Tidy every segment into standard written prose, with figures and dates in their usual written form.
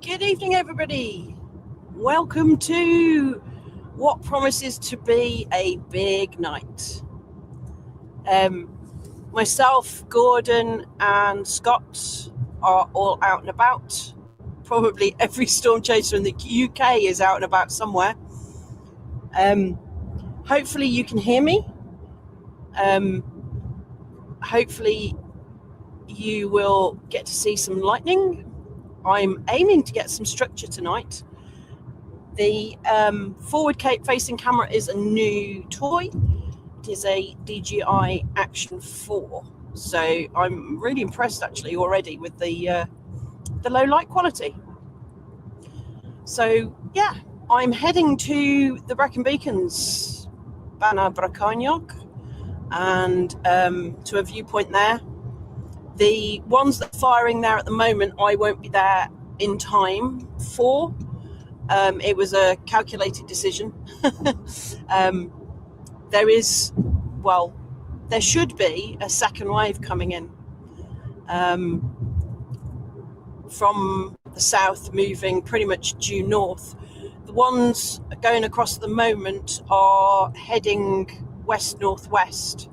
Good evening, everybody. Welcome to what promises to be a big night. Myself, Gordon, and Scott are all out and about. Probably every storm chaser in the UK is out and about somewhere. Hopefully you can hear me. Hopefully you will get to see some lightning. I'm aiming to get some structure tonight. The forward-facing camera is a new toy. It is a DJI Action 4. So I'm really impressed actually already with the low light quality. So yeah, I'm heading to the Brecon Beacons, Bana Bracaniog, and to a viewpoint there. The ones that are firing there at the moment, I won't be there in time for. It was a calculated decision. There should be a second wave coming in from the south, moving pretty much due north. The ones going across at the moment are heading west-northwest.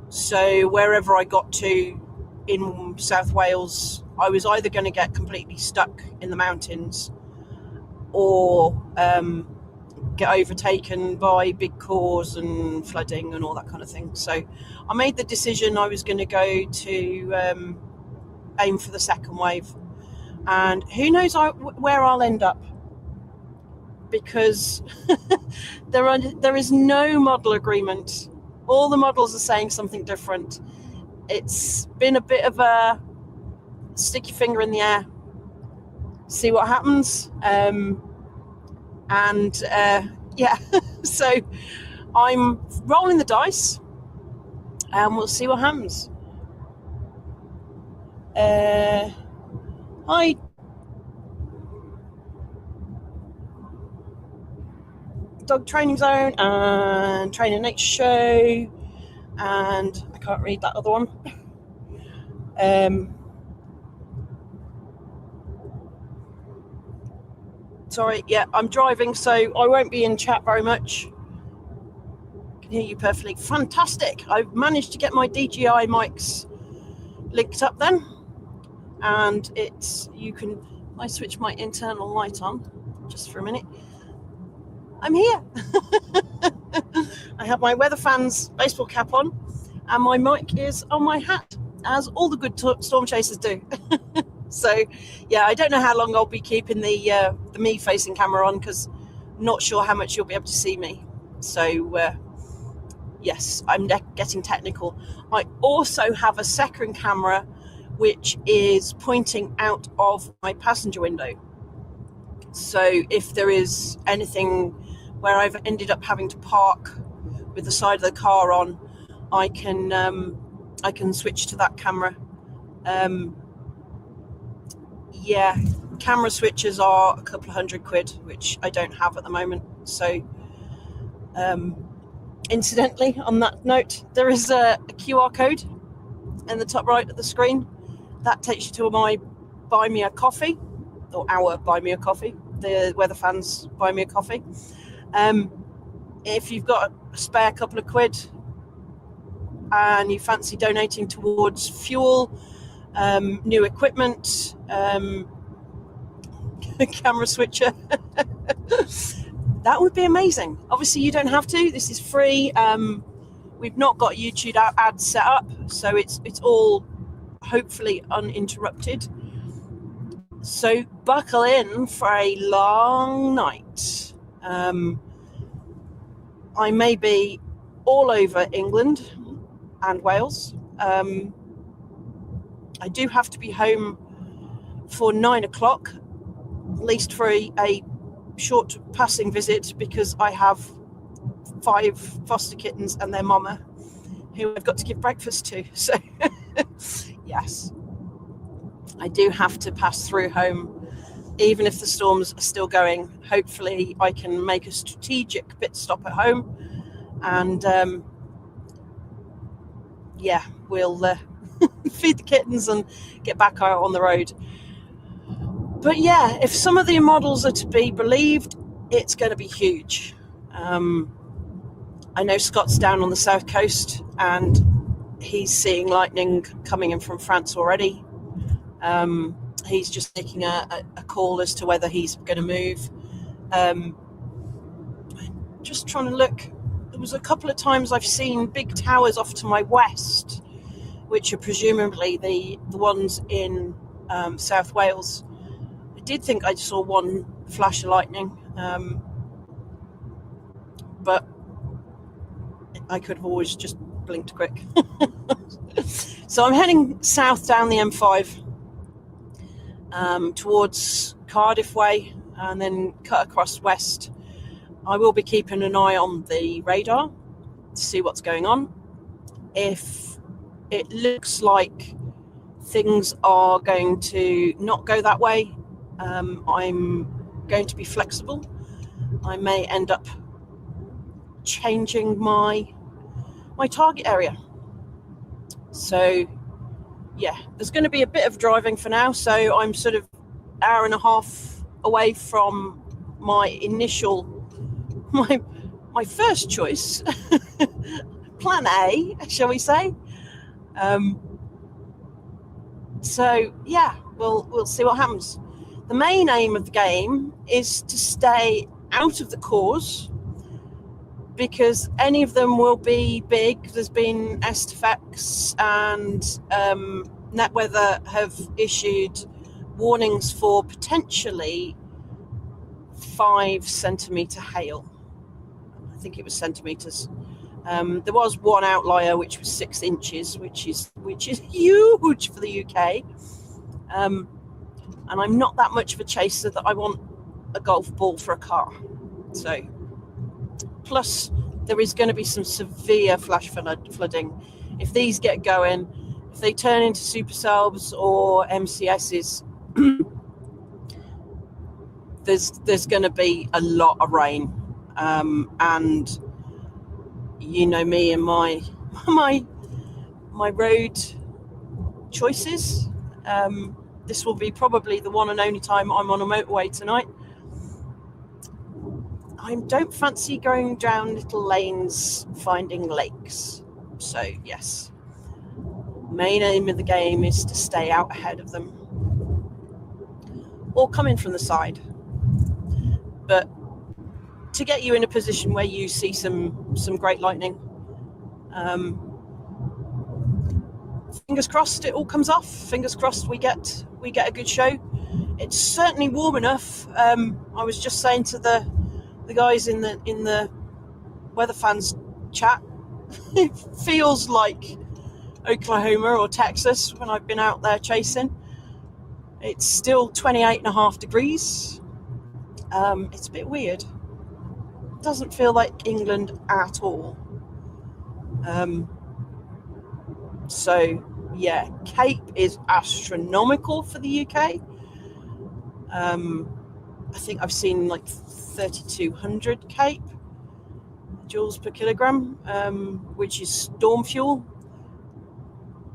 So wherever I got to in South Wales, I was either going to get completely stuck in the mountains or get overtaken by big cores and flooding and all that kind of thing. So I made the decision I was going to go to aim for the second wave, and who knows where I'll end up, because there is no model agreement. All the models are saying something different. It's been a bit of a stick your finger in the air, see what happens. So I'm rolling the dice and we'll see what happens. Hi. Dog training zone and training nature show, and I can't read that other one. Sorry, yeah, I'm driving, so I won't be in chat very much. I can hear you perfectly. Fantastic. I've managed to get my DJI mics linked up then, and I switch my internal light on just for a minute. I'm here. I have my weather fans baseball cap on, and my mic is on my hat, as all the good storm chasers do. So yeah, I don't know how long I'll be keeping the me facing camera on, because I'm not sure how much you'll be able to see me. So yes, I'm getting technical. I also have a second camera which is pointing out of my passenger window. So if there is anything where I've ended up having to park with the side of the car on, I can switch to that camera. Yeah, camera switches are a couple of £100, which I don't have at the moment. So incidentally, on that note, there is a QR code in the top right of the screen that takes you to my buy me a coffee, or our buy me a coffee, the weather fans buy me a coffee. If you've got a spare couple of quid and you fancy donating towards fuel, new equipment, camera switcher, that would be amazing. Obviously you don't have to, this is free. We've not got YouTube ads set up, so it's all hopefully uninterrupted. So buckle in for a long night. I may be all over England and Wales. I do have to be home for 9 o'clock, at least for a short passing visit, because I have 5 foster kittens and their mama who I've got to give breakfast to. So yes, I do have to pass through home, even if the storms are still going. Hopefully I can make a strategic pit stop at home, and we'll feed the kittens and get back out on the road. But yeah, if some of the models are to be believed, it's going to be huge. I know Scott's down on the south coast and he's seeing lightning coming in from France already. He's just making a call as to whether he's going to move. Just trying to look. There was a couple of times I've seen big towers off to my west, which are presumably the ones in South Wales. I did think I saw one flash of lightning, but I could have always just blinked quick. So I'm heading south down the M5 towards Cardiff way and then cut across west. I will be keeping an eye on the radar to see what's going on. If it looks like things are going to not go that way, I'm going to be flexible. I may end up changing my target area. So yeah, there's going to be a bit of driving for now, so I'm sort of hour and a half away from my initial my first choice plan A, shall we say. So yeah, we'll see what happens. The main aim of the game is to stay out of the cores, because any of them will be big. There's been SFX and NetWeather have issued warnings for potentially 5 centimetre hail. I think it was centimetres. There was one outlier which was 6 inches, which is huge for the UK. And I'm not that much of a chaser that I want a golf ball for a car. So, plus there is going to be some severe flash flooding. If these get going, if they turn into supercells or MCSs, there's going to be a lot of rain. And you know me and my road choices. This will be probably the one and only time I'm on a motorway tonight. I don't fancy going down little lanes finding lakes. So yes, main aim of the game is to stay out ahead of them or come in from the side. But to get you in a position where you see some great lightning, fingers crossed it all comes off. Fingers crossed we get a good show. It's certainly warm enough. I was just saying to the guys in the weather fans chat, it feels like Oklahoma or Texas when I've been out there chasing. It's still 28.5 degrees. It's a bit weird. It doesn't feel like England at all. So yeah, Cape is astronomical for the UK. I think I've seen like 3,200 Cape joules per kilogram, which is storm fuel.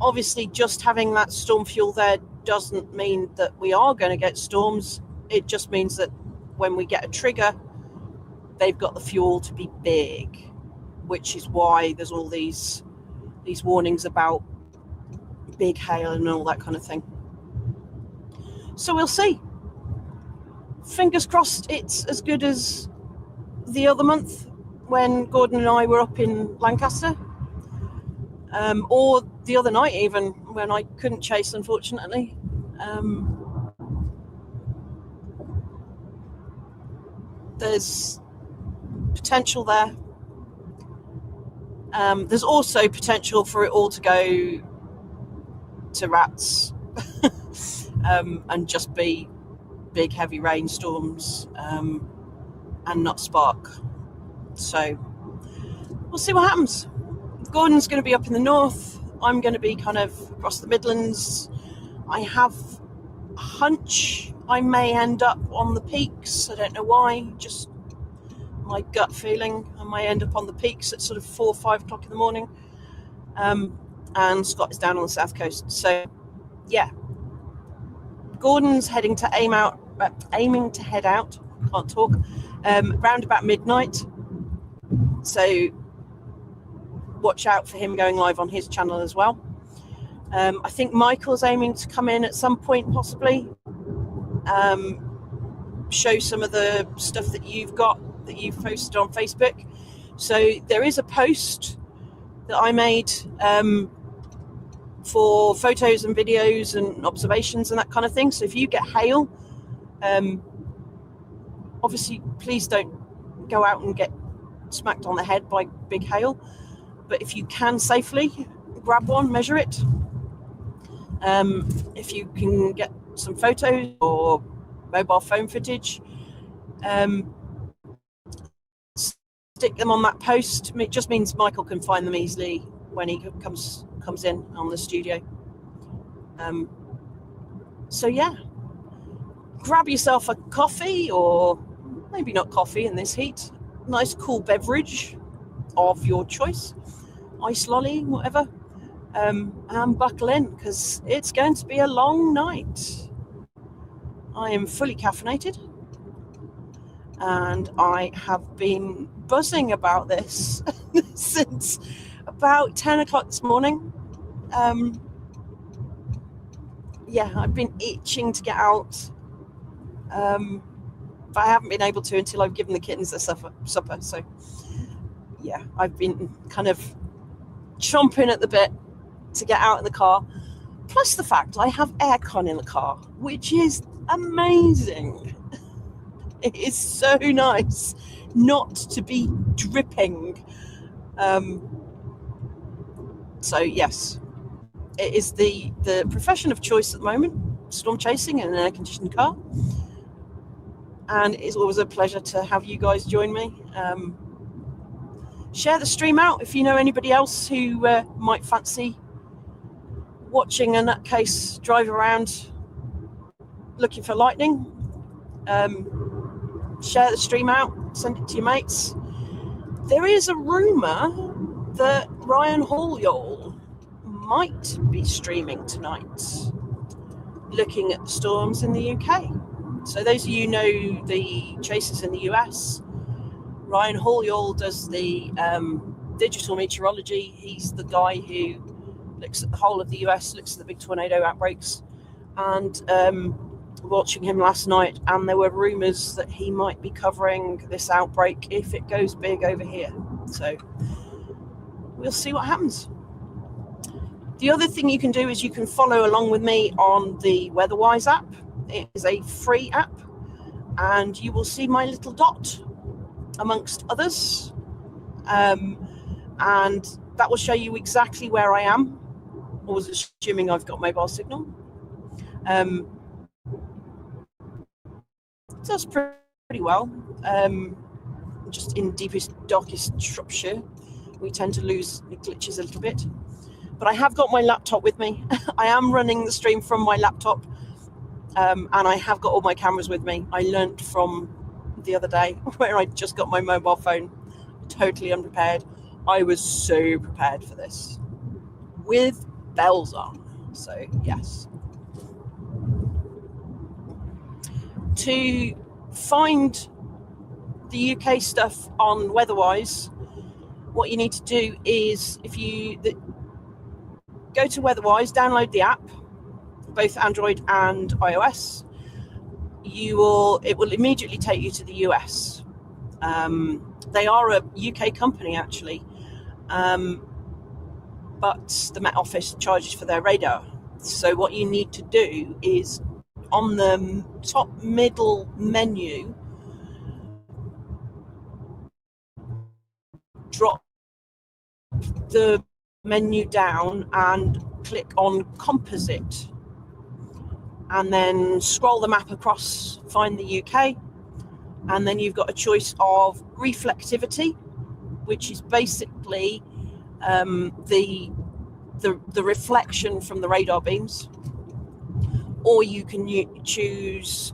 Obviously, just having that storm fuel there doesn't mean that we are going to get storms. It just means that when we get a trigger, they've got the fuel to be big, which is why there's all these warnings about big hail and all that kind of thing. So we'll see. Fingers crossed it's as good as the other month when Gordon and I were up in Lancaster, or the other night even when I couldn't chase, unfortunately. There's potential there. There's also potential for it all to go to rats and just be big heavy rainstorms and not spark. So we'll see what happens. Gordon's going to be up in the north. I'm going to be kind of across the Midlands. I have a hunch I may end up on the peaks. I don't know why, just my gut feeling. I may end up on the peaks at sort of 4 or 5 o'clock in the morning. And Scott is down on the south coast. So yeah, Gordon's aiming to head out. Can't talk. Round about midnight. So watch out for him going live on his channel as well. I think Michael's aiming to come in at some point, possibly. Show some of the stuff that you've posted on Facebook. So there is a post that I made for photos and videos and observations and that kind of thing. So if you get hail, obviously please don't go out and get smacked on the head by big hail, but if you can safely grab one, measure it. If you can get some photos or mobile phone footage, stick them on that post. It just means Michael can find them easily when he comes in on the studio. So yeah, grab yourself a coffee, or maybe not coffee in this heat, nice cool beverage of your choice, ice lolly, whatever, and buckle in, because it's going to be a long night. I am fully caffeinated, and I have been buzzing about this since about 10 o'clock this morning. Yeah, I've been itching to get out, but I haven't been able to until I've given the kittens their supper. So yeah, I've been kind of chomping at the bit to get out in the car. Plus the fact I have aircon in the car, which is amazing. It is so nice not to be dripping. So yes, it is the profession of choice at the moment, storm chasing in an air-conditioned car. And it's always a pleasure to have you guys join me. Share the stream out if you know anybody else who might fancy watching a nutcase drive around looking for lightning. Share the stream out, send it to your mates. There is a rumour that Ryan Hall might be streaming tonight, looking at the storms in the UK. So those of you who know the chasers in the US, Ryan Hall does the digital meteorology. He's the guy who looks at the whole of the US, looks at the big tornado outbreaks. And watching him last night, and there were rumours that he might be covering this outbreak if it goes big over here. So we'll see what happens. The other thing you can do is you can follow along with me on the Weatherwise app. It is a free app, and you will see my little dot amongst others, and that will show you exactly where I am, always assuming I've got mobile signal. It does pretty well. Just in deepest, darkest Shropshire, we tend to lose, it glitches a little bit. But I have got my laptop with me. I am running the stream from my laptop, and I have got all my cameras with me. I learnt from the other day where I just got my mobile phone, totally unprepared. I was so prepared for this, with bells on. So yes. To find the UK stuff on Weatherwise, what you need to do is, if you go to Weatherwise, download the app, both Android and iOS, it will immediately take you to the US. They are a UK company actually, but the Met Office charges for their radar. So what you need to do is, on the top middle menu, drop the menu down and click on composite, and then scroll the map across, find the UK, and then you've got a choice of reflectivity, which is basically the reflection from the radar beams, or you can choose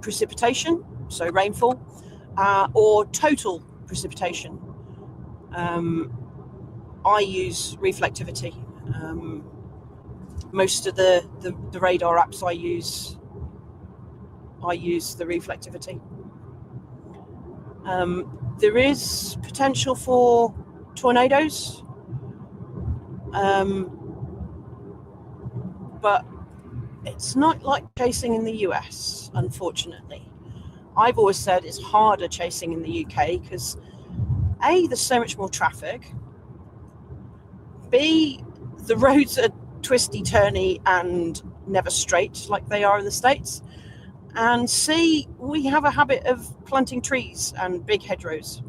precipitation, so rainfall, or total precipitation. I use reflectivity. Most of the radar apps I use I use the reflectivity. There is potential for tornadoes, but it's not like chasing in the US, unfortunately. I've always said it's harder chasing in the UK because A, there's so much more traffic. B, the roads are twisty, turny and never straight like they are in the States. And C, we have a habit of planting trees and big hedgerows.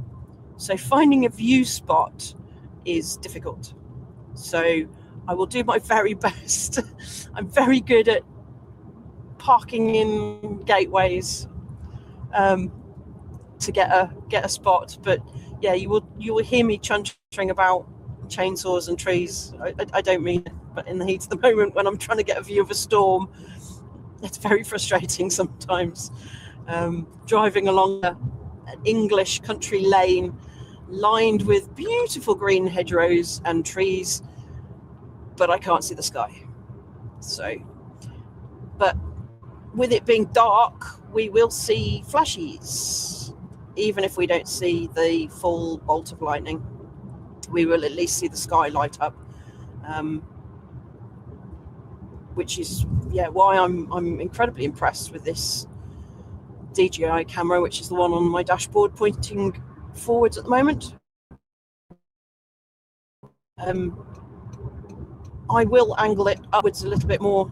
So finding a view spot is difficult. So I will do my very best. I'm very good at parking in gateways to get a spot. But yeah, you will hear me chuntering about chainsaws and trees. I don't mean it, but in the heat of the moment when I'm trying to get a view of a storm, it's very frustrating sometimes. Driving along an English country lane lined with beautiful green hedgerows and trees, but I can't see the sky. So, but with it being dark, we will see flashes. Even if we don't see the full bolt of lightning, we will at least see the sky light up, which is why I'm incredibly impressed with this DJI camera, which is the one on my dashboard pointing forwards at the moment. I will angle it upwards a little bit more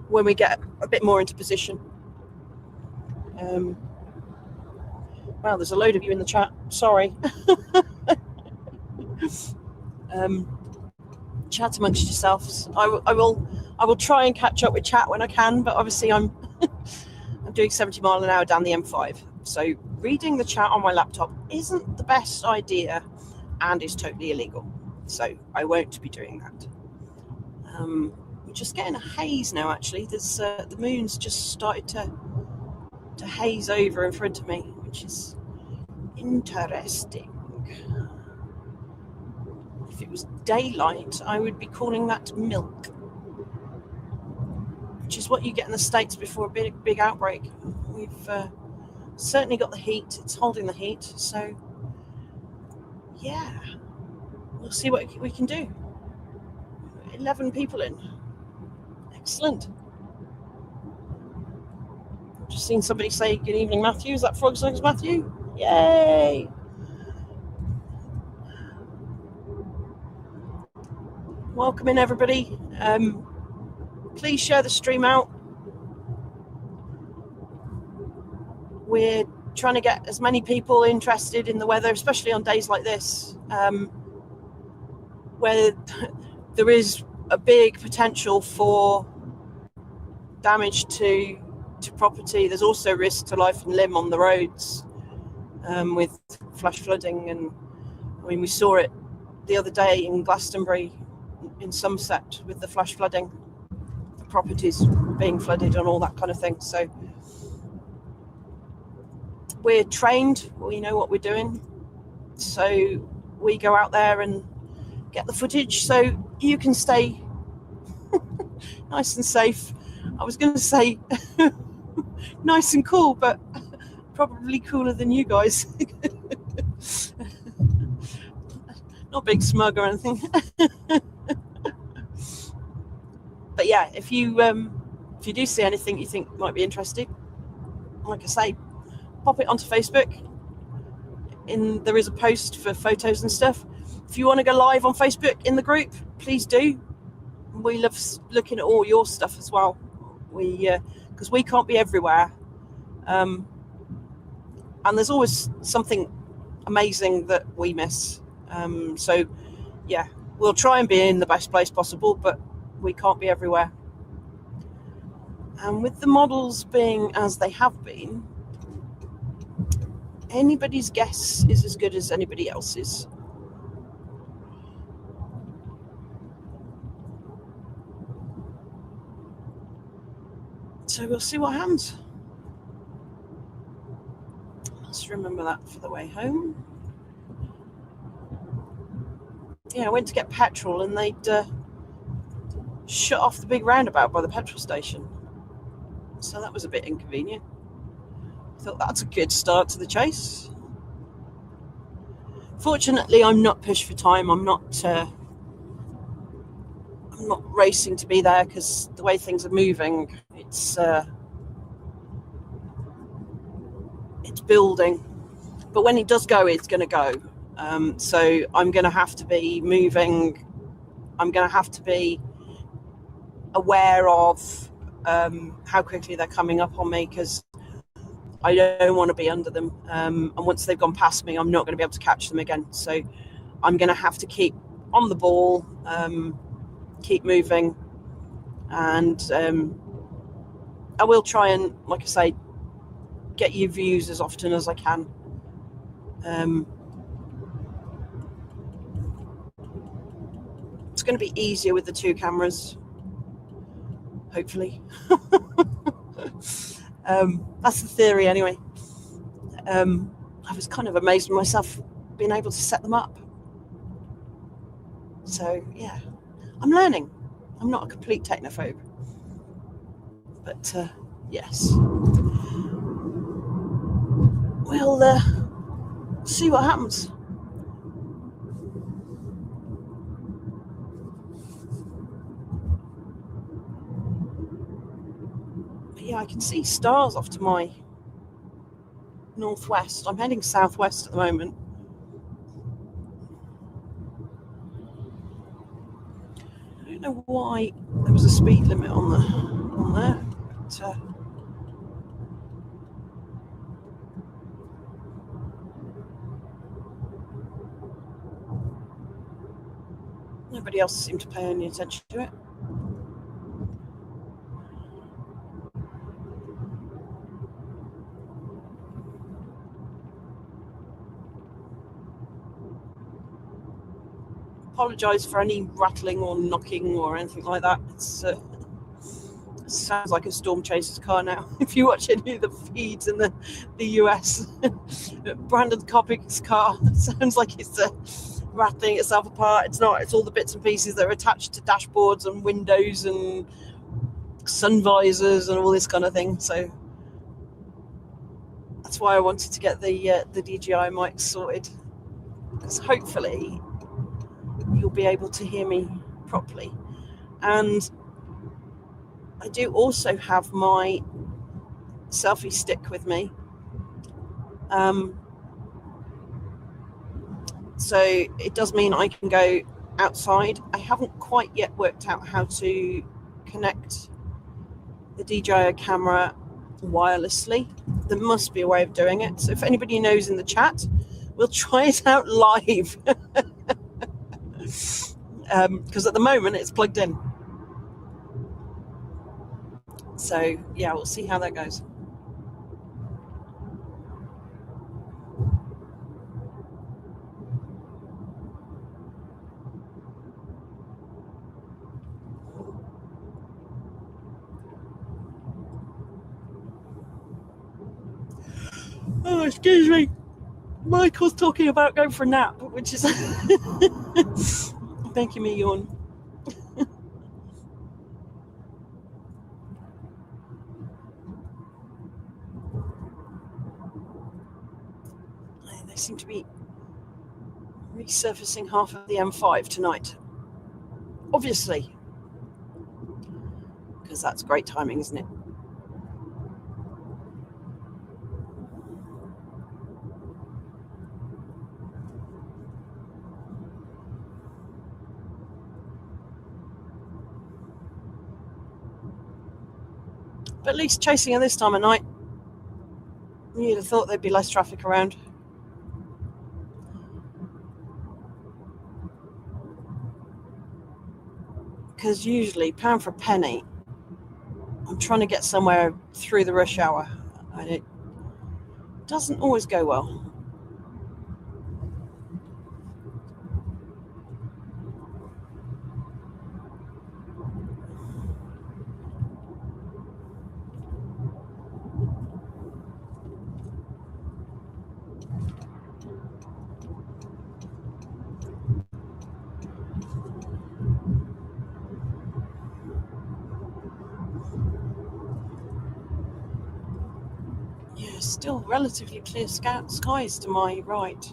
when we get a bit more into position. Wow, there's a load of you in the chat. Sorry. Chat amongst yourselves. I will try and catch up with chat when I can, but obviously I'm doing 70 miles an hour down the M5. So reading the chat on my laptop isn't the best idea and is totally illegal. So I won't be doing that. We're just getting a haze now, actually. There's the moon's just started to haze over in front of me, which is interesting. If it was daylight, I would be calling that milk, which is what you get in the States before a big outbreak. We've certainly got the heat. It's holding the heat. So, yeah, we'll see what we can do. 11 people in. Excellent. Just seen somebody say, "Good evening, Matthew." Is that Frog's Legs Matthew? Yay! Welcome in, everybody. Please share the stream out. We're trying to get as many people interested in the weather, especially on days like this, where there is a big potential for damage to property. There's also risk to life and limb on the roads with flash flooding. And I mean, we saw it the other day in Glastonbury, in Somerset, with the flash flooding, the properties being flooded and all that kind of thing. So we're trained, we know what we're doing, so we go out there and get the footage so you can stay nice and safe. I was going to say nice and cool, but probably cooler than you guys. Not big smug or anything. But yeah, if you do see anything you think might be interesting, like I say, pop it onto Facebook. There is a post for photos and stuff. If you want to go live on Facebook in the group, please do. We love looking at all your stuff as well. Because we can't be everywhere, and there's always something amazing that we miss. So yeah, we'll try and be in the best place possible, but we can't be everywhere. And with the models being as they have been, anybody's guess is as good as anybody else's. So we'll see what happens. Let's remember that for the way home. Yeah, I went to get petrol and they'd shut off the big roundabout by the petrol station. So that was a bit inconvenient. I thought that's a good start to the chase. Fortunately, I'm not pushed for time. I'm not racing to be there, because the way things are moving, it's building. But when he does go, it's going to go. So I'm going to have to be moving. I'm going to have to be aware of how quickly they're coming up on me, because I don't want to be under them. And once they've gone past me, I'm not going to be able to catch them again. So I'm going to have to keep on the ball, keep moving, and I will try and, like I say, get you views as often as I can. It's going to be easier with the two cameras, hopefully. That's the theory anyway. I was kind of amazed with myself being able to set them up. So yeah, I'm learning. I'm not a complete technophobe, but yes, we'll see what happens. But yeah, I can see stars off to my northwest. I'm heading southwest at the moment. I don't know why there was a speed limit on there, but nobody else seemed to pay any attention to it. Apologise for any rattling or knocking or anything like that. It sounds like a storm chaser's car now. If you watch any of the feeds in the US, Brandon Coppick's car, it sounds like it's rattling itself apart. It's not. It's all the bits and pieces that are attached to dashboards and windows and sun visors and all this kind of thing. So that's why I wanted to get the DJI mic sorted, because hopefully you'll be able to hear me properly. And I do also have my selfie stick with me. So it does mean I can go outside. I haven't quite yet worked out how to connect the DJI camera wirelessly. There must be a way of doing it. So if anybody knows in the chat, we'll try it out live. Because at the moment it's plugged in. So yeah, we'll see how that goes. Oh, excuse me. Michael's talking about going for a nap, which is making me yawn. They seem to be resurfacing half of the M5 tonight. Obviously. Because that's great timing, isn't it? But at least chasing at this time of night, you'd have thought there'd be less traffic around. Because usually, pound for a penny, I'm trying to get somewhere through the rush hour, and it doesn't always go well. still relatively clear skies to my right,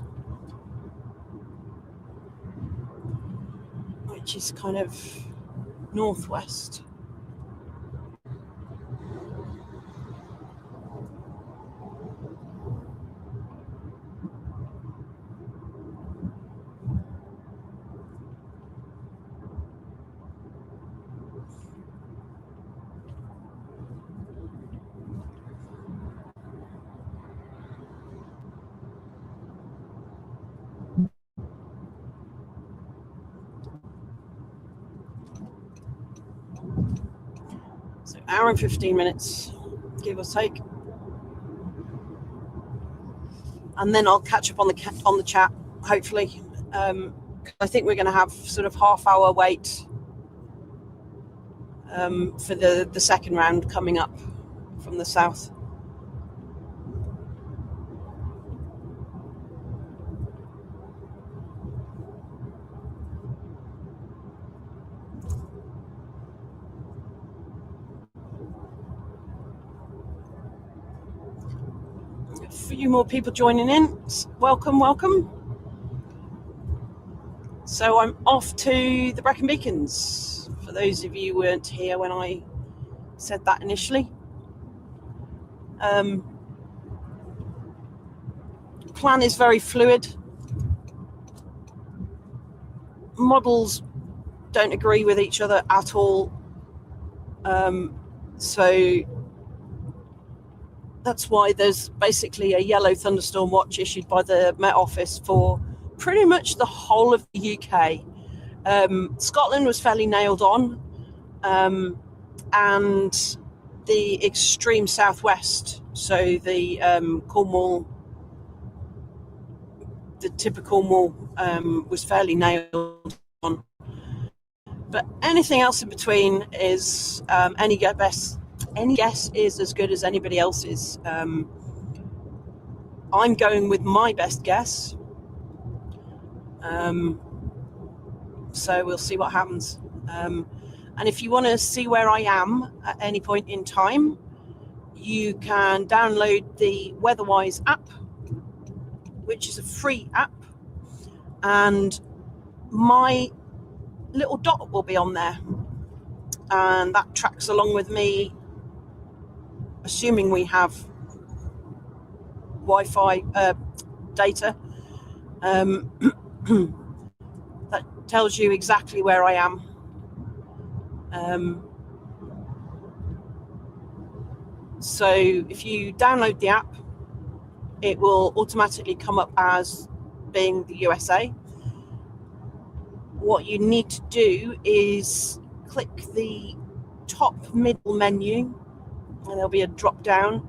which is kind of northwest. So hour and 15 minutes, give or take. And then I'll catch up on the chat, hopefully. I think we're going to have sort of half-hour wait for the second round coming up from the south. A few more people joining in. Welcome, welcome. So I'm off to the Brecon Beacons, for those of you who weren't here when I said that initially. Plan is very fluid. Models don't agree with each other at all. So that's why there's basically a yellow thunderstorm watch issued by the Met Office for pretty much the whole of the UK. Scotland was fairly nailed on, and the extreme southwest, so the Cornwall, the tip of Cornwall, was fairly nailed on. But anything else in between is any guess is as good as anybody else's. I'm going with my best guess. So we'll see what happens. And if you want to see where I am at any point in time, you can download the Weatherwise app, which is a free app, and my little dot will be on there, and that tracks along with me, assuming we have Wi-Fi data. That tells you exactly where I am. So if you download the app, it will automatically come up as being the USA. What you need to do is click the top middle menu, and there'll be a drop down,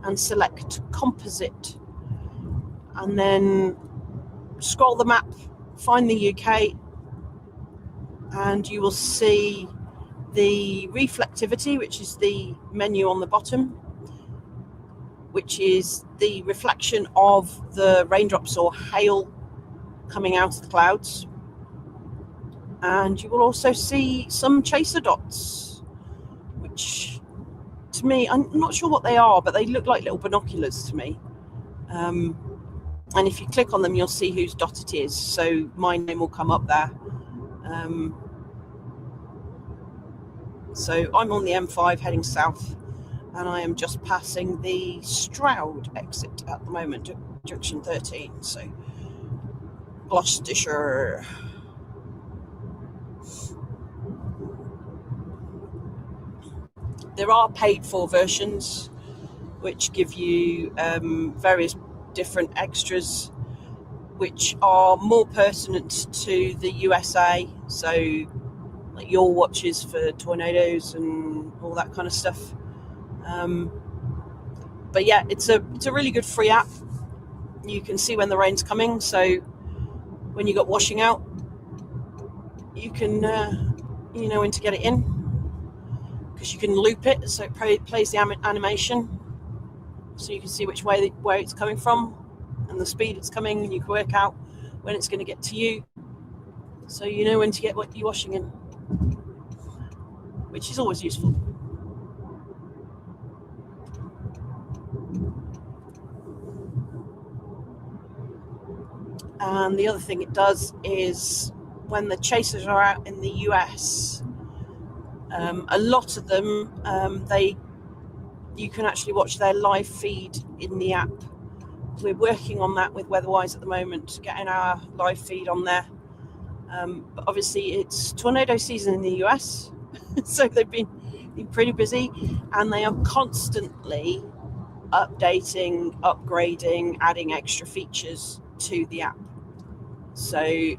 and select composite, and then scroll the map, find the UK, and you will see the reflectivity, which is the menu on the bottom, which is the reflection of the raindrops or hail coming out of the clouds. And you will also see some chaser dots, which to me, I'm not sure what they are, but they look like little binoculars to me. And if you click on them, you'll see whose dot it is. So my name will come up there. So I'm on the M5 heading south, and I am just passing the Stroud exit at the moment, junction 13. So Gloucestershire. There are paid for versions which give you various different extras which are more pertinent to the USA, so like your watches for tornadoes and all that kind of stuff. But yeah, it's a really good free app. You can see when the rain's coming, so when you got washing out, you can you know when to get it in, because you can loop it so it plays the animation, so you can see which way where it's coming from and the speed it's coming, and you can work out when it's going to get to you, so you know when to get what you're washing in, which is always useful. And the other thing it does is when the chasers are out in the US, a lot of them, you can actually watch their live feed in the app. We're working on that with Weatherwise at the moment, getting our live feed on there. But obviously it's tornado season in the US, so they've been pretty busy, and they are constantly updating, upgrading, adding extra features to the app. So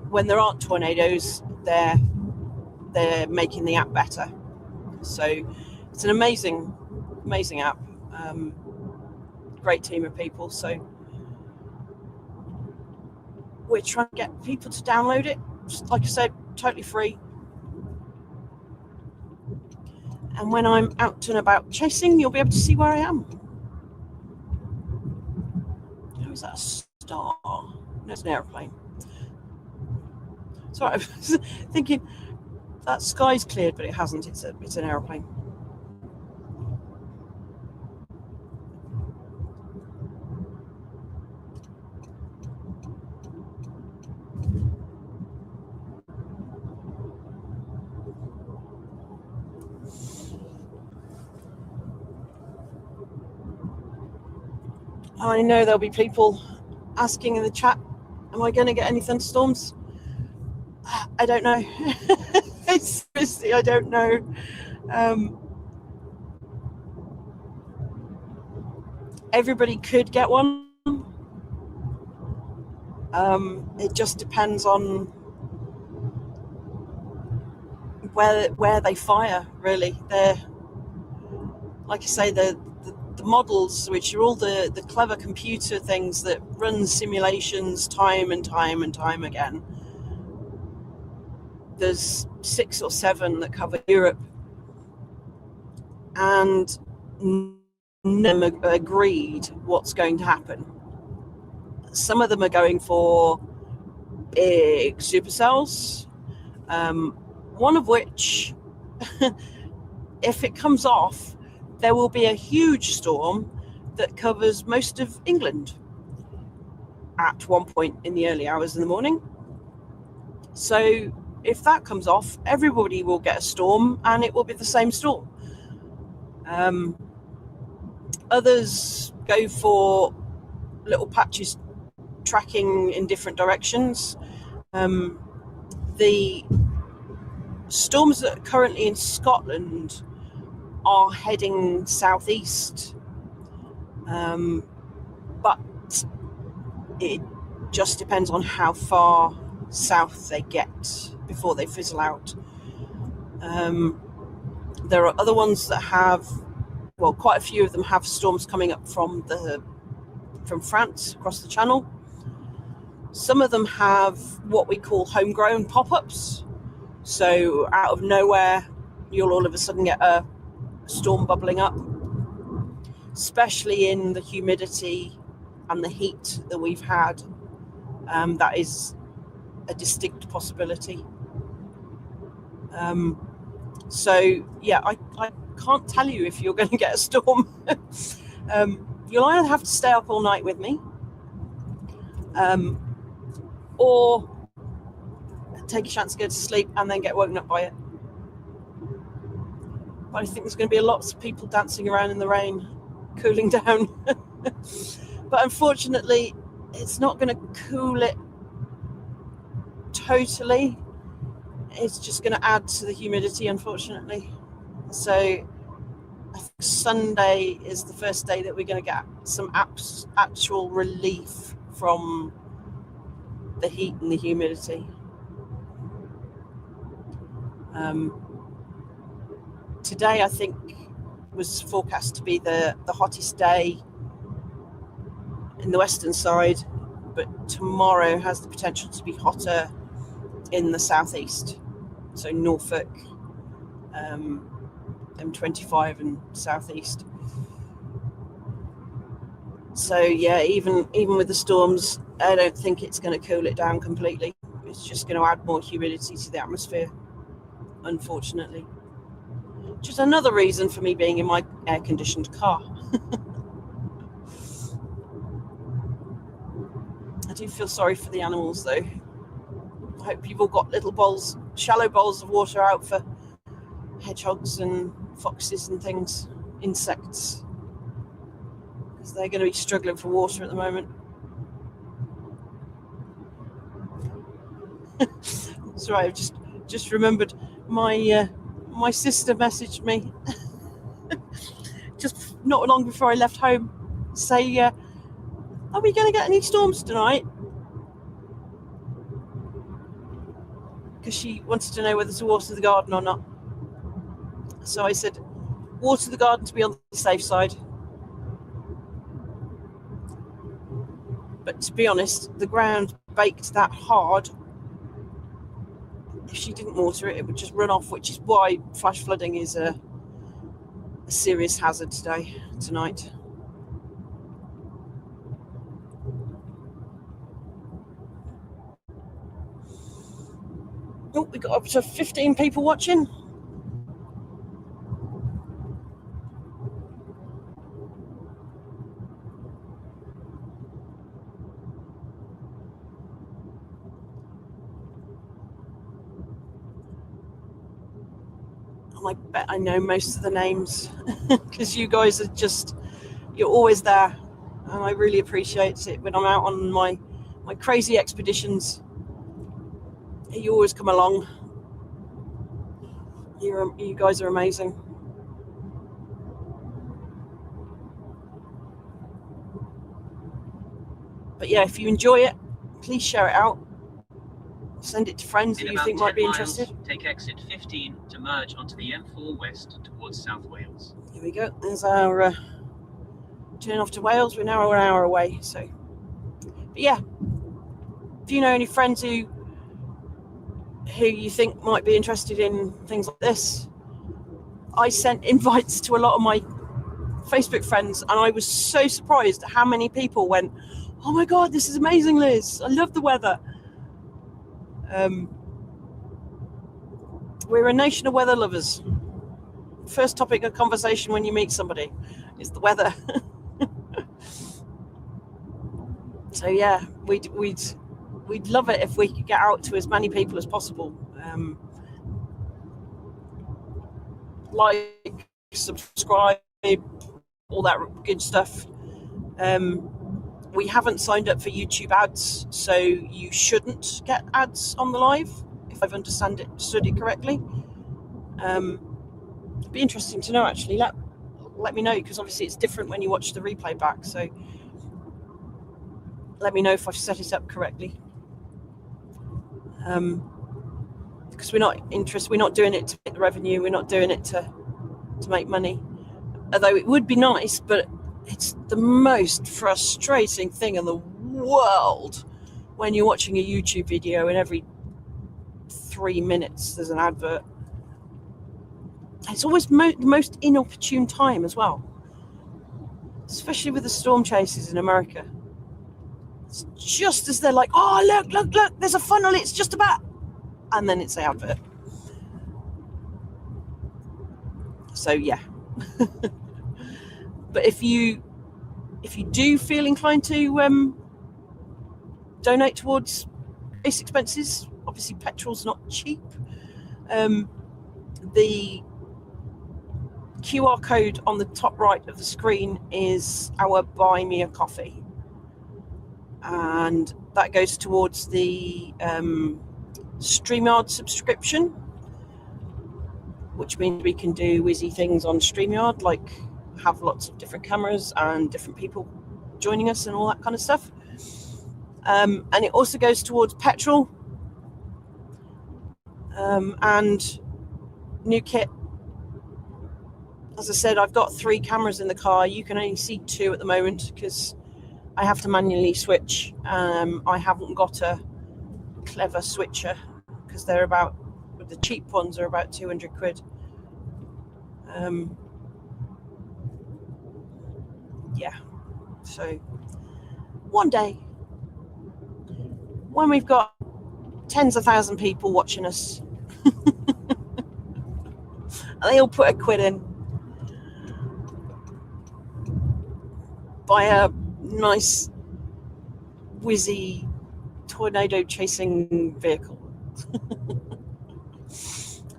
when there aren't tornadoes, they're making the app better. So it's an amazing app. Great team of people. So we're trying to get people to download it. Just like I said, totally free. And when I'm out and about chasing, you'll be able to see where I am. Oh, is that a star? No, it's an aeroplane. Sorry, I was thinking that sky's cleared, but it hasn't. It's an aeroplane. I know there'll be people asking in the chat, am I going to get any thunderstorms? I don't know. Seriously, I don't know. Everybody could get one. It just depends on where they fire, really. They're, like I say, the models, which are all the clever computer things that run simulations time and time and time again. There's 6 or 7 that cover Europe, and none of them agreed what's going to happen. Some of them are going for big supercells, one of which, if it comes off, there will be a huge storm that covers most of England at one point in the early hours in the morning. So if that comes off, everybody will get a storm, and it will be the same storm. Others go for little patches tracking in different directions. The storms that are currently in Scotland are heading southeast, but it just depends on how far south they get before they fizzle out. There are other ones that have, well, quite a few of them have storms coming up from France across the channel. Some of them have what we call homegrown pop-ups. So out of nowhere, you'll all of a sudden get a storm bubbling up, especially in the humidity and the heat that we've had. That is a distinct possibility. So yeah, I can't tell you if you're going to get a storm. You'll either have to stay up all night with me, or take a chance to go to sleep and then get woken up by it. But I think there's going to be lots of people dancing around in the rain, cooling down. But unfortunately, it's not going to cool it totally. It's just going to add to the humidity, unfortunately. So I think Sunday is the first day that we're going to get some actual relief from the heat and the humidity. Today, I think, was forecast to be the hottest day in the western side, but tomorrow has the potential to be hotter in the southeast, so Norfolk, M25 and southeast. So yeah, even with the storms, I don't think it's going to cool it down completely. It's just going to add more humidity to the atmosphere, unfortunately. Which is another reason for me being in my air-conditioned car. I do feel sorry for the animals, though. I hope you've all got little bowls, shallow bowls of water out for hedgehogs and foxes and things, insects, because they're going to be struggling for water at the moment. Sorry, I've just remembered my sister messaged me just not long before I left home, say, are we going to get any storms tonight? Because she wanted to know whether to water the garden or not. So I said, water the garden to be on the safe side. But to be honest, the ground baked that hard. If she didn't water it, it would just run off, which is why flash flooding is a serious hazard tonight. Oh, we got up to 15 people watching. And I bet I know most of the names because you guys are you're always there. And I really appreciate it when I'm out on my crazy expeditions. You always come along. You guys are amazing. But yeah, if you enjoy it, please share it out. Send it to friends that you think might be interested. Take exit 15 to merge onto the M4 west towards South Wales. Here we go. There's our turn off to Wales. We're now an hour away. So, but yeah, if you know any friends who you think might be interested in things like this, I sent invites to a lot of my Facebook friends, and I was so surprised at how many people went, "Oh my God, this is amazing, Liz! I love the weather." We're a nation of weather lovers. First topic of conversation when you meet somebody is the weather. So yeah, we'd love it if we could get out to as many people as possible. Like, subscribe, all that good stuff. We haven't signed up for YouTube ads, so you shouldn't get ads on the live, if I've understood it correctly. It'd be interesting to know, actually. Let me know, because obviously it's different when you watch the replay back, so let me know if I've set it up correctly. Because we're not doing it to make the revenue, we're not doing it to make money. Although it would be nice, but it's the most frustrating thing in the world when you're watching a YouTube video and every 3 minutes there's an advert. It's always the most inopportune time as well, especially with the storm chasers in America. It's just as they're like, "Oh, look, there's a funnel, it's just about," and then it's the advert. So yeah. But if you do feel inclined to donate towards base expenses, obviously petrol's not cheap. The QR code on the top right of the screen is our Buy Me a Coffee, and that goes towards the StreamYard subscription, which means we can do whizzy things on StreamYard, like have lots of different cameras and different people joining us and all that kind of stuff. And it also goes towards petrol and new kit. As I said, I've got 3 cameras in the car. You can only see 2 at the moment because I have to manually switch. I haven't got a clever switcher because the cheap ones are about 200 quid. Yeah, so one day when we've got tens of thousands of people watching us and they all put a quid in, buy a nice whizzy tornado chasing vehicle.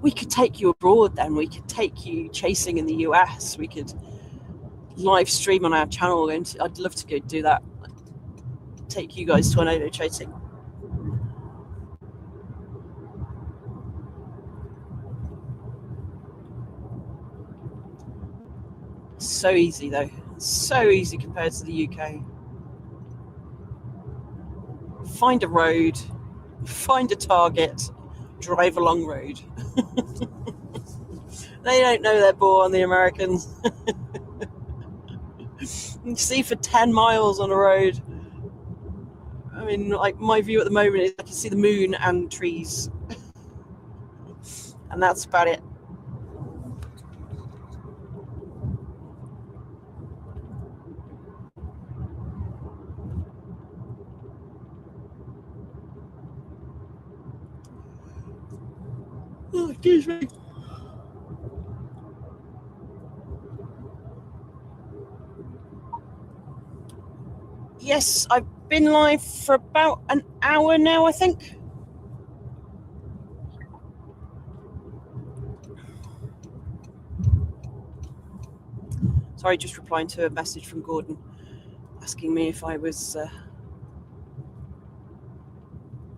We could take you abroad then. We could take you chasing in the US. We could live stream on our channel. And I'd love to go do that. Take you guys tornado chasing. So easy though. So easy compared to the UK. Find a road, find a target, drive along road. They don't know they're born, the Americans. You see for 10 miles on a road. I mean, like my view at the moment is I can see the moon and trees. And that's about it. Oh, excuse me. Yes, I've been live for about an hour now, I think. Sorry, just replying to a message from Gordon asking me if I was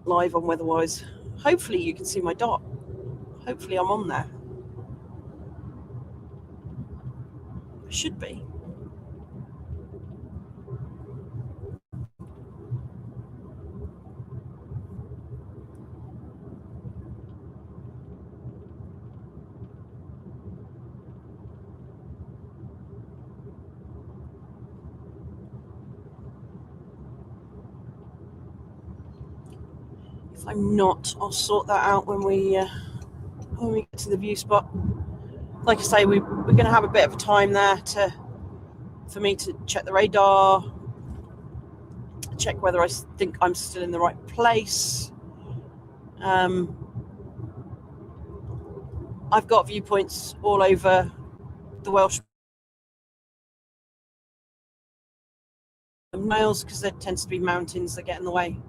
live on Weatherwise. Hopefully you can see my dot. Hopefully I'm on there. I should be. If I'm not, I'll sort that out when we get to the view spot. Like I say, we're going to have a bit of a time there for me to check the radar, check whether I think I'm still in the right place. I've got viewpoints all over the Welsh Wales because there tends to be mountains that get in the way.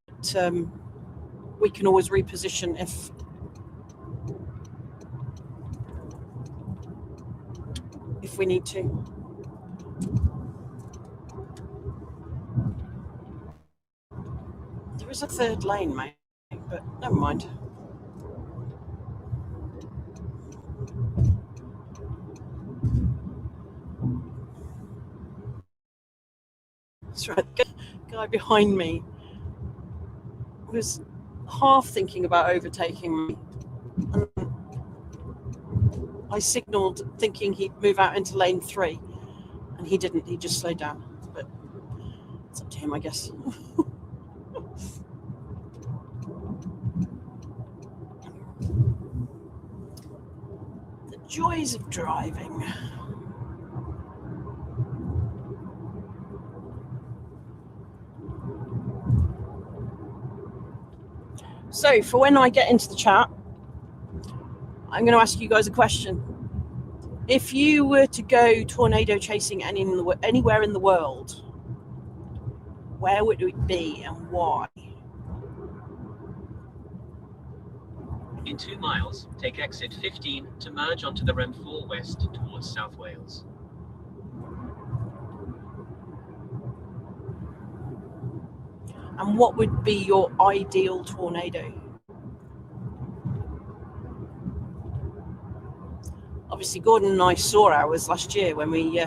But we can always reposition if we need to. There is a third lane, mate, but never mind. That's right. The guy behind me was half thinking about overtaking me. And I signalled thinking he'd move out into lane 3, and he didn't. He just slowed down. But it's up to him, I guess. The joys of driving. So for when I get into the chat, I'm going to ask you guys a question. If you were to go tornado chasing anywhere in the world, where would it be and why? In 2 miles, take exit 15 to merge onto the M4 west towards South Wales. And what would be your ideal tornado? Obviously, Gordon and I saw ours last year when we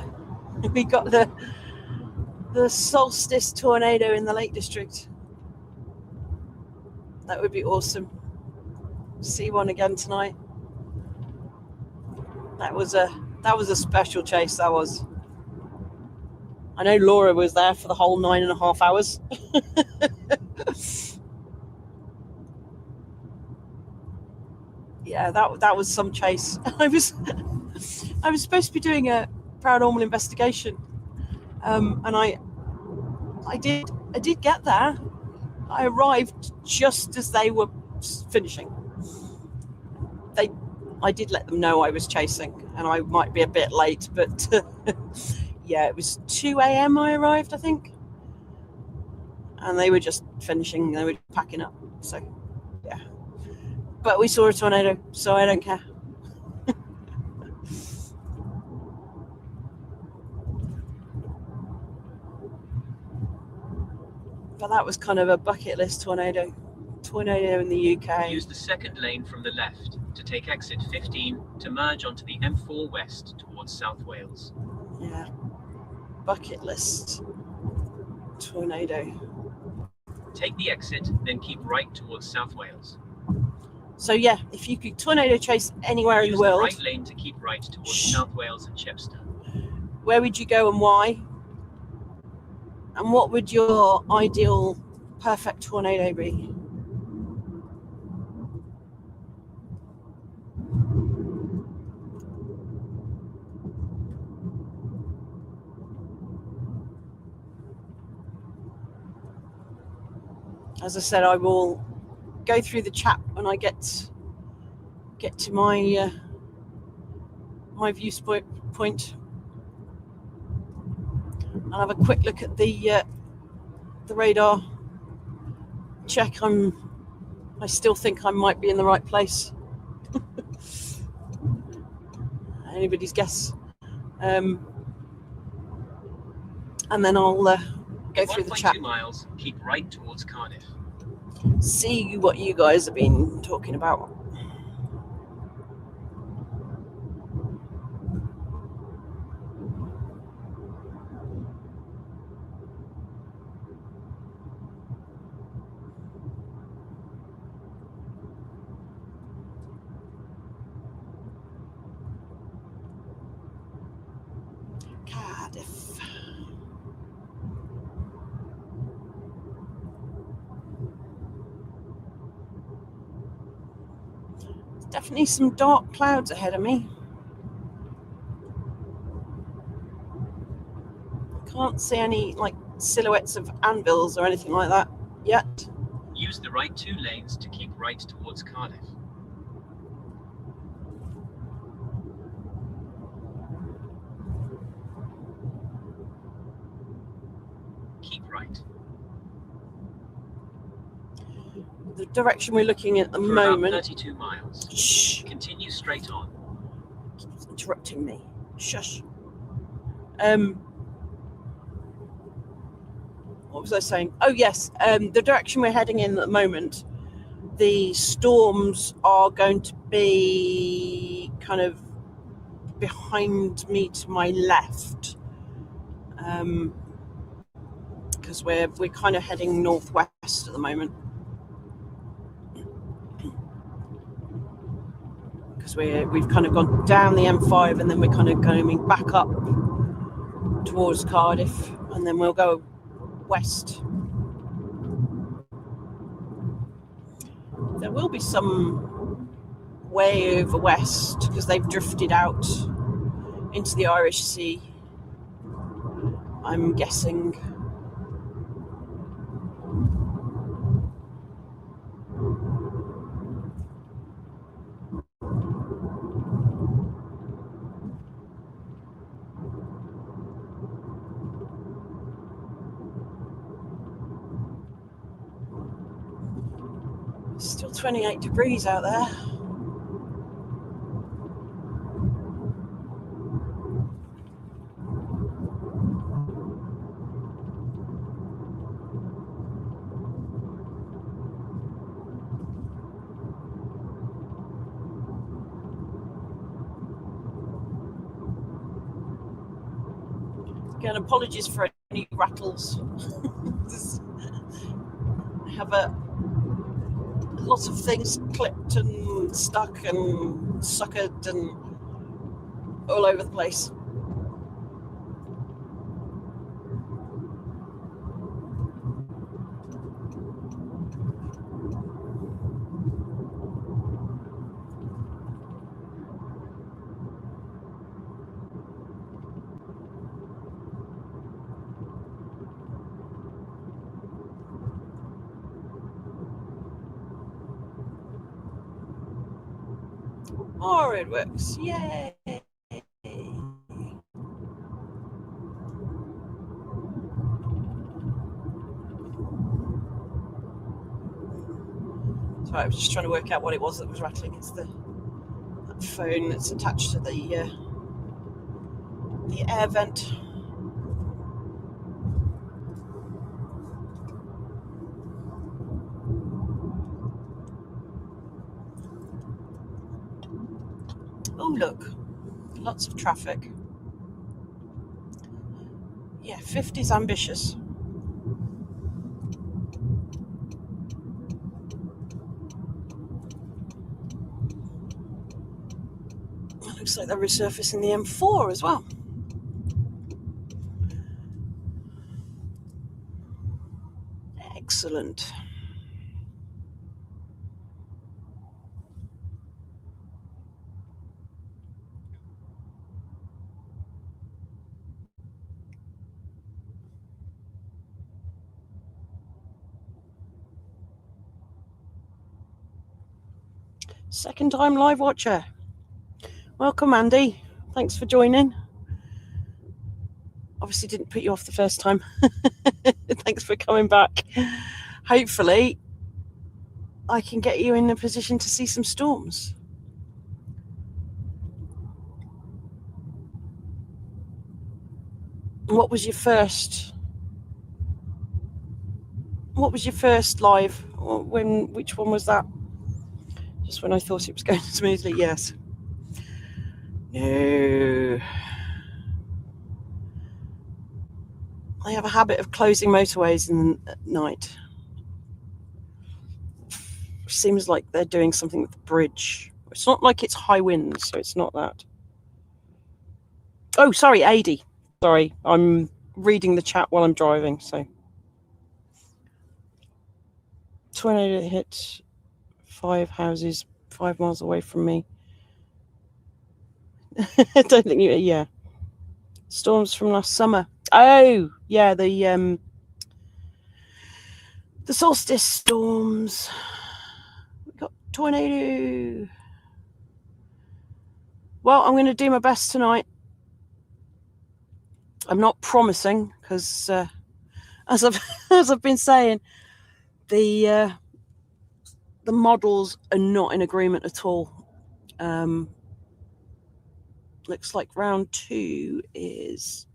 got the solstice tornado in the Lake District. That would be awesome. See one again tonight. That was a special chase. That was. I know Laura was there for the whole 9.5 hours. Yeah, that was some chase. I was supposed to be doing a paranormal investigation, and I did get there. I arrived just as they were finishing. I did let them know I was chasing, and I might be a bit late, but yeah, it was 2 a.m. I arrived, I think. And they were just finishing, they were packing up. So, yeah. But we saw a tornado, so I don't care. But that was kind of a bucket list tornado in the UK. Use the second lane from the left to take exit 15 to merge onto the M4 West towards South Wales. Yeah, bucket list tornado. Take the exit, then keep right towards South Wales. So yeah, if you could tornado chase anywhere in the world, use the right lane to keep right towards South Wales and Chepstow. Where would you go and why? And what would your ideal perfect tornado be? As I said, I will go through the chat when I get to my my view point, and have a quick look at the radar. Check I still think I might be in the right place. Anybody's guess. And then I'll go through the chat. 1.2 miles, keep right towards Cardiff. See what you guys have been talking about. Cardiff. Definitely some dark clouds ahead of me. Can't see any like silhouettes of anvils or anything like that yet. Use the right 2 lanes to keep right towards Cardiff. Keep right. The direction we're looking at the For moment. about 32 miles. Shh. Continue straight on. Keeps interrupting me. Shush. What was I saying? Oh yes, the direction we're heading in at the moment, the storms are going to be kind of behind me to my left, because we're kind of heading northwest at the moment, because we've kind of gone down the M5 and then we're kind of going back up towards Cardiff, and then we'll go west. There will be some way over west because they've drifted out into the Irish Sea, I'm guessing. Still 28 degrees out there. Again, apologies for any rattles. I have a lot of things clipped and stuck and suckered and all over the place. Oh, it works. Yay! So I was just trying to work out what it was that was rattling. It's that phone that's attached to the air vent. Oh look, lots of traffic. Yeah, 50's ambitious. It looks like they're resurfacing the M4 as well. Excellent. Second time live watcher. Welcome, Andy. Thanks for joining. Obviously didn't put you off the first time. Thanks for coming back. Hopefully I can get you in a position to see some storms. What was your first live? Which one was that? Just when I thought it was going smoothly. Yes. No. They have a habit of closing motorways at night. Seems like they're doing something with the bridge. It's not like it's high winds, so it's not that. Oh, sorry, 80. Sorry, I'm reading the chat while I'm driving, so. Tornado hit 5 houses 5 miles away from me. I don't think yeah. Storms from last summer. Oh, yeah, the solstice storms. We got tornado. Well, I'm going to do my best tonight. I'm not promising because, as I've been saying, the models are not in agreement at all. Looks like round 2 is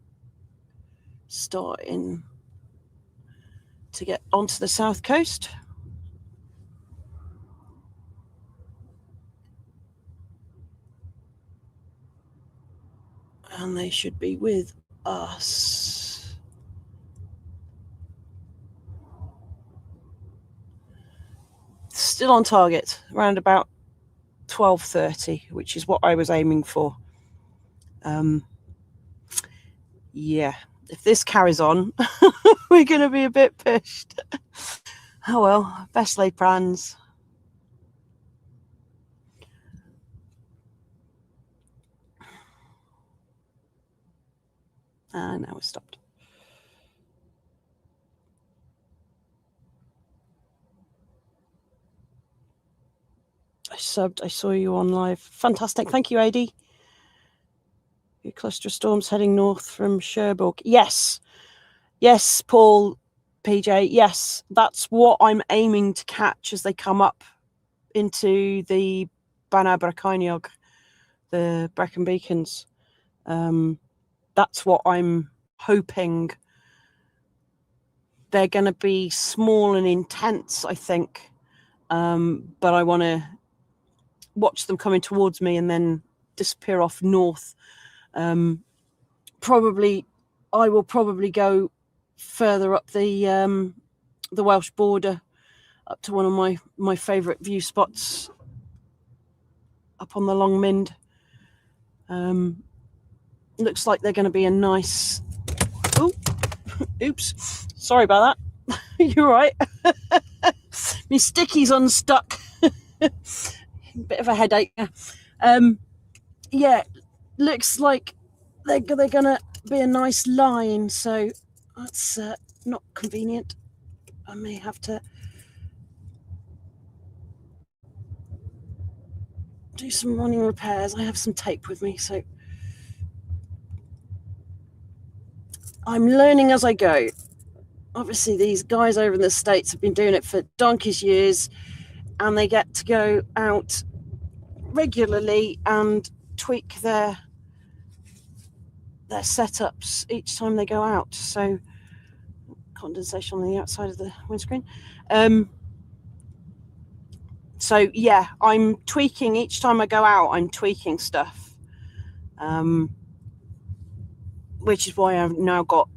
starting to get onto the south coast. And they should be with us. Still on target, around about 12:30, which is what I was aiming for. Yeah, if this carries on, we're going to be a bit pushed. Oh well, best laid plans. And now we're stopped. I subbed. I saw you on live. Fantastic. Thank you, AD. Your cluster of storms heading north from Cherbourg. Yes. Yes, Paul, PJ. Yes, that's what I'm aiming to catch as they come up into the Bana Bracaniog, the Brecon Beacons. That's what I'm hoping. They're going to be small and intense, I think. But I want to watch them coming towards me and then disappear off north. I will probably go further up the Welsh border, up to one of my favourite view spots up on the Long Mynd. Looks like they're going to be a nice. Oh, oops! Sorry about that. You're right. My sticky's unstuck. Bit of a headache. Yeah, looks like they're gonna be a nice line, so that's not convenient. I may have to do some running repairs. I have some tape with me, so I'm learning as I go. Obviously, these guys over in the States have been doing it for donkey's years. and they get to go out regularly and tweak their setups each time they go out. So condensation on the outside of the windscreen. So yeah, I'm tweaking each time I go out. I'm tweaking stuff, which is why I've now got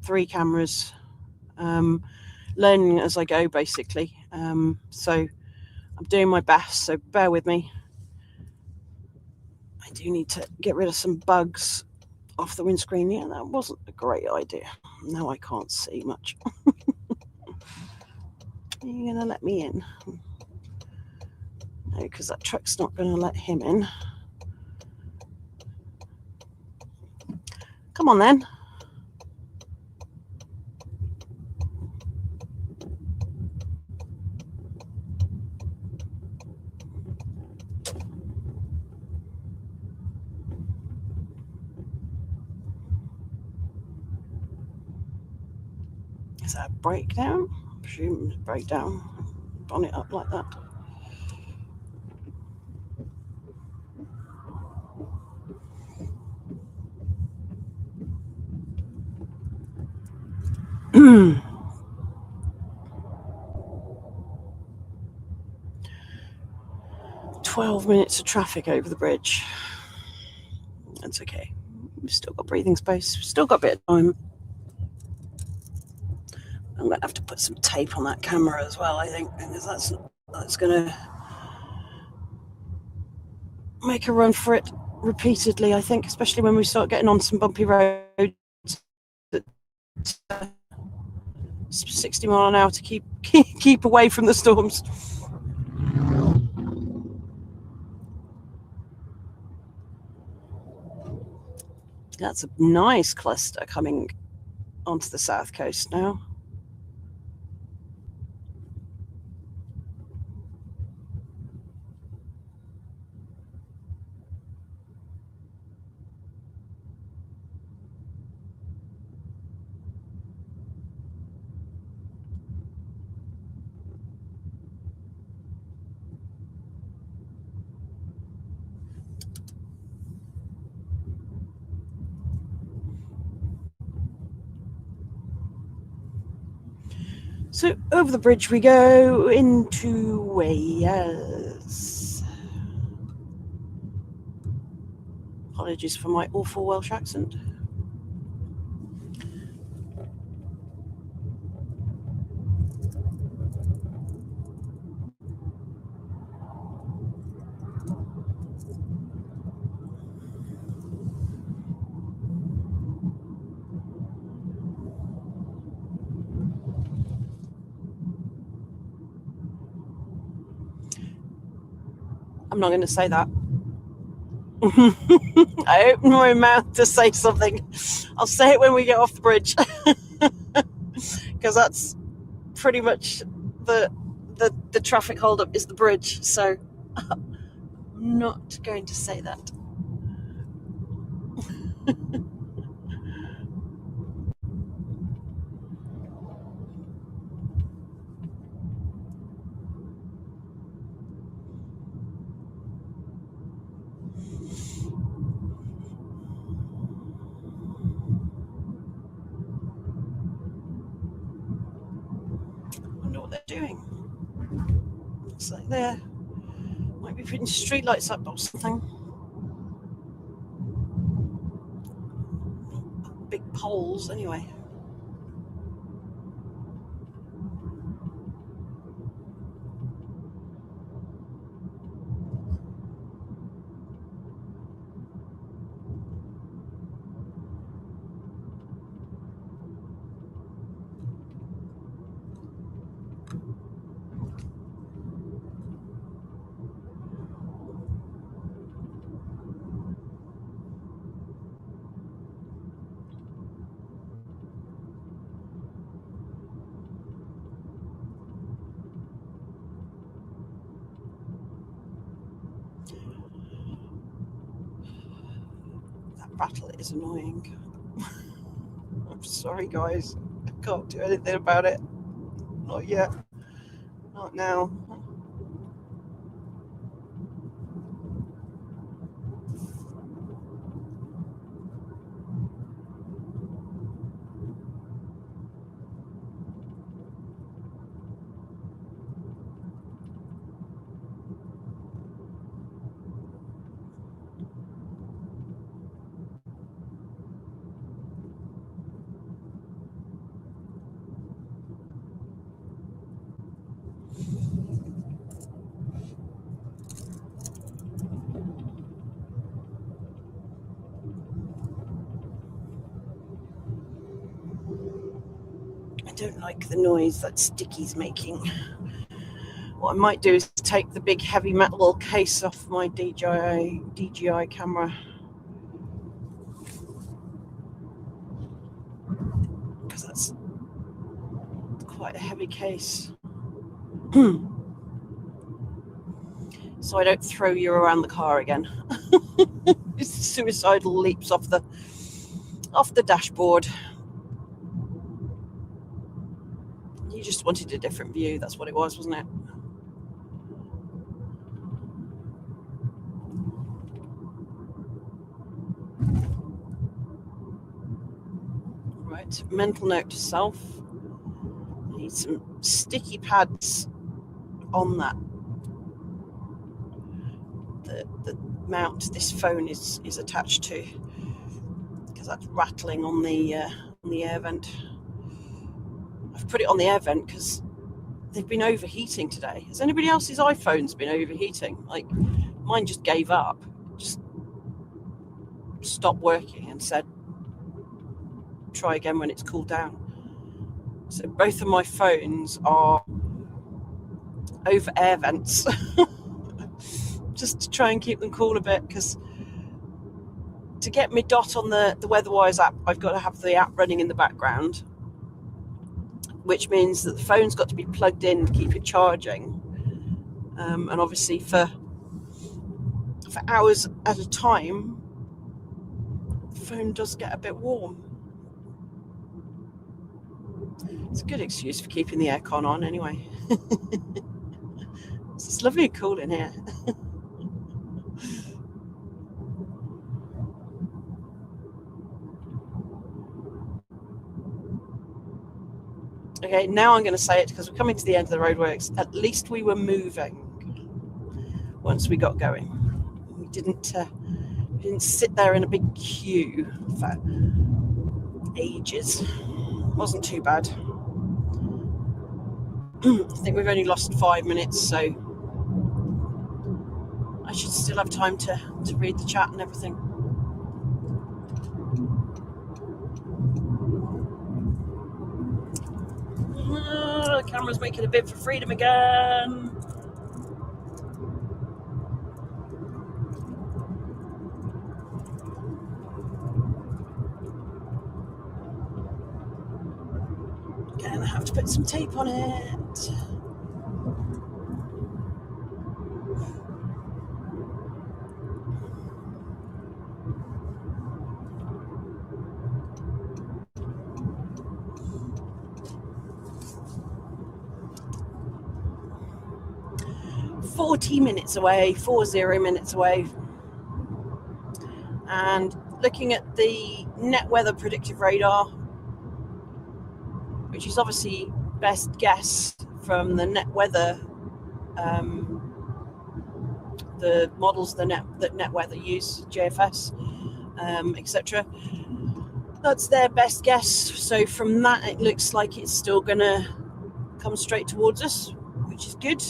3 cameras, learning as I go, basically. So I'm doing my best, so bear with me. I do need to get rid of some bugs off the windscreen. Yeah, that wasn't a great idea. Now I can't see much. Are you going to let me in? No, because that truck's not going to let him in. Come on then. Is that a breakdown? I presume it's a breakdown. Bonnet up like that. Hmm. 12 minutes of traffic over the bridge. That's okay. We've still got breathing space. We've still got a bit of time. I'm going to have to put some tape on that camera as well, I think, because that's going to make a run for it repeatedly, I think, especially when we start getting on some bumpy roads at 60 mile an hour to keep away from the storms. That's a nice cluster coming onto the south coast now. So over the bridge we go into Wales. Apologies for my awful Welsh accent. I'm not going to say that. I opened my mouth to say something. I'll say it when we get off the bridge, because that's pretty much the traffic holdup is the bridge. So I'm not going to say that. Doing. Looks like they might be putting streetlights up or something. Big poles, anyway. Rattle is annoying. I'm sorry, guys. I can't do anything about it. Not yet. Not now. don't like the noise that sticky's making. What I might do is take the big heavy metal case off my DJI camera, because that's quite a heavy case. So I don't throw you around the car again. It's suicidal leaps off the dashboard. You just wanted a different view. That's what it was, wasn't it? Right. Mental note to self. I need some sticky pads on that. The mount this phone is attached to, because that's rattling on the air vent. I've put it on the air vent because they've been overheating today. Has anybody else's iPhones been overheating? Like, mine just gave up, just stopped working and said, try again when it's cooled down. So both of my phones are over air vents, just to try and keep them cool a bit, because to get my dot on the WeatherWise app, I've got to have the app running in the background, which means that the phone's got to be plugged in to keep it charging. And obviously for hours at a time, the phone does get a bit warm. It's a good excuse for keeping the aircon on anyway. It's lovely and cool in here. Okay, now I'm going to say it because we're coming to the end of the roadworks. At least we were moving once we got going. We didn't sit there in a big queue for ages. It wasn't too bad. I think we've only lost 5 minutes, so I should still have time to read the chat and everything. The camera's making a bid for freedom again. Again, I have to put some tape on it. .40 minutes away, 40 minutes away. And looking at the net weather predictive radar, which is obviously best guess from the net weather, the models that net weather use, JFS, etc. That's their best guess. So from that, it looks like it's still going to come straight towards us, which is good.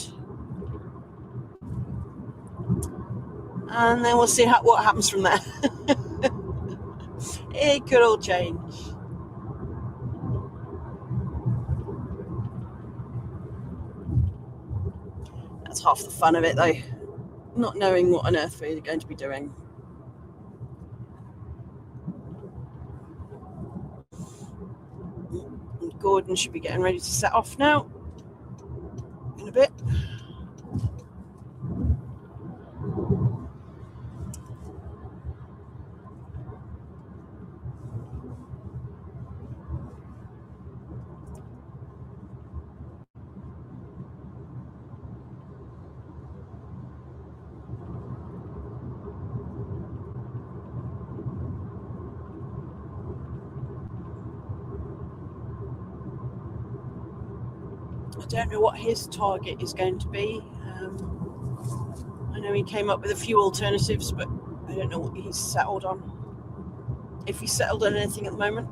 And then we'll see what happens from there. It could all change. That's half the fun of it, though, not knowing what on earth we're going to be doing. And Gordon should be getting ready to set off now in a bit. I don't know what his target is going to be. I know he came up with a few alternatives, but I don't know what he's settled on. If he's settled on anything at the moment.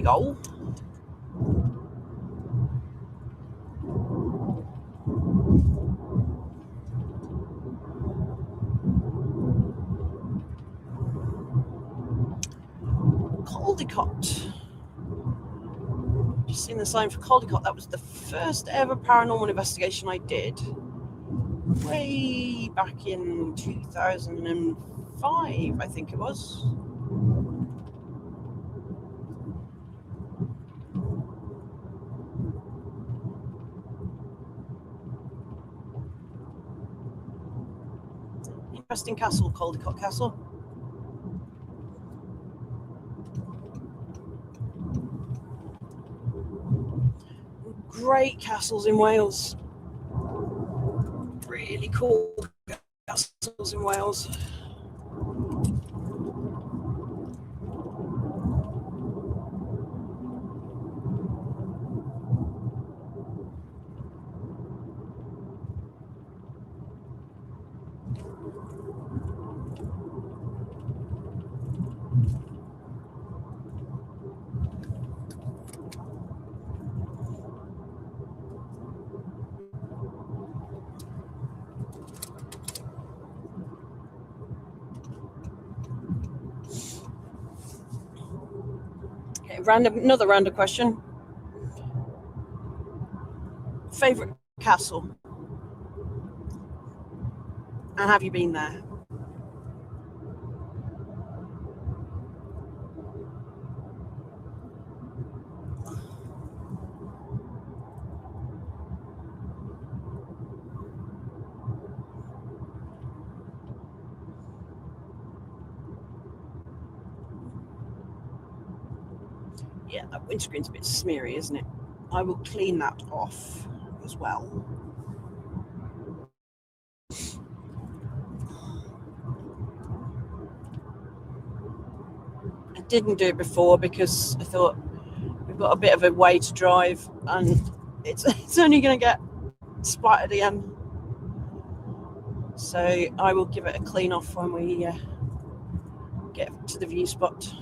we go. Caldecott. Just seen the sign for Caldecott. That was the first ever paranormal investigation I did. Way back in 2005, I think it was. Interesting castle, Caldecott Castle. Great castles in Wales. Really cool castles in Wales. Okay, another random question. Favorite castle? And have you been there? Yeah, that windscreen's a bit smeary, isn't it? I will clean that off as well. I didn't do it before because I thought we've got a bit of a way to drive and it's only going to get splattered again. So I will give it a clean off when we get to the view spot.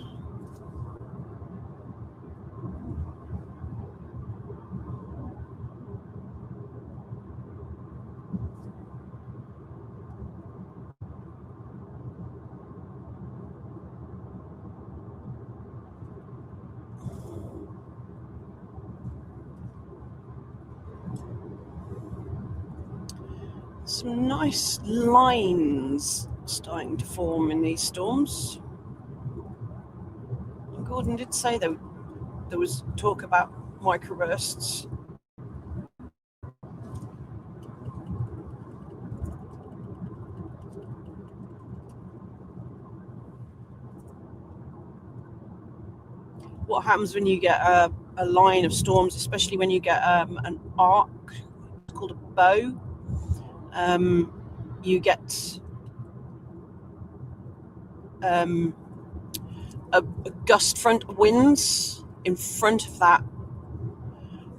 Some nice lines starting to form in these storms. Gordon did say there was talk about microbursts. What happens when you get a line of storms, especially when you get an arc, it's called a bow, you get a gust front winds in front of that,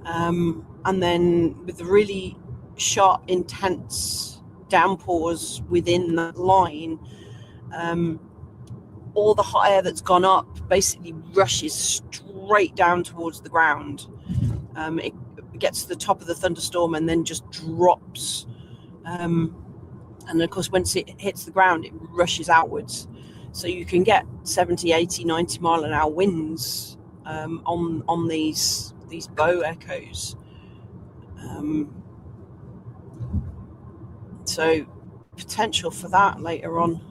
and then with the really sharp, intense downpours within that line, all the hot air that's gone up basically rushes straight down towards the ground. It gets to the top of the thunderstorm and then just drops. And of course, once it hits the ground, it rushes outwards. So you can get 70, 80, 90 mile an hour winds on these bow echoes. So potential for that later on.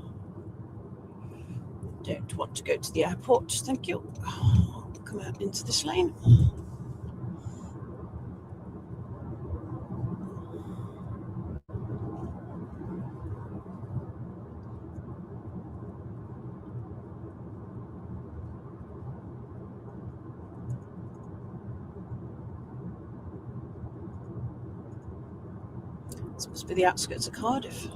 Don't want to go to the airport, thank you. I'll come out into this lane. This must be the outskirts of Cardiff.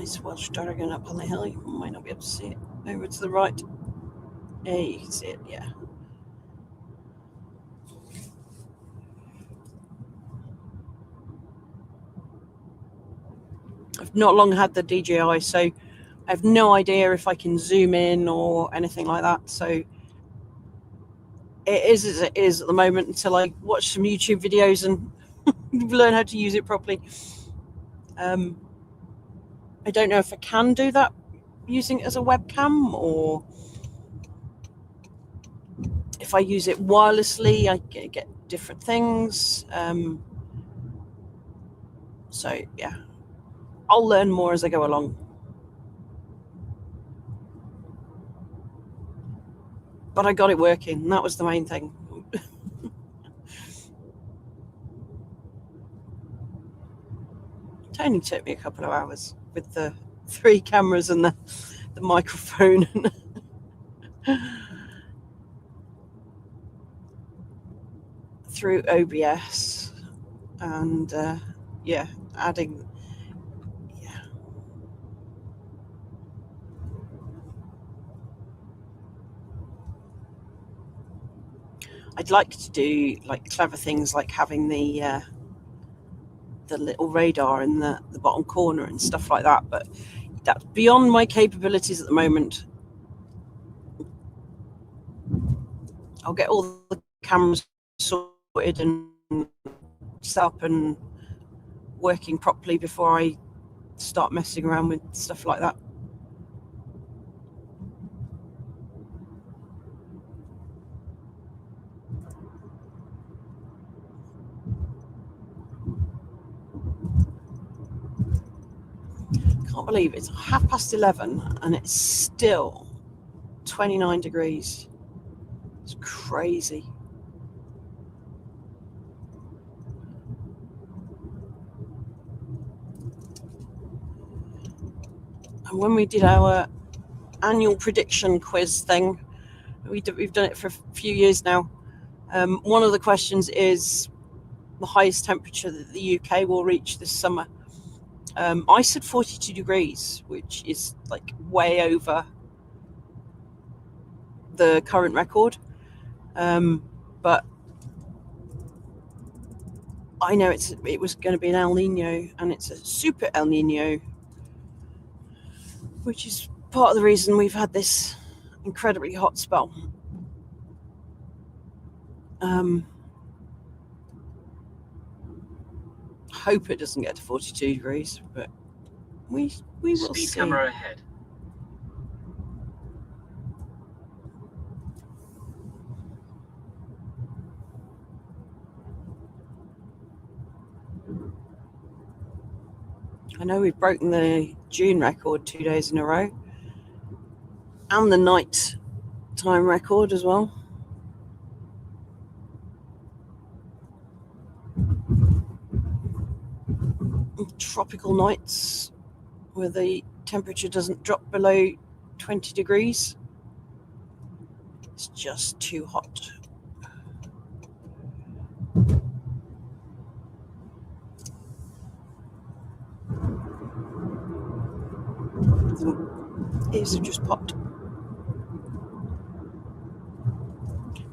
Nice Welsh dragon up on the hill. You might not be able to see it. Over to the right. There you can see it, yeah. I've not long had the DJI, so I have no idea if I can zoom in or anything like that. So it is as it is at the moment until I watch some YouTube videos and learn how to use it properly. I don't know if I can do that using it as a webcam, or if I use it wirelessly, I get different things. So yeah, I'll learn more as I go along. But I got it working, and that was the main thing. It only took me a couple of hours with the 3 cameras and the microphone. Through OBS and yeah, adding, yeah. I'd like to do like clever things like having the little radar in the bottom corner and stuff like that, but that's beyond my capabilities at the moment. I'll get all the cameras sorted and set up and working properly before I start messing around with stuff like that. Can't believe it's 11:30 and it's still 29 degrees. It's crazy. And when we did our annual prediction quiz thing, we've done it for a few years now. One of the questions is the highest temperature that the UK will reach this summer. I said 42 degrees, which is like way over the current record. But I know it was going to be an El Nino, and it's a super El Nino, which is part of the reason we've had this incredibly hot spell. Hope it doesn't get to 42 degrees, but we will see. Speed camera ahead. I know we've broken the June record 2 days in a row, and the night time record as well. Tropical nights where the temperature doesn't drop below 20 degrees. It's just too hot. Ears have just popped.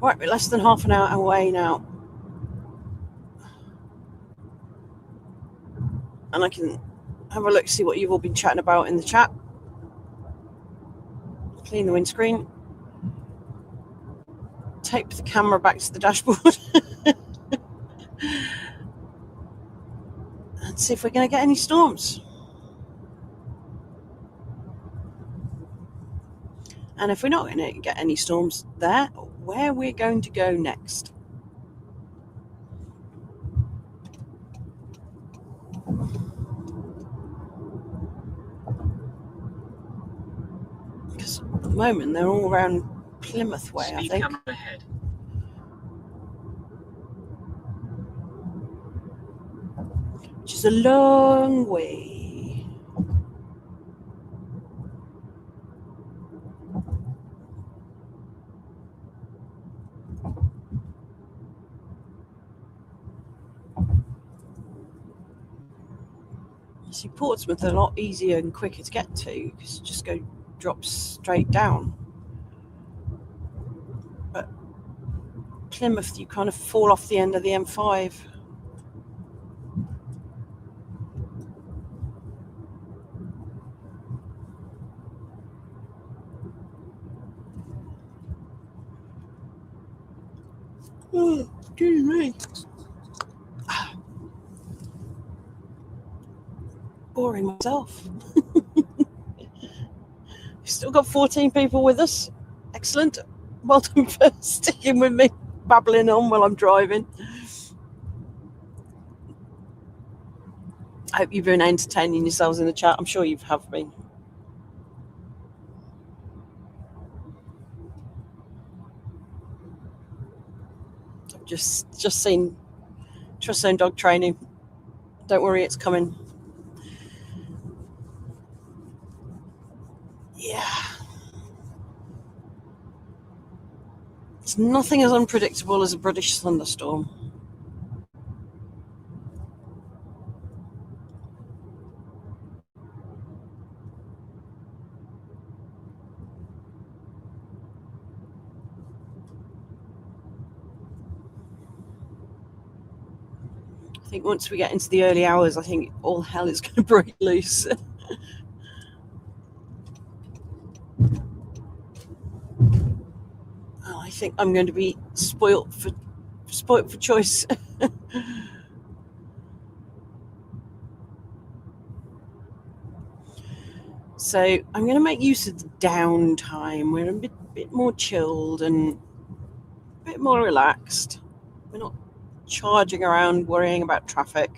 Right, we're less than half an hour away now. And I can have a look, see what you've all been chatting about in the chat. Clean the windscreen. Tape the camera back to the dashboard. And see if we're going to get any storms. And if we're not going to get any storms there, where we're going to go next. Because at the moment they're all around Plymouth way, I think. Camera ahead. Which is a long way. See, Portsmouth are a lot easier and quicker to get to because you just drop straight down. But Plymouth, you kind of fall off the end of the M5. Oh, excuse me. Boring myself. Still got 14 people with us. Excellent. Well done for sticking with me, babbling on while I'm driving. I hope you've been entertaining yourselves in the chat. I'm sure you have been. I've just seen Trust Zone dog training. Don't worry, it's coming. Yeah. It's nothing as unpredictable as a British thunderstorm. I think once we get into the early hours, I think all hell is going to break loose. I think I'm going to be spoilt for choice. So I'm going to make use of the downtime. We're a bit more chilled and a bit more relaxed. We're not charging around worrying about traffic.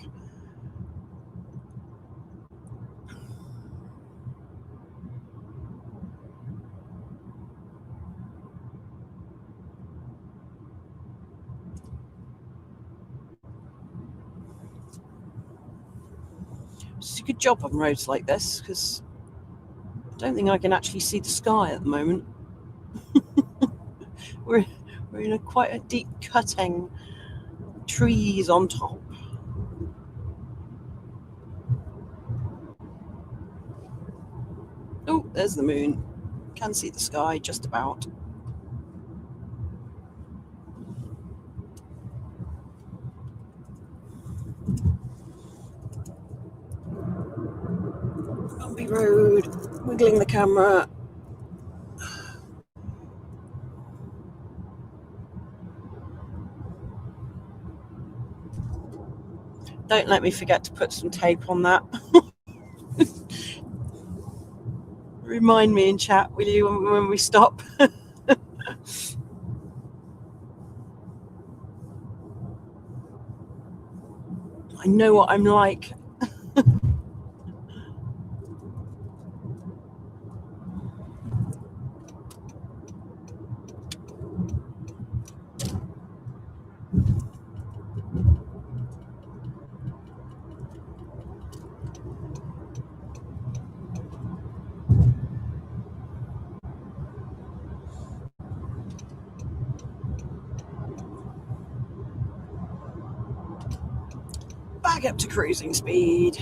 It's a good job on roads like this because I don't think I can actually see the sky at the moment. we're in quite a deep cutting, trees on top. Oh, there's the moon. Can see the sky just about. Bumpy road, wiggling the camera. Don't let me forget to put some tape on that. Remind me in chat, will you, when we stop? I know what I'm like. Back up to cruising speed.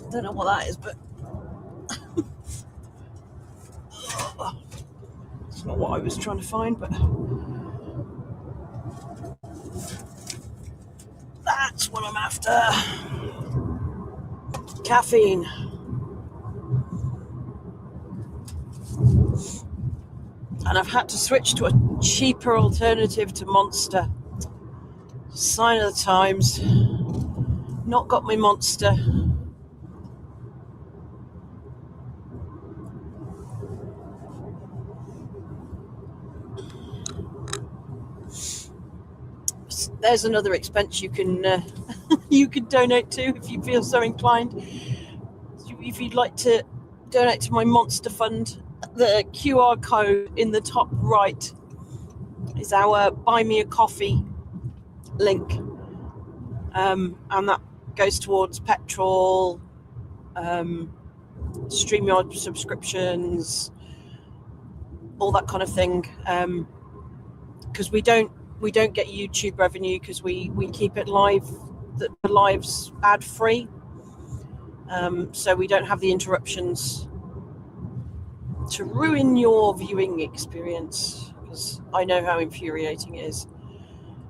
Don't know what that is, but it's not what I was trying to find, but that's what I'm after. Caffeine. And I've had to switch to a cheaper alternative to Monster. Sign of the times. Not got my Monster. there's another expense you can you can donate to if you feel so inclined. If you'd like to donate to my monster fund, the QR code in the top right is our Buy Me a Coffee link, and that goes towards petrol, StreamYard subscriptions, all that kind of thing, because we don't get YouTube revenue because we keep it live, the live's ad free, so we don't have the interruptions to ruin your viewing experience, because I know how infuriating it is.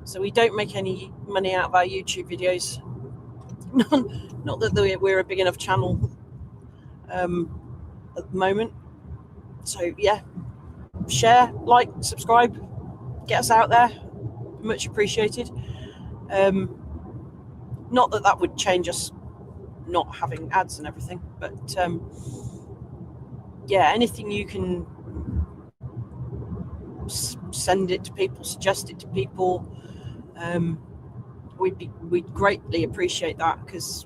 So we don't make any money out of our YouTube videos. Not that we're a big enough channel at the moment. So yeah, share, like, subscribe, get us out there. Much appreciated. Not that would change us not having ads and everything, but yeah, anything you can send it to people, suggest it to people, we'd greatly appreciate that, because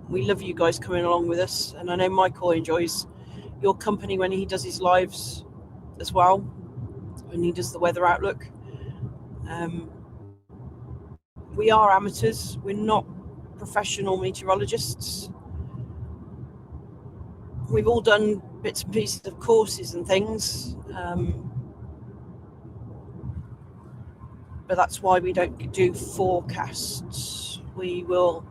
we love you guys coming along with us, and I know Michael enjoys your company when he does his lives as well, when he does the weather outlook. We are amateurs, we're not professional meteorologists. We've all done bits and pieces of courses and things, but that's why we don't do forecasts. We will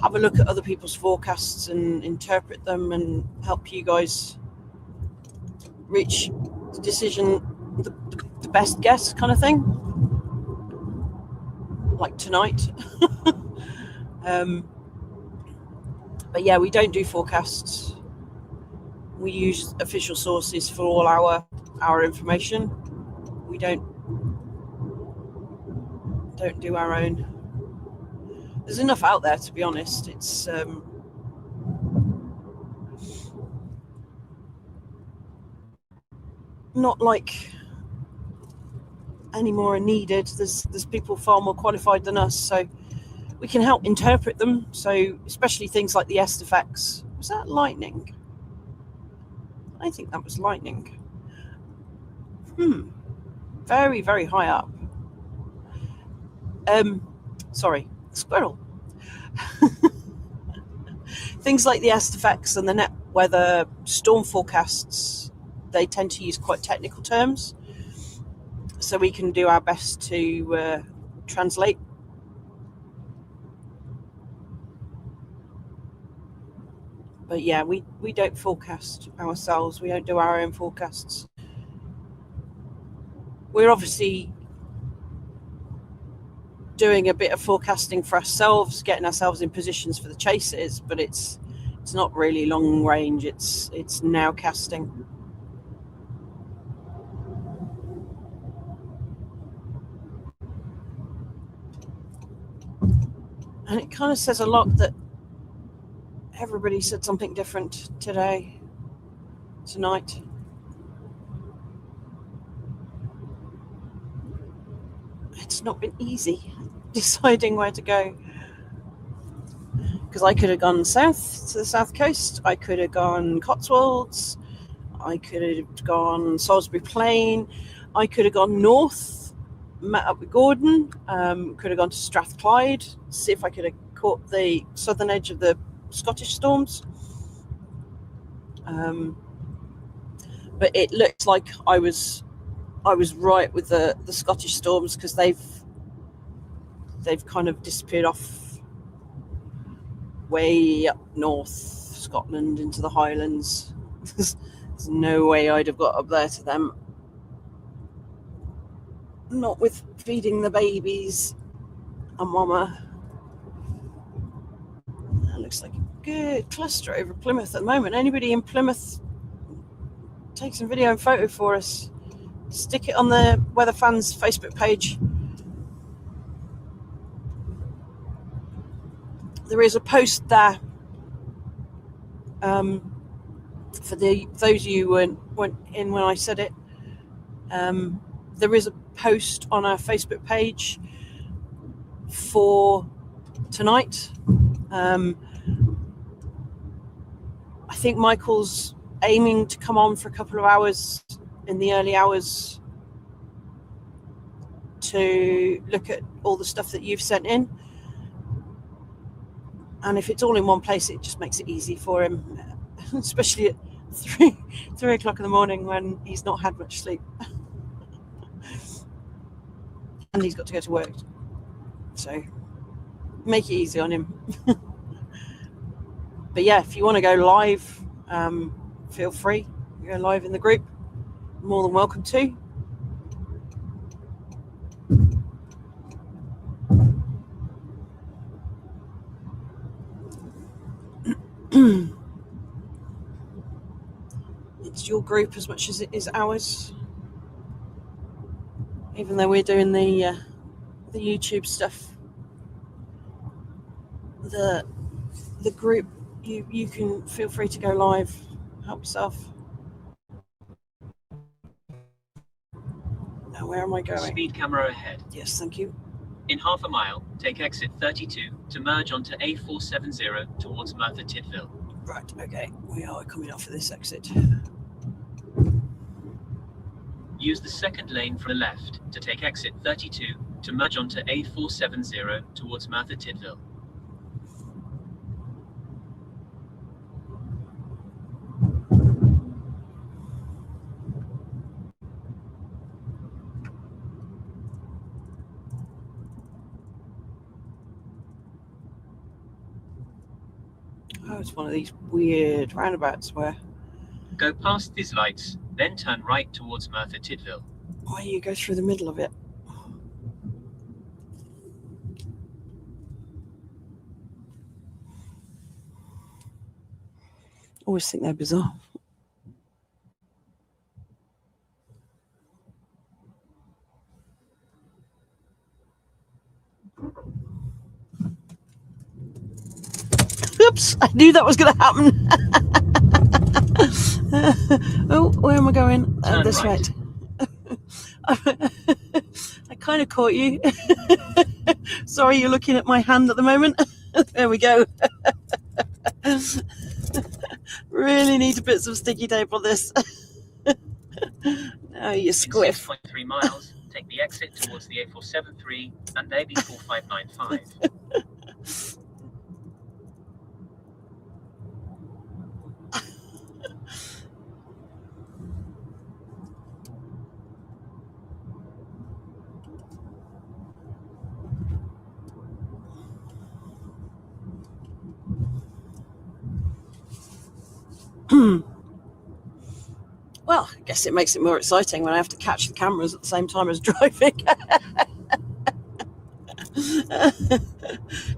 have a look at other people's forecasts and interpret them and help you guys reach the decision, the best guess kind of thing, like tonight. But yeah, we don't do forecasts. We use official sources for all our information. We don't do our own. There's enough out there, to be honest. It's not like any more are needed. There's people far more qualified than us, so we can help interpret them. So especially things like the est effects. Was that lightning? I think that was lightning. Very, very high up. Sorry, squirrel. Things like the est effects and the net weather storm forecasts, they tend to use quite technical terms, so we can do our best to translate. But yeah, we don't forecast ourselves. We don't do our own forecasts. We're obviously doing a bit of forecasting for ourselves, getting ourselves in positions for the chases, but it's not really long range. It's nowcasting. And it kind of says a lot that everybody said something different tonight. It's not been easy deciding where to go, because I could have gone south to the south coast, I could have gone Cotswolds, I could have gone Salisbury Plain, I could have gone north, met up with Gordon, could have gone to Strathclyde, see if I could have caught the southern edge of the Scottish storms, but it looks like I was right with the Scottish storms, because they've kind of disappeared off way up north Scotland into the Highlands. There's no way I'd have got up there to them, not with feeding the babies and mama. That looks like a good cluster over Plymouth at the moment. Anybody in Plymouth, take some video and photo for us. Stick it on the Weather Fans Facebook page. There is a post there for those of you who weren't in when I said it. There is a post on our Facebook page for tonight. I think Michael's aiming to come on for a couple of hours in the early hours to look at all the stuff that you've sent in. And if it's all in one place, it just makes it easy for him, especially at 3 o'clock in the morning when he's not had much sleep. And he's got to go to work. So make it easy on him. But yeah, if you want to go live, feel free. Go live in the group. More than welcome to. It's your group as much as it is ours. Even though we're doing the YouTube stuff, the group, you can feel free to go live, help yourself. Now, where am I going? Speed camera ahead. Yes, thank you. In half a mile, take exit 32 to merge onto A470 towards Merthyr Tydfil. Right, okay, we are coming off of this exit. Use the second lane from the left to take exit 32 to merge onto A470 towards Merthyr Tydfil. Oh, it's one of these weird roundabouts where... Go past these lights, then turn right towards Merthyr Tydfil. Why you go through the middle of it? Always think they're bizarre. Oops, I knew that was going to happen. Oh, where am I going? This right. I kind of caught you. Sorry, you're looking at my hand at the moment. There we go. Really need to put some sticky tape on this. Oh, you squiff. 6.3 miles, take the exit towards the A473 and AB 4595. Well, I guess it makes it more exciting when I have to catch the cameras at the same time as driving.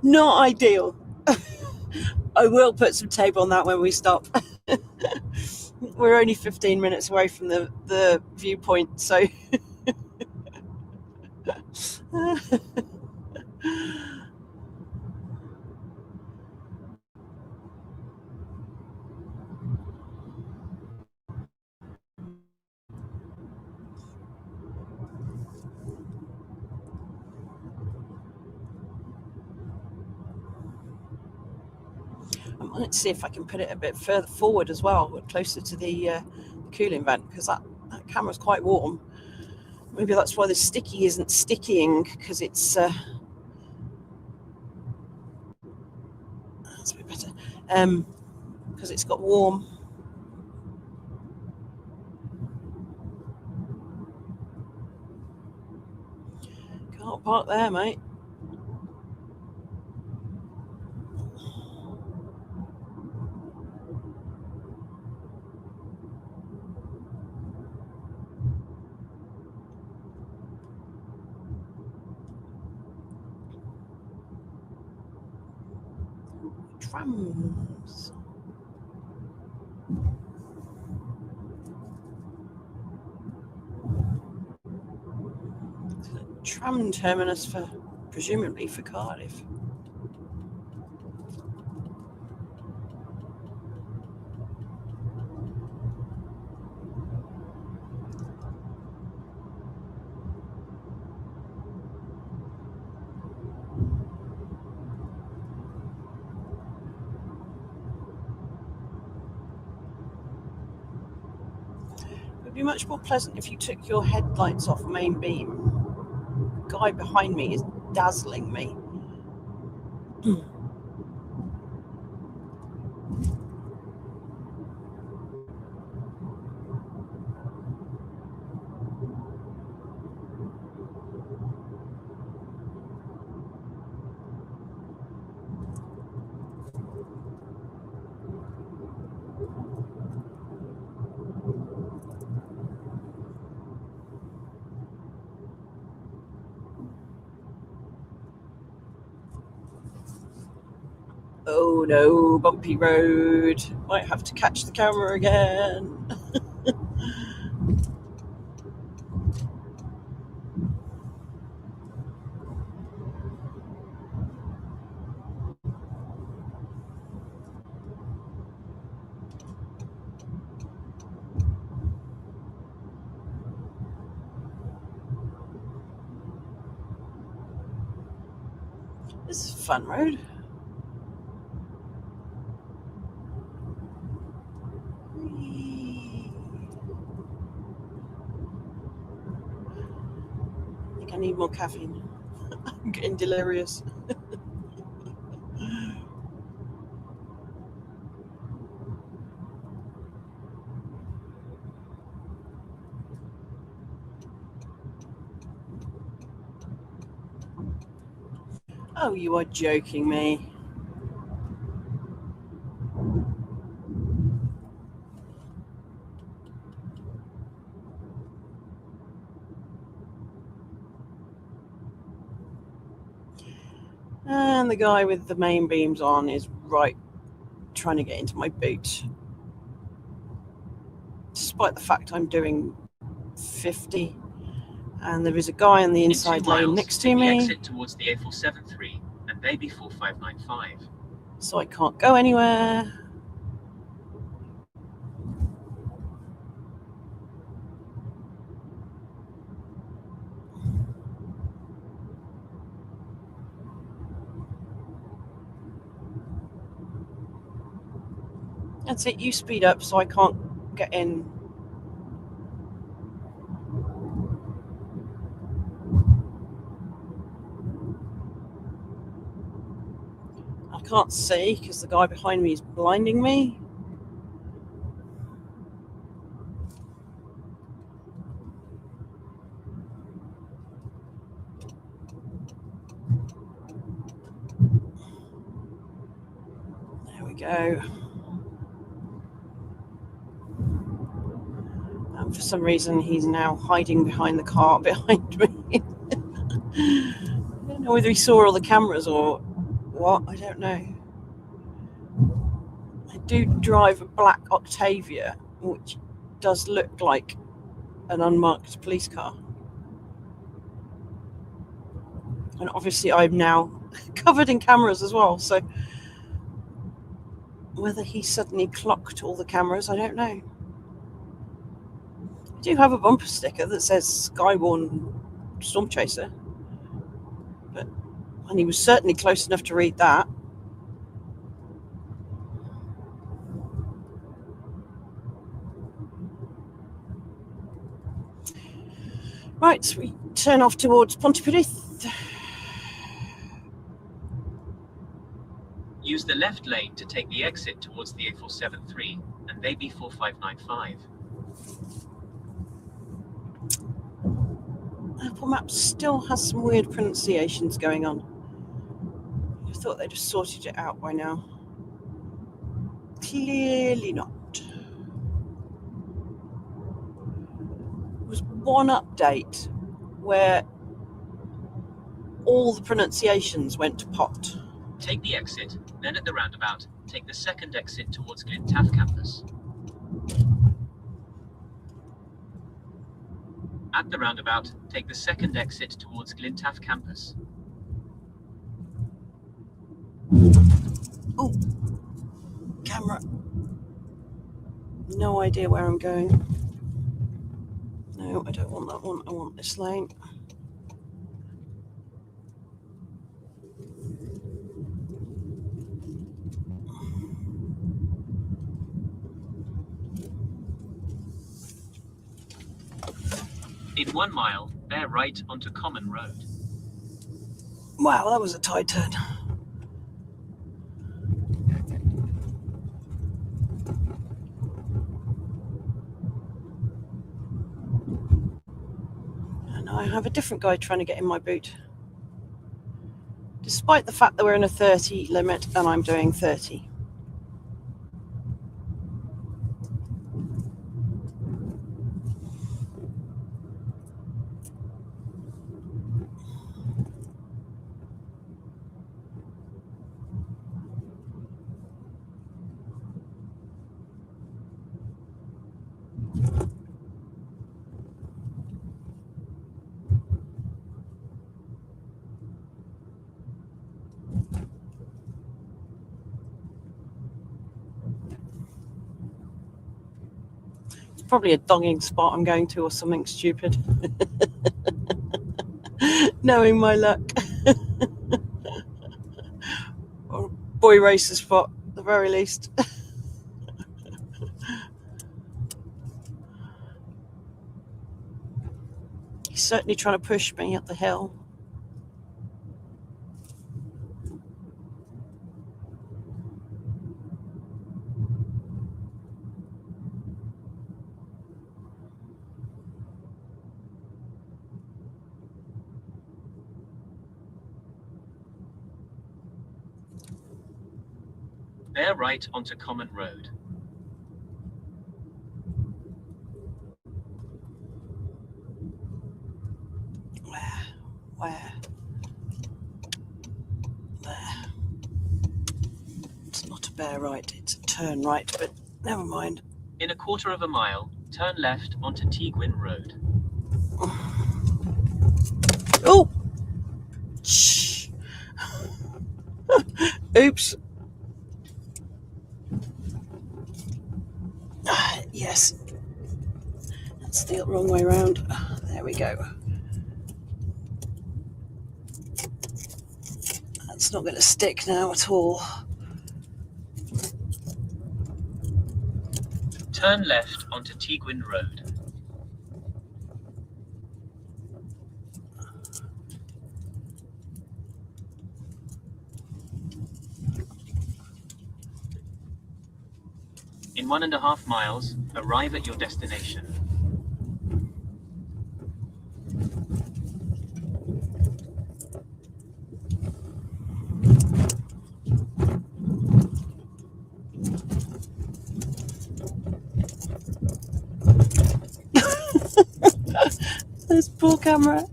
Not ideal. I will put some tape on that when we stop. We're only 15 minutes away from the viewpoint, so... I might see if I can put it a bit further forward as well, closer to the cooling vent, because that camera's quite warm. Maybe that's why the sticky isn't stickying, because it's... that's a bit better. Because it's got warm. Can't park there, mate. Trams. Tram terminus for, presumably for Cardiff. would be much more pleasant if you took your headlights off main beam. The guy behind me is dazzling me. Oh no, bumpy road. Might have to catch the camera again. This is a fun road. I think I need more caffeine. I'm getting delirious. Oh, you are joking me. And the guy with the main beams on is right trying to get into my boot. Despite the fact I'm doing 50. And there is a guy in the inside lane next to me. Exit towards the A473 and maybe 4595. So I can't go anywhere. That's it, you speed up so I can't get in. I can't see because the guy behind me is blinding me. There we go. And for some reason he's now hiding behind the car behind me. I don't know whether he saw all the cameras or what, I don't know. I do drive a black Octavia, which does look like an unmarked police car. And obviously I'm now covered in cameras as well, so whether he suddenly clocked all the cameras, I don't know. I do have a bumper sticker that says Skyborn Storm Chaser, and he was certainly close enough to read that. Right, so we turn off towards Pontypridd. Use the left lane to take the exit towards the A473 and maybe 4595. Apple Maps still has some weird pronunciations going on. I thought they'd have sorted it out by now. Clearly not. There was one update where all the pronunciations went to pot. Take the exit, then at the roundabout, take the second exit towards Glintaff campus. At the roundabout, take the second exit towards Glintaff campus. Oh, camera. No idea where I'm going. No, I don't want that one. I want this lane. In 1 mile, bear right onto Common Road. Wow, that was a tight turn. And I have a different guy trying to get in my boot. Despite the fact that we're in a 30 limit and I'm doing 30. Probably a donging spot I'm going to or something stupid. Knowing my luck. Or a boy racer spot, at the very least. He's certainly trying to push me up the hill. Bear right onto Common Road. Where? There. It's not a bear right, it's a turn right, but never mind. In a 1/4 of a mile, turn left onto Teaguin Road. Oh! Shh. Oops. Yes. That's the wrong way around. There we go. That's not going to stick now at all. Turn left onto Teaguin Road. In 1.5 miles, arrive at your destination. This poor camera.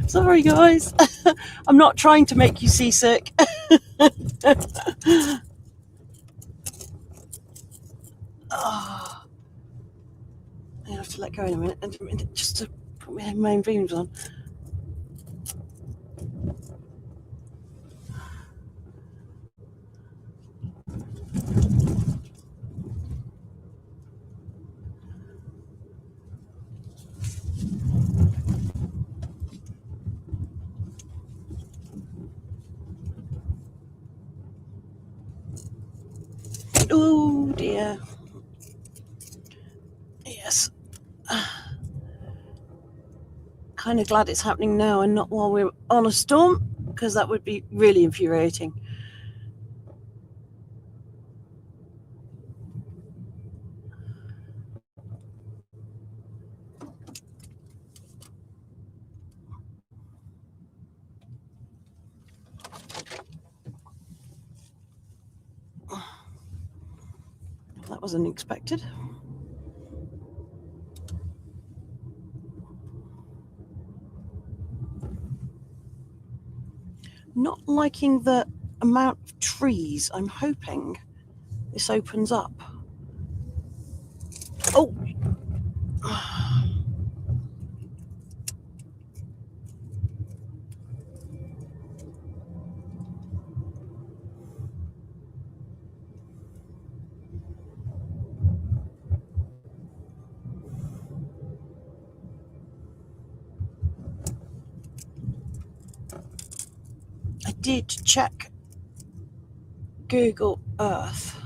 Sorry, guys. I'm not trying to make you seasick. Oh, I have to let go in a minute just to put my main beams on. Oh dear. Yes. Kind of glad it's happening now and not while we're on a storm, because that would be really infuriating. That was unexpected. Not liking the amount of trees. I'm hoping this opens up. Oh! I did check Google Earth.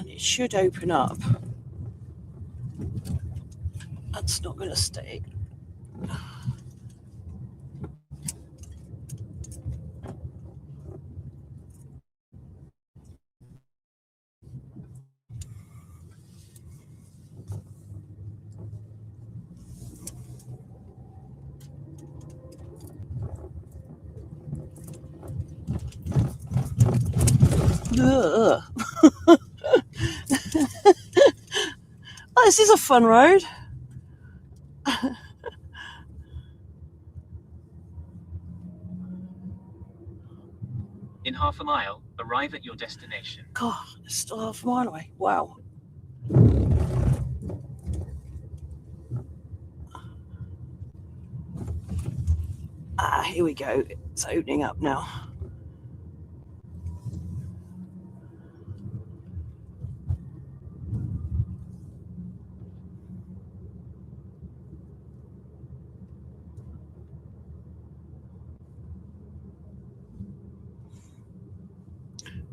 And it should open up. That's not going to stay. Oh, this is a fun road. In half a mile, arrive at your destination. God, it's still half a mile away. Wow. Here we go. It's opening up now.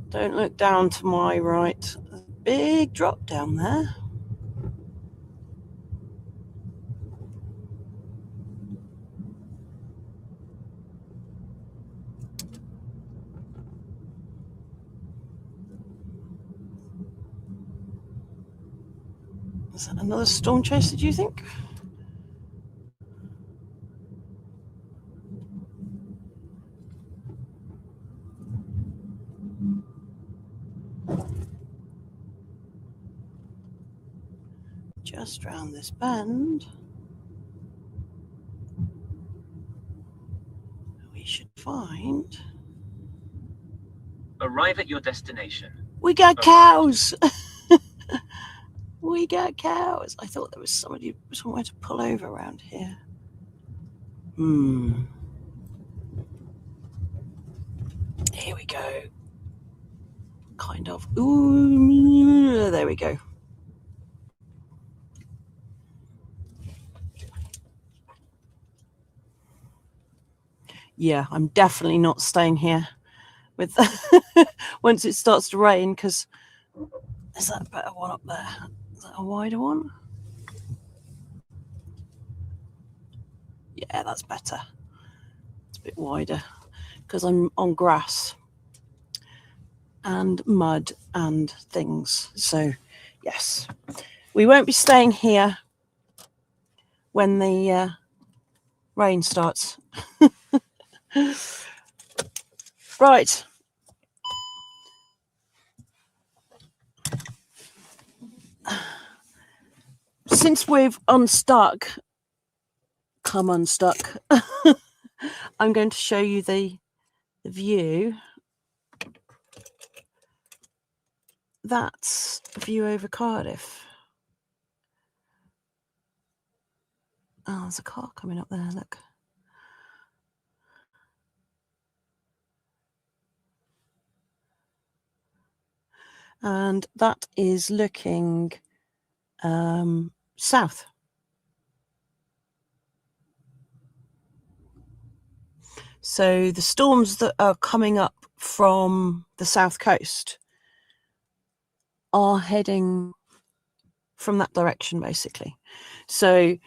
Don't look down to my right. There's a big drop down there. Is that another storm chaser, do you think? Just round this bend, we should find... Arrive at your destination. We got cows! We got cows. I thought there was somewhere to pull over around here. Here we go. Kind of. Ooh, there we go. Yeah, I'm definitely not staying here with once it starts to rain, because is that a better one up there? Is that a wider one? Yeah, that's better. It's a bit wider because I'm on grass and mud and things. So yes, we won't be staying here when the rain starts. Right. Since we've come unstuck, I'm going to show you the view. That's a view over Cardiff. Oh, there's a car coming up there, look. And that is looking south. So the storms that are coming up from the south coast are heading from that direction, basically. So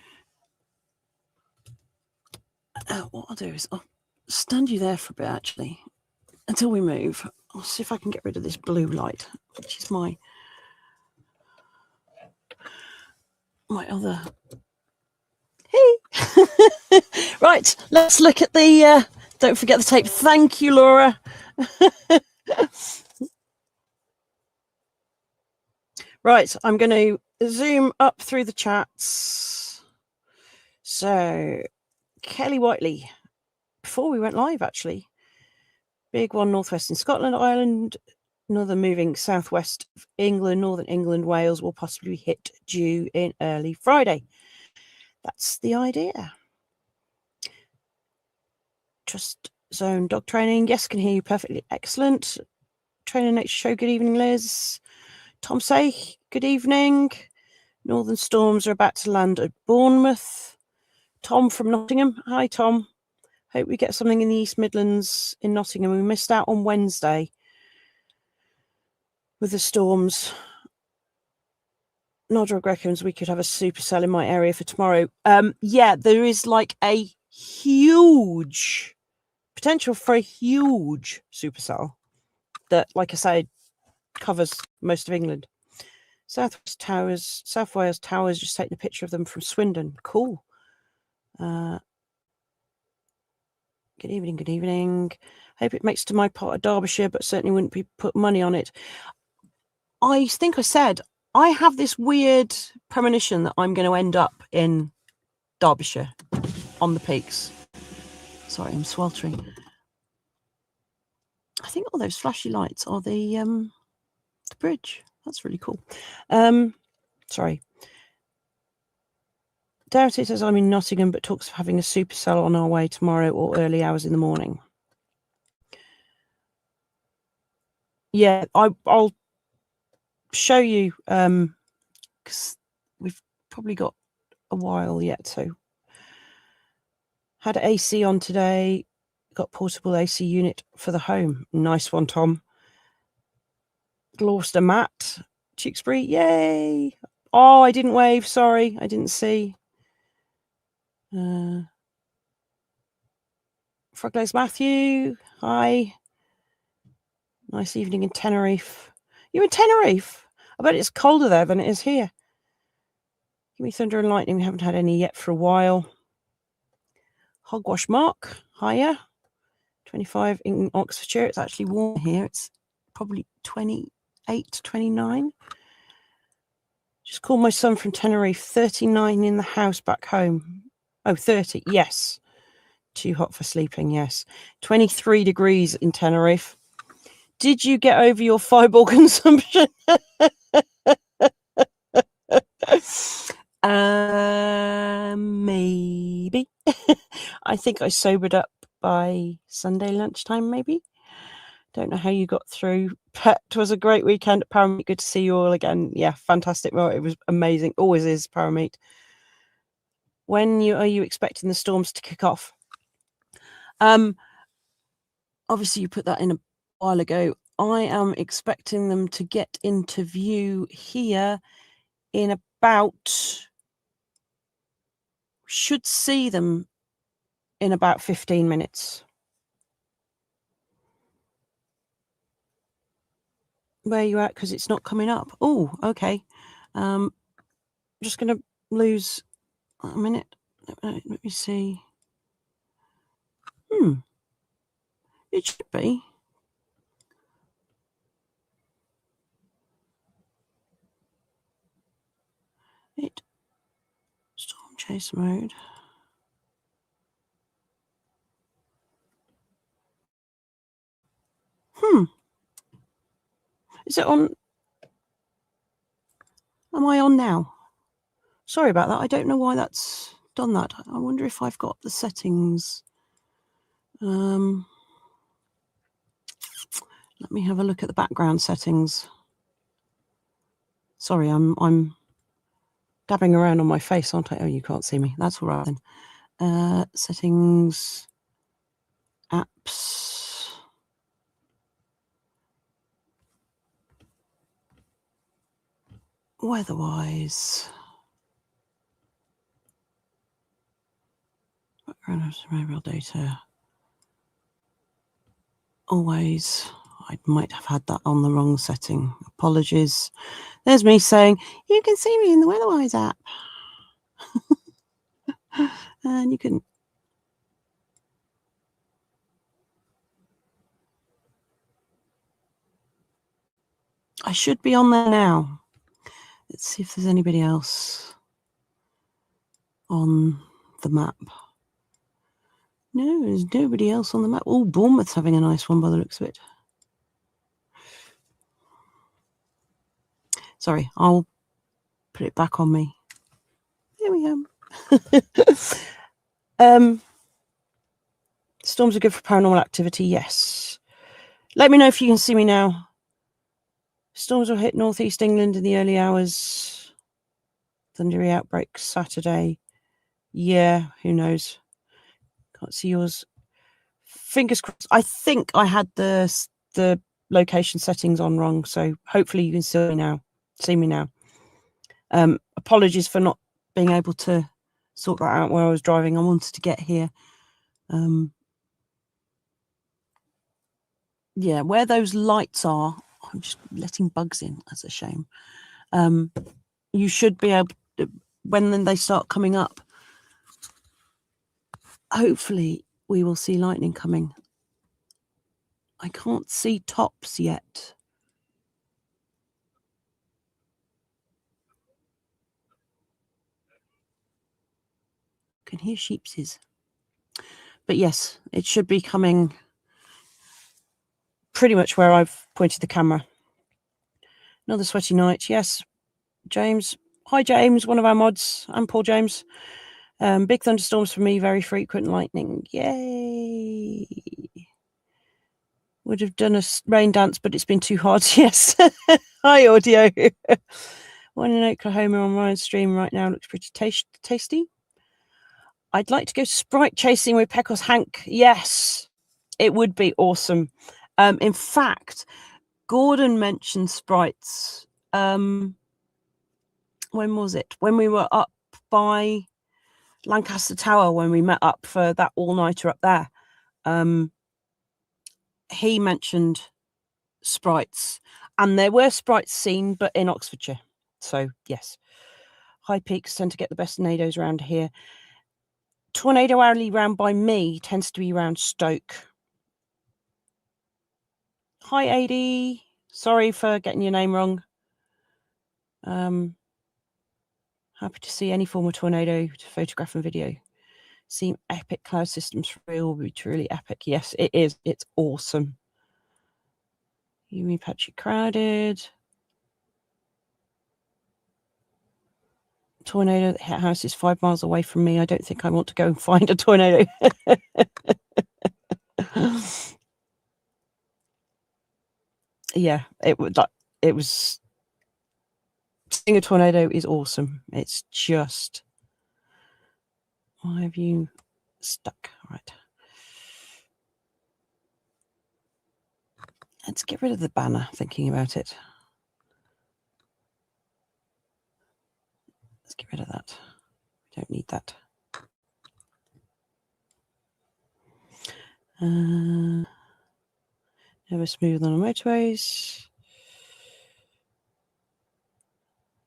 what I'll do is I'll stand you there for a bit, actually, until we move. I'll see if I can get rid of this blue light, which is my other... Hey! Right, let's look at the... don't forget the tape. Thank you, Laura. Right, I'm going to zoom up through the chats. So, Kelly Whiteley, before we went live, actually, big one, northwestern Scotland, Ireland, another moving southwest of England, northern England, Wales will possibly hit due in early Friday. That's the idea. Trust Zone dog training. Yes, can hear you perfectly. Excellent. Training next show. Good evening, Liz. Tom Say, good evening. Northern storms are about to land at Bournemouth. Tom from Nottingham. Hi, Tom. Hope we get something in the East Midlands in Nottingham. We missed out on Wednesday with the storms. Nodra reckons we could have a supercell in my area for tomorrow. Yeah, there is like a huge potential for a huge supercell that, like I said, covers most of England. South Wales Towers, just taking a picture of them from Swindon. Cool. Good evening. Hope it makes to my part of Derbyshire, but certainly wouldn't be put money on it. I think I said I have this weird premonition that I'm going to end up in Derbyshire on the peaks. Sorry, I'm sweltering. I think all those flashy lights are the bridge. That's really cool. Sorry. Dorothy says I'm in Nottingham, but talks of having a supercell on our way tomorrow or early hours in the morning. Yeah, I'll show you because we've probably got a while yet. So had AC on today, got portable AC unit for the home. Nice one, Tom. Gloucester Matt, Tewkesbury, yay. Oh, I didn't wave, sorry, I didn't see. Froglegs Matthew, hi. Nice evening in Tenerife. You're in Tenerife? I bet it's colder there than it is here. Give me thunder and lightning. We haven't had any yet for a while. Hogwash Mark, hiya. 25 in Oxfordshire. It's actually warm here. It's probably 28, 29. Just called my son from Tenerife. 39 in the house back home. Oh, 30. Yes. Too hot for sleeping. Yes. 23 degrees in Tenerife. Did you get over your fireball consumption? Maybe. I think I sobered up by Sunday lunchtime, maybe. Don't know how you got through. But it was a great weekend at Parameet. Good to see you all again. Yeah, fantastic. Well, it was amazing. Always is, Parameet. When are you expecting the storms to kick off? Obviously, you put that in a while ago. I am expecting them to get into view here in about, should see them in about 15 minutes. Where are you at? Because it's not coming up. Oh, okay. Just going to lose a minute. Let me see. It should be. Storm chase mode. Is it on? Am I on now? Sorry about that. I don't know why that's done that. I wonder if I've got the settings. Let me have a look at the background settings. Sorry, I'm dabbing around on my face, aren't I? Oh, you can't see me. That's all right then. Settings, apps. Weatherwise. Background mobile data. Always. I might have had that on the wrong setting. Apologies. There's me saying, you can see me in the Weatherwise app. And you couldn't. I should be on there now. Let's see if there's anybody else on the map. No, there's nobody else on the map. Oh, Bournemouth's having a nice one by the looks of it. Sorry, I'll put it back on me. There we go. Storms are good for paranormal activity, yes. Let me know if you can see me now. Storms will hit northeast England in the early hours. Thundery outbreak Saturday. Yeah, who knows? Can't see yours. Fingers crossed. I think I had the location settings on wrong, so hopefully you can see me now. Apologies for not being able to sort that out while I was driving. I wanted to get here. Yeah, where those lights are, I'm just letting bugs in. That's a shame. You should be able to, when they start coming up, hopefully we will see lightning coming. I can't see tops yet. Can hear sheepses. But yes, it should be coming pretty much where I've pointed the camera. Another sweaty night. Yes, James. Hi, James, one of our mods. I'm Paul James. Big thunderstorms for me, very frequent lightning. Yay. Would have done a rain dance, but it's been too hard. Yes. Hi, audio. One in Oklahoma on Ryan's stream right now looks pretty tasty. I'd like to go sprite chasing with Pecos Hank. Yes, it would be awesome. In fact, Gordon mentioned sprites. When was it? When we were up by Lancaster Tower, when we met up for that all-nighter up there. He mentioned sprites, and there were sprites seen, but in Oxfordshire. So yes, high peaks tend to get the best tornadoes around here. Tornado alley round by me tends to be around Stoke. Hi, AD. Sorry for getting your name wrong. Happy to see any form of tornado to photograph and video. Seem epic cloud systems for real will be truly epic. Yes, it is. It's awesome. You mean Patrick Crowded. Tornado that hit house is 5 miles away from me. I don't think I want to go and find a tornado. Yeah, it was seeing a tornado is awesome. It's just, why have you stuck? Right. Let's get rid of the banner, thinking about it. Let's get rid of that. We don't need that. Never smooth on the motorways.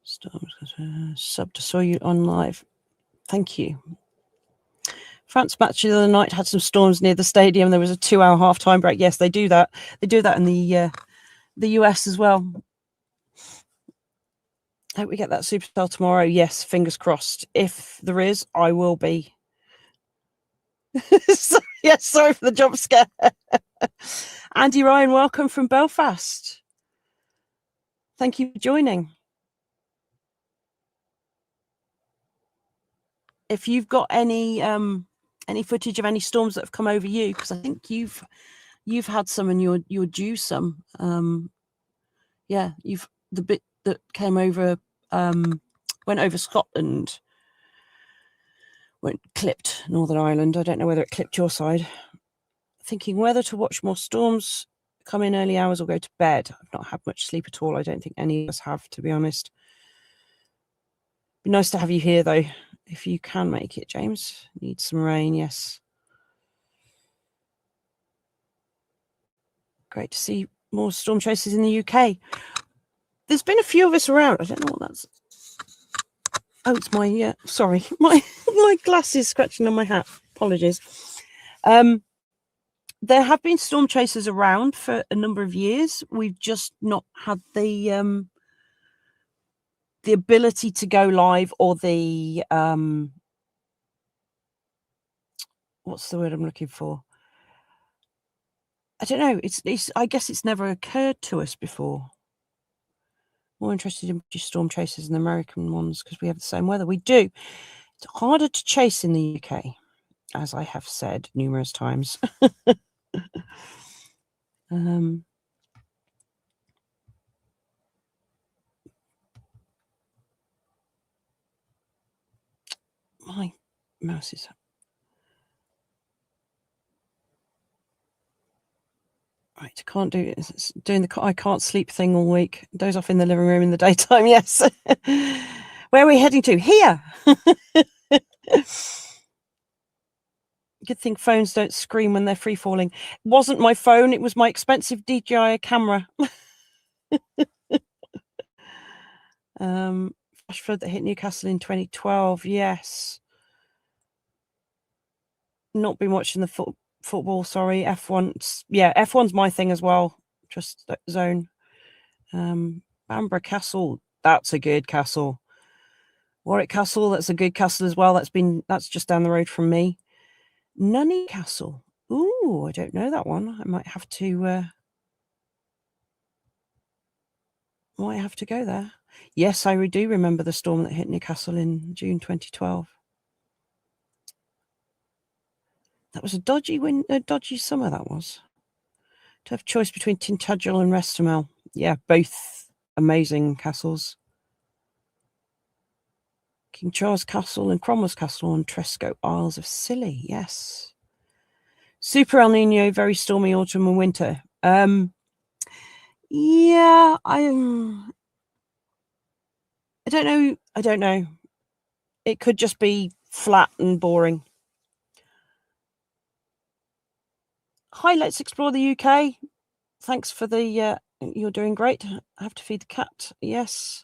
Storms. Sub to saw you on live. Thank you. France match the other night had some storms near the stadium. There was a 2-hour half-time break. Yes, they do that. They do that in the US as well. Hope we get that superstar tomorrow. Yes, fingers crossed. If there is, I will be. Yes, sorry for the jump scare. Andy Ryan, welcome from Belfast. Thank you for joining. If you've got any footage of any storms that have come over you, because I think you've had some and you're due some. Yeah, the bit that came over, went over Scotland, clipped Northern Ireland. I don't know whether it clipped your side. Thinking whether to watch more storms come in early hours or go to bed. I've not had much sleep at all. I don't think any of us have, to be honest. Be nice to have you here, though, if you can make it, James. Need some rain, yes. Great to see more storm chasers in the UK. There's been a few of us around. I don't know what that's. Oh, it's my, sorry, my glasses scratching on my hat. Apologies. There have been storm chasers around for a number of years. We've just not had the ability to go live, or the what's the word I'm looking for? I don't know. It's I guess it's never occurred to us before. More interested in British storm chasers than American ones because we have the same weather. We do. It's harder to chase in the UK, as I have said numerous times. My mouse is right. I can't do it. It's doing the I can't sleep thing all week. Doze off in the living room in the daytime. Yes. Where are we heading to? Here. Good thing phones don't scream when they're free falling. It wasn't my phone, it was my expensive DJI camera. Flash flood that hit Newcastle in 2012. Yes. Not been watching the football, sorry. F1's, yeah, F1's my thing as well. Just zone. Bamburgh Castle, that's a good castle. Warwick Castle, that's a good castle as well. That's just down the road from me. Nunney Castle. Ooh, I don't know that one. I might have to go there. Yes, I do remember the storm that hit Newcastle in June 2012. That was a dodgy summer, that was. To have choice between Tintagel and Restamel. Yeah, both amazing castles. King Charles Castle and Cromwell's Castle on Tresco, Isles of Scilly. Yes. Super El Nino, very stormy autumn and winter. Yeah, I don't know. It could just be flat and boring. Hi, let's explore the UK. Thanks for the, you're doing great. I have to feed the cat. Yes.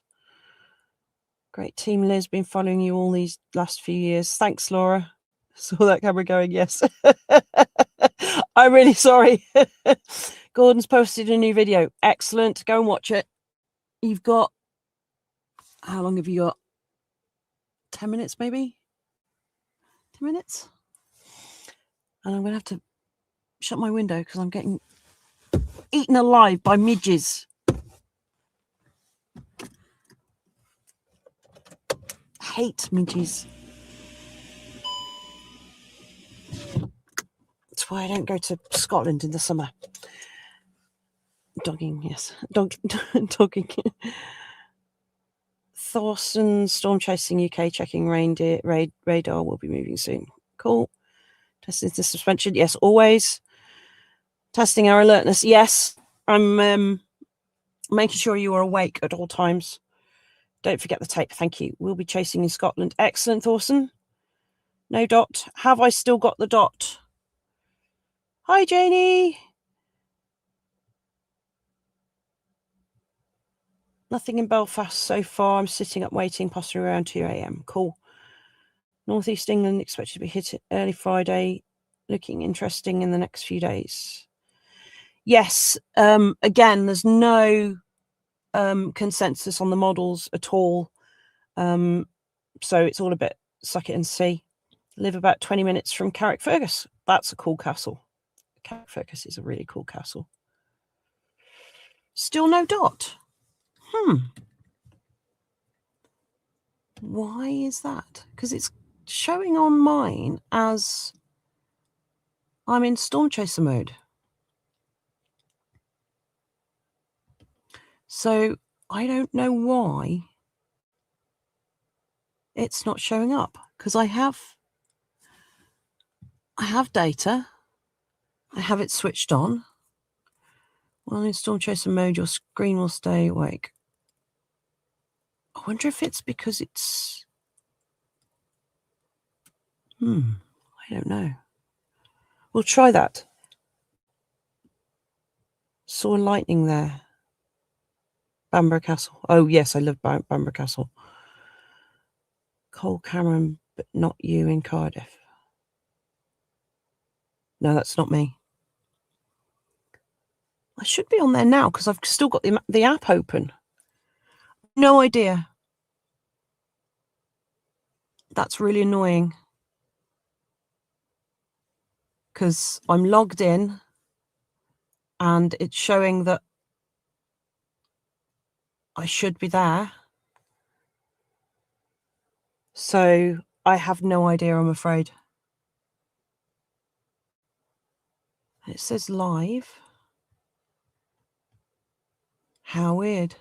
Great team, Liz. Been following you all these last few years. Thanks, Laura. Saw that camera going, yes. I'm really sorry. Gordon's posted a new video. Excellent. Go and watch it. You've got, how long have you got? 10 minutes, maybe? 10 minutes? And I'm going to have to shut my window because I'm getting eaten alive by midges. Hate midges. That's why I don't go to Scotland in the summer. Dogging, yes. Dogging. Thorson, storm chasing UK, checking radar will be moving soon. Cool. Testing the suspension. Yes, always. Testing our alertness. Yes, I'm making sure you are awake at all times. Don't forget the tape. Thank you. We'll be chasing in Scotland. Excellent, Thorson. No dot. Have I still got the dot? Hi, Janie. Nothing in Belfast so far. I'm sitting up waiting, possibly around 2 a.m. Cool. Northeast England expected to be hit early Friday. Looking interesting in the next few days. Yes. Again, there's no consensus on the models at all. So it's all a bit suck it and see. Live about 20 minutes from Carrickfergus. That's a cool castle. Carrickfergus is a really cool castle. Still no dot. Why is that? Because it's showing on mine as I'm in Storm Chaser mode. So I don't know why it's not showing up, because I have data. I have it switched on. While in Storm Chaser mode, your screen will stay awake. I wonder if it's because it's... I don't know. We'll try that. Saw lightning there. Bamburgh Castle. Oh, yes, I love Bamburgh Castle. Cole Cameron, but not you in Cardiff. No, that's not me. I should be on there now because I've still got the app open. No idea. That's really annoying. Because I'm logged in and it's showing that I should be there. So I have no idea, I'm afraid. It says live. How weird.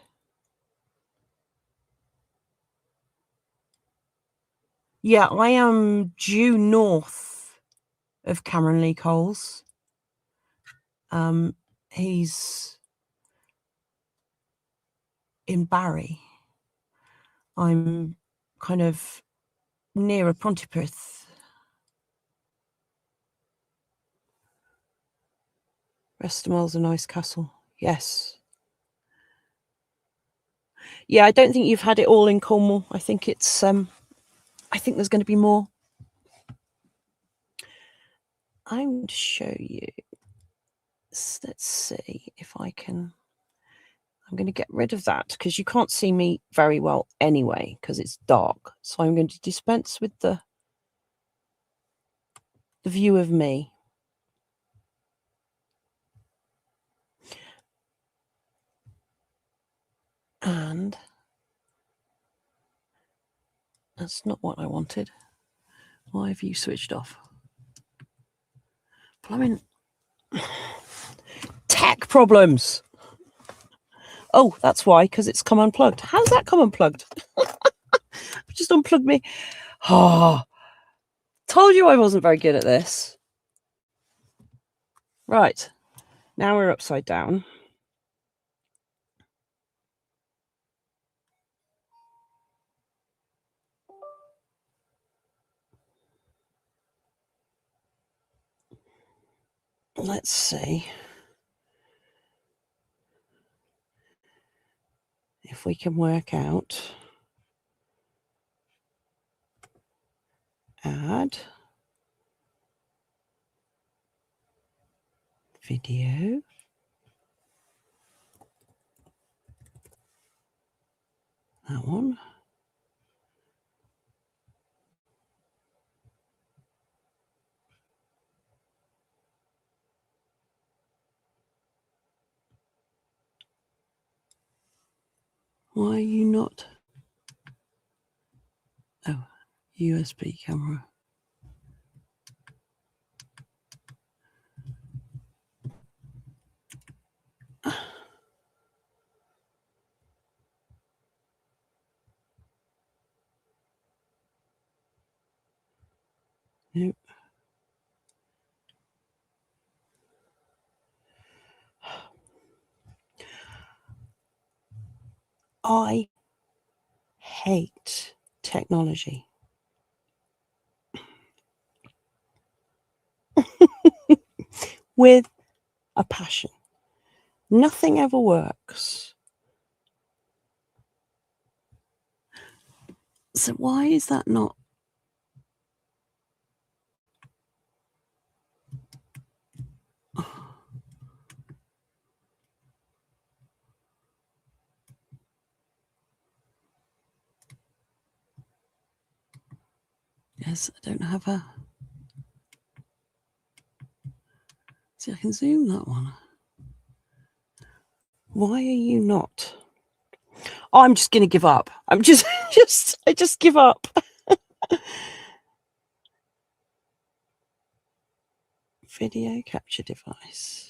Yeah, I am due north of Cameron Lee Coles. He's in Barry. I'm kind of nearer Pontypridd. Restamell's a nice castle. Yes. Yeah, I don't think you've had it all in Cornwall. I think it's I think there's going to be more. I'm going to show you. Let's see if I can. I'm going to get rid of that because you can't see me very well anyway because it's dark. So I'm going to dispense with the view of me. And that's not what I wanted. Why have you switched off? Plumbing. Tech problems. Oh, that's why, because it's come unplugged. How's that come unplugged? Just unplugged me. Oh, told you I wasn't very good at this. Right. Now we're upside down. Let's see if we can work out. Add video. That one. Why are you not? Oh, USB camera. Nope. I hate technology. With a passion. Nothing ever works. So why is that not? Yes, I don't have a. See, I can zoom that one. Why are you not? Oh, I'm just going to give up. I'm just, I just give up. Video capture device.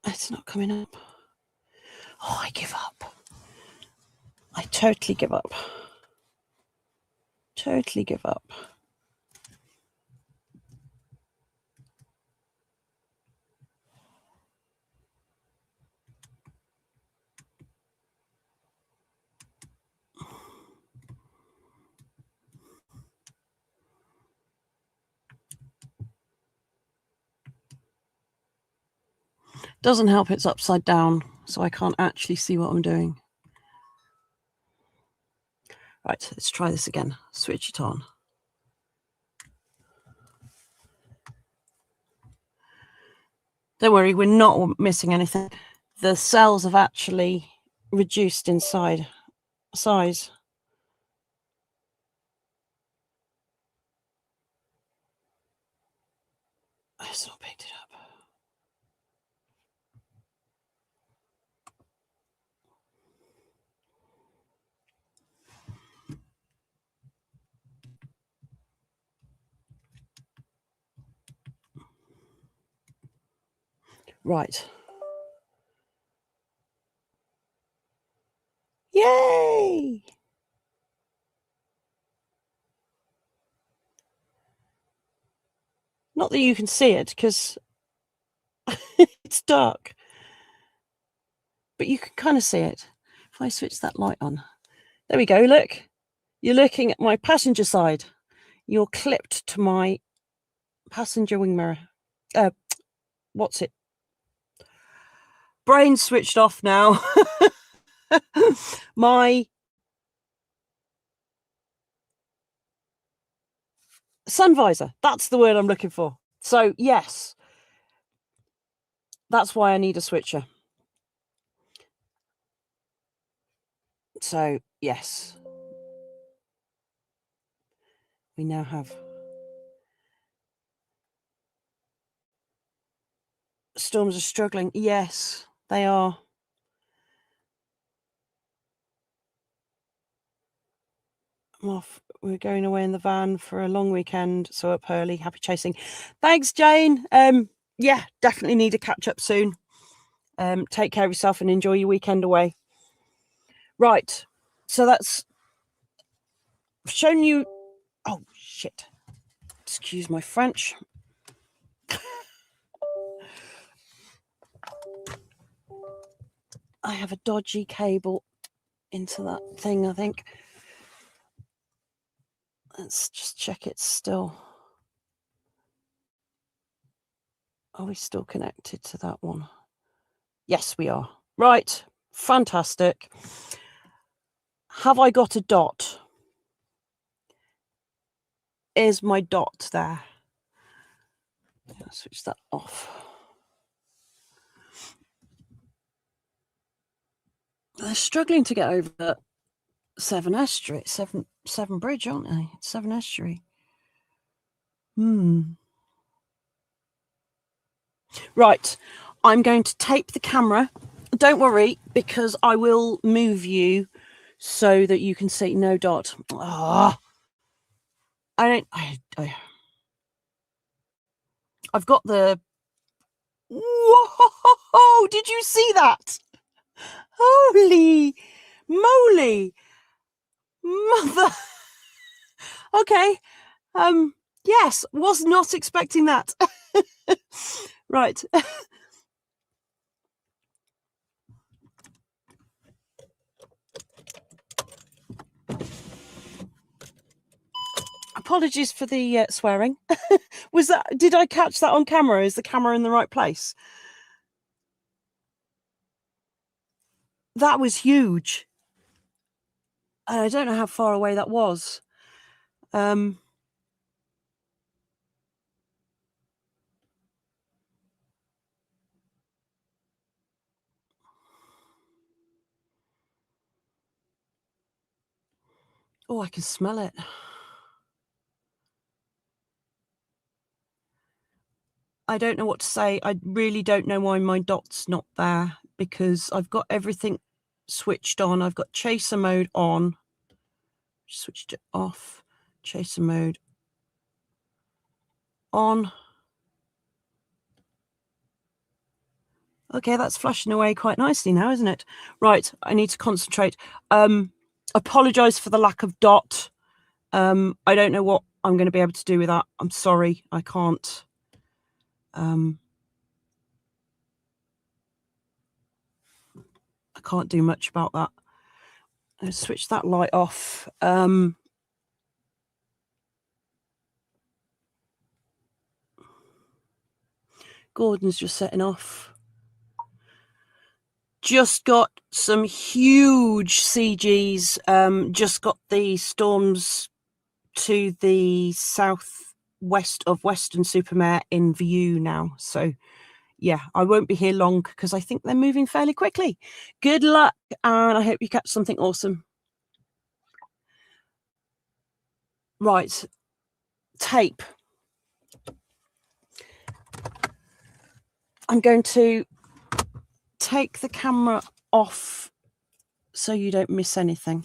It's not coming up. Oh, I give up. I totally give up. Totally give up. Doesn't help it's upside down, so I can't actually see what I'm doing. Right, let's try this again. Switch it on. Don't worry, we're not missing anything. The cells have actually reduced in size. It's not picked it up. Right. Yay! Not that you can see it, because It's dark, but you can kind of see it. If I switch that light on, there we go. Look, you're looking at my passenger side. You're clipped to my passenger wing mirror. What's it? Brain switched off now. My sun visor. That's the word I'm looking for. So yes, that's why I need a switcher. So yes, we now have storms are struggling. Yes, they are. I'm off. We're going away in the van for a long weekend, so up early. Happy chasing. Thanks, Jane. Yeah, definitely need to catch up soon. Take care of yourself and enjoy your weekend away. Right, so that's shown you. Oh shit! Excuse my French. I have a dodgy cable into that thing, I think. Let's just check it's still. Are we still connected to that one? Yes, we are. Right, fantastic. Have I got a dot? Is my dot there? I'll switch that off. They're struggling to get over the Severn Estuary, Severn Bridge, aren't they? Severn Estuary. Right, I'm going to tape the camera. Don't worry, because I will move you so that you can see no dot. I've got the. Whoa! Did you see that? Holy moly, mother. Okay. Yes, was not expecting that. Right. Apologies for the swearing. Did I catch that on camera? Is the camera in the right place? That was huge. I don't know how far away that was. Oh, I can smell it. I don't know what to say. I really don't know why my dot's not there, because I've got everything switched on. I've got chaser mode on. Switched it off. Chaser mode on. Okay, that's flashing away quite nicely now, isn't it? Right, I need to concentrate. Apologise for the lack of dot. I don't know what I'm going to be able to do with that. I'm sorry, I can't. I can't do much about that. Let's switch that light off. Gordon's just setting off. Just got some huge CGs. Just got the storms to the southwest of Weston-super-Mare in view now. So, yeah, I won't be here long because I think they're moving fairly quickly. Good luck, and I hope you catch something awesome. Right, tape. I'm going to take the camera off so you don't miss anything.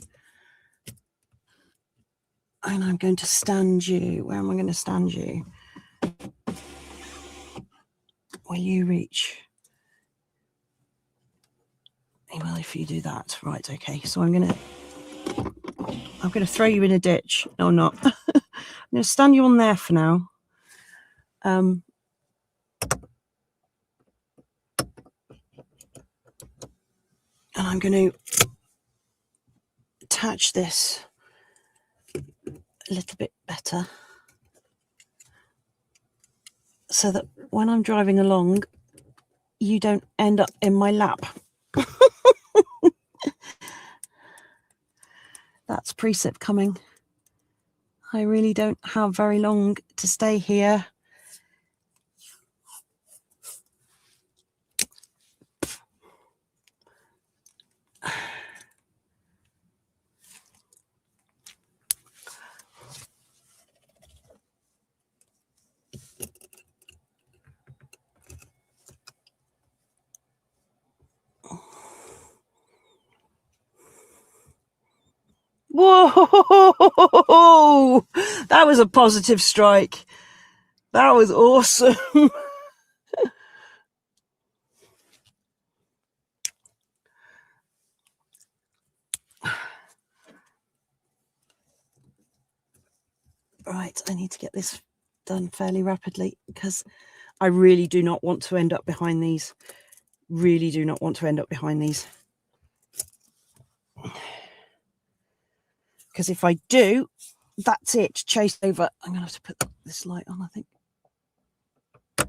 And I'm going to stand you. Where am I going to stand you? Will you reach? Well, if you do that. Right, okay. So I'm going to throw you in a ditch. No, I'm not. I'm going to stand you on there for now. And I'm going to attach this a little bit better so that when I'm driving along, you don't end up in my lap. That's precip coming. I really don't have very long to stay here. Whoa! That was a positive strike. That was awesome. Right, I need to get this done fairly rapidly because I really do not want to end up behind these. Really do not want to end up behind these. Because if I do, that's it, chased over. I'm going to have to put this light on, I think. Oh,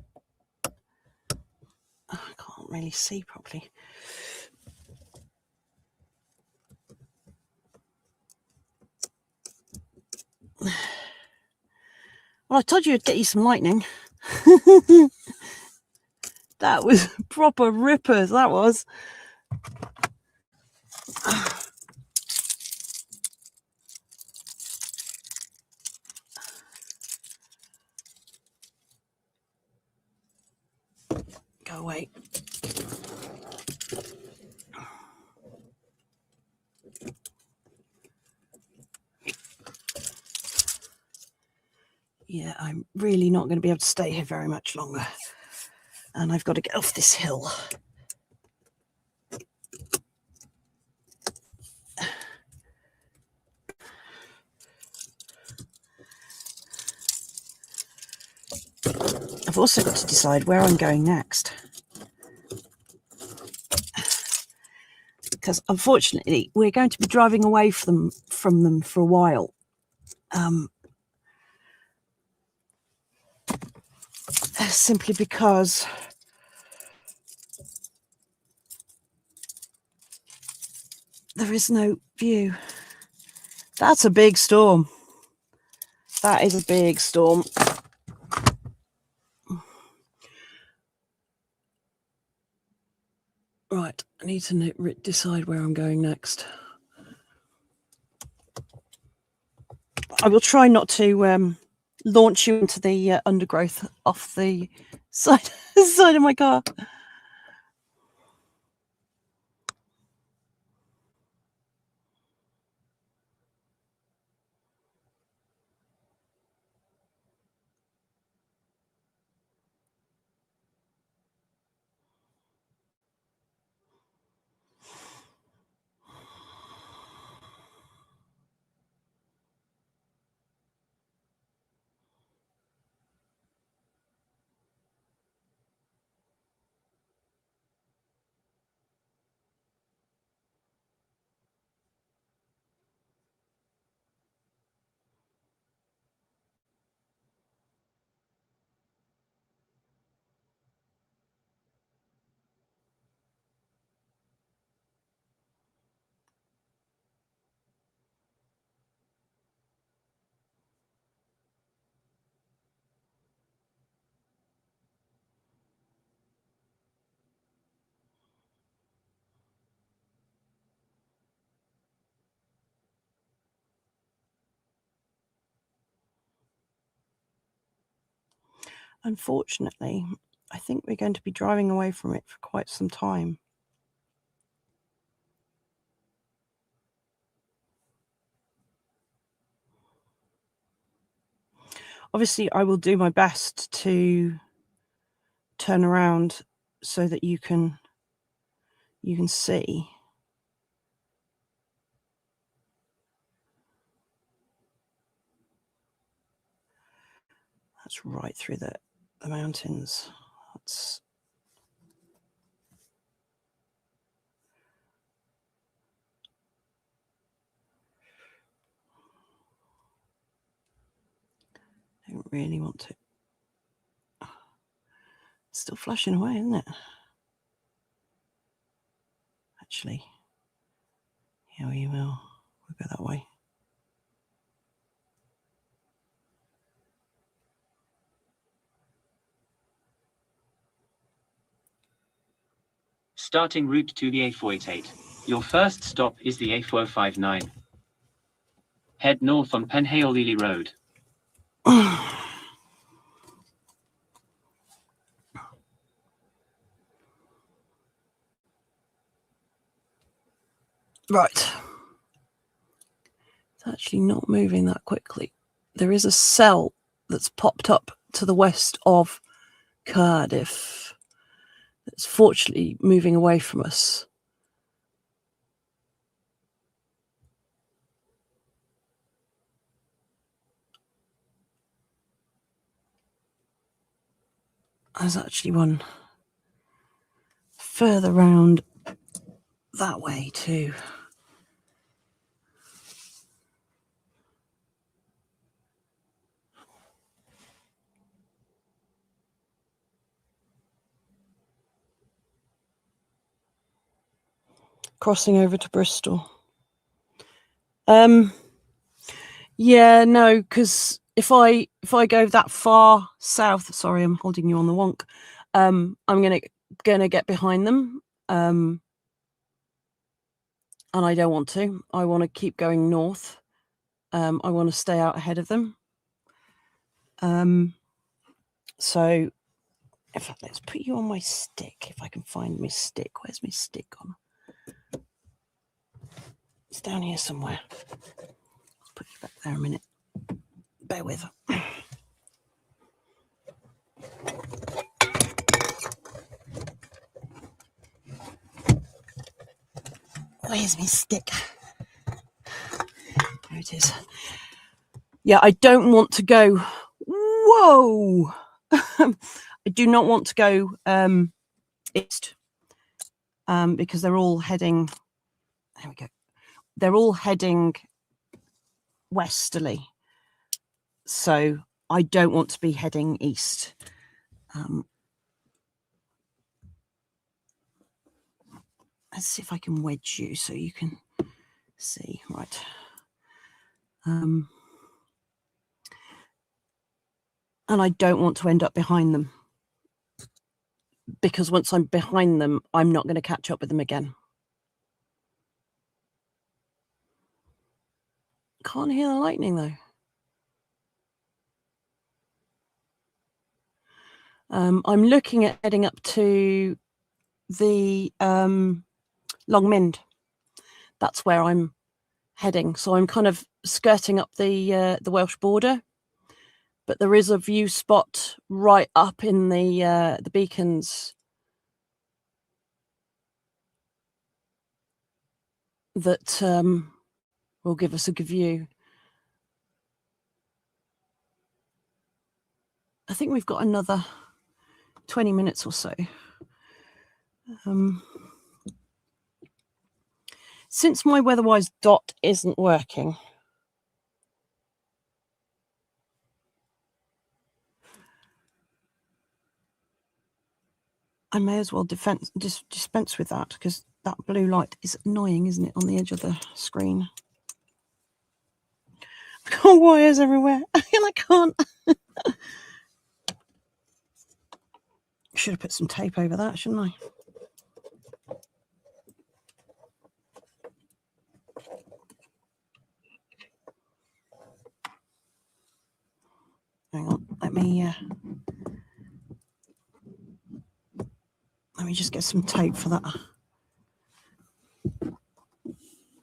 I can't really see properly. Well, I told you I'd get you some lightning. That was proper rippers, that was. Go away. Yeah, I'm really not going to be able to stay here very much longer. And I've got to get off this hill. I've also got to decide where I'm going next. Because unfortunately, we're going to be driving away from them for a while. Simply because there is no view. That's a big storm. That is a big storm. Right, I need to decide where I'm going next. I will try not to launch you into the undergrowth off the side of my car. Unfortunately, I think we're going to be driving away from it for quite some time. Obviously, I will do my best to turn around so that you can see. That's right through the mountains. That's really want to. It's still flashing away, isn't it? Actually, here we will. We'll go that way. Starting route to the A488. Your first stop is the A459. Head north on Penhaley Road. Right. It's actually not moving that quickly. There is a cell that's popped up to the west of Cardiff that's fortunately moving away from us. There's actually one further round that way too. Crossing over to Bristol. Yeah, no, because if I go that far south, sorry, I'm holding you on the wonk. I'm gonna get behind them. And I don't want to. I want to keep going north. I want to stay out ahead of them. So in fact, let's put you on my stick if I can find my stick. Where's my stick on? It's down here somewhere. Let's put you back there a minute. Bear with. Where's my stick? There it is. Yeah, I don't want to go. Whoa! I do not want to go east because they're all heading. There we go. They're all heading westerly, so I don't want to be heading east. Let's see if I can wedge you so you can see. Right. And I don't want to end up behind them because once I'm behind them, I'm not going to catch up with them again. Can't hear the lightning though. I'm looking at heading up to the Longmynd. That's where I'm heading. So I'm kind of skirting up the Welsh border, but there is a view spot right up in the beacons that will give us a good view. I think we've got another 20 minutes or so. Since my Weatherwise dot isn't working, I may as well dispense with that because that blue light is annoying, isn't it, on the edge of the screen? I've got wires everywhere and I can't. Should have put some tape over that, shouldn't I? Hang on, let me just get some tape for that.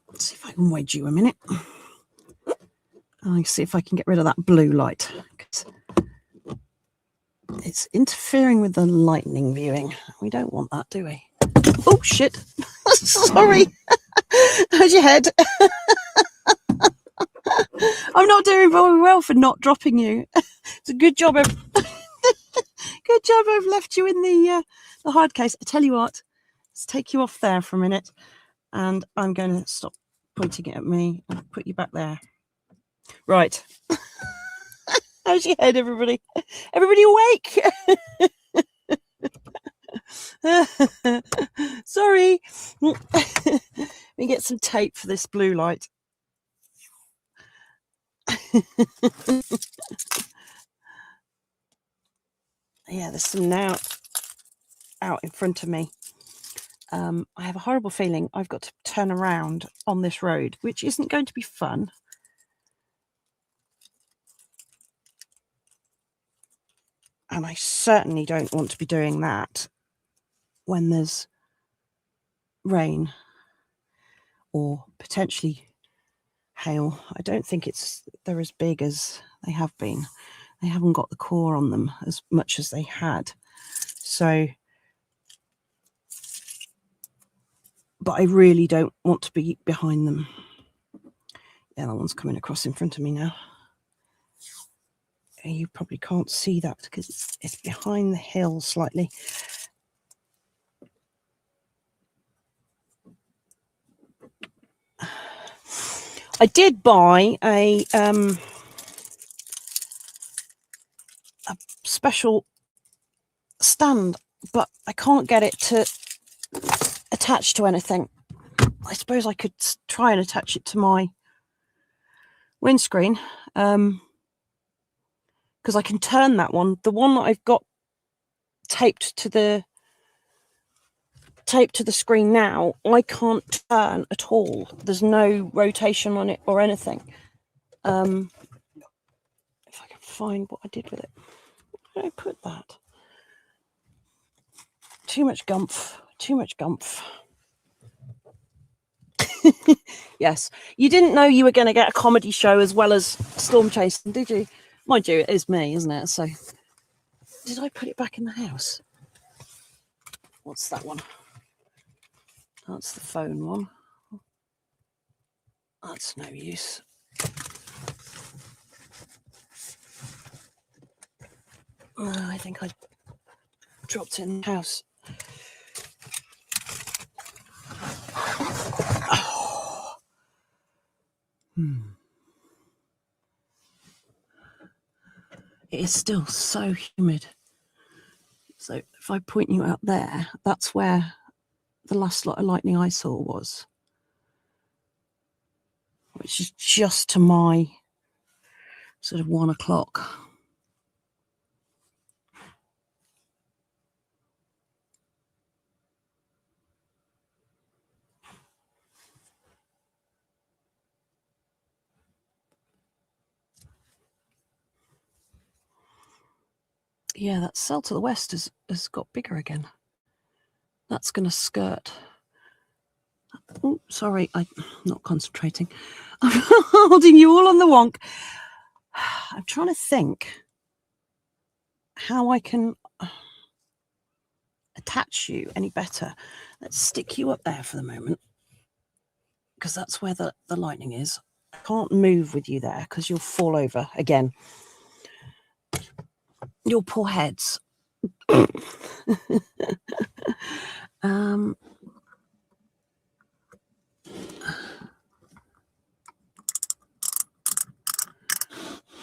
Let's see if I can wedge you a minute. I'll see if I can get rid of that blue light. It's interfering with the lightning viewing. We don't want that, do we? Oh, shit. Sorry. How's your head? I'm not doing very well for not dropping you. It's a good job. Good job I've left you in the hard case. I tell you what, let's take you off there for a minute. And I'm going to stop pointing it at me and put you back there. Right. How's your head, everybody? Everybody awake? Sorry. Let me get some tape for this blue light. Yeah, there's some now out in front of me. I have a horrible feeling I've got to turn around on this road, which isn't going to be fun. And I certainly don't want to be doing that when there's rain or potentially hail. I don't think they're as big as they have been. They haven't got the core on them as much as they had. So, but I really don't want to be behind them. Yeah, that one's coming across in front of me now. You probably can't see that because it's behind the hill slightly. I did buy a special stand, but I can't get it to attach to anything. I suppose I could try and attach it to my windscreen, because I can turn that one. The one that I've got taped to the screen now, I can't turn at all. There's no rotation on it or anything. If I can find what I did with it. Where did I put that? Too much gumph. Too much gumph. Yes, you didn't know you were going to get a comedy show as well as storm chasing, did you? Mind you, it is me, isn't it? So, did I put it back in the house? What's that one? That's the phone one. That's no use. I think I dropped it in the house. Oh. It is still so humid. So if I point you out there, that's where the last lot of lightning I saw was, which is just to my sort of 1 o'clock. Yeah, that cell to the west has got bigger again. That's going to skirt. Oh, sorry, I'm not concentrating. I'm holding you all on the wonk. I'm trying to think how I can attach you any better. Let's stick you up there for the moment, because that's where the lightning is. I can't move with you there because you'll fall over again. Your poor heads.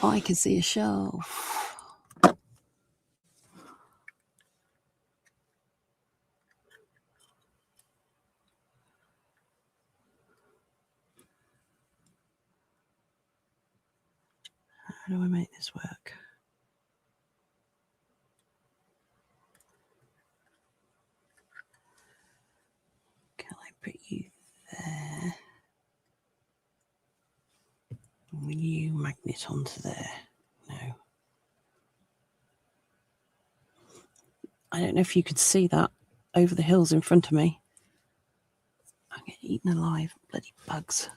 I can see a shelf. How do I make this work? Can I put you there? Will you magnet onto there? No. I don't know if you could see that over the hills in front of me. I'm getting eaten alive. Bloody bugs.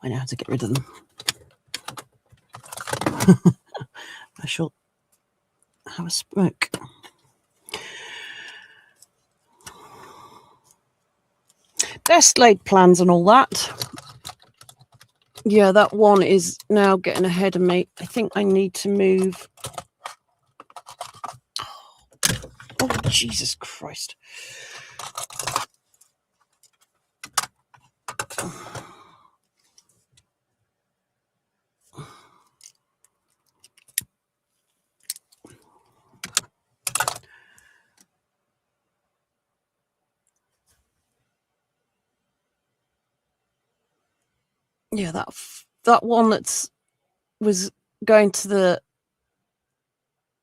I know how to get rid of them. I shall have a smoke. Best laid plans and all that. Yeah, that one is now getting ahead of me. I think I need to move. Oh, Jesus Christ. Yeah, that one was going to the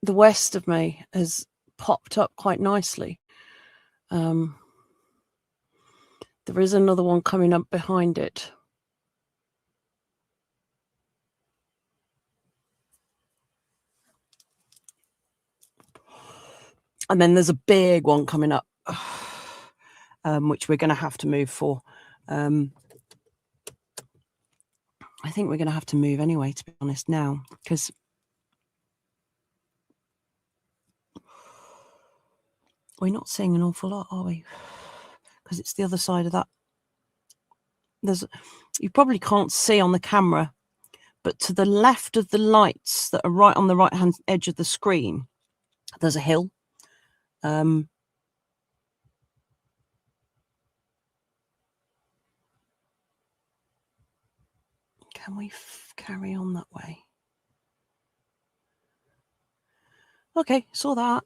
west of me has popped up quite nicely. There is another one coming up behind it. And then there's a big one coming up, which we're going to have to move for. I think we're going to have to move anyway, to be honest, now, because we're not seeing an awful lot, are we? Because it's the other side of that. You probably can't see on the camera, but to the left of the lights that are right on the right-hand edge of the screen, there's a hill. Can we carry on that way? Okay, saw that.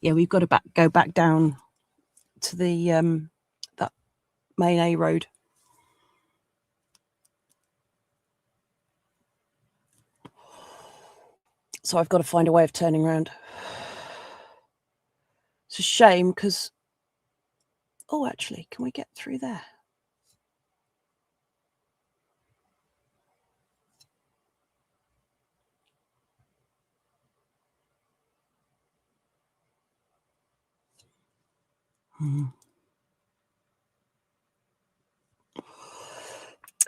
Yeah, we've got to go back down to the that main A road. So I've got to find a way of turning around. It's a shame because, oh, actually, can we get through there?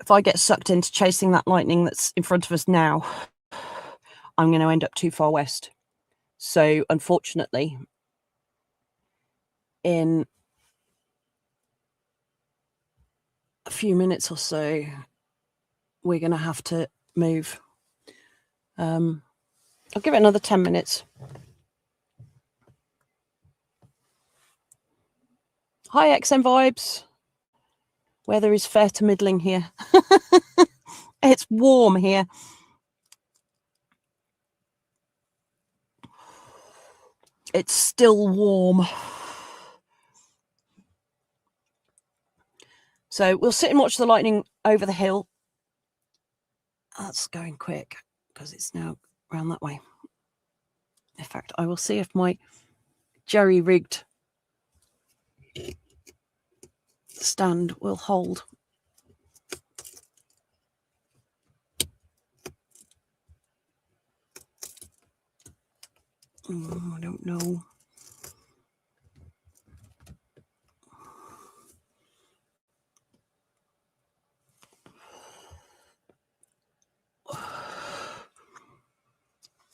If I get sucked into chasing that lightning that's in front of us now, I'm going to end up too far west. So unfortunately, in a few minutes or so, we're going to have to move. I'll give it another 10 minutes. Hi, XM Vibes. Weather is fair to middling here. It's warm here. It's still warm. So we'll sit and watch the lightning over the hill. That's going quick because it's now around that way. In fact, I will see if my jerry-rigged stand will hold. I don't know.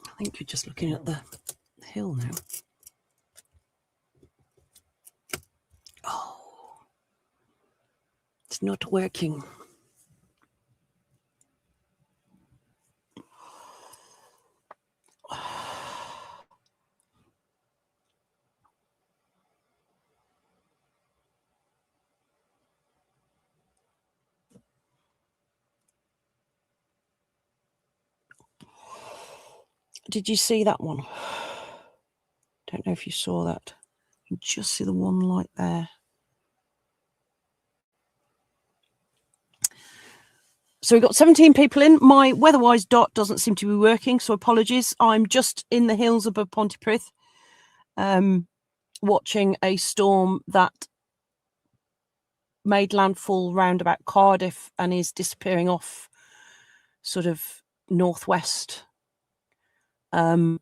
I think you're just looking at the hill now. Oh, it's not working. Did you see that one? Don't know if you saw that. You can just see the one light there. So we've got 17 people in. My weatherwise dot doesn't seem to be working, so apologies. I'm just in the hills above Pontypridd, watching a storm that made landfall round about Cardiff and is disappearing off sort of northwest. As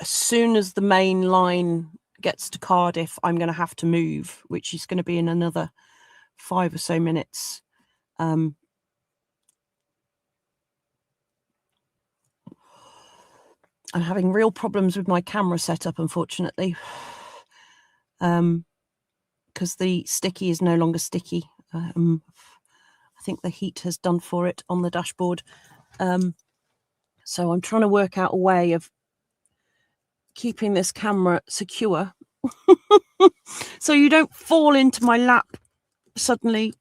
soon as the main line gets to Cardiff, I'm going to have to move, which is going to be in another 5 or so minutes. I'm having real problems with my camera setup, unfortunately, because the sticky is no longer sticky. I think the heat has done for it on the dashboard. So I'm trying to work out a way of keeping this camera secure so you don't fall into my lap suddenly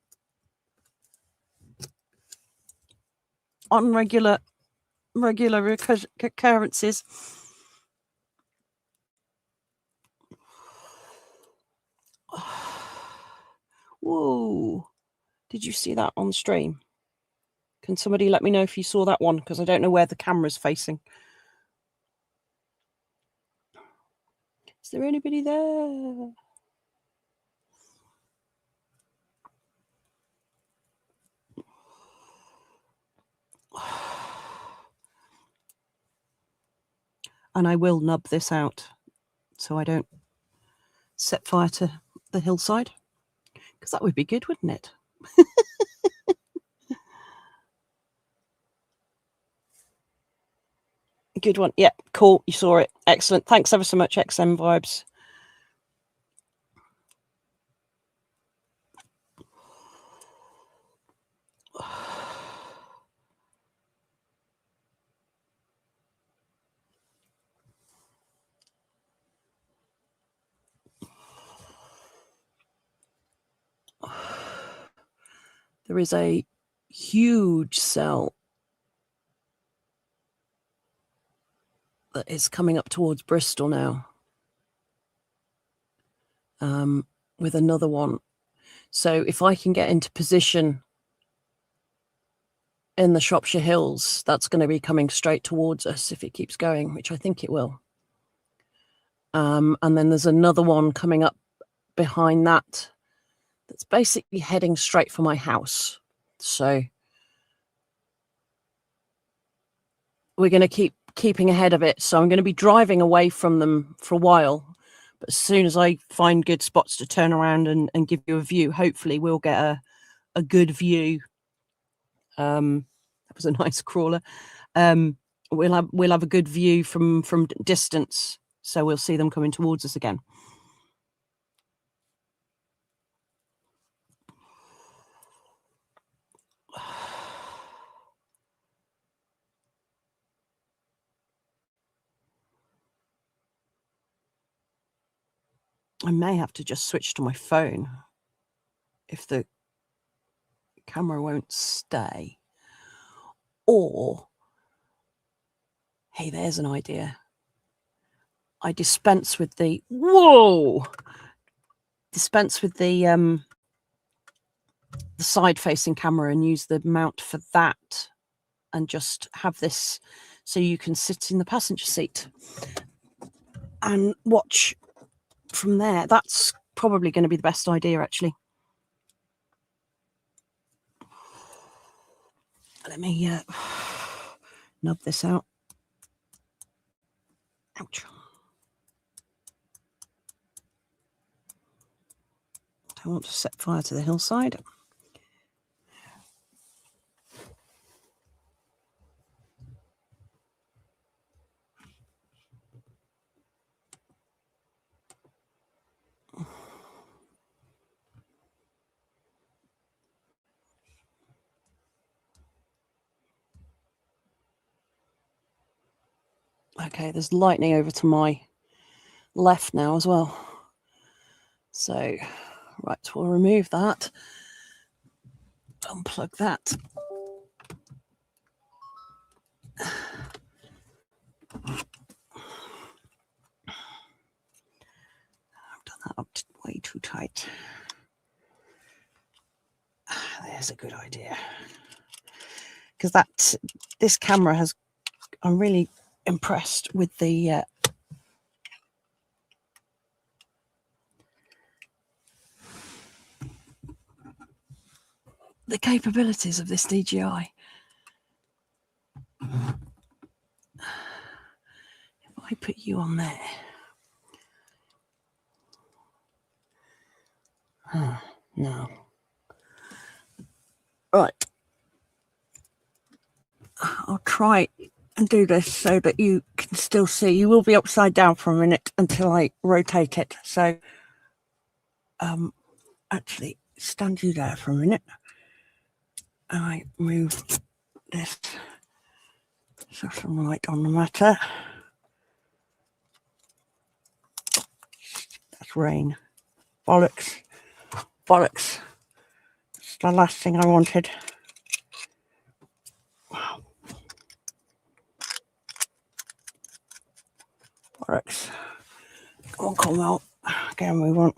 on regular occurrences. Whoa, did you see that on stream? Can somebody let me know if you saw that one, because I don't know where the camera's facing. Is there anybody there? And I will nub this out so I don't set fire to the hillside, because that would be good, wouldn't it? Good one. Yeah, cool. You saw it. Excellent. Thanks ever so much, XM Vibes. There is a huge cell that is coming up towards Bristol now, with another one. So if I can get into position in the Shropshire Hills, that's going to be coming straight towards us if it keeps going, which I think it will. And then there's another one coming up behind that that's basically heading straight for my house. So we're going to keeping ahead of it. So I'm going to be driving away from them for a while. But as soon as I find good spots to turn around and give you a view, hopefully we'll get a good view. That was a nice crawler. We'll have a good view from distance, so we'll see them coming towards us again. I may have to just switch to my phone if the camera won't stay. Or, hey, there's an idea. I dispense with the side-facing camera and use the mount for that, and just have this so you can sit in the passenger seat and watch from there. That's probably going to be the best idea, actually. Let me nub this out. Ouch. Don't want to set fire to the hillside. Okay, there's lightning over to my left now as well. So, right, we'll remove that. Unplug that. up way too tight. There's a good idea. Because this camera has, I'm really impressed with the capabilities of this DJI. If I put you on there. No. Right. I'll try and do this so that you can still see. You will be upside down for a minute until I rotate it. So actually stand you there for a minute. And I move this so some light on the matter. That's rain. Bollocks. Bollocks. It's the last thing I wanted. Wow. Bollocks. Come out. Again, we want.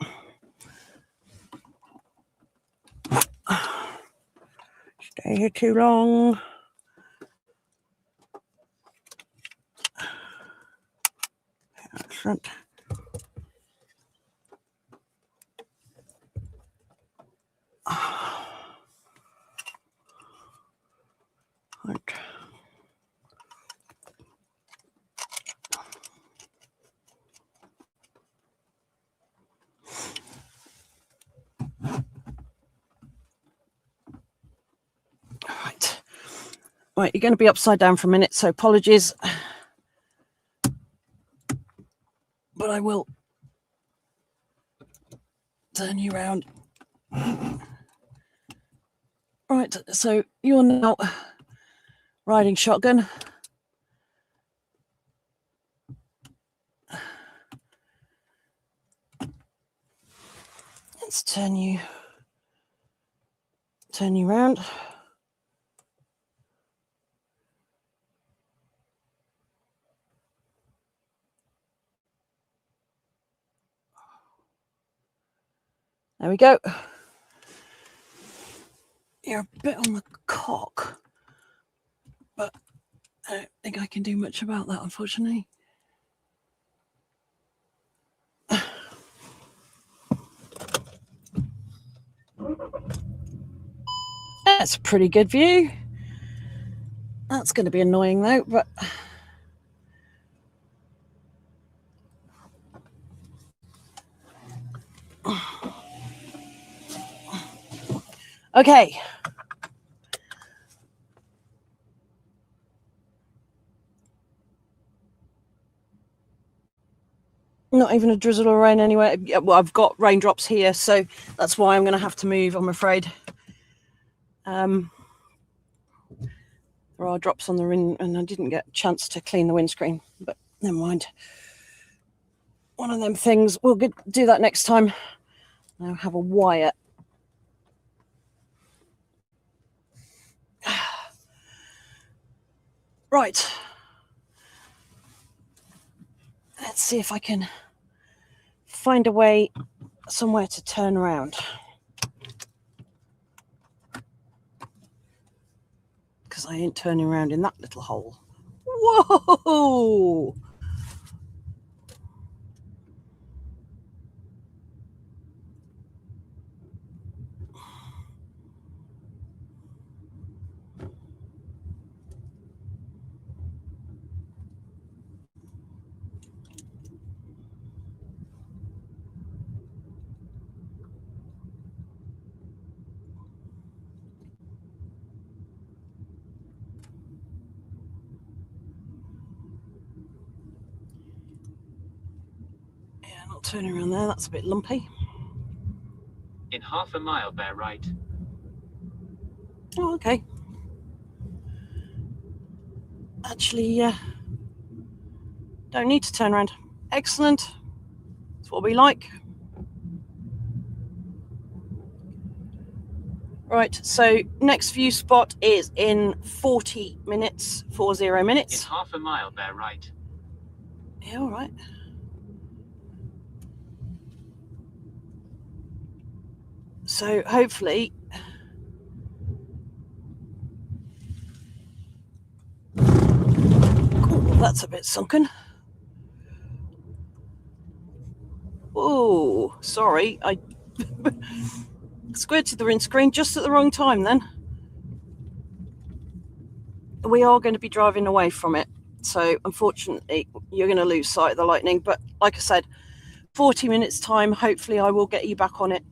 Stay here too long. Excellent. Right. Right, you're going to be upside down for a minute, so apologies. But I will turn you around. Right, so you're now riding shotgun. Let's turn you around. There we go. You're a bit on the cock, but I don't think I can do much about that, unfortunately. That's a pretty good view. That's going to be annoying though, but okay. Not even a drizzle or rain anywhere. Well, I've got raindrops here, so that's why I'm going to have to move, I'm afraid. There are drops on the ring, and I didn't get a chance to clean the windscreen, but never mind. One of them things. We'll do that next time. Now have a wire. Right. Let's see if I can find a way somewhere to turn around. Because I ain't turning around in that little hole. Whoa! Yeah, not turning around there. That's a bit lumpy. In half a mile, bear right. Oh, okay. Actually, don't need to turn around. Excellent. That's what we like. Right, so next view spot is in 40 minutes, 40 minutes. In half a mile, bear right. Yeah, all right. So hopefully that's a bit sunken. Oh, sorry, I squirted the windscreen just at the wrong time then. We are going to be driving away from it, so unfortunately you're going to lose sight of the lightning, but like I said, 40 minutes time, hopefully I will get you back on it.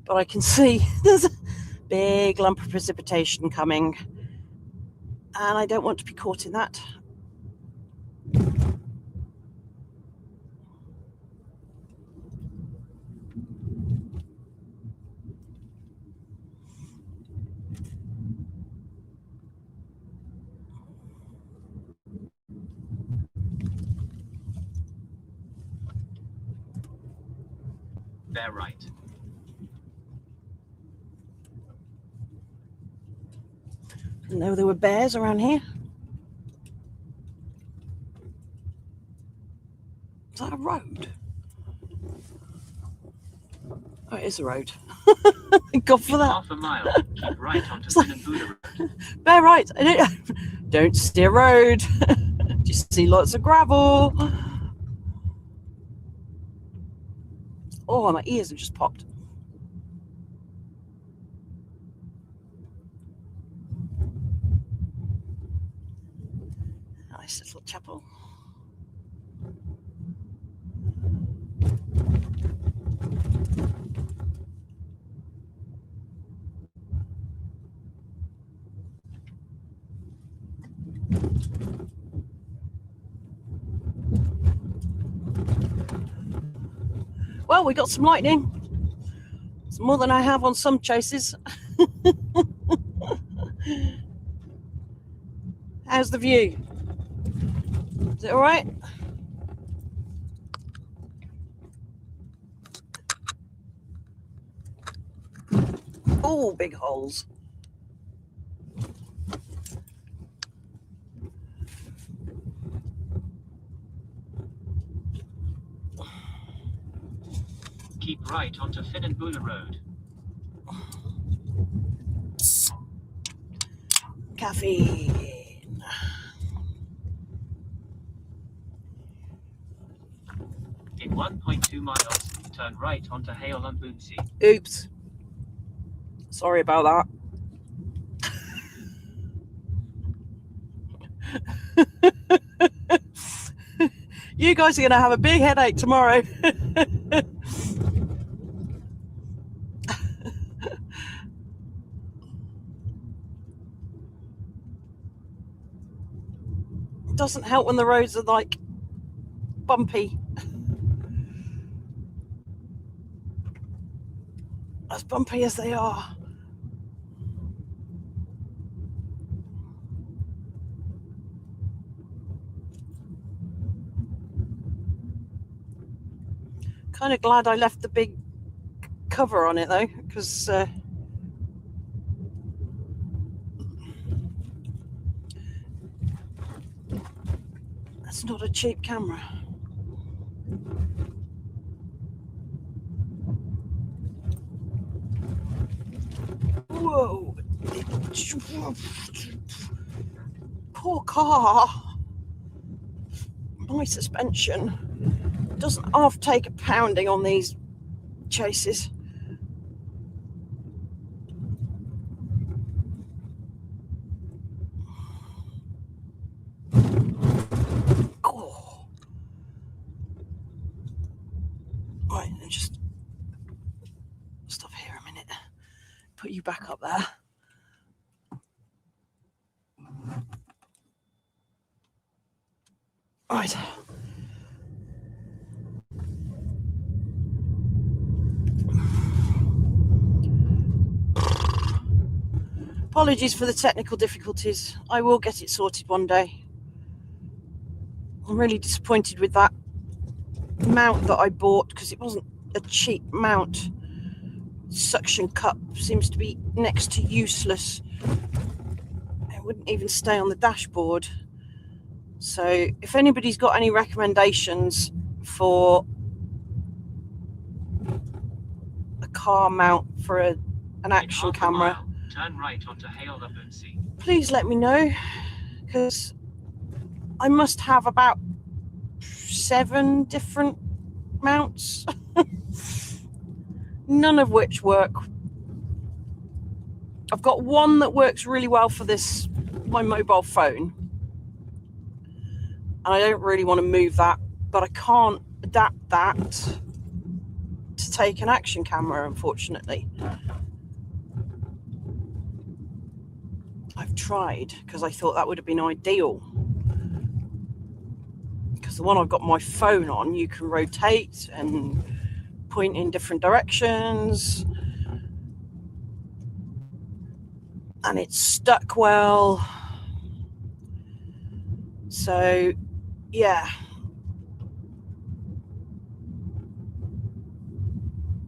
But I can see there's a big lump of precipitation coming, and I don't want to be caught in that. Bear right. Didn't know there were bears around here. Is that a road? Oh, it is a road. Thank God for that. Half a mile. Keep right onto Thunderstorms Road. Bear right. Don't steer road. You see lots of gravel. Oh, my ears have just popped. Nice little chapel. Well, we got some lightning. It's more than I have on some chases. How's the view? Is it all right? Oh, big holes. Keep right onto Thunderstorms Road. Caffeine. In 1.2 miles, turn right onto Hale on Boonsey. Oops. Sorry about that. You guys are going to have a big headache tomorrow. It doesn't help when the roads are like bumpy. As bumpy as they are. Kind of glad I left the big cover on it though, because that's not a cheap camera. Whoa. Poor car. My suspension doesn't half take a pounding on these chases. Oh. Right, and just stop here a minute. Put you back up there. Right. Apologies for the technical difficulties. I will get it sorted one day. I'm really disappointed with that mount that I bought because it wasn't a cheap mount. Suction cup seems to be next to useless. It wouldn't even stay on the dashboard. So if anybody's got any recommendations for a car mount for an In action half a camera, mile, turn right onto Hale Upland Sea. please let me know, because I must have about 7 different mounts, none of which work. I've got one that works really well for my mobile phone, and I don't really want to move that, but I can't adapt that to take an action camera, unfortunately. I've tried, because I thought that would have been ideal, because the one I've got my phone on, you can rotate and point in different directions, and it's stuck well. So yeah,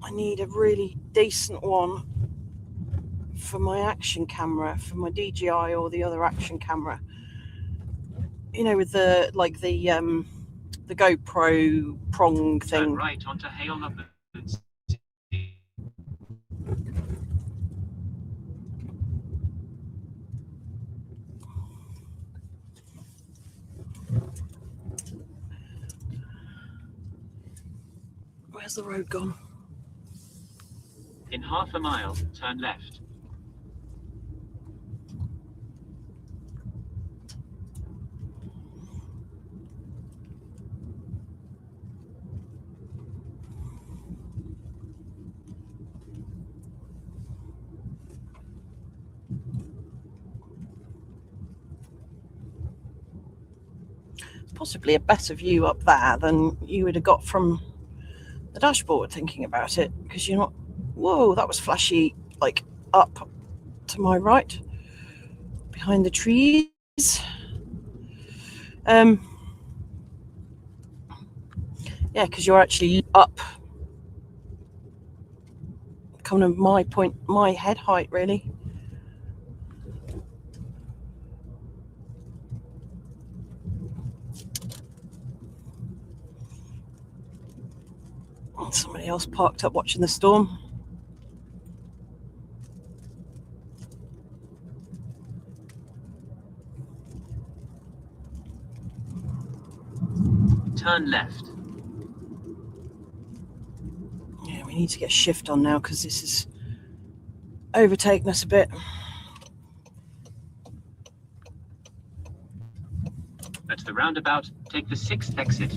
I need a really decent one for my action camera, for my DJI or the other action camera, you know, with the GoPro prong thing. Turn right onto Hale Upland Sea. Where's the road gone? In half a mile, turn left. Possibly a better view up there than you would have got from the dashboard, thinking about it, because you're not, whoa, that was flashy, like up to my right behind the trees. Yeah, because you're actually up kind of my head height, really. Somebody else parked up watching the storm. Turn left. Yeah, we need to get a shift on now, because this is overtaking us a bit. At the roundabout, take the 6th exit.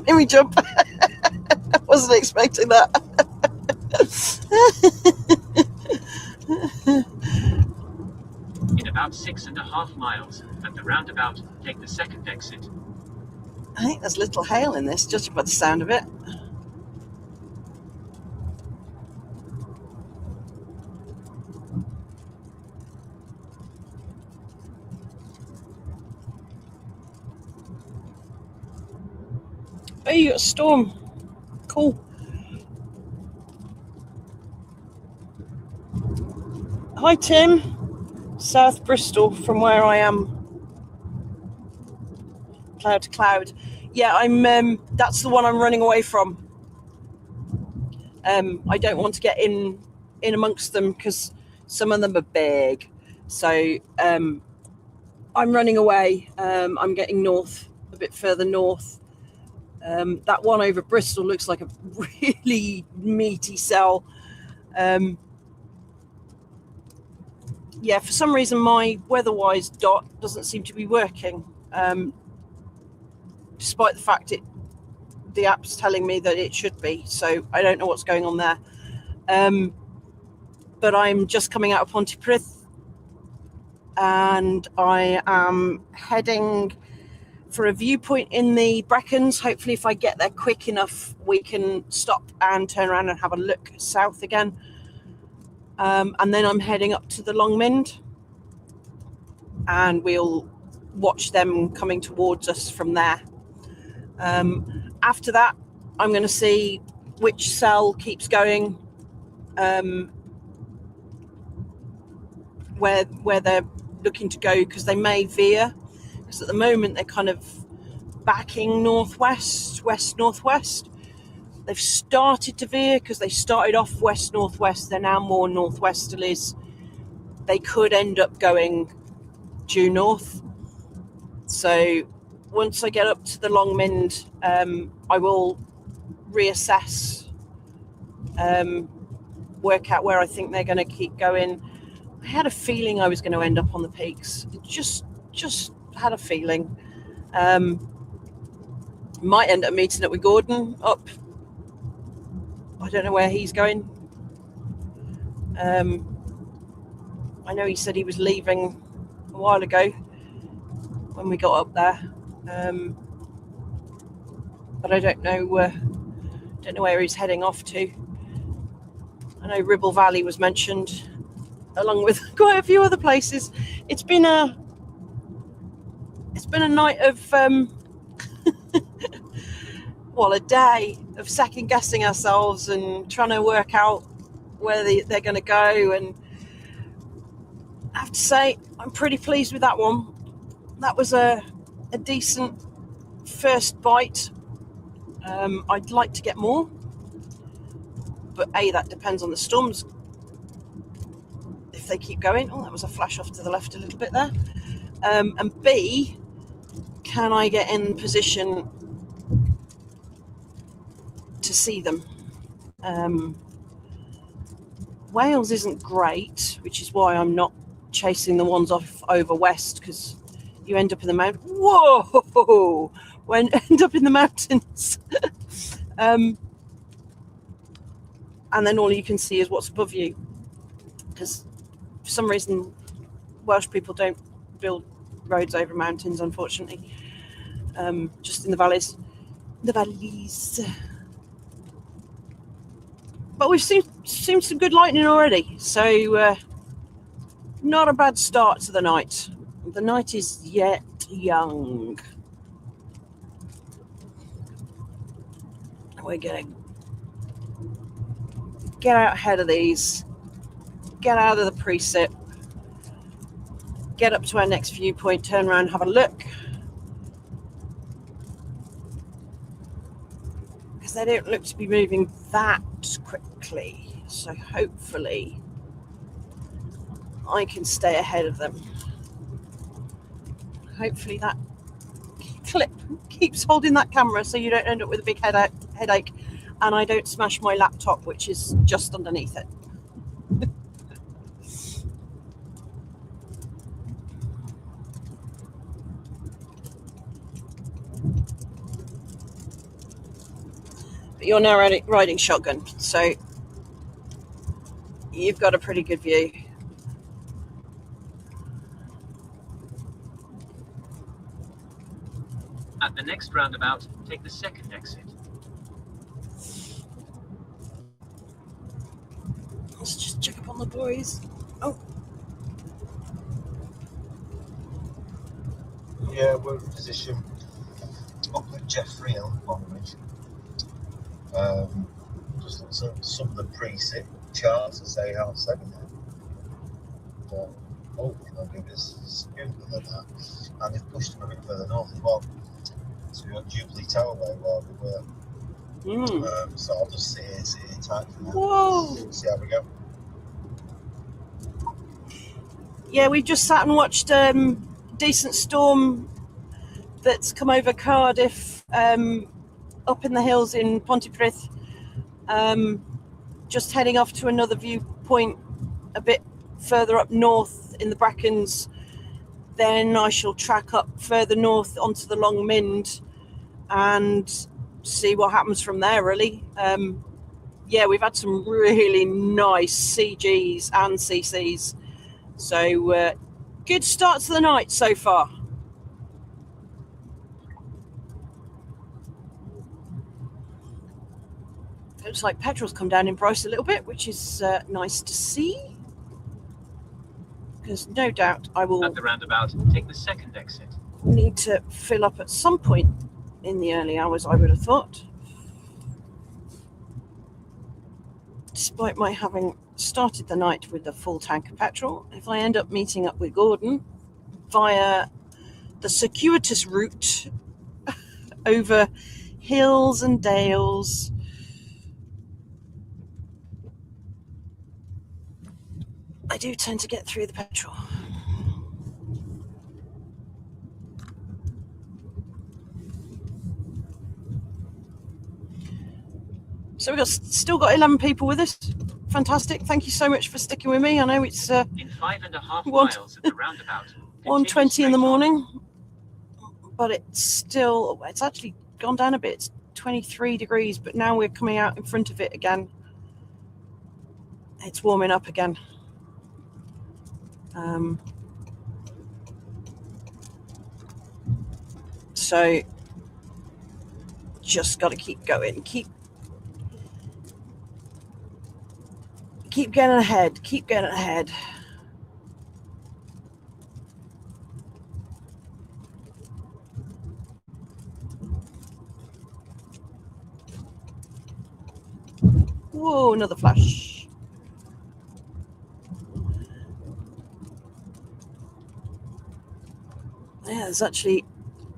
Made me jump. I wasn't expecting that. In about 6.5 miles, at the roundabout, take the 2nd exit. I think there's little hail in this, judging by the sound of it. Oh, you got a storm. Cool. Hi, Tim. South Bristol, from where I am. Cloud to cloud. Yeah, I'm. That's the one I'm running away from. I don't want to get in amongst them, because some of them are big. So I'm running away. I'm getting north, a bit further north. That one over Bristol looks like a really meaty cell. Yeah, for some reason my weatherwise dot doesn't seem to be working, despite the fact the app's telling me that it should be. So I don't know what's going on there. But I'm just coming out of Pontypridd, and I am heading for a viewpoint in the Brecons. Hopefully if I get there quick enough, we can stop and turn around and have a look south again. And then I'm heading up to the Longmynd, and we'll watch them coming towards us from there. After that, I'm going to see which cell keeps going, where they're looking to go, because they may veer, because at the moment they're kind of backing northwest, west-northwest. They've started to veer because they started off west-northwest. They're now more northwesterlies. They could end up going due north. So once I get up to the Longmynd, I will reassess, work out where I think they're going to keep going. I had a feeling I was going to end up on the peaks. Just had a feeling. Might end up meeting up with Gordon up. I don't know where he's going. I know he said he was leaving a while ago when we got up there, but I don't know where he's heading off to. I know Ribble Valley was mentioned, along with quite a few other places. It's been a night of a day of second guessing ourselves and trying to work out where they're going to go. And I have to say, I'm pretty pleased with that one. That was a decent first bite. I'd like to get more, but A, that depends on the storms, if they keep going. Oh, that was a flash off to the left a little bit there. And B, can I get in position to see them? Wales isn't great, which is why I'm not chasing the ones off over west, because you end up in the mountain. Whoa! End up in the mountains, and then all you can see is what's above you, because for some reason Welsh people don't build roads over mountains, unfortunately. Just in the valleys. But we've seen some good lightning already, so not a bad start to the night. The night is yet young. We're going to get out ahead of these, get out of the precip, get up to our next viewpoint, turn around, have a look. Because they don't look to be moving that quickly, so hopefully I can stay ahead of them. Hopefully that clip keeps holding that camera so you don't end up with a big headache and I don't smash my laptop, which is just underneath it. But you're now riding shotgun, so you've got a pretty good view. At the next roundabout, take the second exit. Let's just check up on the boys. Oh. Yeah, we're in position up at Jeffrey Hill, Longridge. Just looked at some of the precip charts as they have said in there. But hopefully they'll give us sooner than that. And they've pushed them a bit further north as well. So we've got Jubilee Towerway where we were. So I'll just sit here tight for now. Whoa! See how we go. Yeah, we've just sat and watched decent storm that's come over Cardiff, up in the hills in Pontypridd. Just heading off to another viewpoint a bit further up north in the Brecons. Then I shall track up further north onto the Longmynd and see what happens from there, really. Yeah, we've had some really nice CGs and CCs. So good start to the night so far. looks like petrol's come down in price a little bit, which is nice to see. Because no doubt I will At the roundabout, take the second exit. need to fill up at some point in the early hours, I would have thought. Despite my having started the night with a full tank of petrol, if I end up meeting up with Gordon via the circuitous route over hills and dales, I do tend to get through the petrol. So we've still got 11 people with us. Fantastic. Thank you so much for sticking with me. I know it's In 5.5 One- miles at the roundabout. 1:20 in the continue straight on. morning, but it's actually gone down a bit. It's 23 degrees, but now we're coming out in front of it again. It's warming up again. So just got to keep going, keep getting ahead. Whoa, another flash. Yeah, there's actually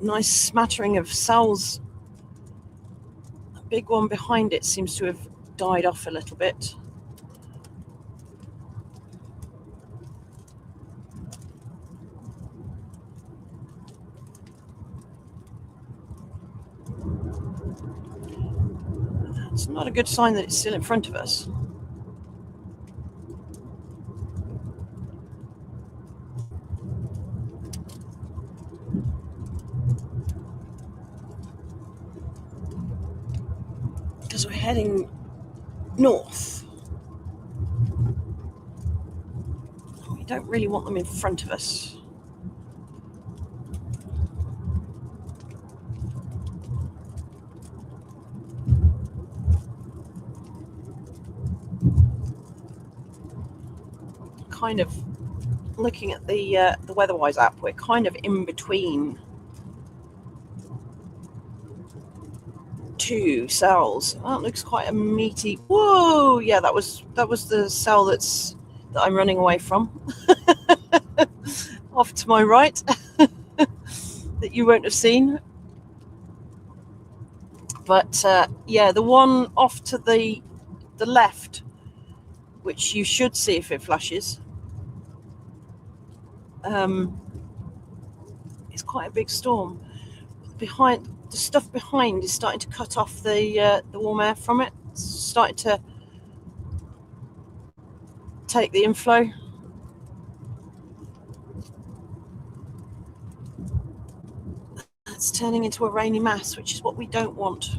a nice smattering of cells. A big one behind it seems to have died off a little bit. It's not a good sign that it's still in front of us. Because we're heading north. We don't really want them in front of us. Kind of looking at the Weatherwise app, we're kind of in between two cells. That looks quite a meaty. Whoa, yeah, that was the cell that I'm running away from. Off to my right, that you won't have seen. But yeah, the one off to the left, which you should see if it flashes, it's quite a big storm. Behind, the stuff behind is starting to cut off the warm air from it. It's starting to take the inflow. It's turning into a rainy mass, which is what we don't want.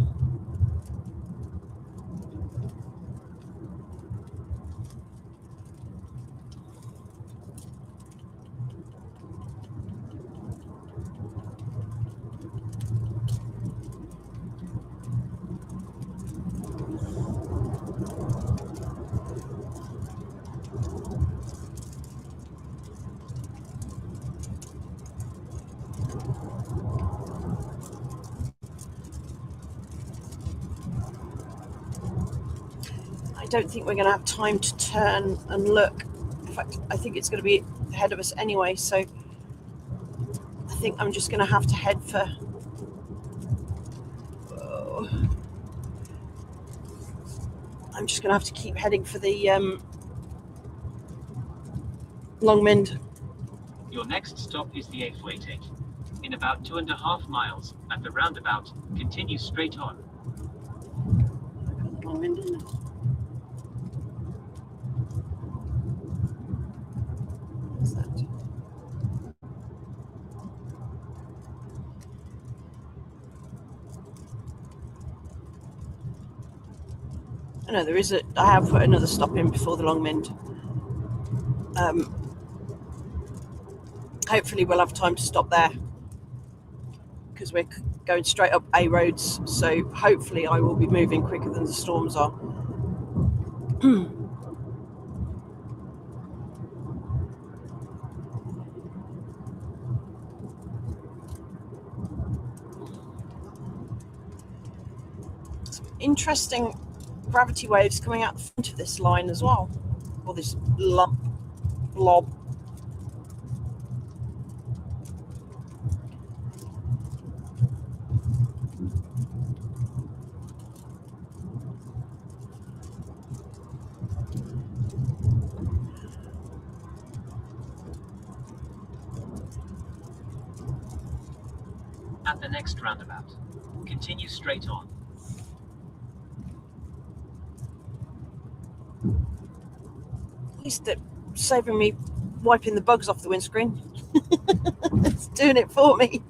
I don't think we're going to have time to turn and look. In fact, I think it's going to be ahead of us anyway, so I think I'm just going to have to head for... I'm just going to have to keep heading for the Longmynd. Your next stop is the A48. In about 2.5 miles at the roundabout, continue straight on. Longmynd, isn't it? What's that? I know there is I have put another stop in before the Longmynd. Hopefully we'll have time to stop there because we're going straight up A roads, so hopefully I will be moving quicker than the storms are. Interesting gravity waves coming out the front of this line as well, or this lump blob. At the next roundabout, continue straight on. At least it's saving me wiping the bugs off the windscreen. It's doing it for me.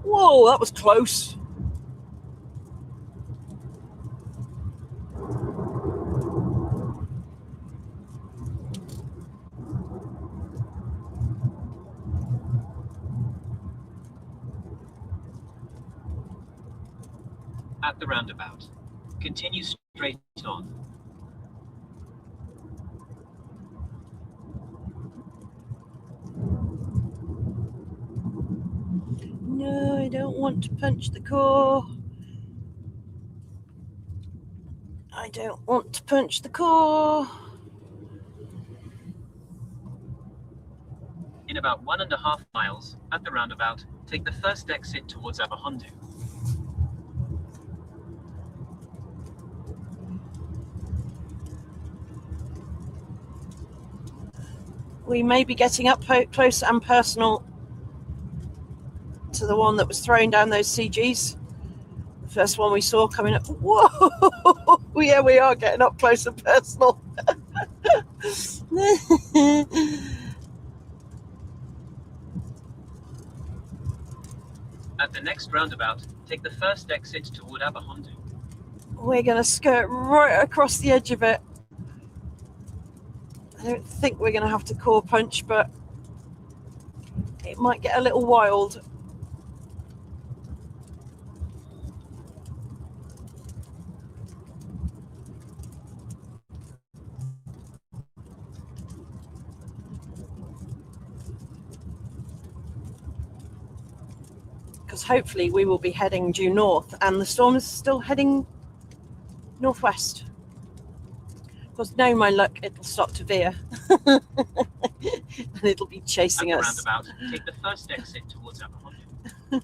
Whoa, that was close. At the roundabout, continue straight on. No, I don't want to punch the core. I don't want to punch the core. In about 1.5 miles, at the roundabout, take the first exit towards Abahondu. We may be getting up close and personal to the one that was throwing down those CGs. The first one we saw coming up. Whoa! Yeah, we are getting up close and personal. At the next roundabout, take the first exit toward Abahondu. We're going to skirt right across the edge of it. I don't think we're going to have to core punch, but it might get a little wild. Because hopefully we will be heading due north, and the storm is still heading northwest. Of course, knowing my luck, it'll start to veer. And it'll be chasing us. At the roundabout, take the first exit towards Abahondu.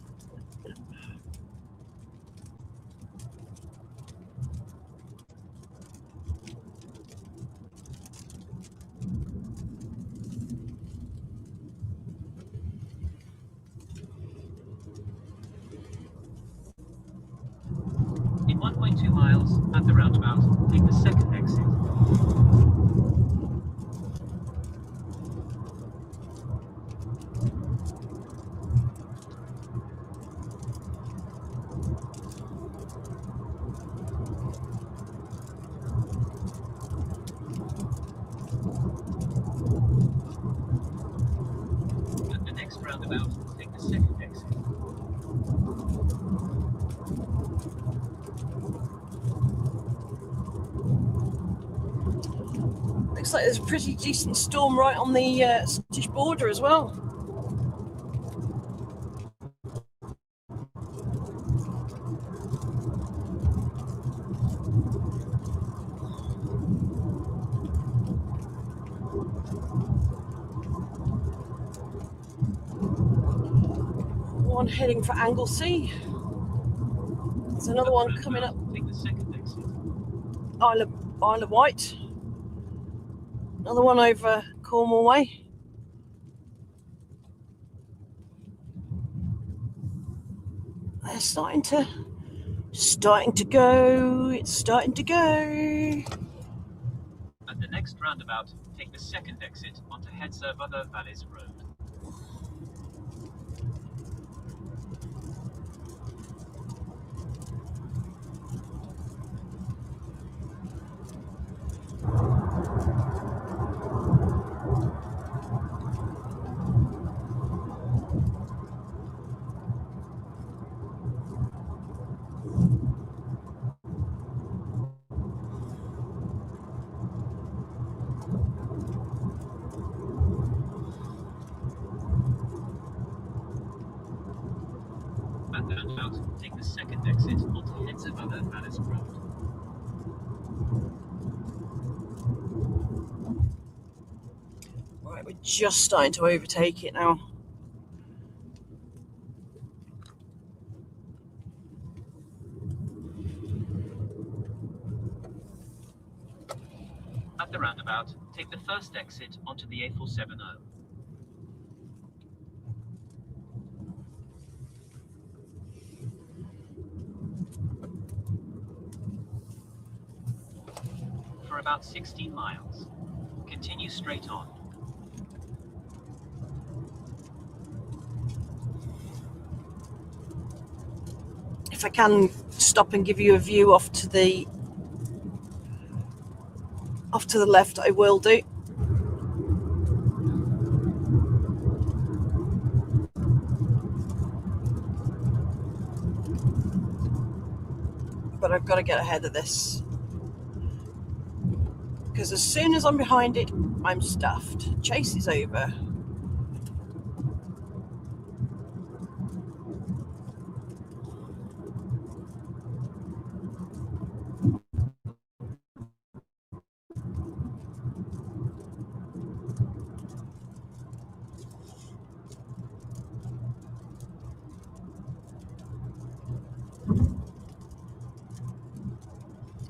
In 1.2 miles, at the roundabout, take the second exit. At the next roundabout, take the second exit. Looks like there's a pretty decent storm right on the Scottish border as well. One heading for Anglesey. There's another one coming up Take the second exit. Isle of Wight. Another one over Cornwall way. They're starting to go. It's starting to go. At the next roundabout, take the second exit onto Hedser Valleys Road. roundabout, take the second exit onto Heads of Other Palace Road. Right, we're just starting to overtake it now. At the roundabout, take the first exit onto the A470. For about 16 miles. Continue straight on. If I can stop and give you a view off to the left, I will do. But I've got to get ahead of this, because as soon as I'm behind it, I'm stuffed. Chase is over.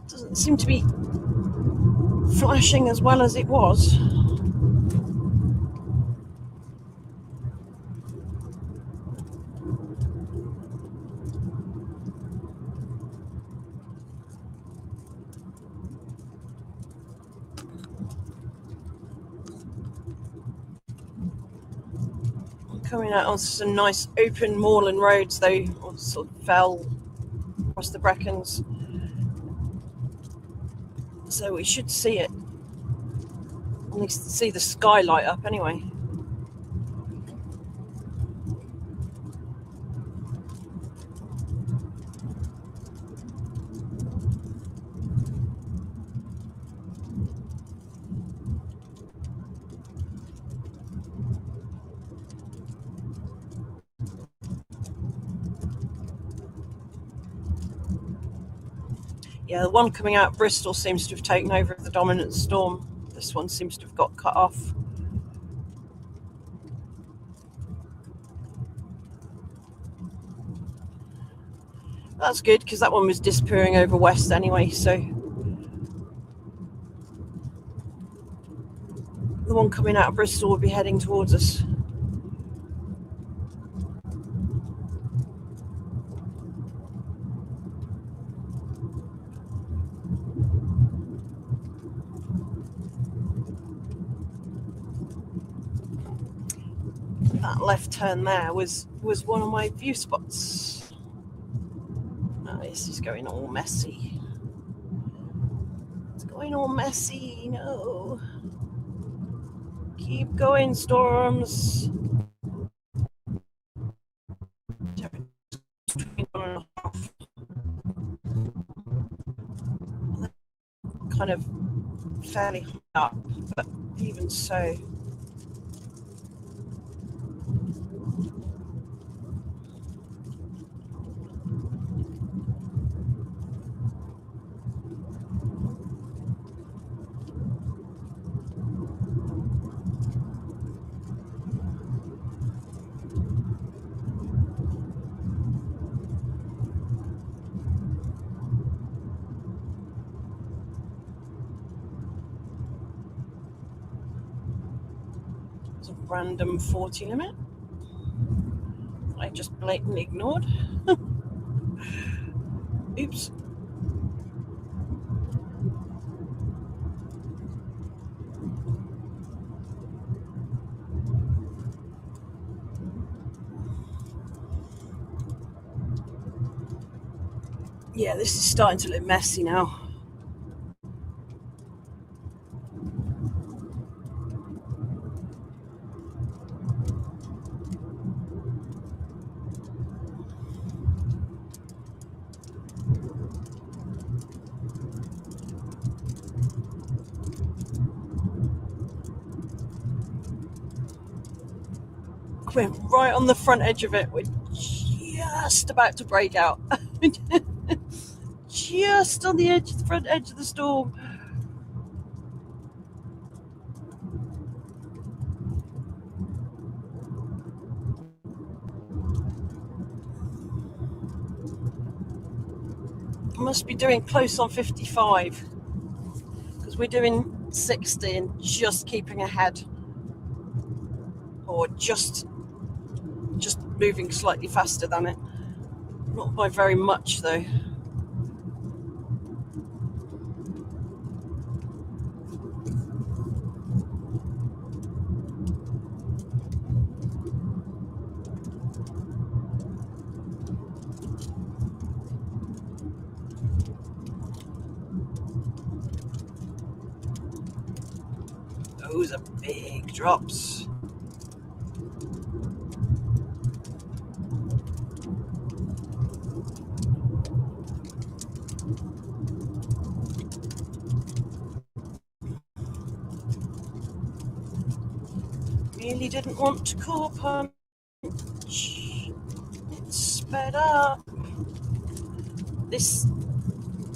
Doesn't seem to be flashing as well as it was. Coming out on some nice open moorland roads, though, or sort of fell across the Brackens. So we should see it. At least see the sky light up anyway. Yeah, the one coming out of Bristol seems to have taken over the dominant storm. This one seems to have got cut off. That's good, because that one was disappearing over west anyway, so the one coming out of Bristol will be heading towards us. That left turn there was one of my view spots. Oh, this is going all messy. It's going all messy, no. Keep going, storms. Kind of fairly high up, but even so. A random 40 limit I just blatantly ignored. Oops. Yeah, this is starting to look messy now. We're right on the front edge of it. We're just about to break out. Just on the edge, the front edge of the storm. I must be doing close on 55 because we're doing 60 and just keeping ahead, or just moving slightly faster than it. Not by very much though. Those are big drops. Really didn't want to core punch. It's sped up.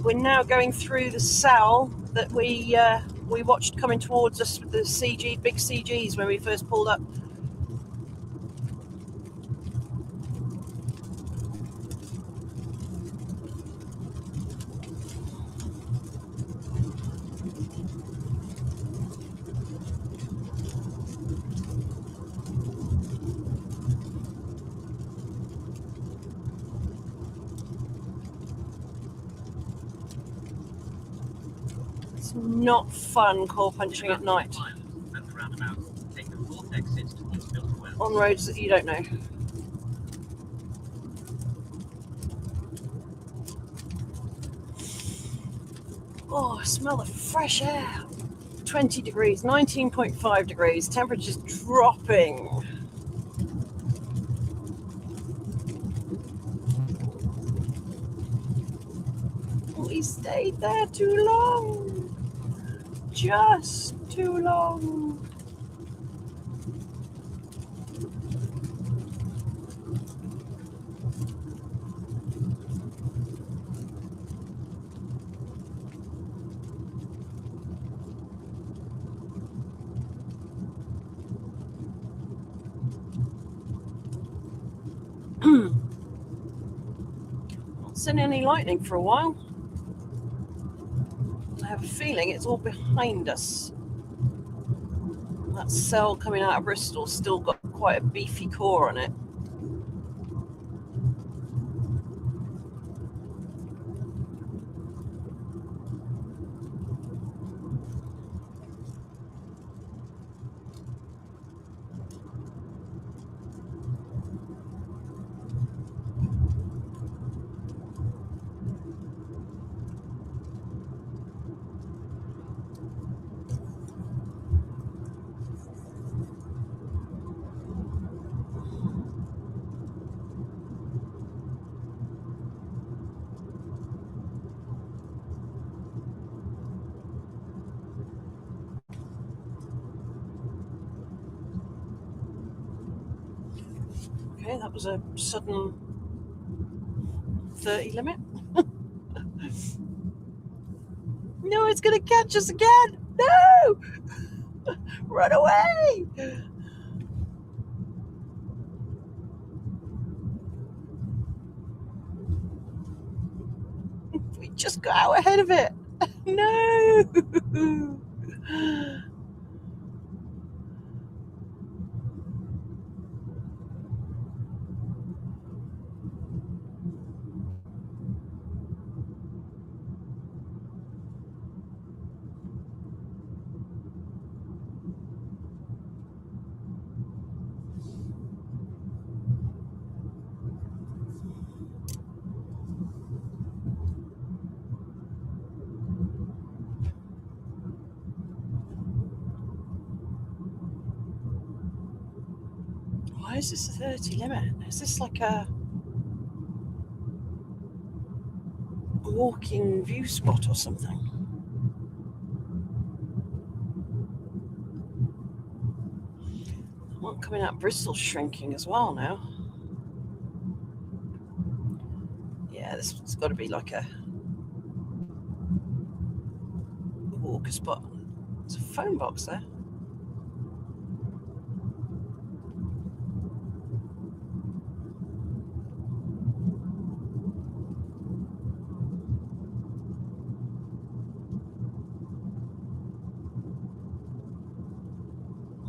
We're now going through the cell that we watched coming towards us with the big CGs when we first pulled up. It's not fun core punching at night on roads that you don't know. Oh, I smell the fresh air. 20 degrees, 19.5 degrees, temperature's dropping. We stayed there too long. Just too long. Not seen any lightning for a while. I have a feeling it's all behind us. That cell coming out of Bristol's still got quite a beefy core on it. Okay, that was a sudden 30 limit. No, it's going to catch us again. No! Run away! We just got out ahead of it. No! Why is this a 30 limit? Is this like a walking view spot or something? The one coming out Bristol's shrinking as well now. Yeah, this has got to be like a walker spot. There's a phone box there.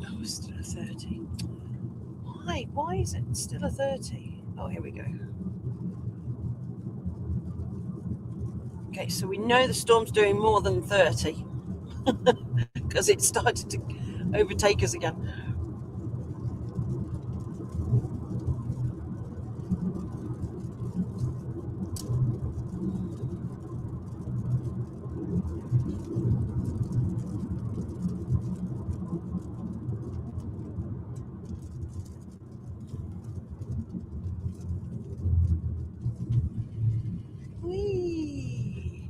Oh, it's still a 30. Why? Why is it still a 30? Oh, here we go. Okay, so we know the storm's doing more than 30 because it started to overtake us again. Whee!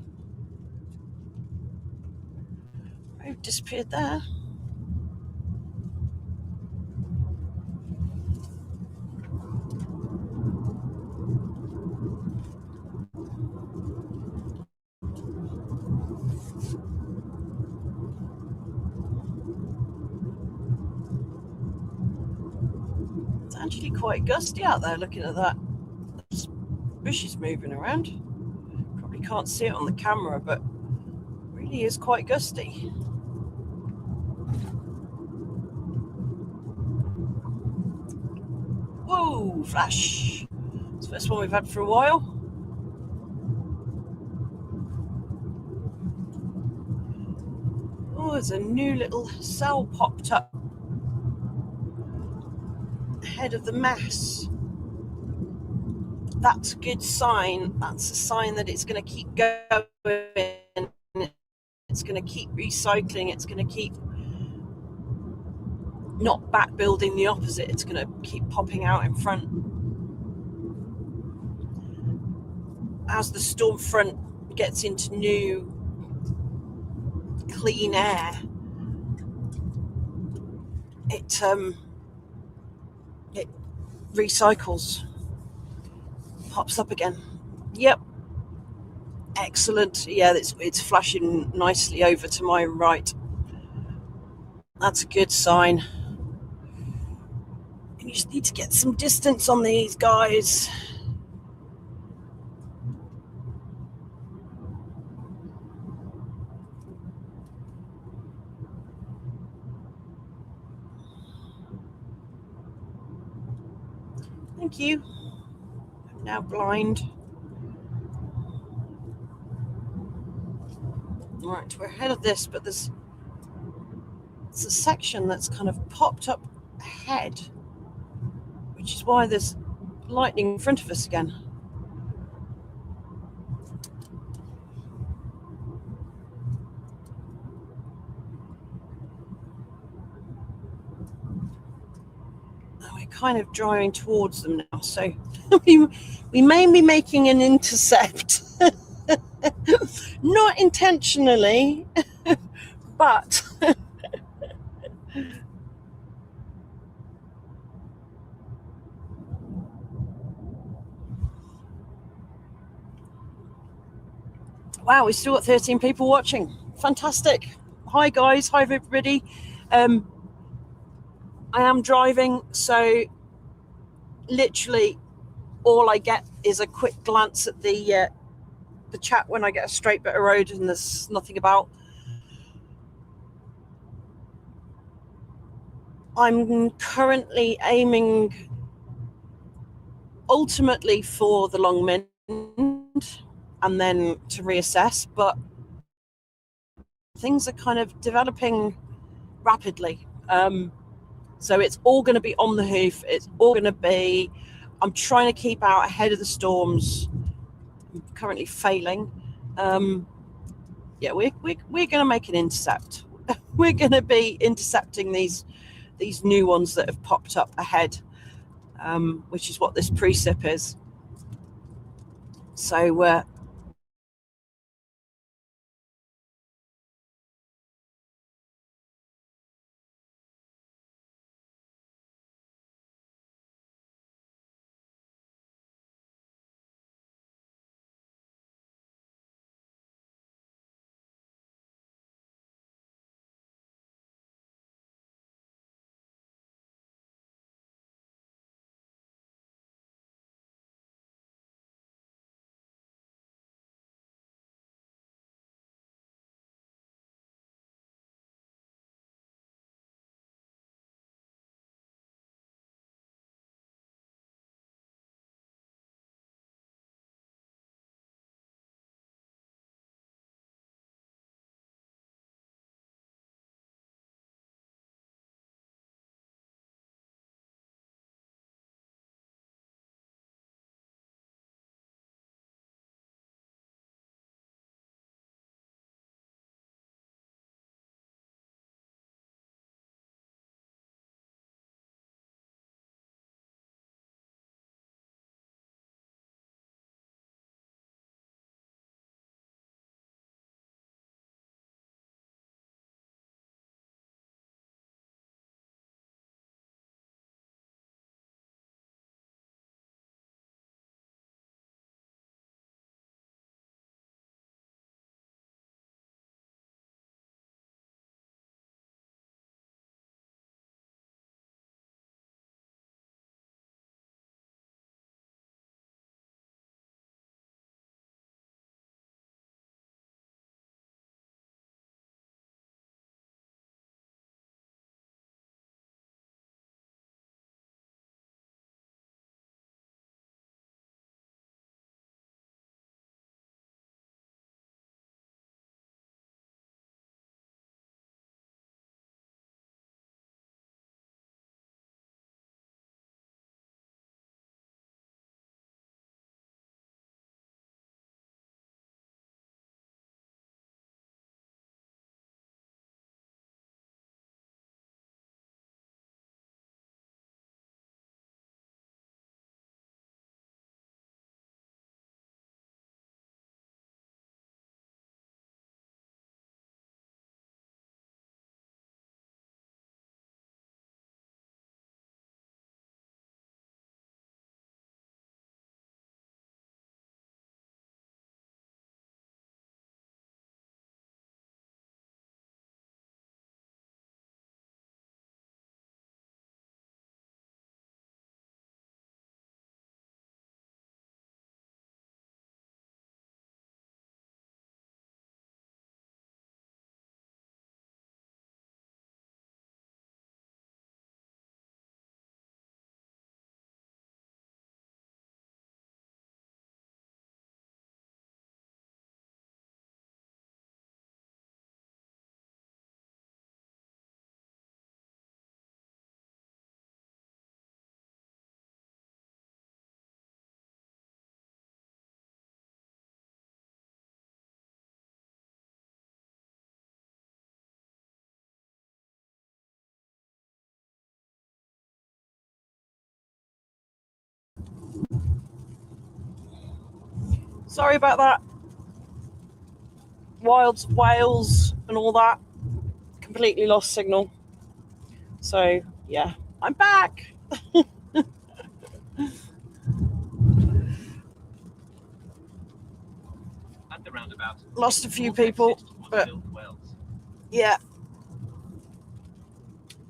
Road disappeared there. It's actually quite gusty out there looking at that. There's bushes moving around. Probably can't see it on the camera, but it really is quite gusty. Whoa, flash. It's the first one we've had for a while. Oh, there's a new little cell popped up ahead of the mass. That's a good sign. That's a sign that it's going to keep going. It's going to keep recycling. It's going to keep not back building the opposite. It's going to keep popping out in front. As the storm front gets into new clean air, it recycles, pops up again. Yep, excellent. Yeah, it's flashing nicely over to my right. That's a good sign. You just need to get some distance on these guys. Thank you. I'm now blind. Right, we're ahead of this, but it's a section that's kind of popped up ahead, which is why there's lightning in front of us again. And we're kind of driving towards them now, so we may be making an intercept. Not intentionally, but wow, we've still got 13 people watching. Fantastic. Hi guys, hi everybody. I am driving, so literally all I get is a quick glance at the chat when I get a straight bit of road and there's nothing about. I'm currently aiming ultimately for the long mend and then to reassess, but things are kind of developing rapidly. So it's all going to be on the hoof. It's all going to be, I'm trying to keep out ahead of the storms. I'm currently failing. Yeah, we're going to make an intercept. We're going to be intercepting these new ones that have popped up ahead, which is what this precip is. So Sorry about that. Wilds, Wales and all that. Completely lost signal. So, yeah, I'm back. At the roundabout, Lost a take the few north people, exit towards but Bill Wells. yeah,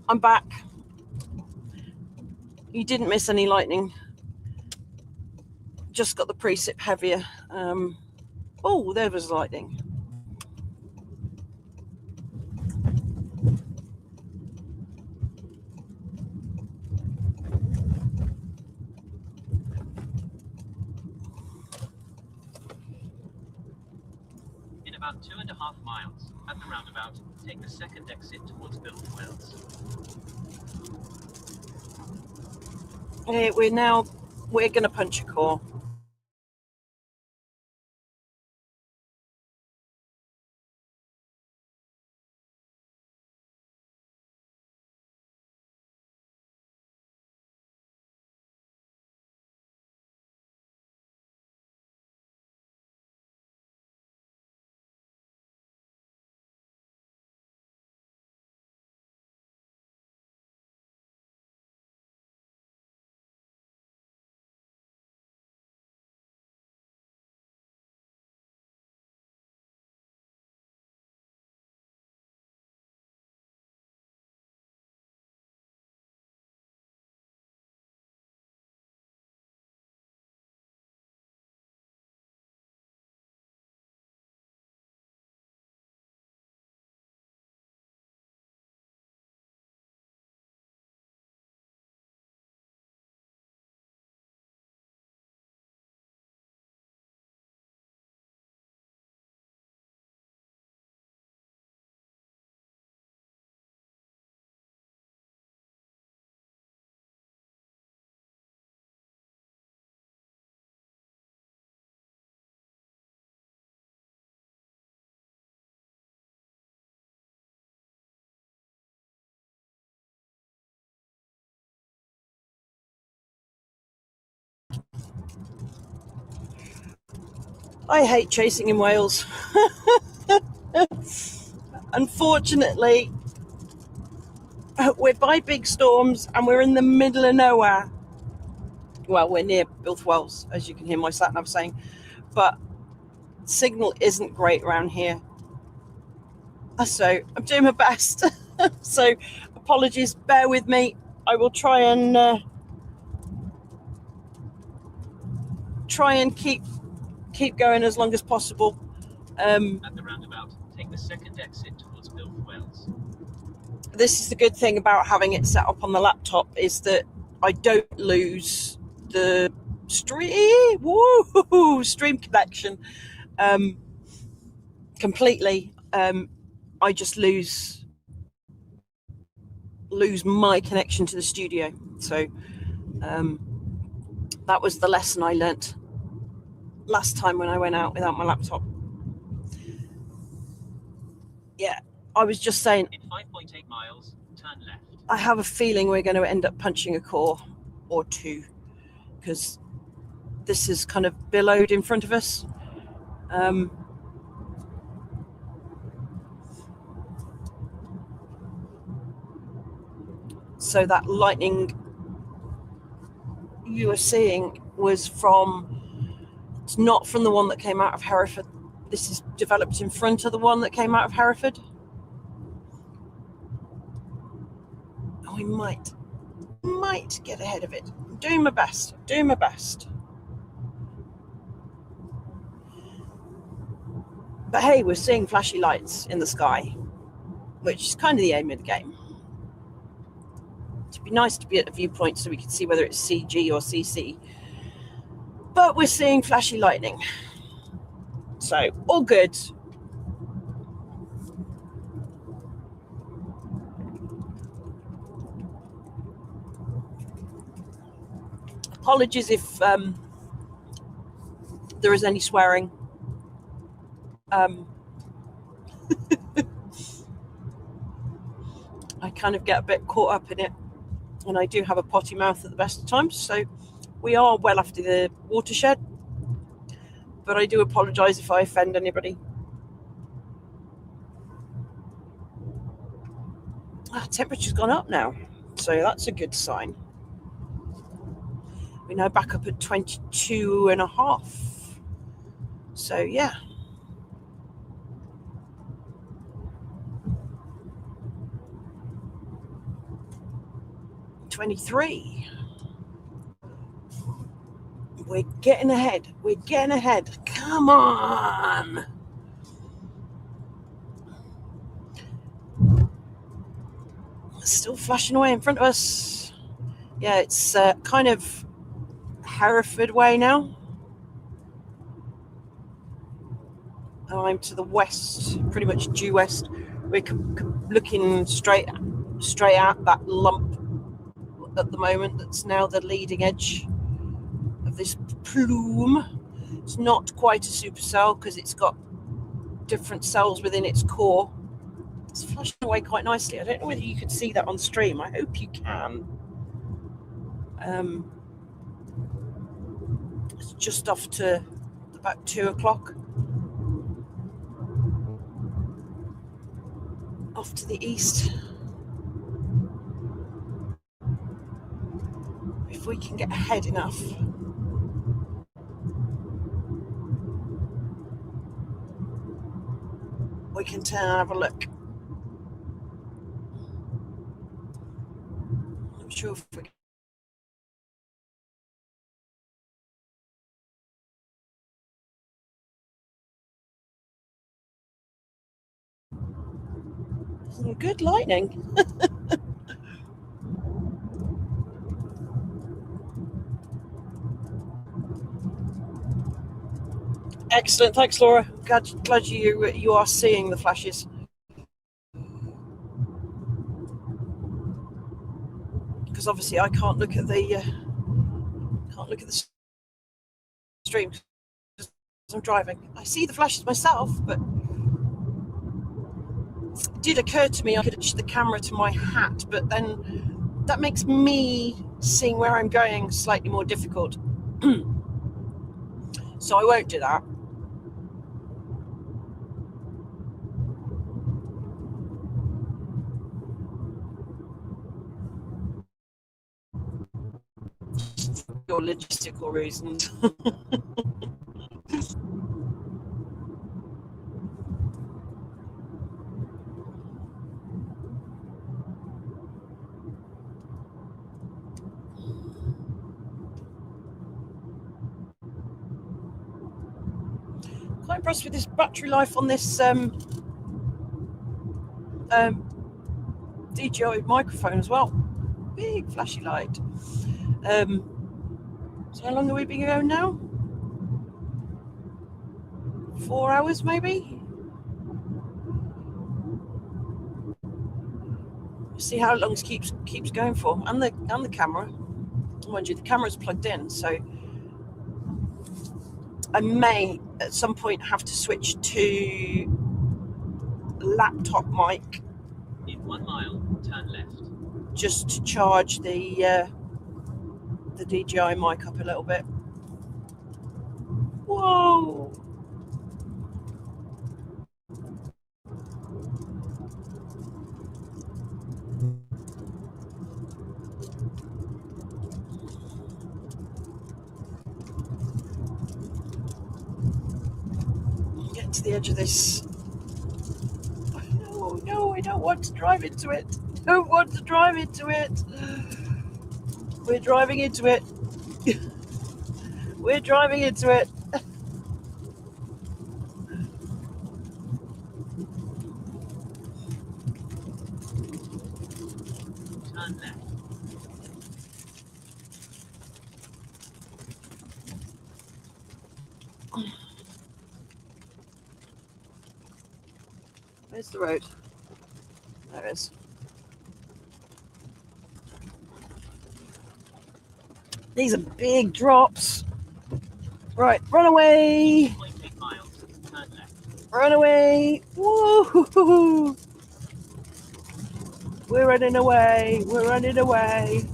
I'm back. You didn't miss any lightning. Just got the precip heavier. Oh, there was lightning. In about 2.5 miles, at the roundabout, take the second exit towards Bill Wells. Hey, we're going to punch a core. I hate chasing in Wales. Unfortunately, we're by big storms and we're in the middle of nowhere. Well, we're near Bilth Wells, as you can hear my sat nav saying, but signal isn't great around here. So I'm doing my best. So apologies, bear with me. I will try and keep going as long as possible. At the roundabout, take the second exit towards Bill Wells. This is the good thing about having it set up on the laptop, is that I don't lose the stream connection completely. I just lose my connection to the studio. So that was the lesson I learnt last time when I went out without my laptop. Yeah, I was just saying, In 5.8 miles, turn left. I have a feeling we're going to end up punching a core or two, because this is kind of billowed in front of us. So that lightning you were seeing was it's not from the one that came out of Hereford. This is developed in front of the one that came out of Hereford. And we might get ahead of it. I'm doing my best. But hey, we're seeing flashy lights in the sky, which is kind of the aim of the game. It'd be nice to be at a viewpoint so we could see whether it's CG or CC. But we're seeing flashy lightning. So, all good. Apologies if there is any swearing. I kind of get a bit caught up in it, and I do have a potty mouth at the best of times, so We are well after the watershed, but I do apologise if I offend anybody. Temperature's gone up now, so that's a good sign. We're now back up at 22.5. So yeah. 23. We're getting ahead. We're getting ahead. Come on. Still flashing away in front of us. Yeah, it's kind of Hereford way now. I'm to the west, pretty much due west. We're looking straight at that lump at the moment. That's now the leading edge of this plume. It's not quite a supercell because it's got different cells within its core. It's flashing away quite nicely. I don't know whether you can see that on stream. I hope you can. It's just off to about 2 o'clock. Off to the east. If we can get ahead enough. We can turn and have a look. I'm sure if we some good lightning. Excellent, thanks, Laura. Glad you are seeing the flashes. Because obviously I can't look at the stream because I'm driving. I see the flashes myself, but it did occur to me I could attach the camera to my hat, but then that makes me seeing where I'm going slightly more difficult. So I won't do that. For logistical reasons. Quite impressed with this battery life on this DJI microphone as well. Big flashy light. So how long have we been going now? 4 hours maybe? See how long it keeps going for. And the camera. Mind you, the camera's plugged in, so I may at some point have to switch to laptop mic. In 1 mile, turn left. Just to charge the DJI mic up a little bit. Whoa! Get to the edge of this. No, I don't want to drive into it. Don't want to drive into it. We're driving into it. We're driving into it. Turn left. Where's the road? There it is. These are big drops. Right, run away. 0.8 miles, turn left. Run away. Woo! We're running away. We're running away.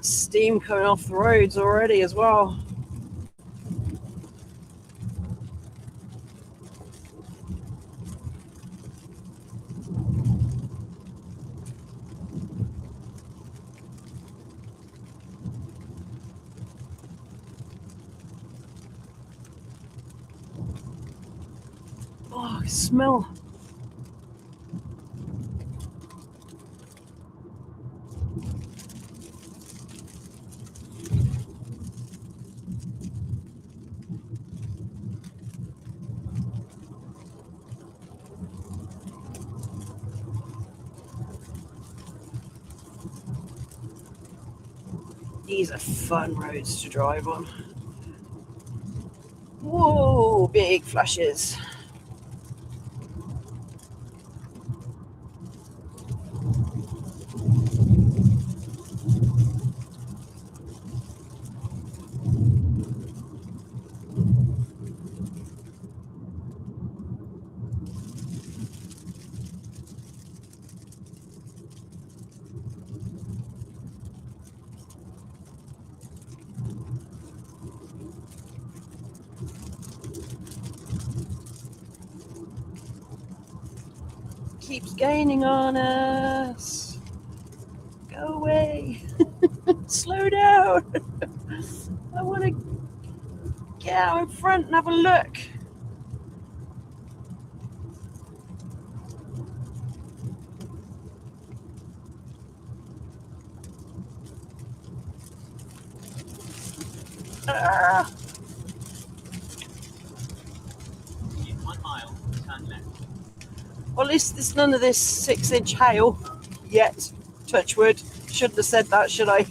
Steam coming off the roads already as well. Oh, I smell. These are fun roads to drive on. Whoa, big flashes. Keeps gaining on us. Go away. Slow down. I want to get out in front and have a look. Ah. In 1 mile, turn left. Well, at least there's none of this 6-inch hail yet. Touch wood. Shouldn't have said that, should I?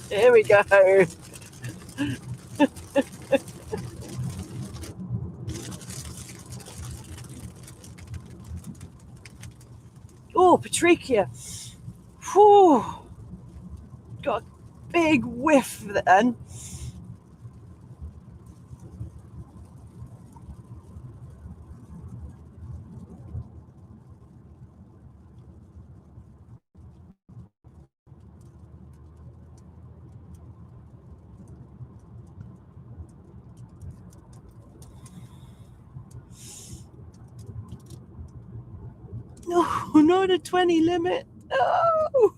Here we go. Oh, Patricia. Whew. Got a big whiff then. No, not a 20 limit. No.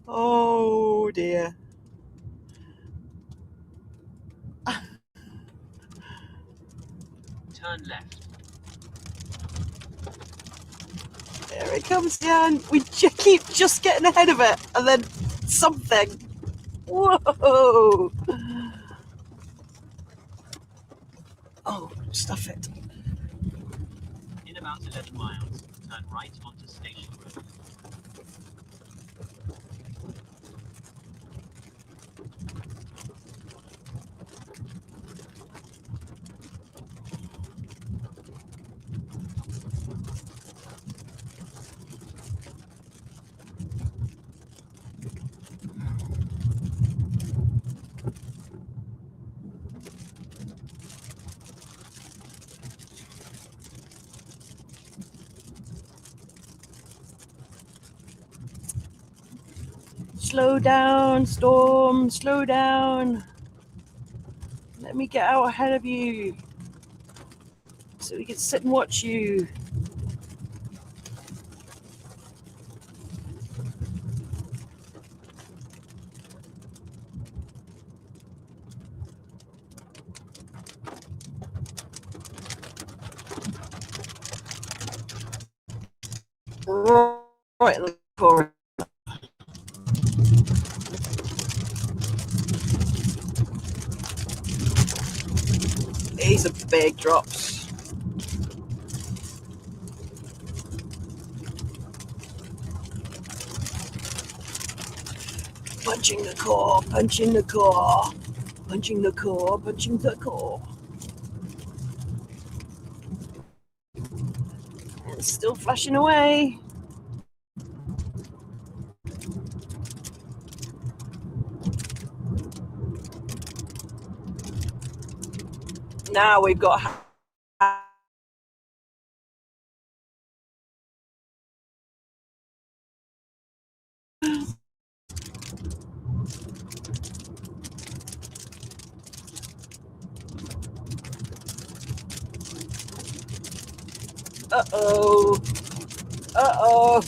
Oh dear. Turn left. There it comes down. We keep just getting ahead of it, and then something. Whoa. Oh, stuff it. In about 11 miles, turn right onto Station Road. Slow down, Storm. Slow down. Let me get out ahead of you so we can sit and watch you. Right in the corner. These are big drops. Punching the core, punching the core, punching the core, punching the core. And it's still flashing away. Now we've got uh-oh. Uh-oh.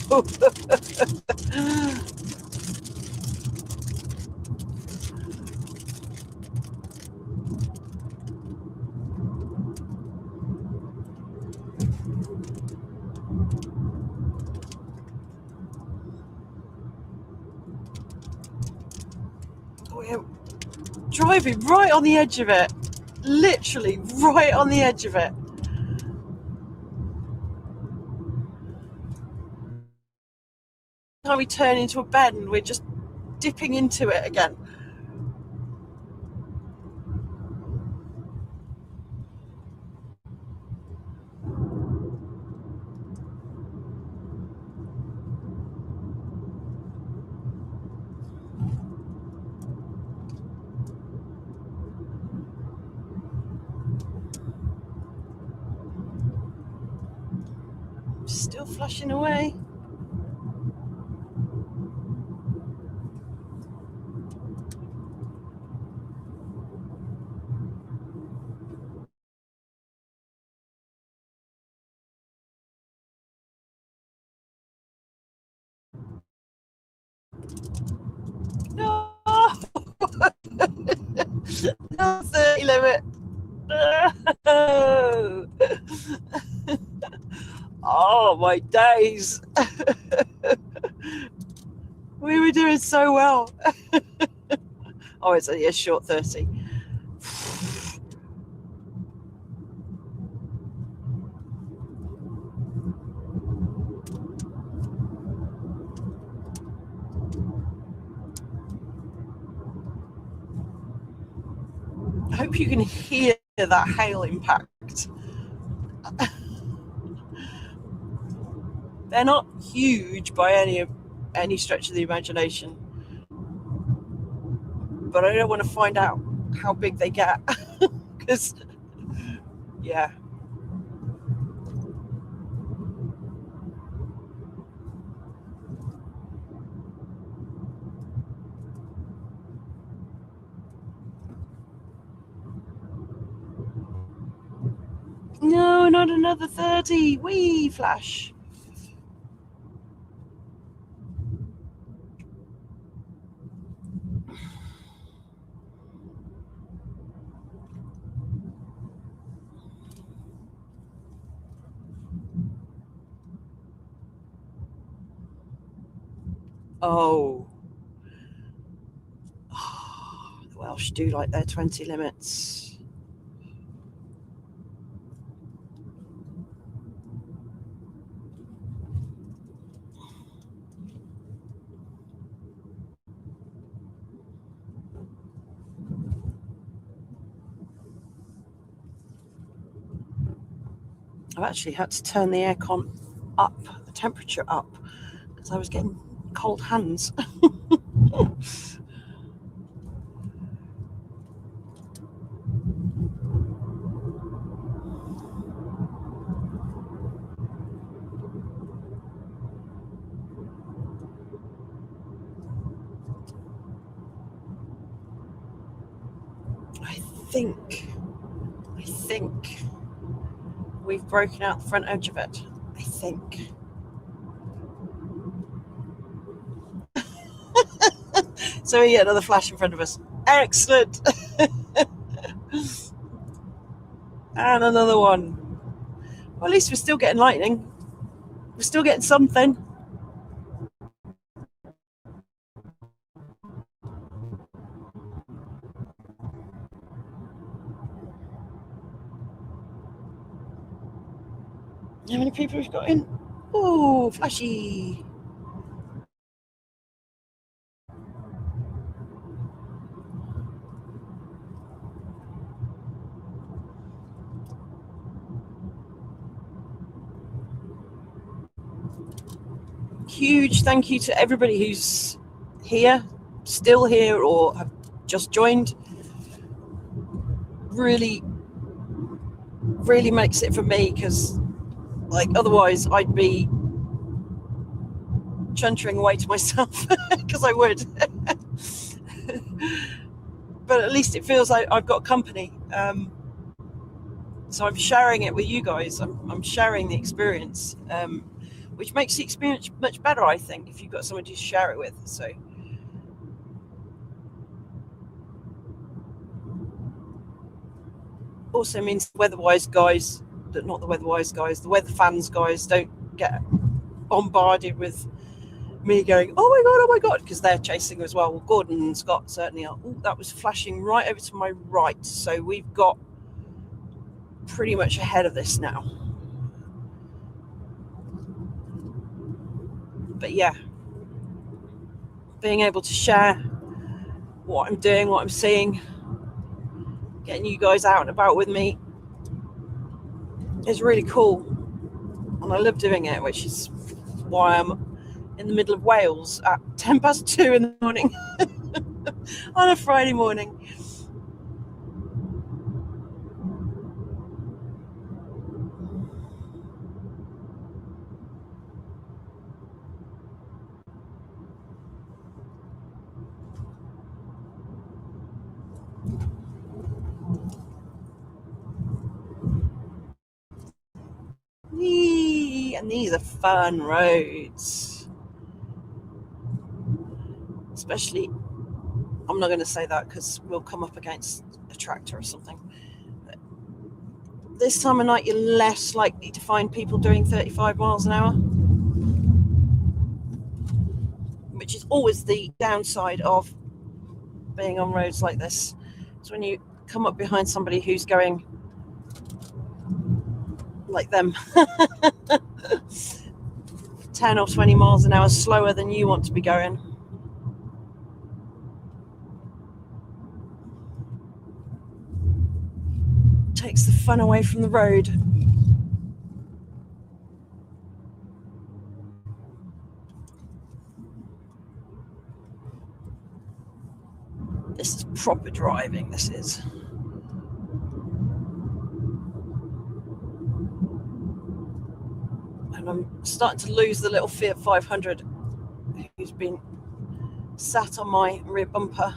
We're driving right on the edge of it. Literally right on the edge of it. Now we turn into a bend, we're just dipping into it again. Still flashing away. No. No 30 limit. No. Oh my days. We were doing so well. Oh, it's only a short 30. I hope you can hear that hail impact. They're not huge by any stretch of the imagination, but I don't want to find out how big they get because, yeah. No, not another 30. Wee flash. Oh. The Welsh do like their 20 limits. I've actually had to turn the aircon up, the temperature up, because I was getting cold hands. I think we've broken out the front edge of it. I think. So we get another flash in front of us. Excellent. And another one. Well, at least we're still getting lightning. We're still getting something. How many people we've got in? Ooh, flashy. Huge thank you to everybody who's here, still here, or have just joined. Really really makes it for me, because like otherwise I'd be chuntering away to myself because I would. But at least it feels like I've got company. So I'm sharing it with you guys. I'm sharing the experience, which makes the experience much better, I think, if you've got someone to share it with. So also means the weatherwise guys, not the weatherwise guys, the weather fans guys don't get bombarded with me going, oh my god, because they're chasing as well. Well, Gordon and Scott certainly are. Ooh, that was flashing right over to my right, so we've got pretty much ahead of this now. But yeah, being able to share what I'm doing, what I'm seeing, getting you guys out and about with me is really cool, and I love doing it, which is why I'm in the middle of Wales at 2:10 in the morning on a Friday morning. And these are fun roads, especially, I'm not going to say that because we'll come up against a tractor or something. But this time of night you're less likely to find people doing 35 miles an hour, which is always the downside of being on roads like this. So when you come up behind somebody who's going like them 10 or 20 miles an hour slower than you want to be going, takes the fun away from the road. This is proper driving, this is. And I'm starting to lose the little Fiat 500 who's been sat on my rear bumper.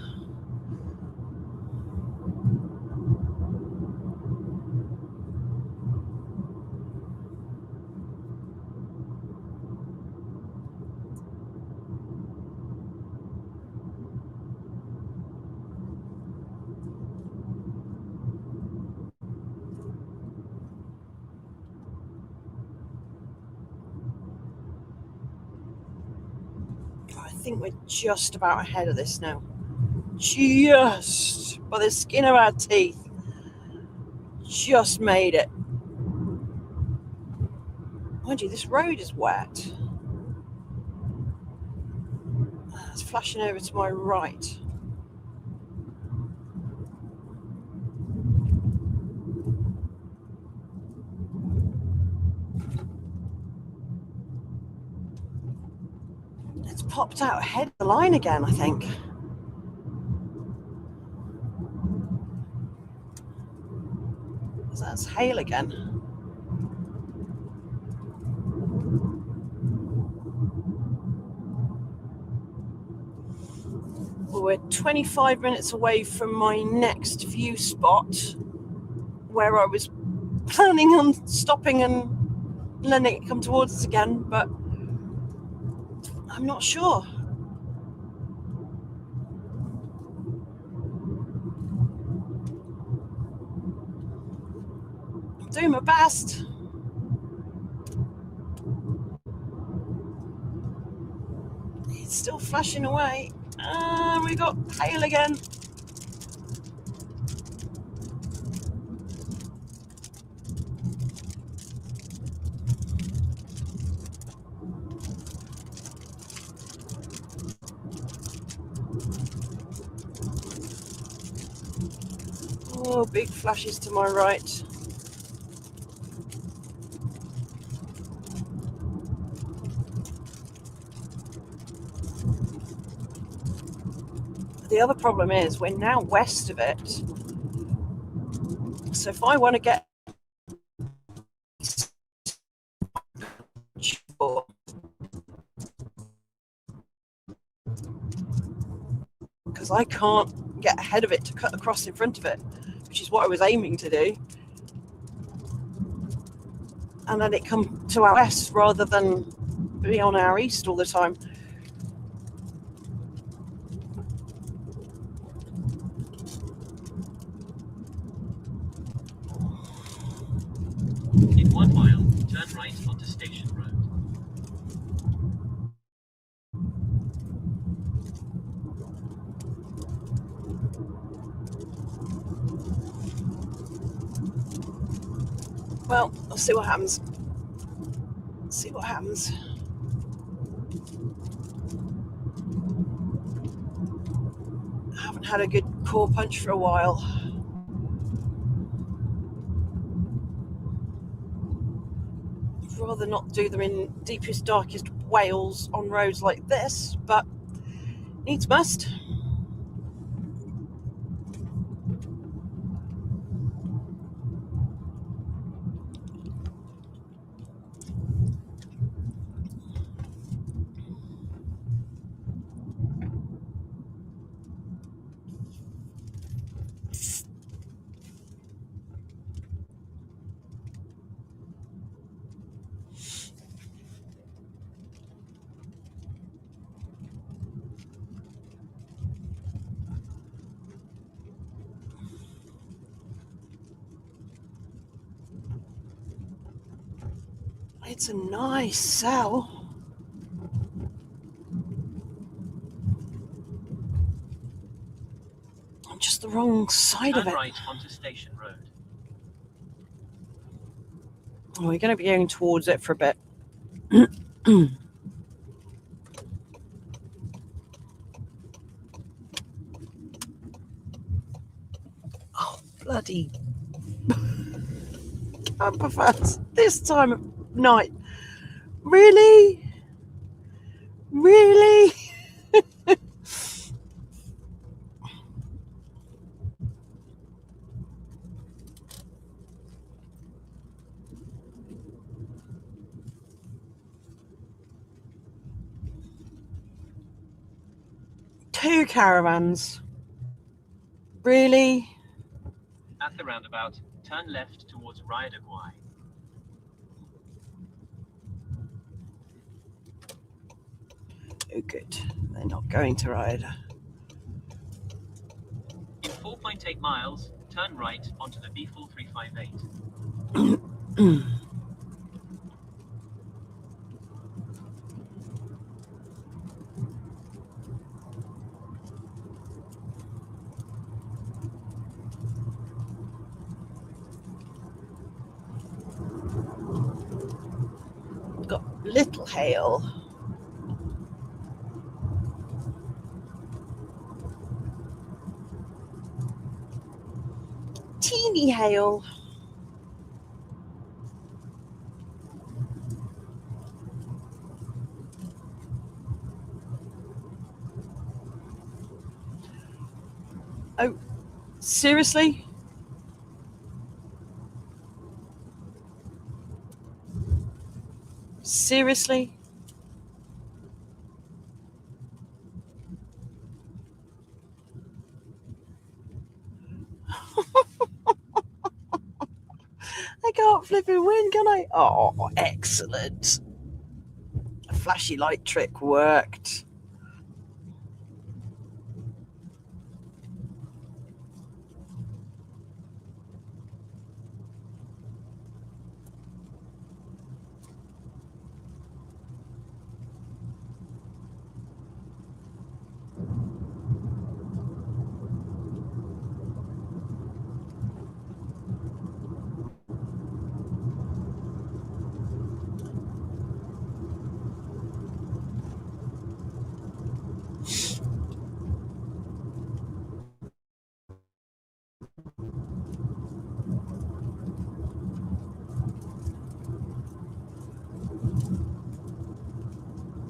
I think we're just about ahead of this now. Just by the skin of our teeth. Just made it. Mind you, this road is wet. It's flashing over to my right. It's popped out ahead of the line again, I think. That's hail again. Well, we're 25 minutes away from my next view spot, where I was planning on stopping and letting it come towards us again, but I'm not sure. I'm doing my best. It's still flashing away. We got hail again. Oh, big flashes to my right. The other problem is we're now west of it. So if I want to get I can't get ahead of it to cut across in front of it, which is what I was aiming to do. And then it come to our west rather than be on our east all the time. In 1 mile, turn right onto Station Road. Well, I'll see what happens. See what happens. I haven't had a good core punch for a while. I'd rather not do them in deepest, darkest Wales on roads like this, but needs must. It's a nice cell. I'm just the wrong side of Turn it. right onto Station Road. Oh, we're going to be going towards it for a bit. Oh, bloody camperfans this time of night. Really? Really? Two caravans. Really? At the roundabout, turn left towards Ryanaguai. Oh, good. They're not going to ride. In 4.8 miles, turn right onto the B4358. Got little hail. Teeny hail. Oh, seriously? Seriously? I can't flipping win, can I? Oh, excellent. A flashy light trick worked.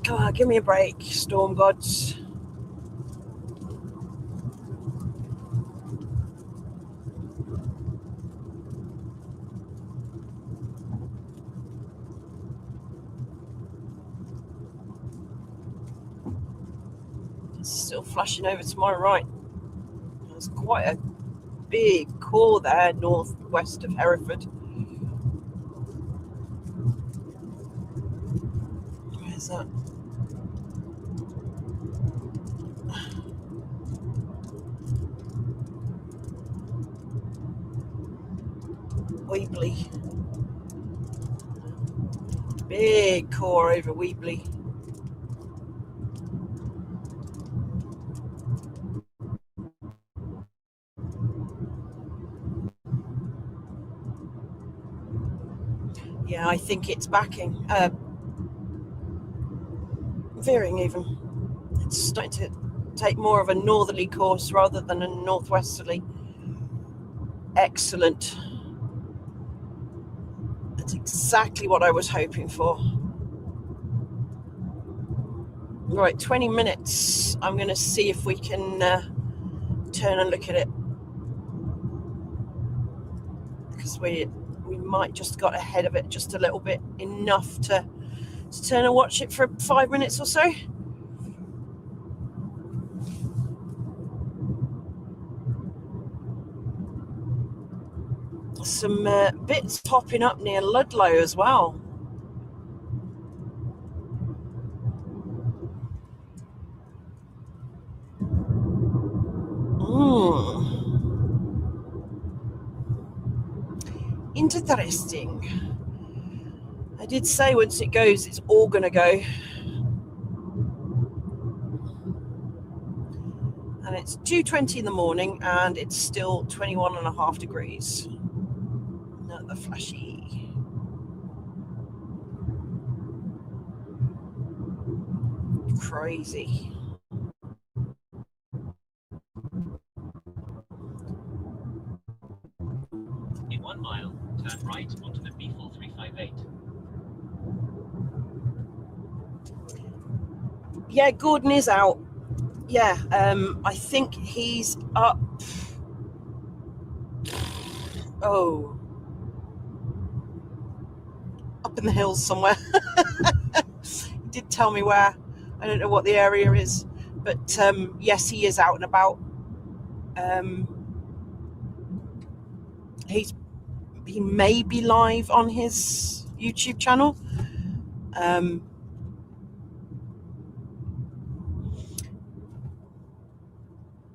Come on, give me a break, storm gods. still flashing over to my right. There's quite a big core there, northwest of Hereford. Where's that? Weebly. Big core over Weebly. Yeah, I think it's backing. Veering even. It's starting to take more of a northerly course rather than a northwesterly. Excellent. That's exactly what I was hoping for. Right, 20 minutes. I'm going to see if we can turn and look at it. Because we might just got ahead of it just a little bit, enough to turn and watch it for 5 minutes or so. Some bits popping up near Ludlow as well. Interesting. I did say once it goes, it's all going to go. And it's 2:20 in the morning and it's still 21.5 degrees. Another flashy. Crazy. In 1 mile, turn right onto the B4358. Yeah, Gordon is out. Yeah, I think he's up. Oh, up in the hills somewhere. He did tell me where. I don't know what the area is, but yes, he is out and about. He may be live on his YouTube channel.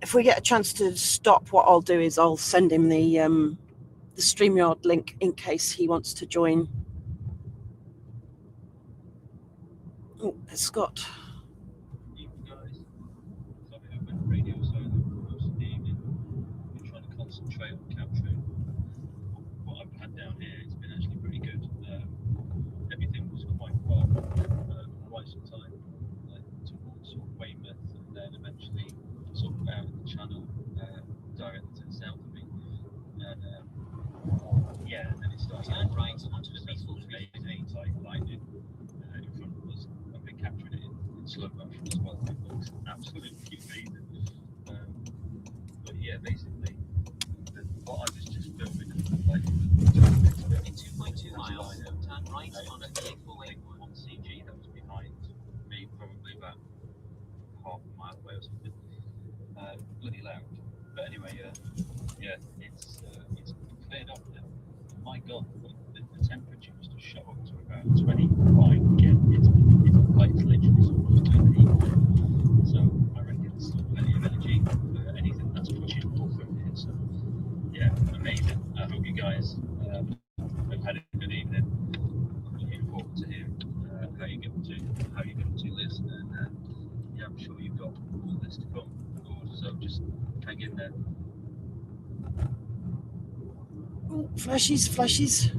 If we get a chance to stop, what I'll do is I'll send him the StreamYard link in case he wants to join. Oh, there's Scott. You guys, sorry, I went radio silent for most of the evening. I've been trying to concentrate on capturing what I've had down here. It's been actually pretty good. Everything was quite quiet for quite some time, like towards sort of Weymouth, and then eventually sort of out of the channel, directly to the south of me. And yeah, and then it started Turn right onto the B4358 type lightning in front of us. I've been capturing it in slow motion as well. It looks absolutely amazing. But yeah, basically, what I was just filming, like, In 2.2 miles, turn right on the A481. on CG that was behind me, probably about half a mile away or something. Bloody loud. But anyway, yeah, it's cleared up now. My God, the temperature must have shot up to about 25 again. It's literally sort of between the heat. So I reckon there's still plenty of energy for anything that's pushing more from here. So yeah, amazing. I hope you guys have had a good evening. I'm looking forward to hearing how you get to Liz, and yeah, I'm sure you've got all this to come. So just hang in there. Oh, flashes.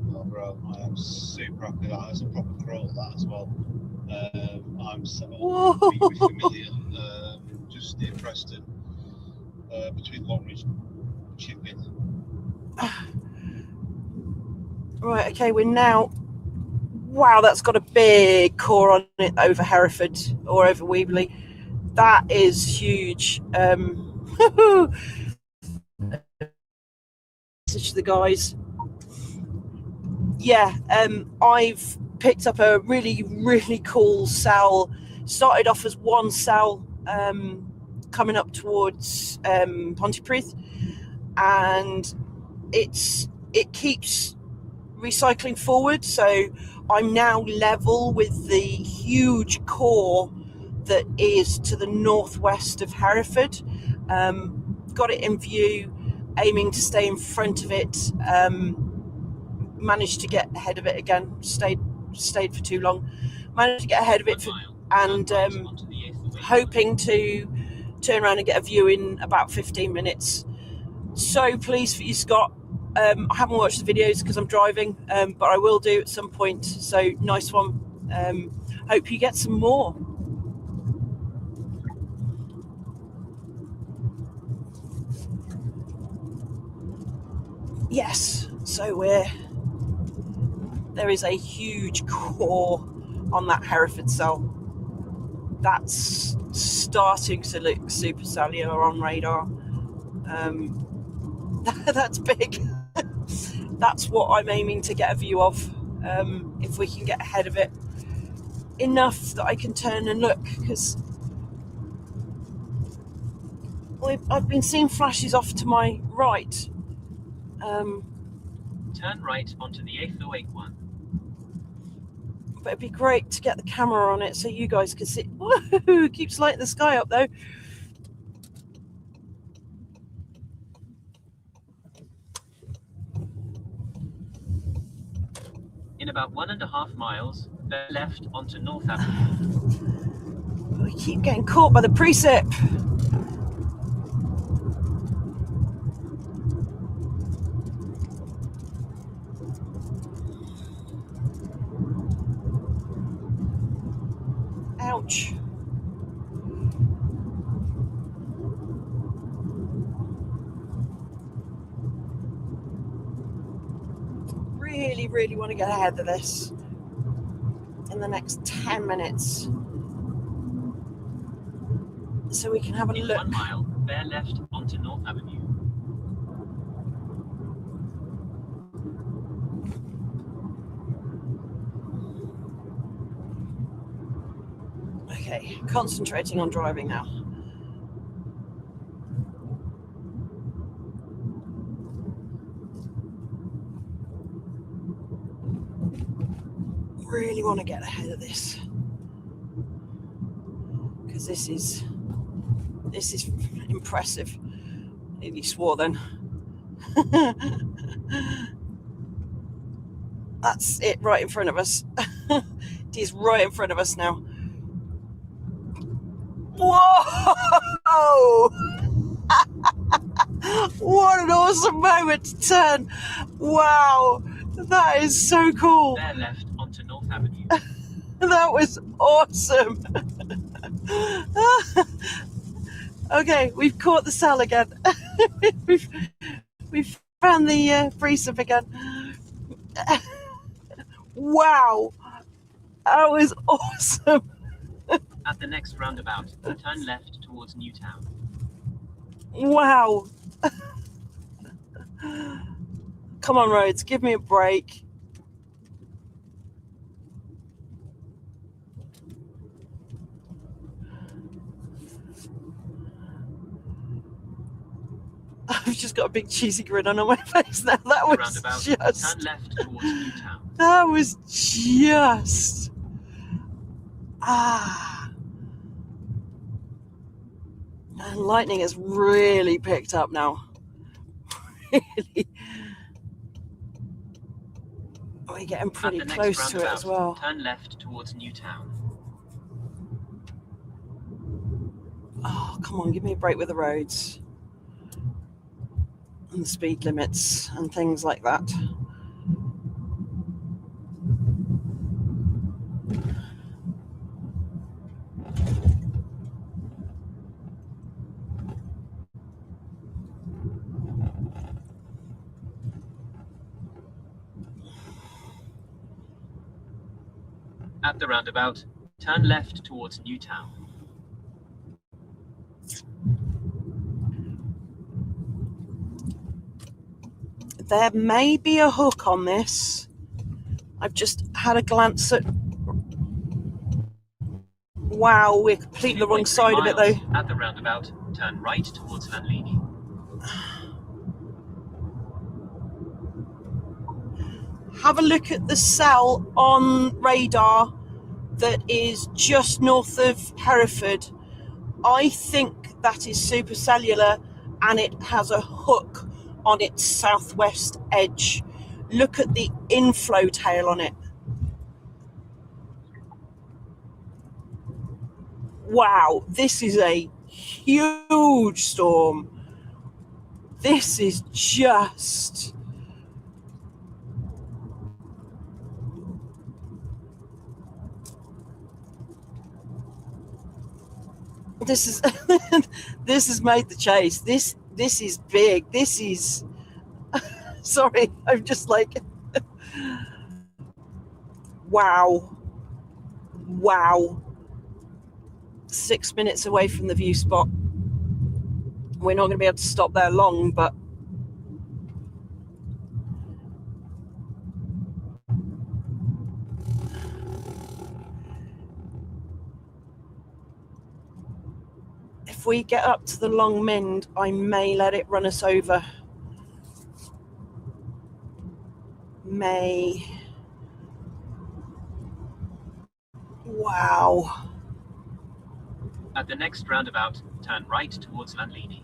Well, bro, I am super happy that has a proper crawl that as well. I'm really familiar, just near Preston, between Longridge and Chipping. Right, okay, we're now. Wow, that's got a big core on it over Hereford or over Weebly. That is huge. Message to the guys. Yeah, I've picked up a really, really cool cell. Started off as one cell coming up towards Pontypridd, and it keeps recycling forward. So I'm now level with the huge core that is to the northwest of Hereford. Got it in view, aiming to stay in front of it. Managed to get ahead of it again. Stayed for too long. Managed to get ahead of it and hoping to turn around and get a view in about 15 minutes. So pleased for you, Scott. I haven't watched the videos because I'm driving, but I will do at some point. So nice one. Hope you get some more. Yes, so there is a huge core on that Hereford cell. That's starting to look supercellular on radar. That's big. That's what I'm aiming to get a view of. If we can get ahead of it enough that I can turn and look, because I've been seeing flashes off to my right. Turn right onto the 8081. But it'd be great to get the camera on it so you guys can see. Woohoo! Keeps lighting the sky up though. In about 1.5 miles, bear left onto North Avenue. We keep getting caught by the precip. Ouch. Really want to get ahead of this in the next 10 minutes so we can have a In look. 1 mile, bear left onto North Avenue. Okay, concentrating on driving now. Really want to get ahead of this because this is impressive. Nearly swore then. That's it, right in front of us. It is right in front of us now. Whoa! What an awesome moment to turn. Wow, that is so cool. Bear left onto North Avenue. That was awesome. Okay, we've caught the cell again. we've found the precip again. Wow, that was awesome. At the next roundabout, turn left towards Newtown. Wow. Come on, roads, give me a break. I've just got a big cheesy grin on my face now. That was Roundabout, just... turn left towards Newtown. That was just... And lightning has really picked up now. Really. We're getting pretty At the close next to it as well. Turn left towards Newtown. Oh, come on, give me a break with the roads. And the speed limits and things like that. At the roundabout, turn left towards Newtown. There may be a hook on this. I've just had a glance at Wow, we're completely the wrong 2.3 side of it though. miles at the roundabout, turn right towards Lanlini. Have a look at the cell on radar that is just north of Hereford. I think that is supercellular and it has a hook on its southwest edge. Look at the inflow tail on it. Wow, this is a huge storm. This is just... This is this has made the chase. This is big. This is sorry, I'm just like wow. Wow. 6 minutes away from the view spot. We're not going to be able to stop there long, but if we get up to the Long Mynd, I may let it run us over. May. Wow. At the next roundabout, turn right towards Lanlini.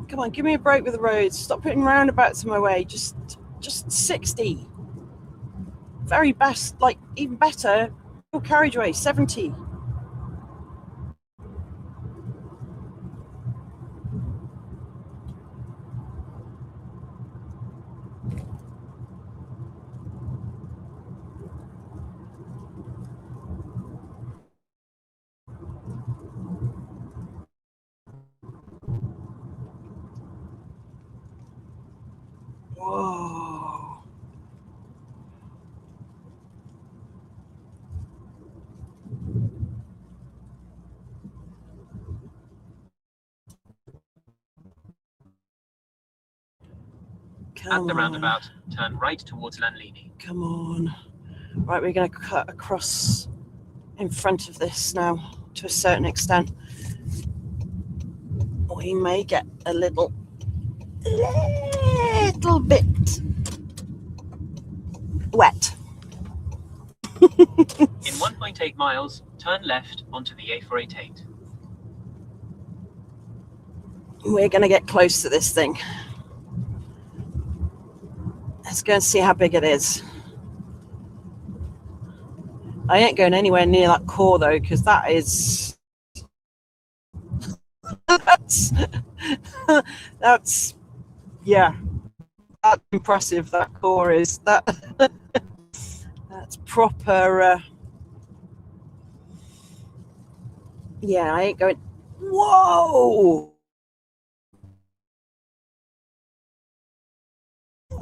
Come on, give me a break with the roads. Stop putting roundabouts in my way. Just 60. Very best, like even better, carriageway, 70. Whoa. At the roundabout, turn right towards Lanlini. Come on. Right, we're going to cut across in front of this now to a certain extent. We may get a little bit wet. In 1.8 miles, turn left onto the A488. We're going to get close to this thing. Let's go and see how big it is. I ain't going anywhere near that core though, because that is that's yeah, that's impressive. That core is that. That's proper. Yeah, I ain't going. Whoa!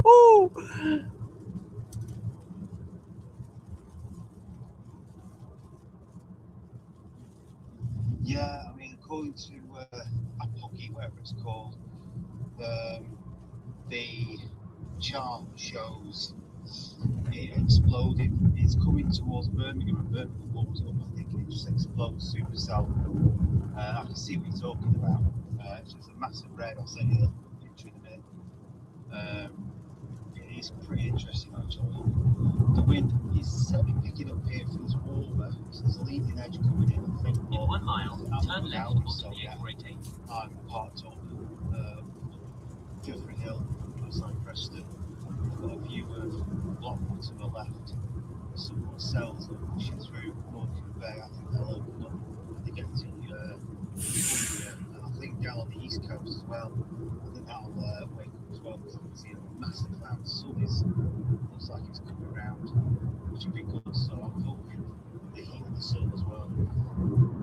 Oh! Yeah, I mean, according to Apoki, whatever it's called, the chart shows it exploded. It's coming towards Birmingham, and Birmingham blows up. I think it just explodes super south. I can see what you're talking about. It's just a massive red. I'll send you a picture in a minute. It is pretty interesting, actually. The wind is certainly picking up here. It feels warmer. So there's a leading edge coming in. I think. In 1 mile, turn left onto the A488. I'm parked up Guthrie Hill, outside Preston. I've got a view of Lockwood to the left. Some more cells are pushing through Morecambe Bay. I think they'll open up when they get to Cumbria. And I think down on the east coast as well. I think that'll wake up as well, because I can see a massive cloud. The sun looks like it's coming around, which would be good. So I'm hoping the heat of the sun as well,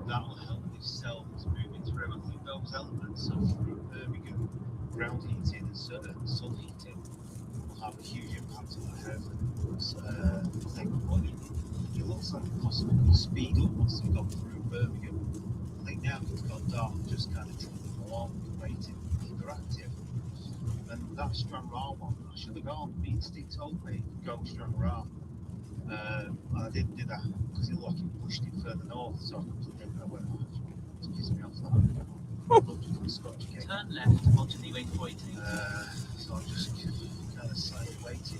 that'll help with cells moving through. I think those elements of Birmingham ground heating and sun heating will have a huge impact on the Hereford. I think it looks like it possibly could speed up once they've gone through Birmingham. I think now it's gone dark, just kind of trundling along, waiting, keep her active. And that Stranraer one that I should have gone. The instinct told me go straight around. I didn't do that because it looked like it pushed it further north, so I went off. It pissed me off that. Turn left onto the A418. So I just kind of sat waiting.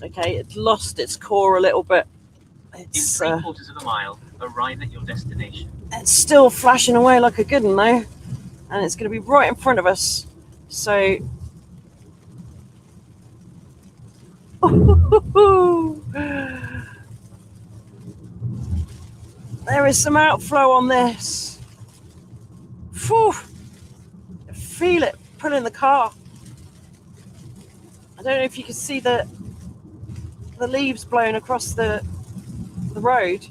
Okay, it's lost its core a little bit. In It's 3/4 of a mile, arrive at your destination. it's still flashing away like a good one though, and it's going to be right in front of us. So, there is some outflow on this. Phew. I feel it pulling the car. I don't know if you can see the leaves blowing across the road.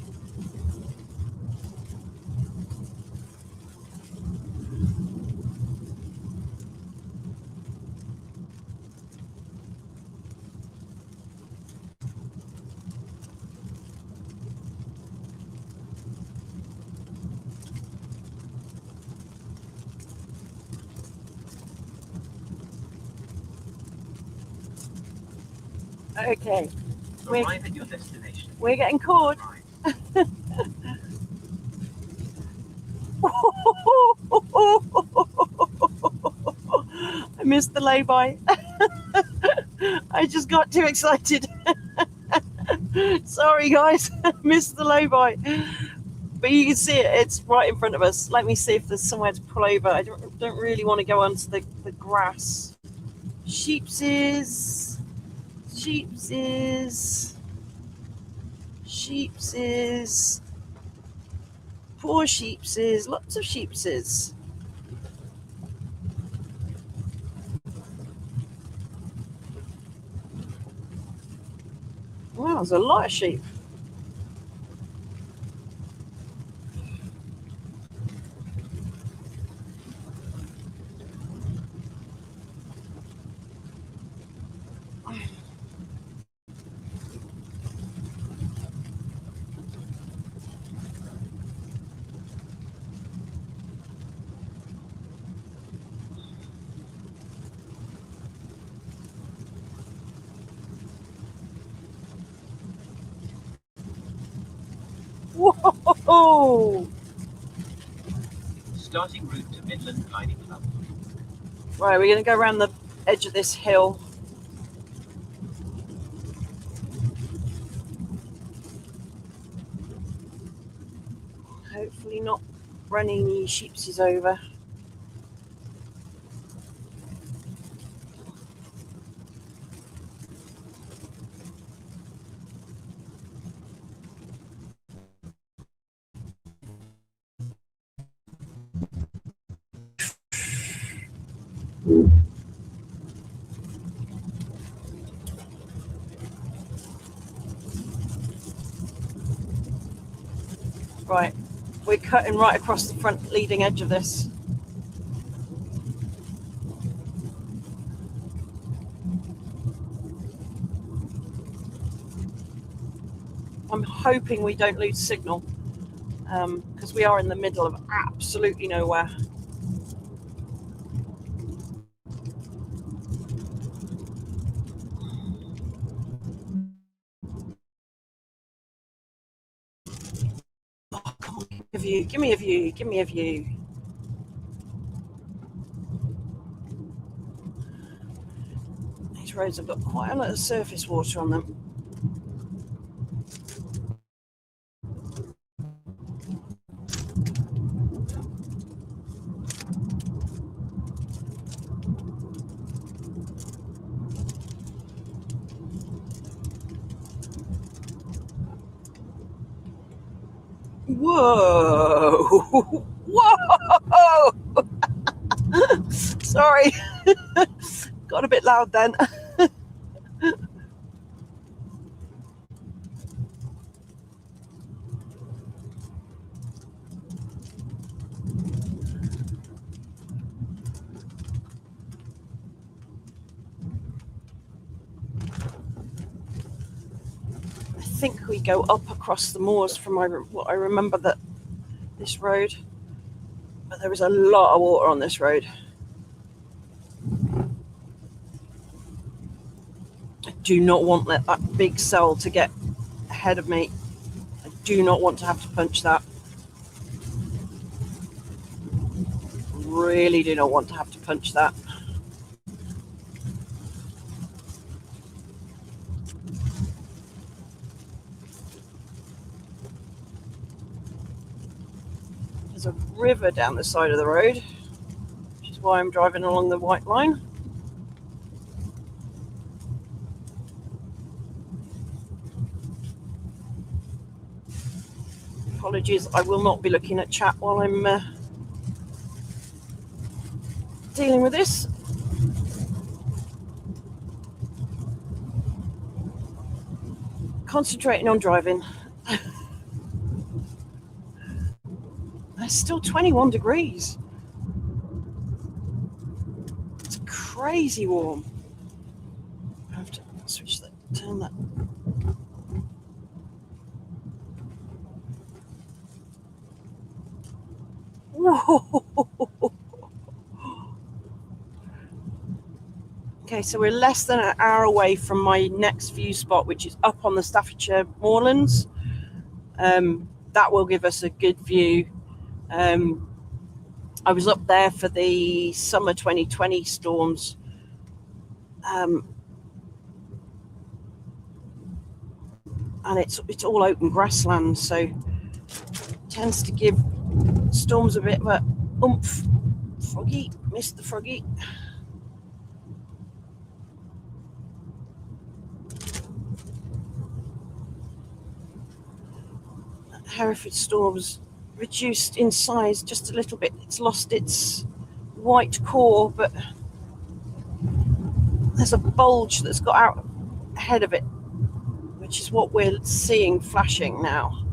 Okay, Arrive at your destination. we're getting caught. Right. I missed the lay-by. I just got too excited. Sorry guys, missed the lay-by. But you can see it, it's right in front of us. Let me see if there's somewhere to pull over. I don't really want to go onto the grass. Sheepses. Poor sheepses, lots of sheepses. Wow, there's a lot of sheep. Whoa! Starting route to Midland Gliding Club. Right, we're going to go around the edge of this hill. Hopefully not running the sheepsies over. Right, we're cutting right across the front leading edge of this. I'm hoping we don't lose signal because we are in the middle of absolutely nowhere. Oh, come on, give me a view. These roads have got quite a lot of surface water on them. Whoa! Whoa! Sorry, got a bit loud then. I think we go up across the moors from what I remember that this road. But there is a lot of water on this road. I do not want that big cell to get ahead of me. I do not want to have to punch that. Really do not want to have to punch that. There's a river down the side of the road, which is why I'm driving along the white line. Apologies, I will not be looking at chat while I'm dealing with this. Concentrating on driving. It's still 21 degrees. It's crazy warm. I have to switch that, turn that. Whoa. Okay, so we're less than an hour away from my next view spot, which is up on the Staffordshire moorlands. That will give us a good view. I was up there for the summer 2020 storms. And it's all open grassland, so it tends to give storms a bit of a oomph. Froggy, missed the froggy. Hereford storms reduced in size just a little bit. It's lost its white core, but there's a bulge that's got out ahead of it, which is what we're seeing flashing now.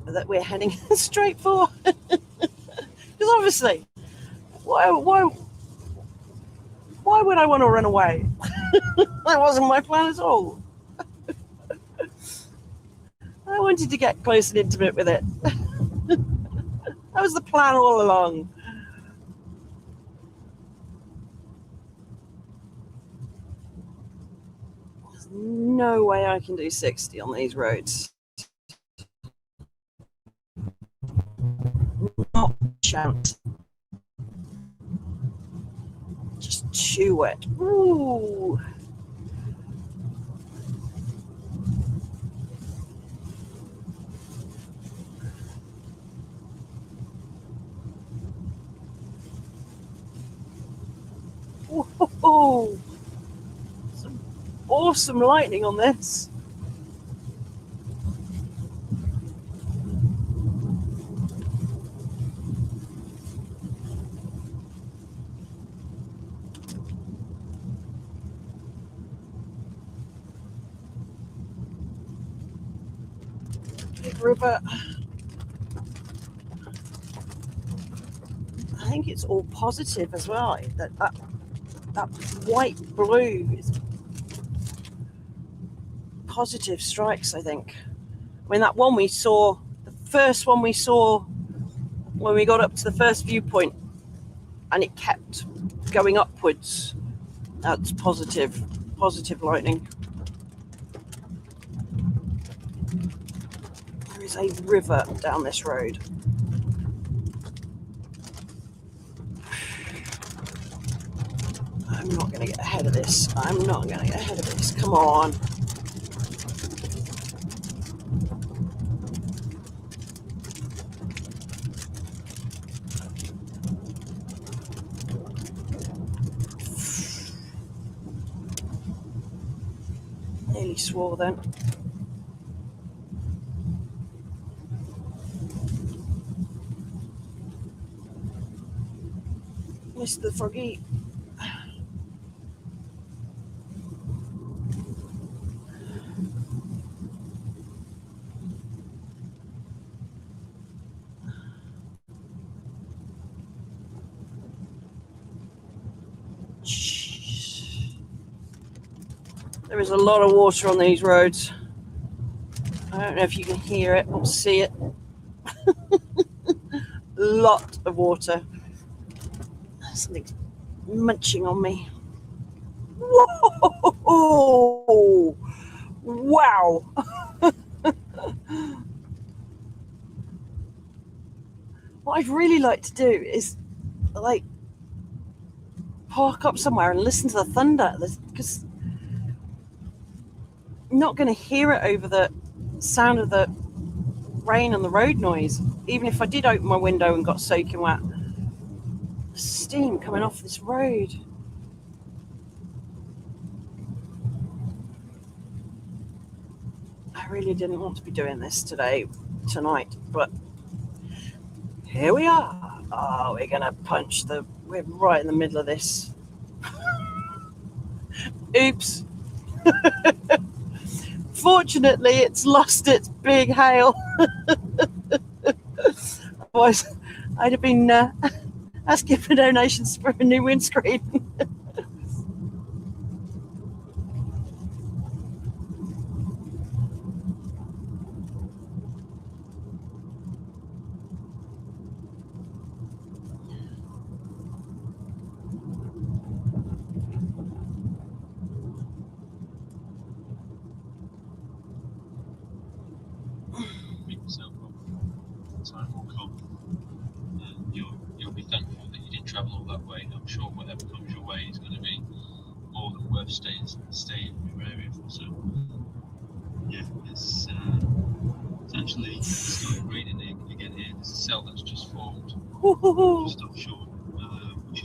That we're heading straight for. Because obviously, why would I want to run away? That wasn't my plan at all. I wanted to get close and intimate with it. That was the plan all along. There's no way I can do 60 on these roads. Not a chance. Just too wet. Ooh. Whoa. Some awesome lightning on this. Big river. I think it's all positive as well. That white blue is positive strikes, I think. I mean, that one we saw, the first one we saw when we got up to the first viewpoint and it kept going upwards, that's positive lightning. There is a river down this road. I'm not going to get ahead of this. I'm not going to get ahead of this. Come on. Nearly swore then. Missed the froggy. There is a lot of water on these roads. I don't know if you can hear it or see it. Lot of water. Something's munching on me. Whoa! Wow! What I'd really like to do is like park up somewhere and listen to the thunder, because I'm not going to hear it over the sound of the rain and the road noise. Even if I did open my window and got soaking wet, the steam coming off this road. I really didn't want to be doing this tonight, but here we are. Oh, we're gonna we're right in the middle of this. Oops. Fortunately, it's lost its big hail. Otherwise, I'd have been asking for donations for a new windscreen. yourself up. Time will come, and you'll be thankful that you didn't travel all that way. I'm sure whatever comes your way is going to be more than worth staying in your area for. So yeah, it's actually started raining again here. There's a cell that's just formed just offshore, which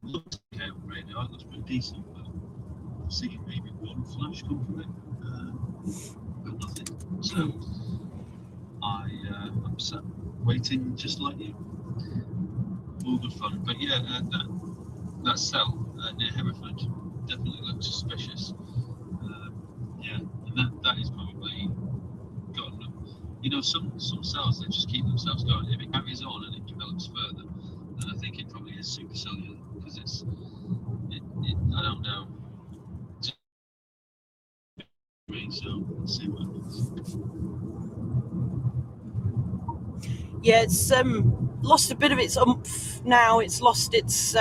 looks okay on radar. It looks pretty decent, but I'm seeing maybe one flash come from it, but nothing. So I'm sat waiting just like you. All good fun, but yeah, that cell near Hereford definitely looks suspicious. Yeah, and that is probably got enough. You know, some cells, they just keep themselves going. If it carries on and it develops further, then I think it probably is supercellular, because I don't know. So let's see what happens. Yeah, it's lost a bit of its oomph now. It's lost its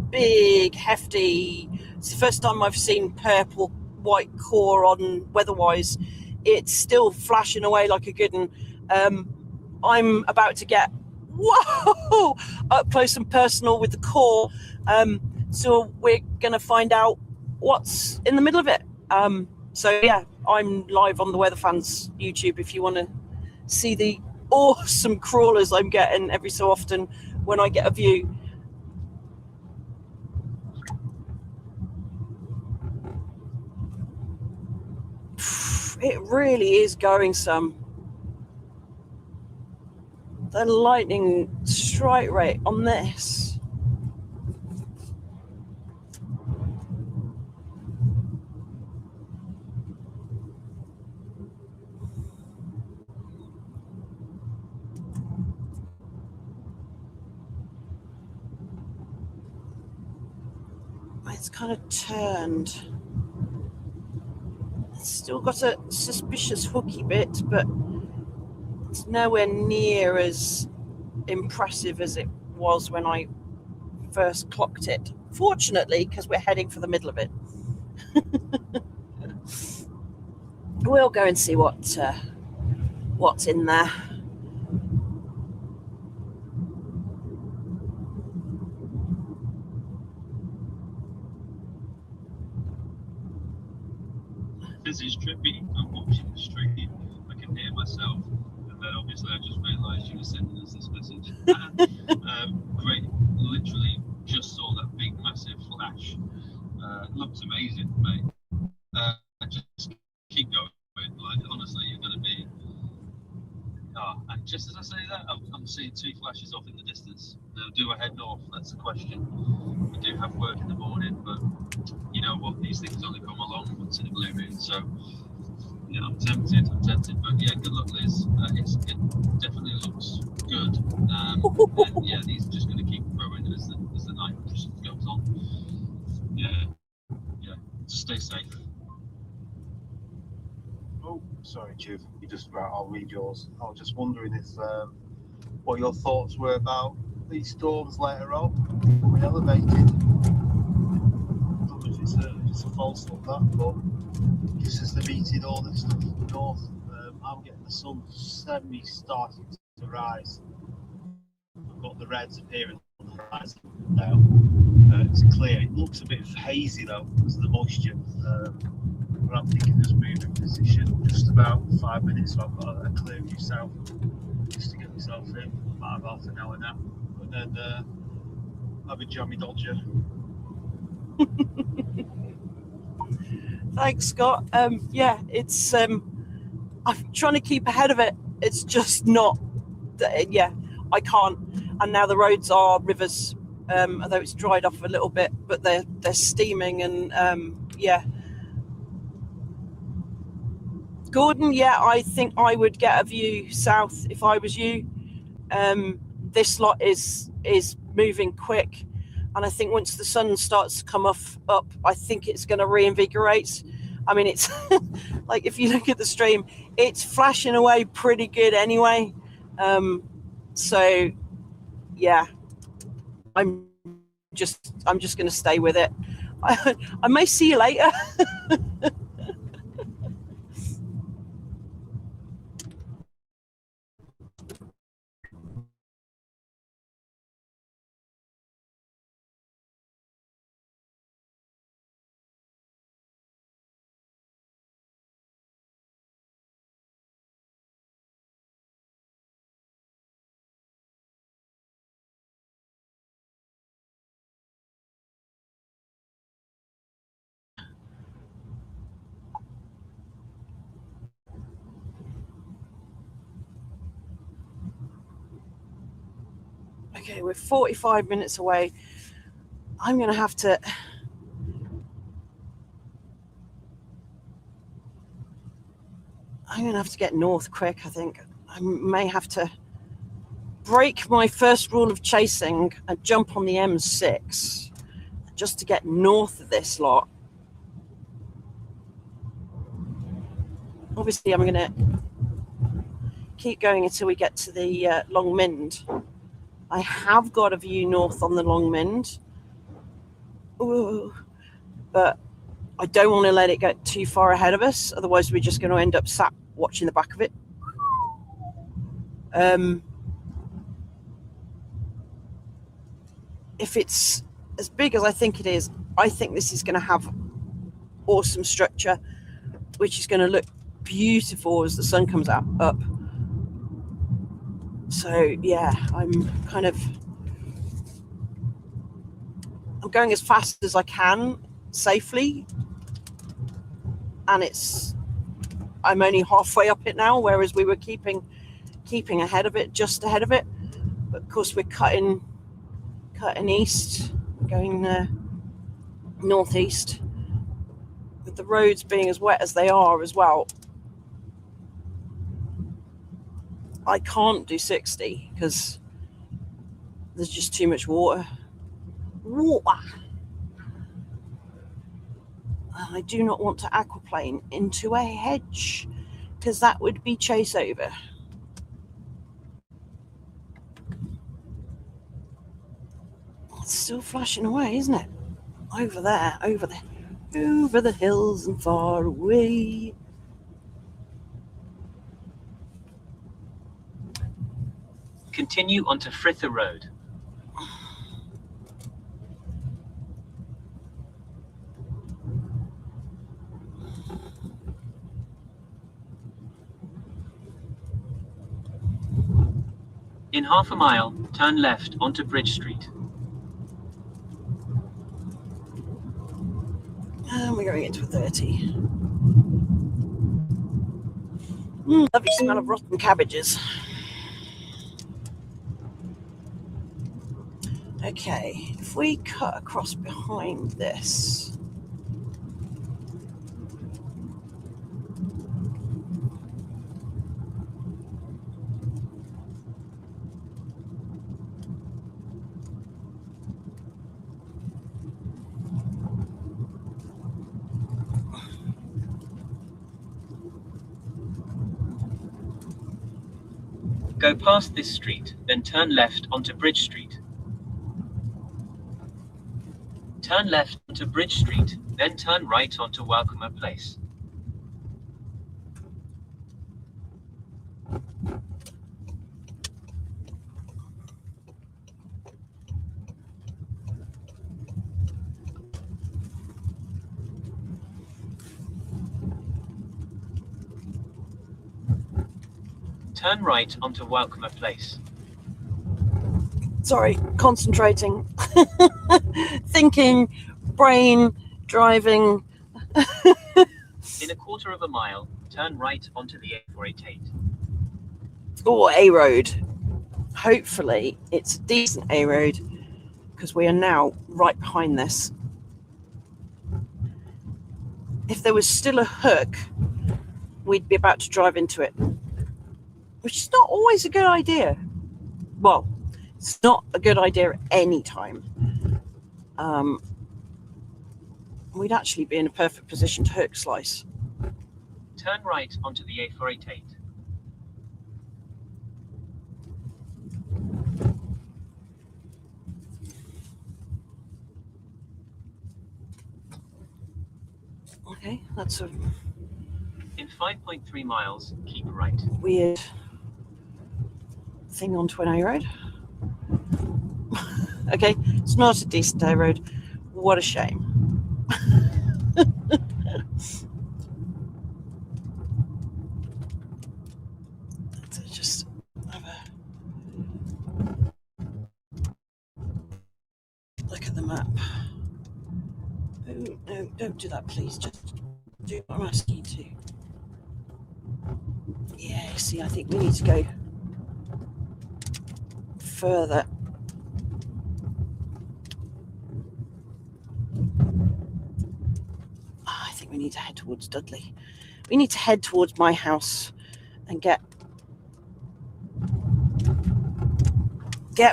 big, hefty. It's the first time I've seen purple white core on weatherwise. It's still flashing away like a good one. I'm about to get up close and personal with the core. So we're going to find out what's in the middle of it. So yeah, I'm live on the Weather Fans YouTube if you want to see the awesome crawlers I'm getting every so often when I get a view. It really is going some. The lightning strike rate on this. It's kind of turned. It's still got a suspicious hooky bit, but it's nowhere near as impressive as it was when I first clocked it. Fortunately, because we're heading for the middle of it. We'll go and see what's in there. This is trippy. I'm watching the stream. I can hear myself, and then obviously I just realised you were sending us this message. Great. Literally just saw that big massive flash. Looks amazing, mate. Just keep going. Like, honestly, you're going to be. And just as I say that, I'm seeing two flashes off in the distance. Now, do I head north? That's the question. I do have work in the morning, but you know what? These things only come along once in a blue moon. So, yeah, I'm tempted. But yeah, good luck, Liz. It definitely looks good. And yeah, these are just going to keep growing as the night just goes on. Yeah. Just stay safe. Oh. Sorry, Chief. You just right. I'll read yours. I was just wondering if what your thoughts were about these storms later on becoming elevated. I don't know if it's a false one that, but just as they're meeting all this stuff north, I'm getting the sun semi starting to rise. I've got the reds appearing on the horizon now. It's clear. It looks a bit hazy though because of the moisture. But I'm thinking just moving position just about 5 minutes, so I've got a clear view south just to get myself in. Might have half an hour now, but then have a jammy dodger. Thanks, Scott. Yeah, it's I'm trying to keep ahead of it. It's just not. Yeah, I can't. And now the roads are rivers, although it's dried off a little bit, but they're steaming and yeah. Gordon, yeah, I think I would get a view south if I was you. This lot is moving quick, and I think once the sun starts to come up, I think it's going to reinvigorate. I mean, it's like if you look at the stream, it's flashing away pretty good anyway. So yeah, I'm just going to stay with it. I may see you later. Okay, we're 45 minutes away. I'm going to have to get north quick, I think. I may have to break my first rule of chasing and jump on the M6 just to get north of this lot. Obviously, I'm going to keep going until we get to the Long Mynd. I have got a view north on the Long Mynd. Ooh, but I don't want to let it get too far ahead of us, otherwise we're just going to end up sat watching the back of it. If it's as big as I think it is, I think this is going to have awesome structure, which is going to look beautiful as the sun comes up. So yeah, I'm going as fast as I can safely, and I'm only halfway up it now, whereas we were keeping ahead of it, just ahead of it. But of course we're cutting east, going northeast, with the roads being as wet as they are as well. I can't do 60 because there's just too much water. I do not want to aquaplane into a hedge because that would be chase over. It's still flashing away, isn't it? Over there, over the hills and far away. Continue onto Fritha Road. In half a mile, turn left onto Bridge Street. And we're going into a 30. Lovely smell of rotten cabbages. Okay, if we cut across behind this. Go past this street, then turn left onto Bridge Street. Turn left onto Bridge Street, then turn right onto Welcomer Place. Turn right onto Welcomer Place. Sorry, concentrating, thinking, brain, driving. In a quarter of a mile, turn right onto the A488. Oh, A road. Hopefully it's a decent A road because we are now right behind this. If there was still a hook, we'd be about to drive into it, which is not always a good idea. Well, it's not a good idea at any time. We'd actually be in a perfect position to hook slice. Turn right onto the A488. Okay, that's a In 5.3 miles, keep right. weird thing onto an A road. Okay, it's not a decent A road. What a shame. Let's just have a look at the map. Oh, no, don't do that, please. Just do what I'm asking you to. Yeah, see, I think we need to go further. I think we need to head towards Dudley. We need to head towards my house and get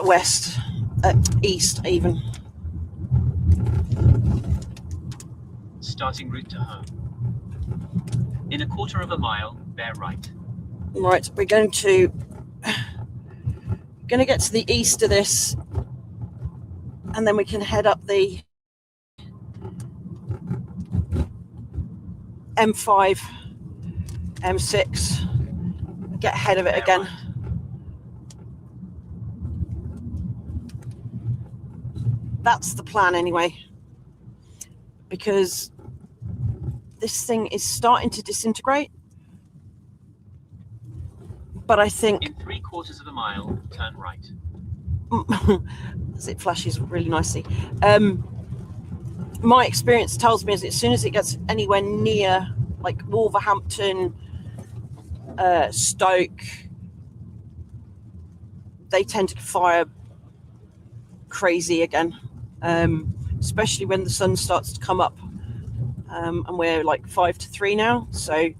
west, east even. Starting route to home. In a quarter of a mile, bear right. Right, we're going to get to the east of this, and then we can head up the M5, M6, get ahead of it Bear again. right. That's the plan anyway, because this thing is starting to disintegrate, but I think In 3/4 of a mile, turn right. as it flashes really nicely, my experience tells me as soon as it gets anywhere near like Wolverhampton, Stoke, they tend to fire crazy again, especially when the sun starts to come up, and we're like 5 to 3 now, so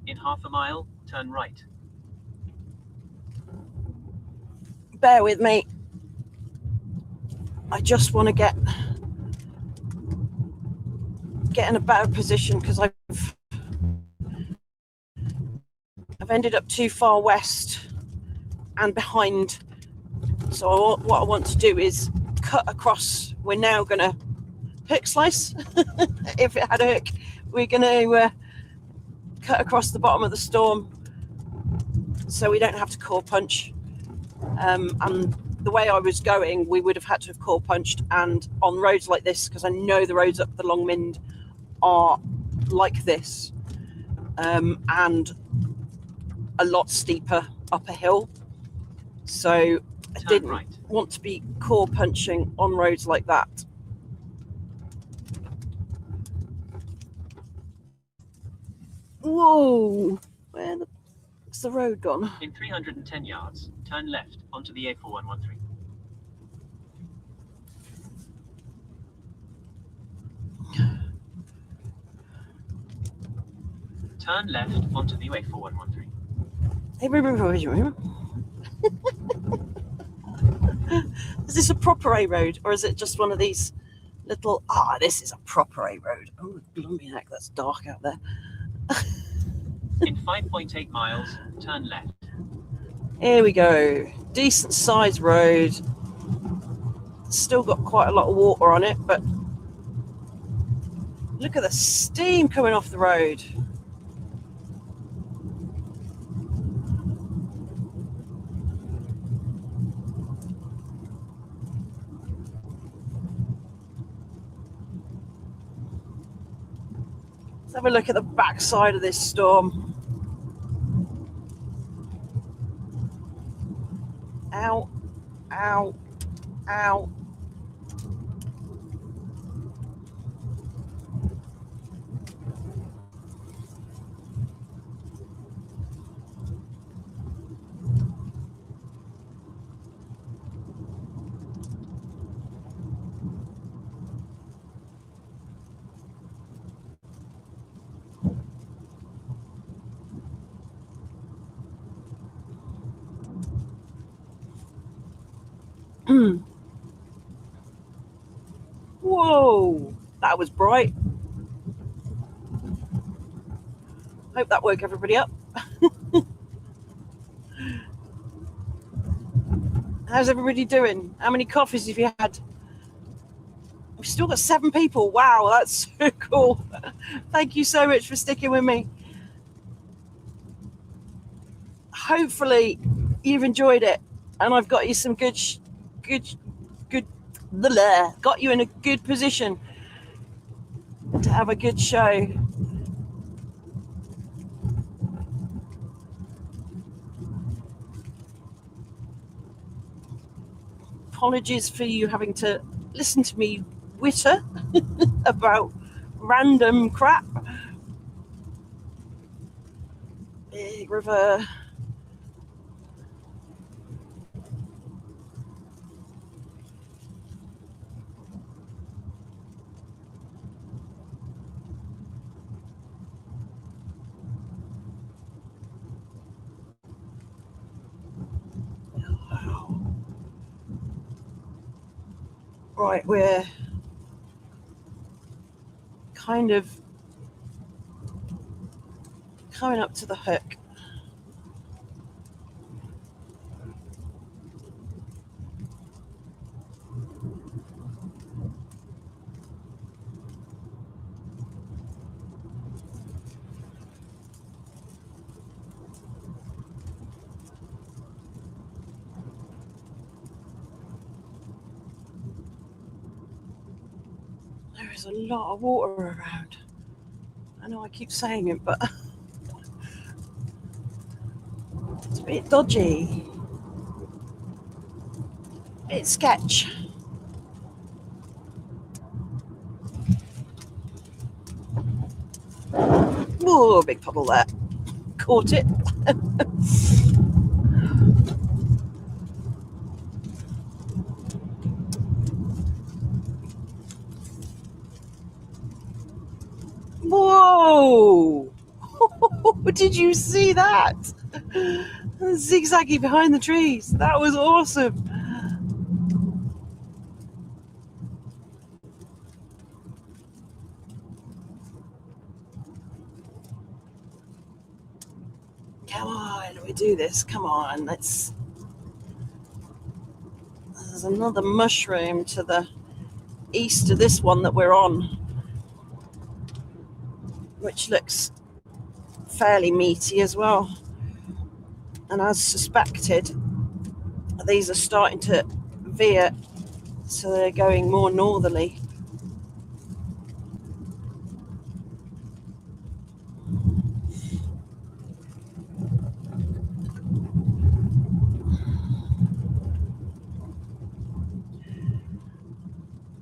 In half a mile, turn right. bear with me. I just want to get in a better position because I've ended up too far west and behind. So what I want to do is cut across. We're now going to hook slice. If it had a hook, we're going to cut across the bottom of the storm so we don't have to core punch. And the way I was going, we would have had to have core punched, and on roads like this, because I know the roads up the Longmynd are like this, and a lot steeper up a hill, so I Turn didn't right. want to be core punching on roads like that. Whoa, where's the road gone? In 310 yards, turn left onto the A4113. Turn left onto the A4113. Is this a proper A road, or is it just one of these little? This is a proper A road. Oh, blimey heck, that's dark out there. In 5.8 miles, turn left. Here we go. Decent sized road. Still got quite a lot of water on it, but look at the steam coming off the road. Let's have a look at the backside of this storm. Ow, ow, ow. Whoa, that was bright. Hope that woke everybody up. How's everybody doing? How many coffees have you had? We've still got 7 people. Wow, that's so cool. Thank you so much for sticking with me. Hopefully you've enjoyed it, and I've got you some good, got you in a good position to have a good show. Apologies for you having to listen to me witter about random crap. Big river. Right, we're kind of coming up to the hook. There is a lot of water around. I know I keep saying it, but it's a bit dodgy. A bit sketch. Oh, big puddle there. Caught it. Whoa! Did you see that? Zigzaggy behind the trees. That was awesome. Come on, we do this. Come on, let's. There's another mushroom to the east of this one that we're on, which looks fairly meaty as well. And as suspected, these are starting to veer, so they're going more northerly.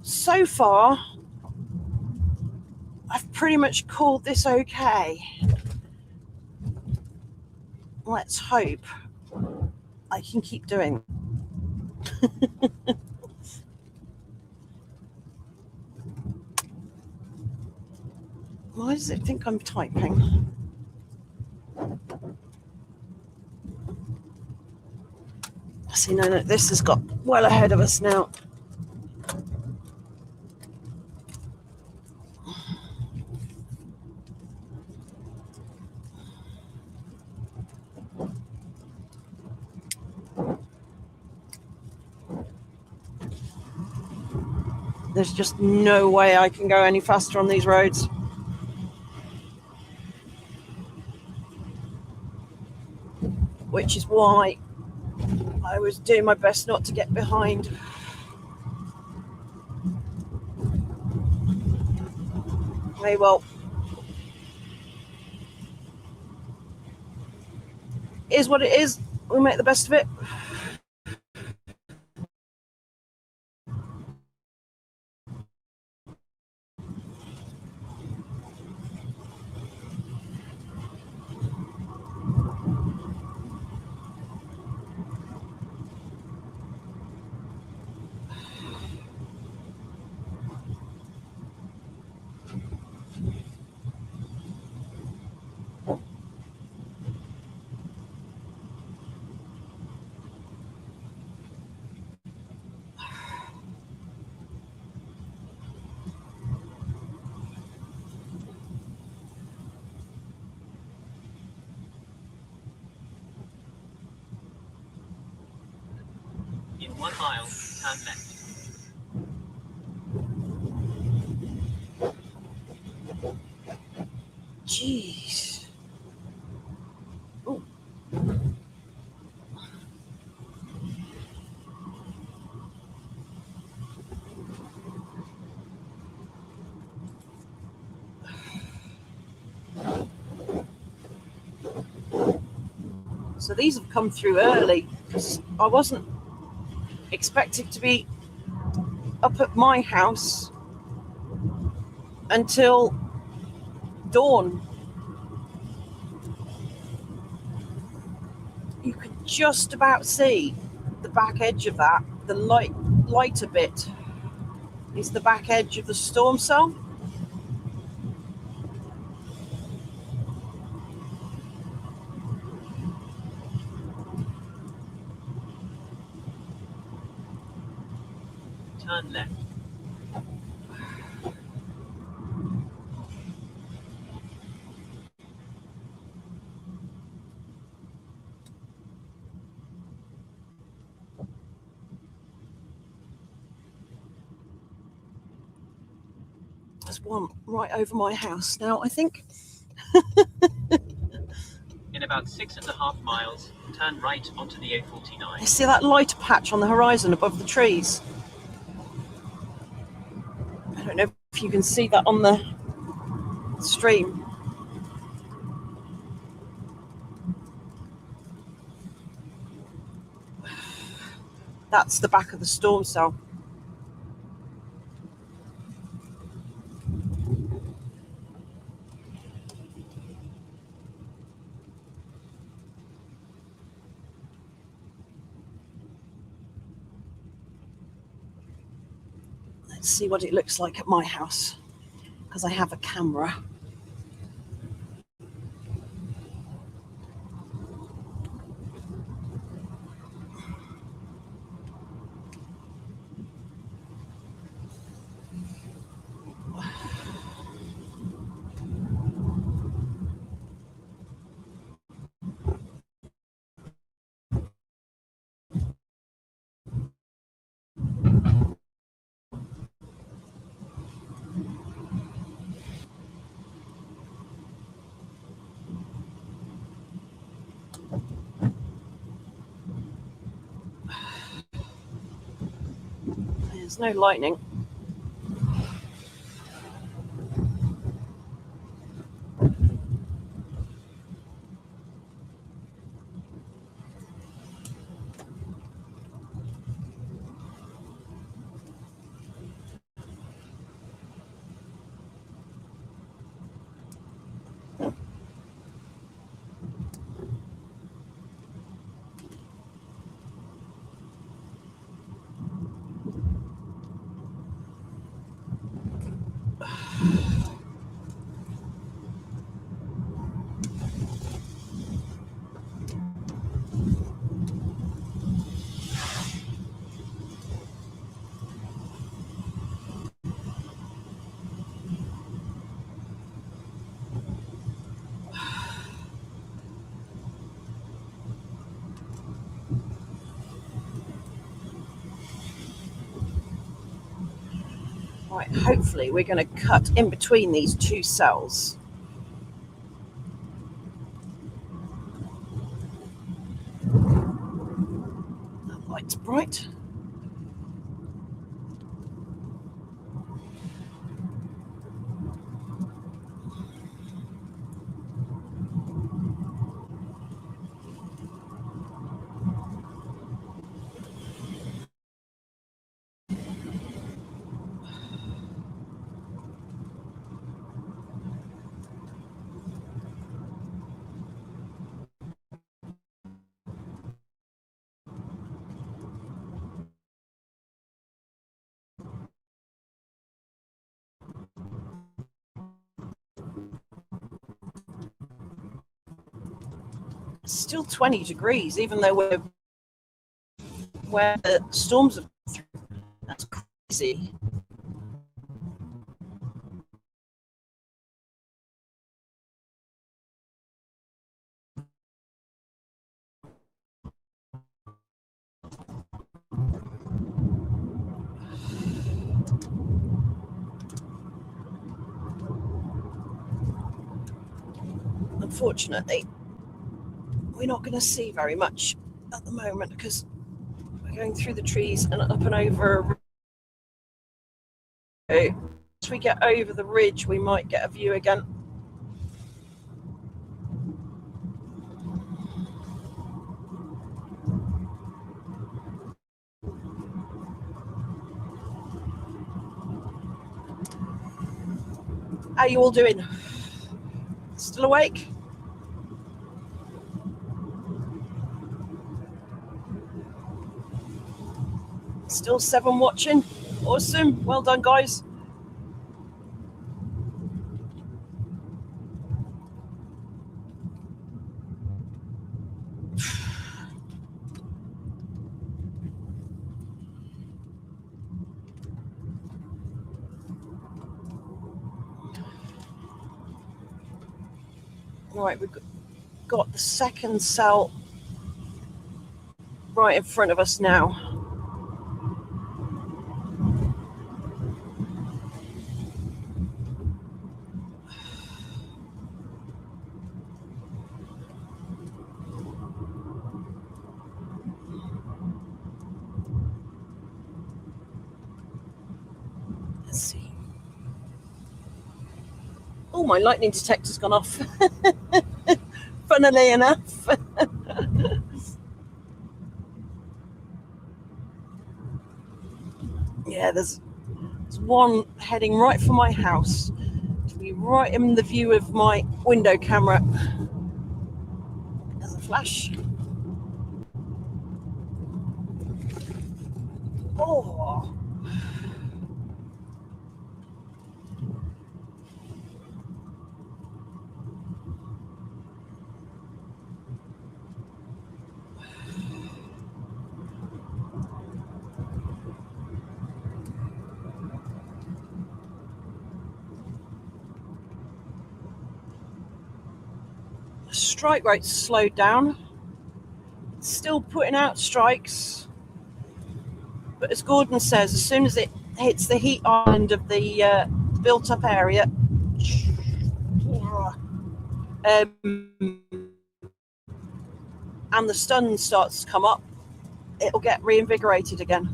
So far, I've pretty much called this okay. Let's hope I can keep doing. Why does it think I'm typing? See, no, this has got well ahead of us now. There's just no way I can go any faster on these roads. Which is why I was doing my best not to get behind. Hey, well, is what it is. We'll make the best of it. In 1 mile, turn left. Jeez. Ooh. So these have come through early because I wasn't expected to be up at my house until dawn. You could just about see the back edge of that. The lighter bit is the back edge of the storm cell. Turn left. There's one right over my house now, I think. In about 6.5 miles, turn right onto the I A49. see that lighter patch on the horizon above the trees. I don't know if you can see that on the stream. That's the back of the storm cell. Let's see what it looks like at my house, because I have a camera. There's no lightning. Right, hopefully we're going to cut in between these two cells. That light's bright. It's still 20 degrees, even though we're where the storms have come through. That's crazy. Unfortunately, we're not going to see very much at the moment because we're going through the trees and up and over. Once we get over the ridge, we might get a view again. How are you all doing? Still awake? Still 7 watching. Awesome. Well done, guys. Right, we've got the second cell right in front of us now. Let's see. Oh, my lightning detector's gone off. Funnily enough. Yeah, there's one heading right for my house to be right in the view of my window camera. There's a flash. Oh. Strike rate's slowed down. Still putting out strikes. But as Gordon says, as soon as it hits the heat island of the built up area, and the stun starts to come up, it'll get reinvigorated again.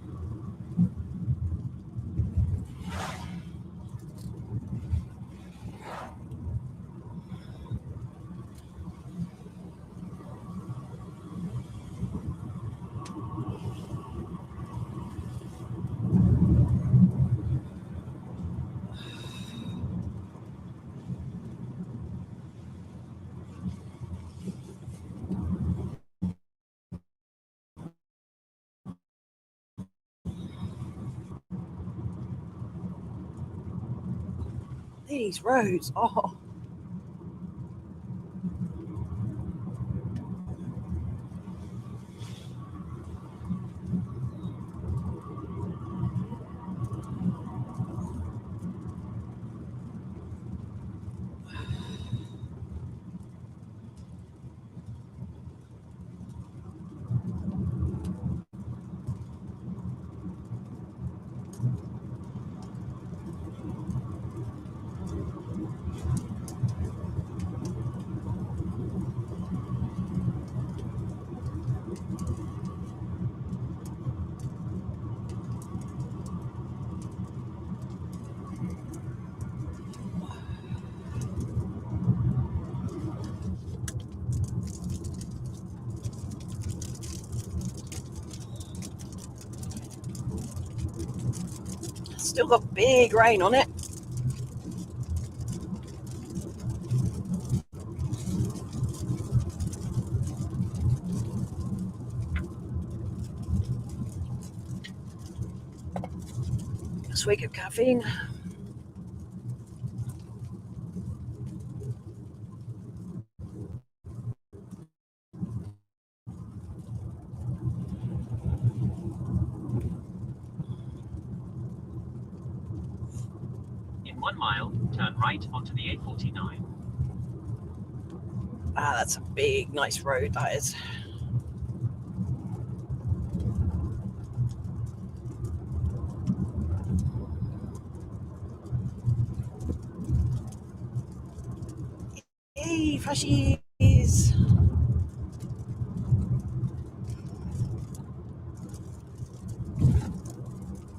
These roads, oh. Still got big rain on it. A swig of caffeine. In 1 mile, turn right onto the A49. Ah, that's a big, nice road, that is. Yay, fashies!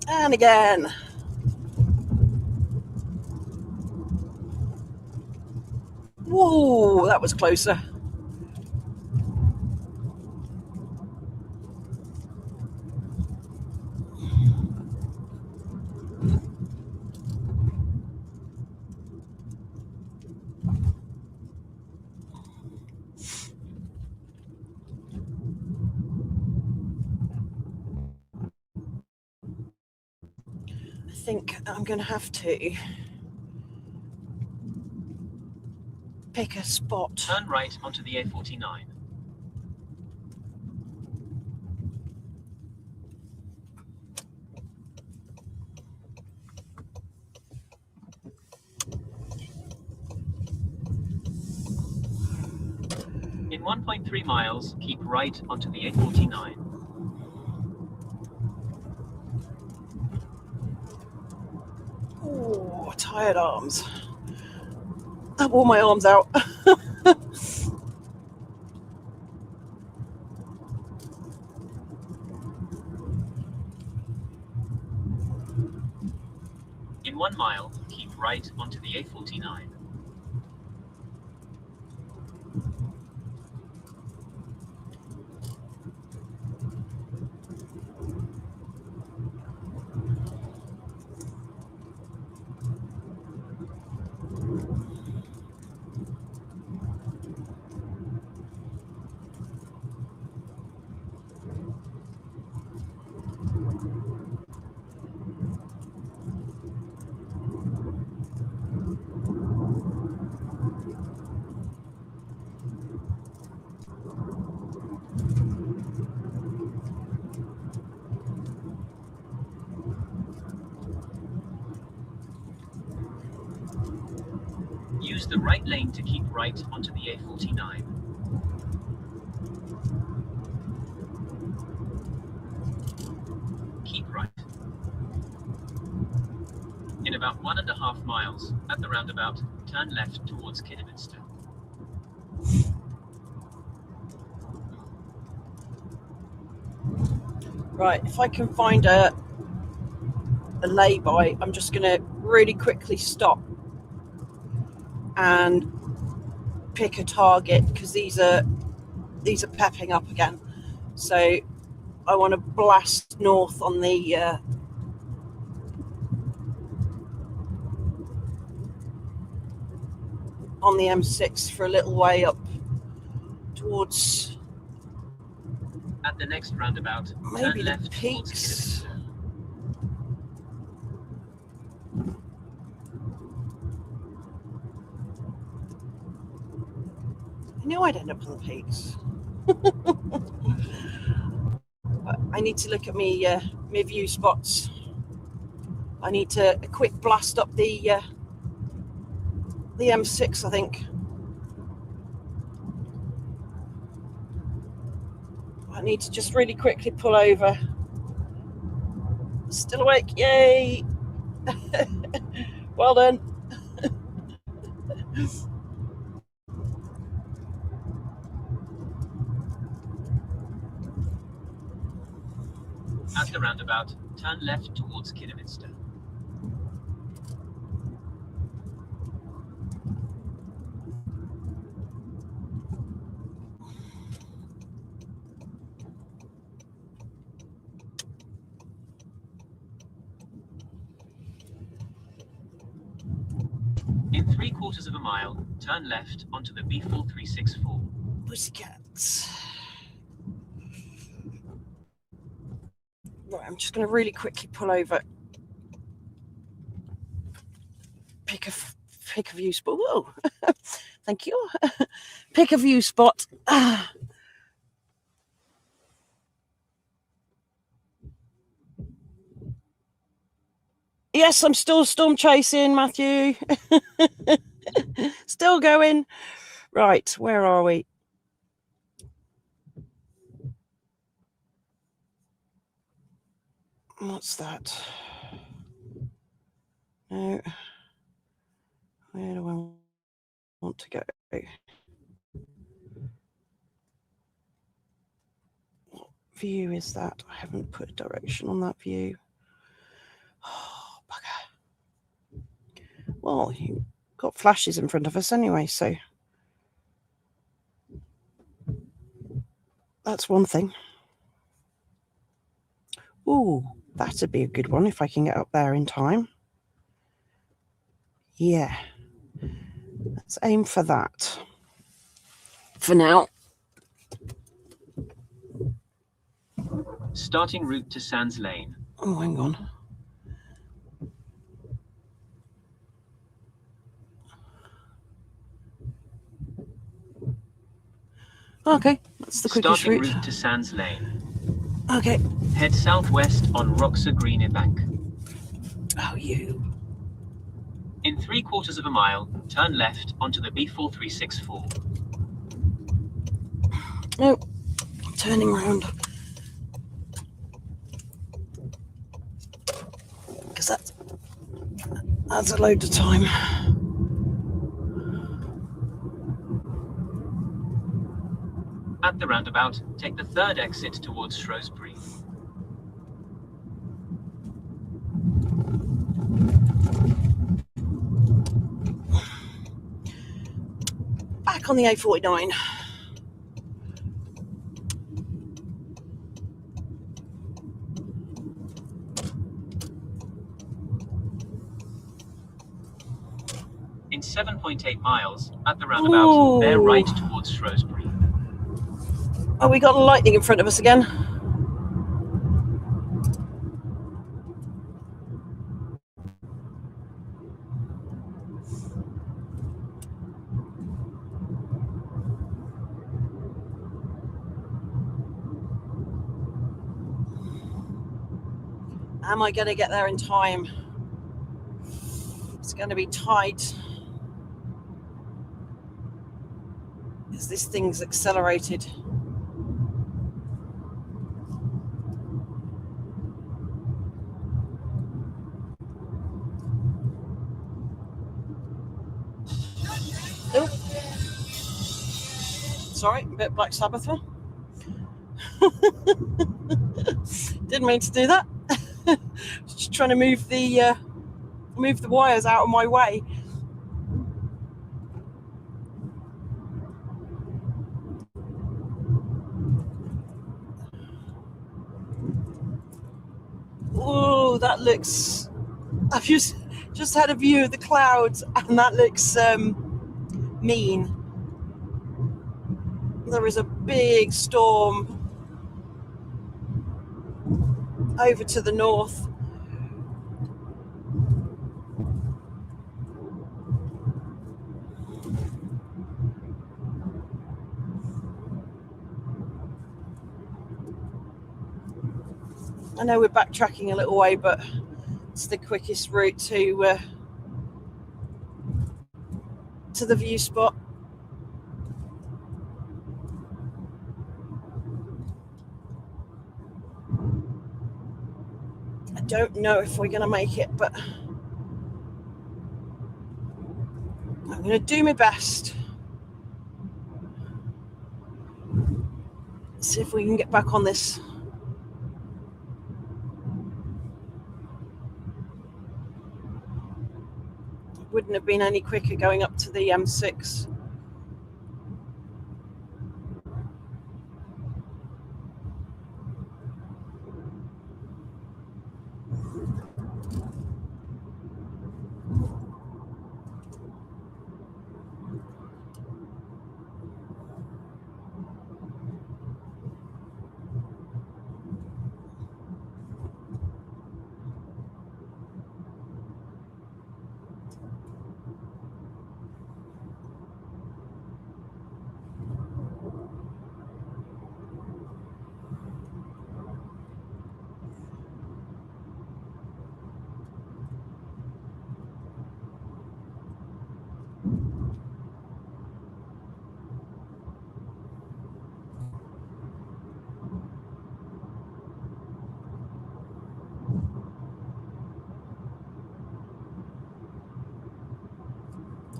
And again. Whoa, that was closer. I think I'm going to have to pick a spot. Turn right onto the A49. In 1.3 miles, keep right onto the A49. Oh, tired arms. I wore my arms out. In 1 mile, keep right onto the A49. Use the right lane to keep right onto the A49. Keep right. In about 1.5 miles, at the roundabout, turn left towards Kidderminster. Right, if I can find a lay-by, I'm just going to really quickly stop and pick a target because these are pepping up again. So I want to blast north on the M6 for a little way up towards At the next roundabout, maybe turn the left towards peaks. Kidderminster. I knew I'd end up on the peaks. But I need to look at my view spots. I need to a quick blast up the M6, I think. I need to just really quickly pull over. Still awake, yay! Well done. At the roundabout, turn left towards Kidderminster. 3/4 of a mile, turn left onto the B4364. Pussycats. Right, I'm just going to really quickly pull over. Pick a view spot. Whoa, thank you. Pick a view spot. Yes, I'm still storm chasing, Matthew. Still going. Right, where are we? What's that? No. Where do I want to go? What view is that? I haven't put a direction on that view. Oh, bugger. Well, you've got flashes in front of us anyway, so that's one thing. Ooh, that'd be a good one if I can get up there in time. Yeah. Let's aim for that. For now. Starting route to Sands Lane. Oh, hang on. Okay, that's the quickest Starting route. route to Sands Lane. Okay. Head southwest on Roxa Green Bank. Oh, you. In 3/4 of a mile, turn left onto the B4364. No, I'm turning round. Because that's a load of time. At the roundabout, take the third exit towards Shrewsbury. Back on the A49. In 7.8 miles, at the roundabout, bear right towards Shrewsbury. Oh, we got lightning in front of us again. Am I going to get there in time? It's going to be tight. Because this thing's accelerated. Oh. Sorry, a bit Black Sabbath one. Didn't mean to do that. Just trying to move the wires out of my way. Oh, that looks. I've just had a view of the clouds, and that looks mean. There is a big storm over to the north. I know we're backtracking a little way, but it's the quickest route to the view spot. I don't know if we're going to make it, but I'm going to do my best. See if we can get back on this. It wouldn't have been any quicker going up to the M6.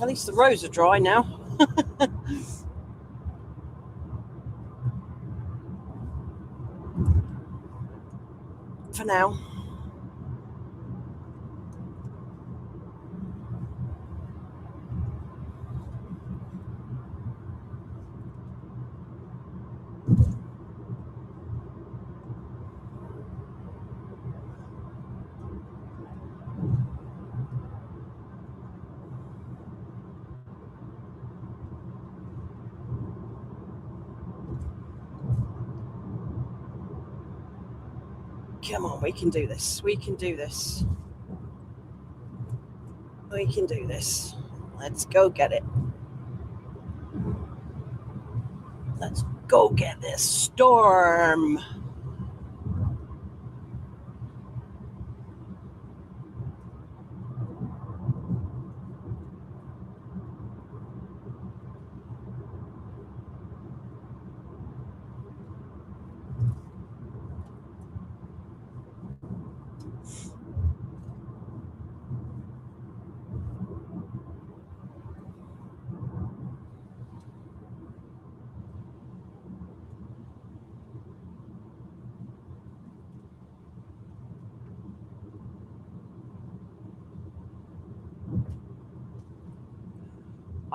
At least the roads are dry now. For now. Come on, we can do this. We can do this. We can do this. Let's go get it. Let's go get this storm.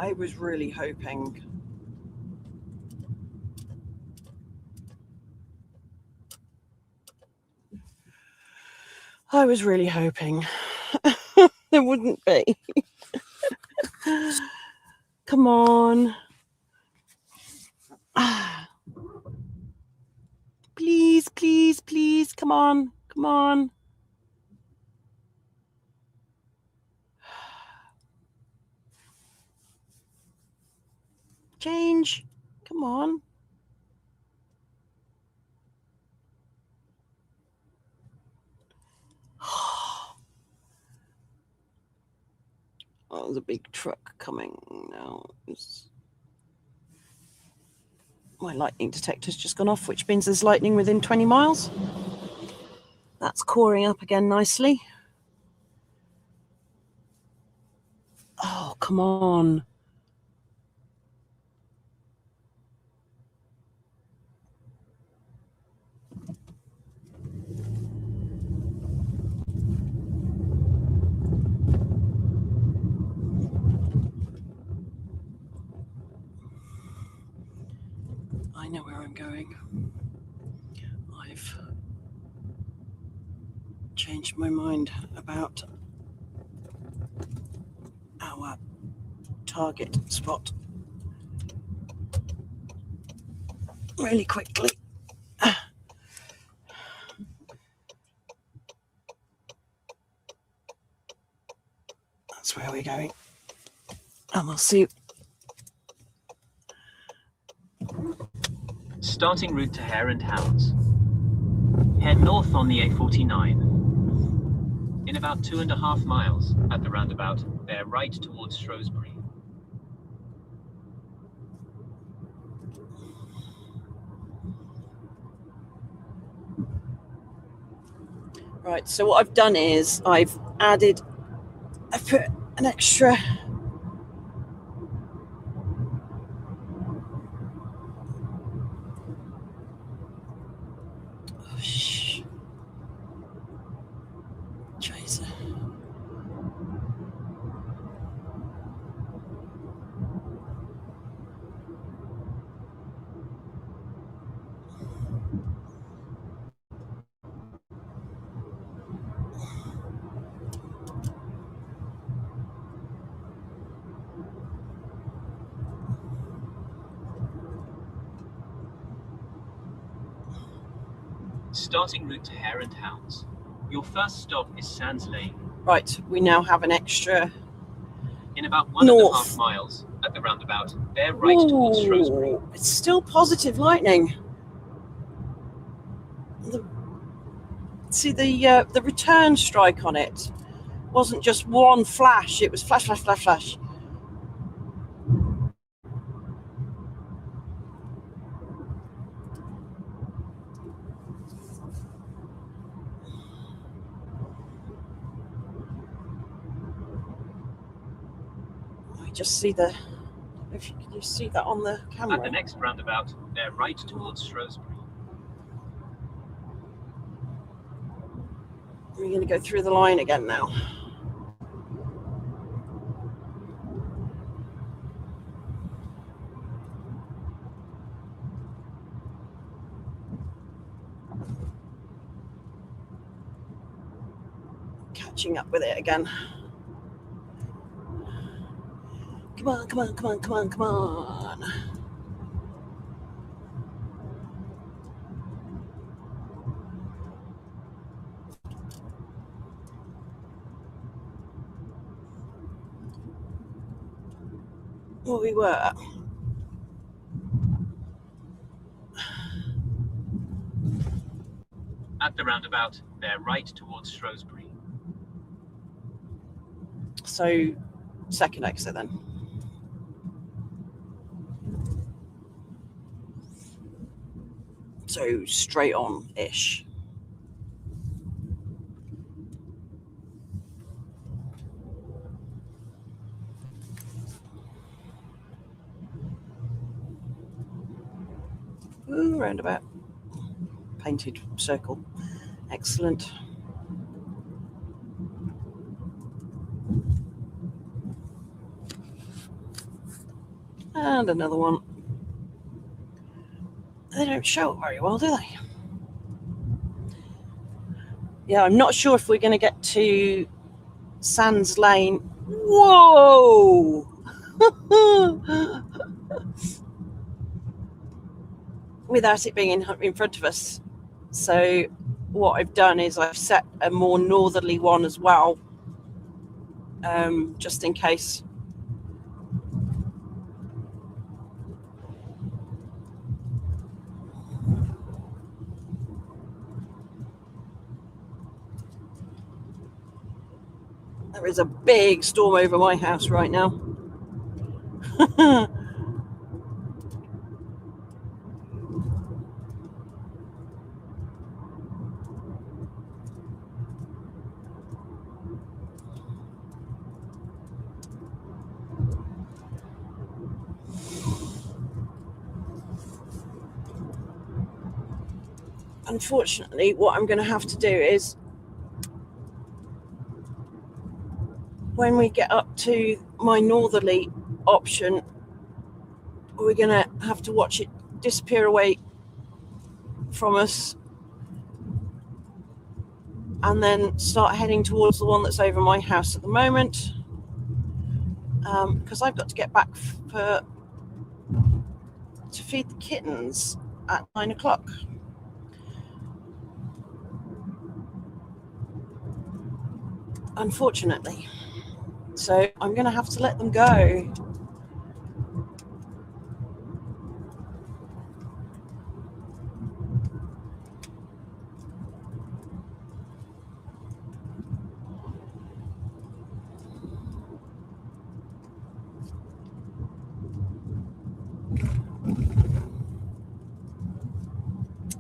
I was really hoping there wouldn't be. Come on. Please, please, please. Come on. Come on. Change. Come on. Oh, there's a big truck coming now. My lightning detector's just gone off, which means there's lightning within 20 miles. That's coring up again nicely. Oh, come on. I know where I'm going. I've changed my mind about our target spot really quickly. That's where we're going. And we'll see. Starting route to Hare and Hounds. Head north on the A49. In about 2.5 miles at the roundabout, bear right towards Shrewsbury. Right, so what I've done is I've put an extra Chaser. Starting route to Hare and Hounds. Your first stop is Sands Lane. Right, we now have an extra. In about 1.5 miles at the roundabout, bear right towards Shrewsbury. It's still positive lightning. See the return strike on it wasn't just one flash; it was flash, flash, flash, flash. I just see the, if you can just see that on the camera. At the next roundabout, bear right towards Shrewsbury. We're going to go through the line again now. Catching up with it again. Come on, come on, come on, come on, come on. Well, we were. At the roundabout, bear right towards Shrewsbury. So, second exit then. So, straight on-ish. Ooh, roundabout. Painted circle. Excellent. And another one. They don't show it very well, do they? Yeah, I'm not sure if we're going to get to Sands Lane. Whoa! Without it being in front of us. So what I've done is I've set a more northerly one as well, just in case. There is a big storm over my house right now. Unfortunately, what I'm going to have to do is, when we get up to my northerly option, we're going to have to watch it disappear away from us and then start heading towards the one that's over my house at the moment, because I've got to get back to feed the kittens at 9 o'clock. Unfortunately. So I'm going to have to let them go.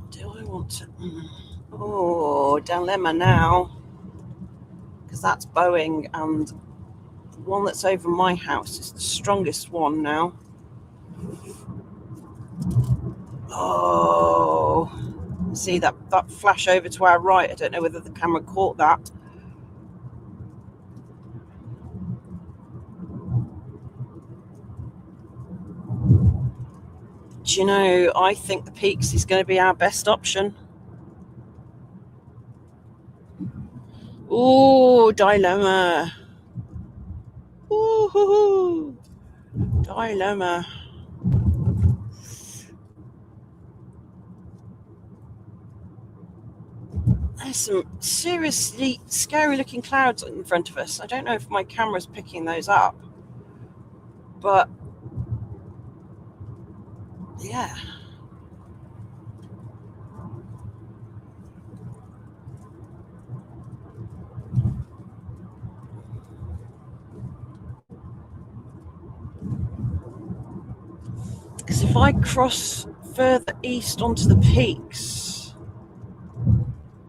Do I want to? Oh, dilemma now. Because that's Boeing, and the one that's over my house is the strongest one now. Oh, see that flash over to our right. I don't know whether the camera caught that. Do you know, I think the Peaks is going to be our best option. Ooh, dilemma. Ooh, dilemma. There's some seriously scary looking clouds in front of us. I don't know if my camera's picking those up, but yeah. Because if I cross further east onto the Peaks,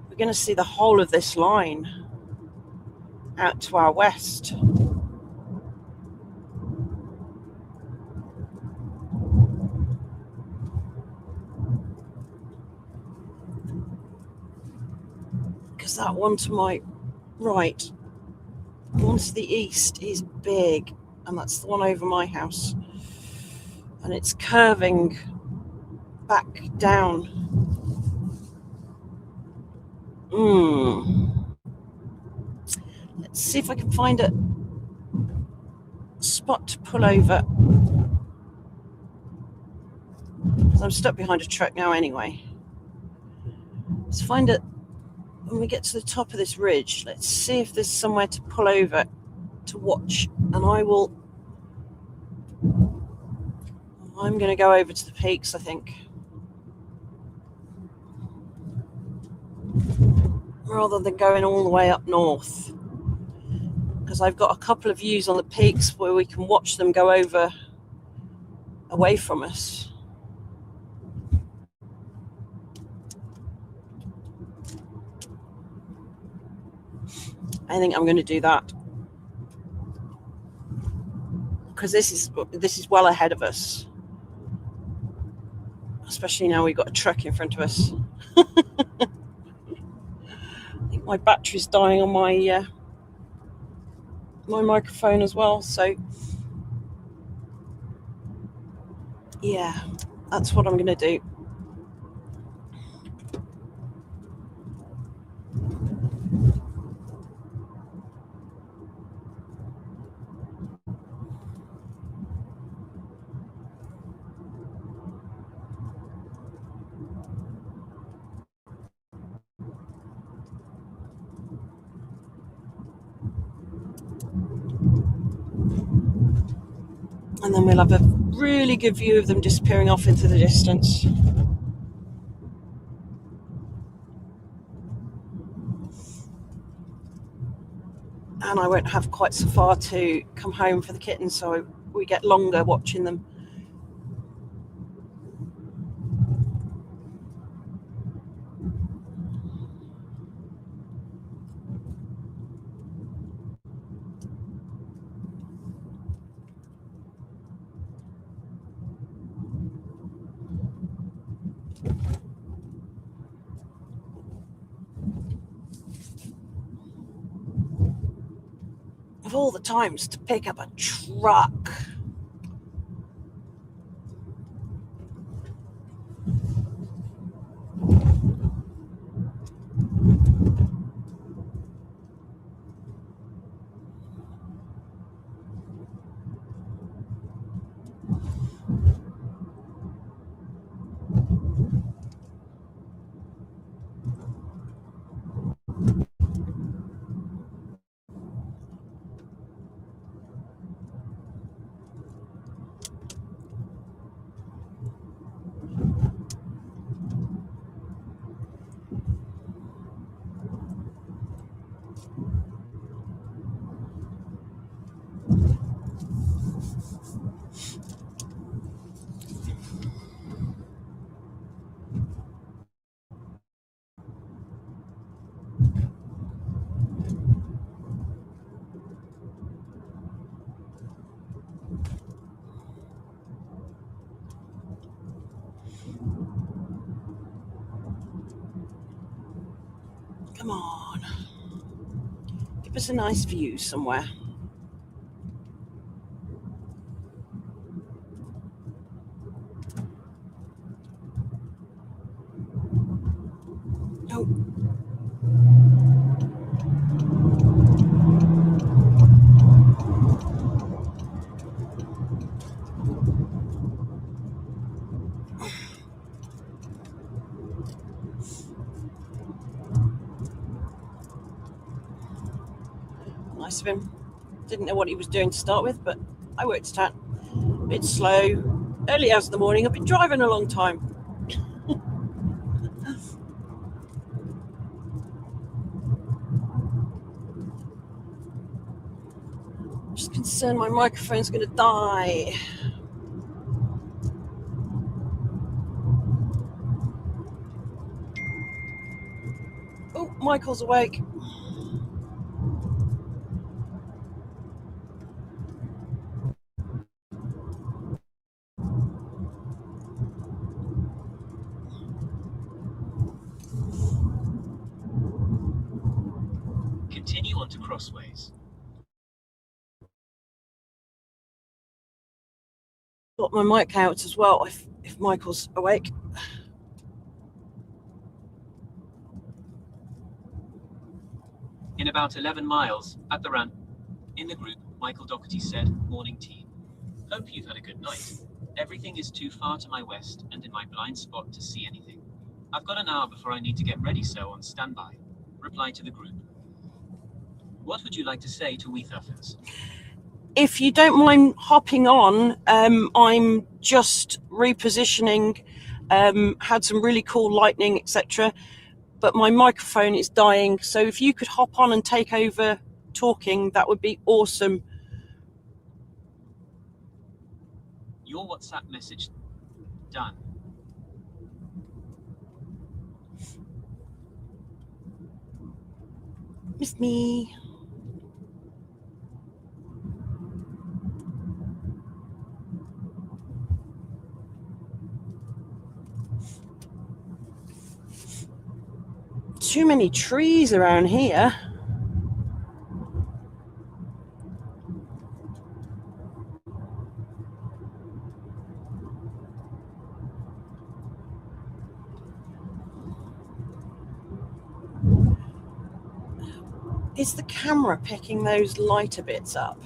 we're going to see the whole of this line out to our west. that one to my right. The one to the east is big, and that's the one over my house. And it's curving back down. Let's see if I can find a spot to pull over. Because I'm stuck behind a truck now anyway. Let's find it when we get to the top of this ridge. Let's see if there's somewhere to pull over to watch. And I'm going to go over to the peaks, I think. Rather than going all the way up north. Because I've got a couple of views on the peaks where we can watch them go over away from us. I think I'm going to do that. Because this is well ahead of us. Especially now we've got a truck in front of us. I think my battery's dying on my my microphone as well, so yeah, that's what I'm going to do. And then we'll have a really good view of them disappearing off into the distance. And I won't have quite so far to come home for the kittens, so we get longer watching them. Of all the times to pick up a truck. Come on. Give us a nice view somewhere. Oh. Nice of him. Didn't know what he was doing to start with, but I worked it out. A bit slow. Early hours in the morning. I've been driving a long time. Just concerned my microphone's going to die. Oh, Michael's awake. crossways. Got my mic out as well if Michael's awake. In about 11 miles, at the run. In the group, Michael Doherty said, "Morning team. Hope you've had a good night. Everything is too far to my west and in my blind spot to see anything. I've got an hour before I need to get ready, so on standby." Reply to the group. What would you like to say to Weethuffers? If you don't mind hopping on, I'm just repositioning, had some really cool lightning, etc. But my microphone is dying, so if you could hop on and take over talking, that would be awesome. Your WhatsApp message done. Miss me. Too many trees around here. Is the camera picking those lighter bits up?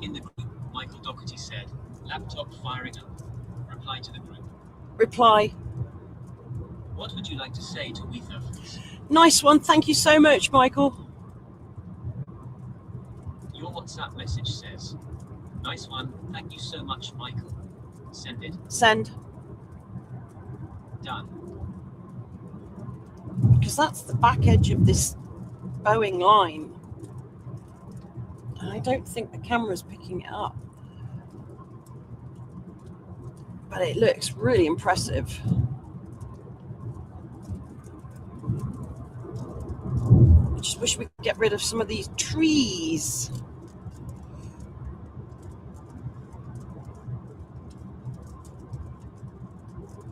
In the group, Michael Doherty said, "Laptop firing up." Reply to the group. Reply. What would you like to say to Weethuffers? Nice one. Thank you so much, Michael. Your WhatsApp message says, "Nice one. Thank you so much, Michael." Send it. Send. Done. Because that's the back edge of this Boeing line. And I don't think the camera's picking it up. But it looks really impressive. I just wish we could get rid of some of these trees.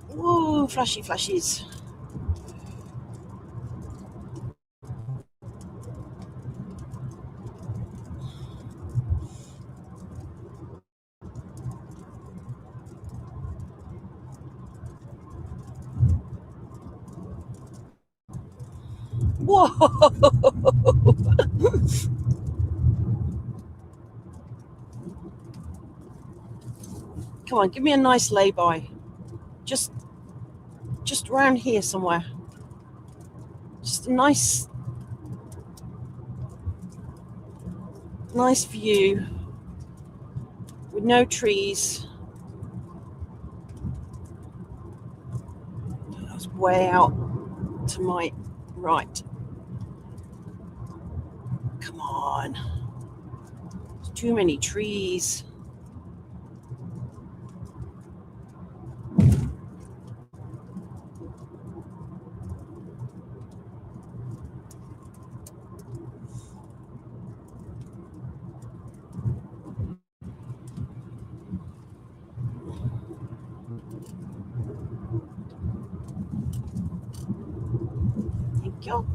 Whoa, flashy flashes. Whoa! Come on, give me a nice lay-by. Just around here somewhere. Just a nice view with no trees. That's way out to my right. Come on. There's too many trees. Thank you.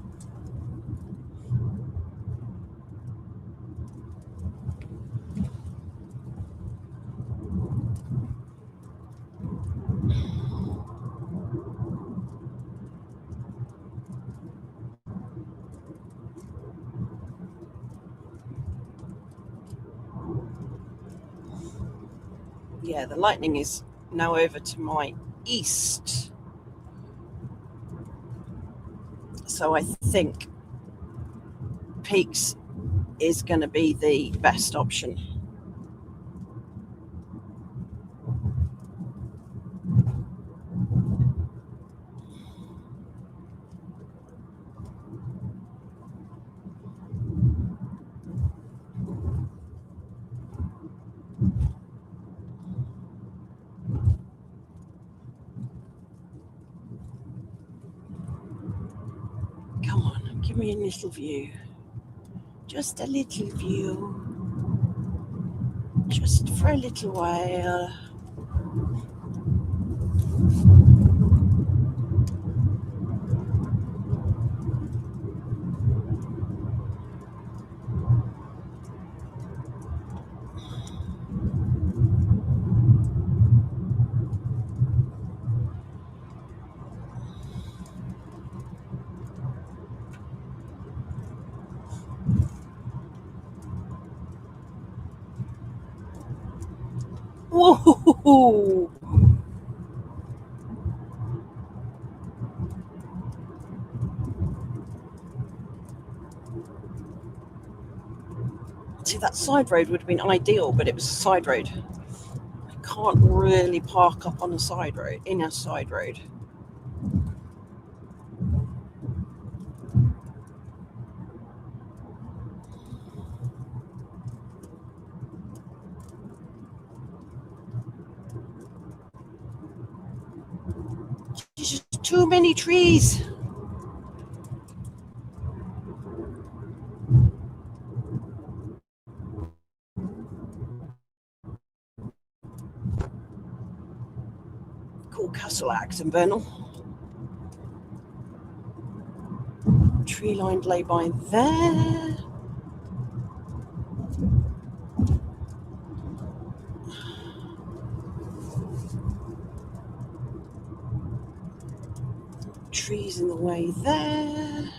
Yeah, the lightning is now over to my east. So I think peaks is going to be the best option. Come on, give me a little view. Just a little view. Just for a little while. Whoa! See, that side road would have been ideal, but it was a side road. I can't really park up on a side road, in a side road. There's just too many trees. Cool castle axe in Bernal. Tree lined lay by there. Trees in the way there.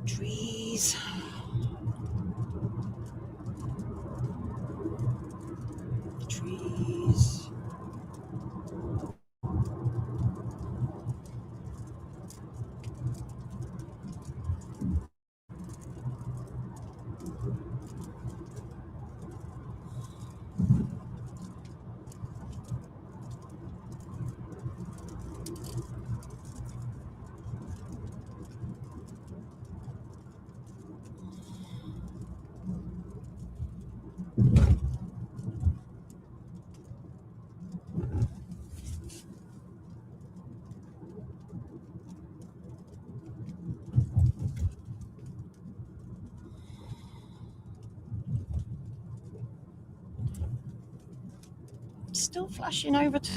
Trees. Trees. Still flashing over to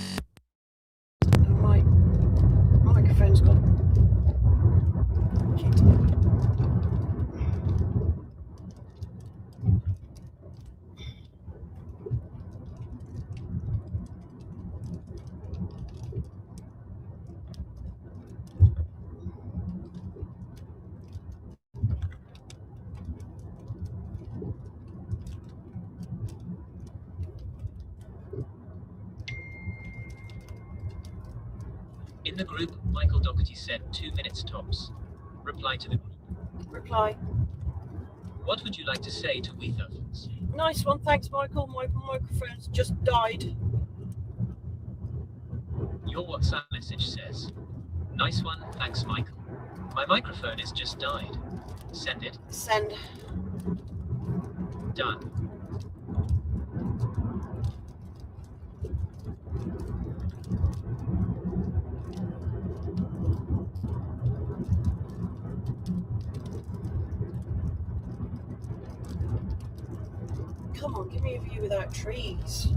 my microphone's gone. In the group, Michael Doherty said 2 minutes tops. Reply to the group. Reply. What would you like to say to Weethuffs? Nice one, thanks, Michael. My microphone's just died. Your WhatsApp message says, nice one, thanks Michael. My microphone has just died. Send it. Send. Done. Come on, give me a view without trees.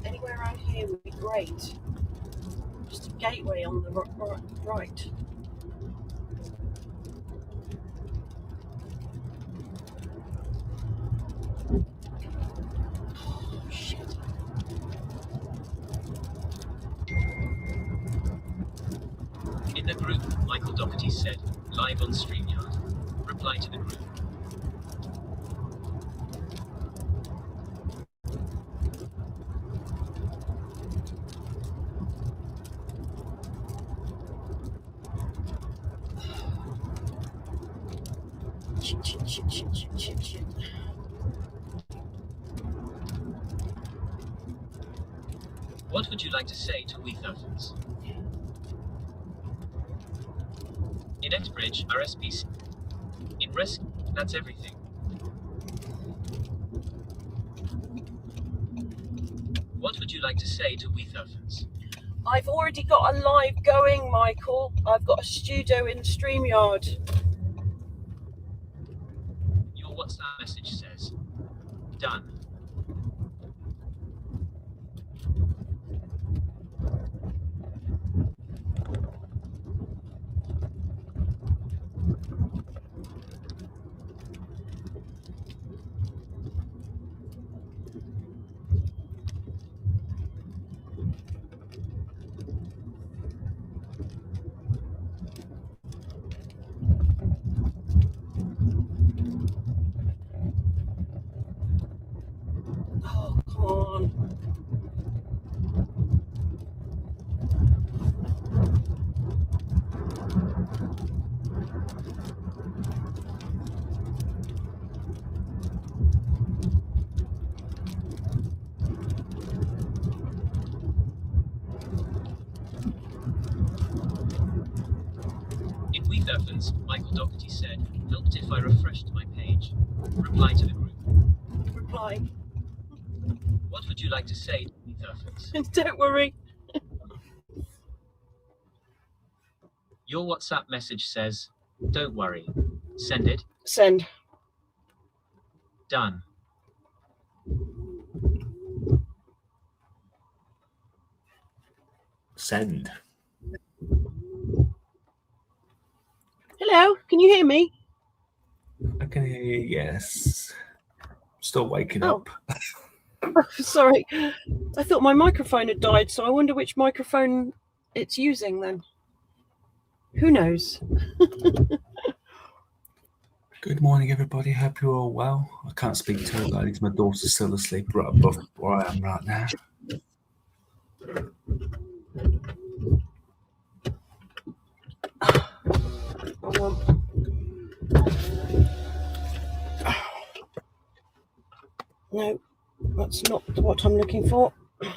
Anywhere around here would be great. Just a gateway on the right. Oh, shit. In the group, Michael Doherty said, live on StreamYard. Reply to the group. Shit. What would you like to say to we thousands? In Exbridge, RSPC. In Risk, that's everything. What would you like to say to we thousands? I've already got a live going, Michael. I've got a studio in StreamYard. Your WhatsApp message says, done. Oh, come on. In we thousands, Michael Doherty said, helped if I refreshed my page. Reply to the group. Reply. What would you like to say to we thousands? Don't worry. Your WhatsApp message says, don't worry. Send it. Send. Done. Send. Hello, can you hear me? I can hear you, yes. Still waking Oh. up. Oh, sorry. I thought my microphone had died, so I wonder which microphone it's using then. Who knows? Good morning, everybody. Hope you're all well. I can't speak too loud because my daughter's still asleep right above where I am right now. No, that's not what I'm looking for. I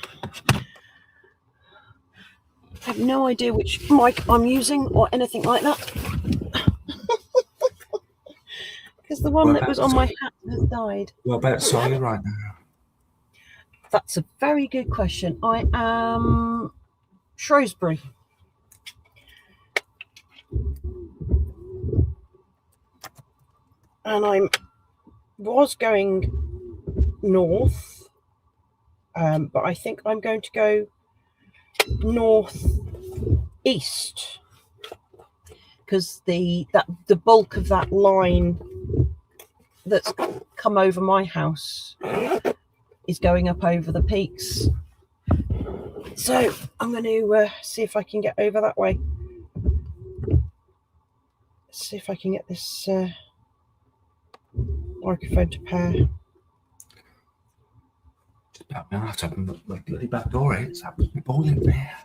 have no idea which mic I'm using or anything like that. Because the one that was on my hat has died. Whereabouts are you right now? That's a very good question. I am Shrewsbury. And I was going north, but I think I'm going to go north east because the bulk of that line that's come over my house is going up over the peaks. So I'm going to see if I can get over that way. See if I can get this microphone to pair. Just about now, I have to open the bloody back door. It's absolutely boiling there.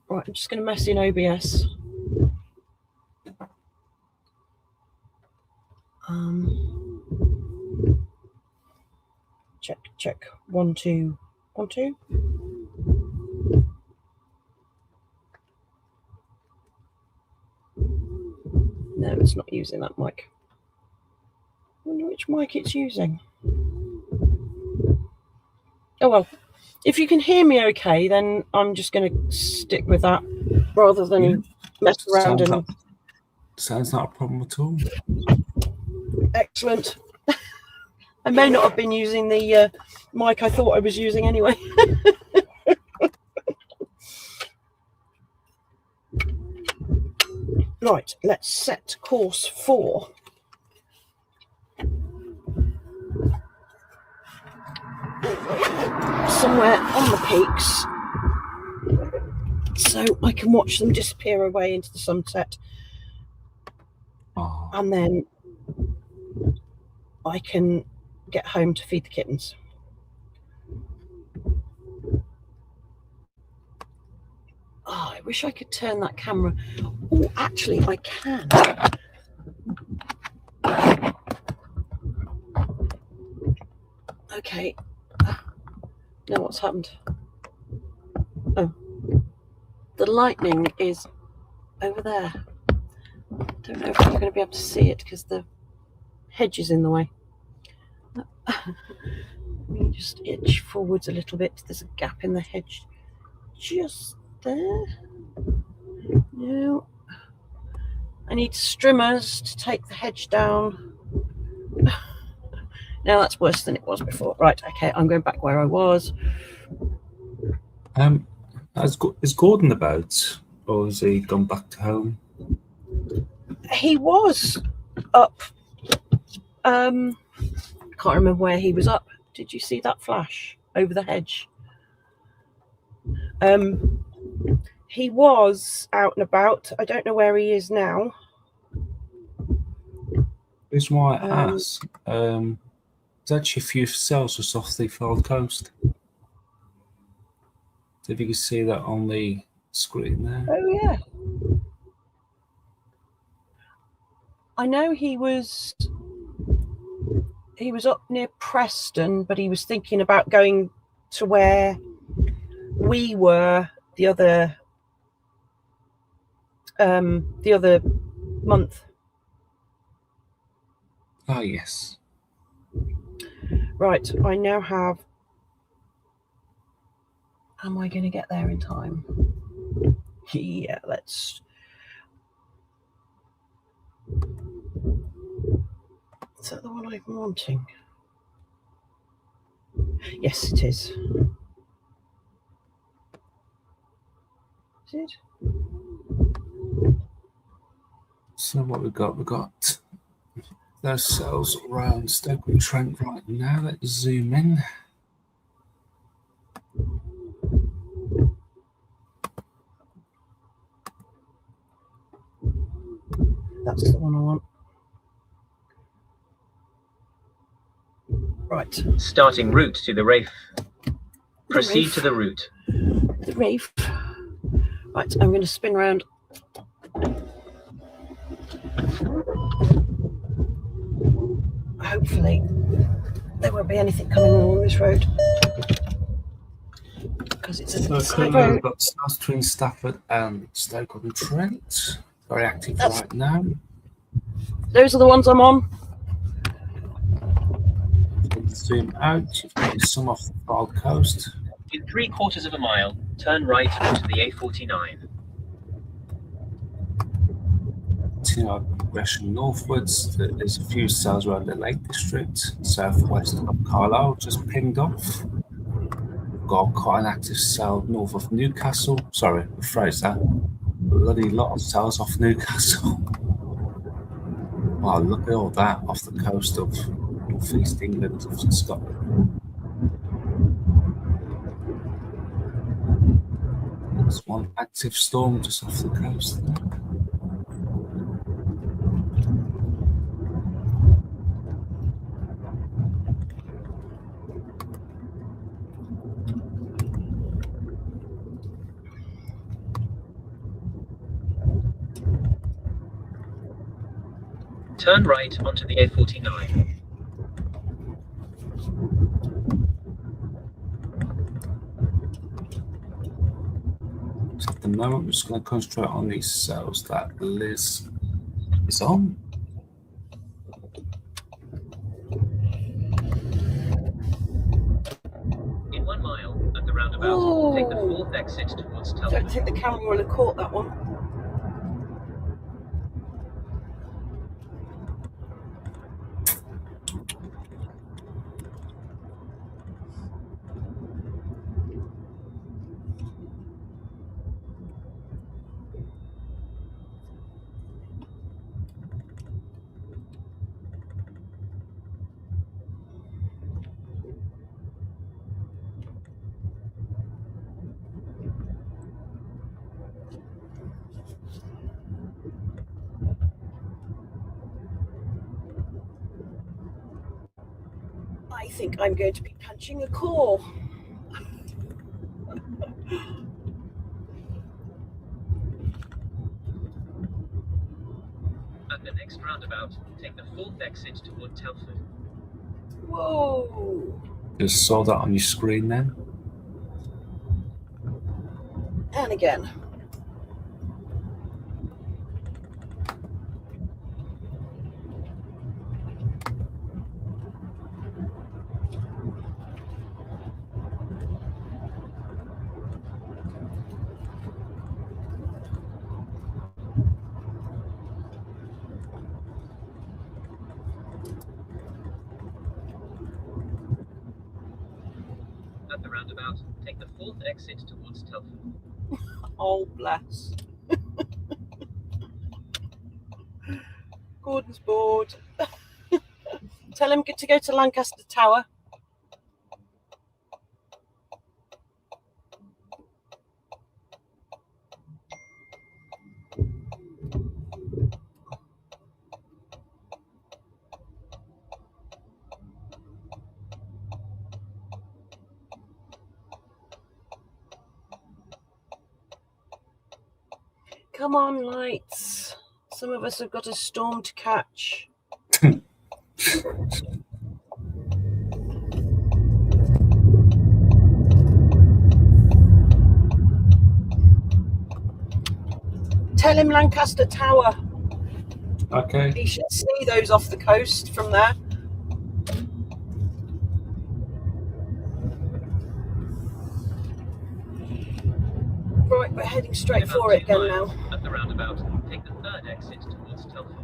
Right, I'm just going to mess in OBS. Check. 1, 2, 1, 2. No, it's not using that mic. I wonder which mic it's using. Oh well, if you can hear me okay, then I'm just going to stick with that rather than mess around. Sounds not a problem at all. Excellent. I may not have been using the mic I thought I was using anyway. Right, let's set course for somewhere on the peaks so I can watch them disappear away into the sunset. Oh, And then I can get home to feed the kittens. Oh, I wish I could turn that camera. Oh, actually, I can. Okay. Now what's happened? Oh, the lightning is over there. Don't know if I'm going to be able to see it because the hedge is in the way. Let me just itch forwards a little bit. There's a gap in the hedge just there. No. I need strimmers to take the hedge down. Now that's worse than it was before. Right, okay, I'm going back where I was. is Gordon about, or has he gone back to home? He was up. Can't remember where he was up. Did you see that flash over the hedge? He was out and about. I don't know where he is now. The reason why I ask, there's actually a few cells just off the Fylde coast. So if you can see that on the screen there. Oh yeah. I know he was up near Preston, but he was thinking about going to where we were the other month. Ah, yes. Right, I now have. Am I going to get there in time? Yeah, let's. Is that the one I'm wanting? Yes, it is. Is it? So what we've got those cells around Stoke-on-Trent right now. Let's zoom in. That's the one I want. Right. Starting route to the Rafe. Proceed to the route. The Rafe. Right, I'm going to spin round. Hopefully there won't be anything coming along this road because it's a side road. We've got stars between Stafford and Stoke-on-Trent. Very active right now. Those are the ones I'm on. Zoom out. You've got some off the Fylde coast. In 3/4 of a mile, turn right onto the A49. Continue our progression northwards. There's a few cells around the Lake District, southwest of Carlisle, just pinged off. Got quite an active cell north of Newcastle. Sorry, rephrase that. Bloody lot of cells off Newcastle. Wow, look at all that off the coast of northeast England, of Scotland. There's one active storm just off the coast there. Turn right onto the A49. So at the moment, we're just going to concentrate on these cells that Liz is on. In 1 mile, at the roundabout, take the 4th exit towards I don't Telford. think the camera will have caught that one. I think I'm going to be punching a core. At the next roundabout, take the 4th exit toward Telford. Whoa. Just saw that on your screen then. And again. At the roundabout, take the 4th exit towards Telford. Oh, bless. Gordon's bored. Tell him to go to Lancaster Tower. Come on, lights. Some of us have got a storm to catch. Tell him Lancaster Tower. Okay. He should see those off the coast from there. Right, we're heading straight About for it 2 again now. miles at the roundabout, take the 3rd exit towards Telford.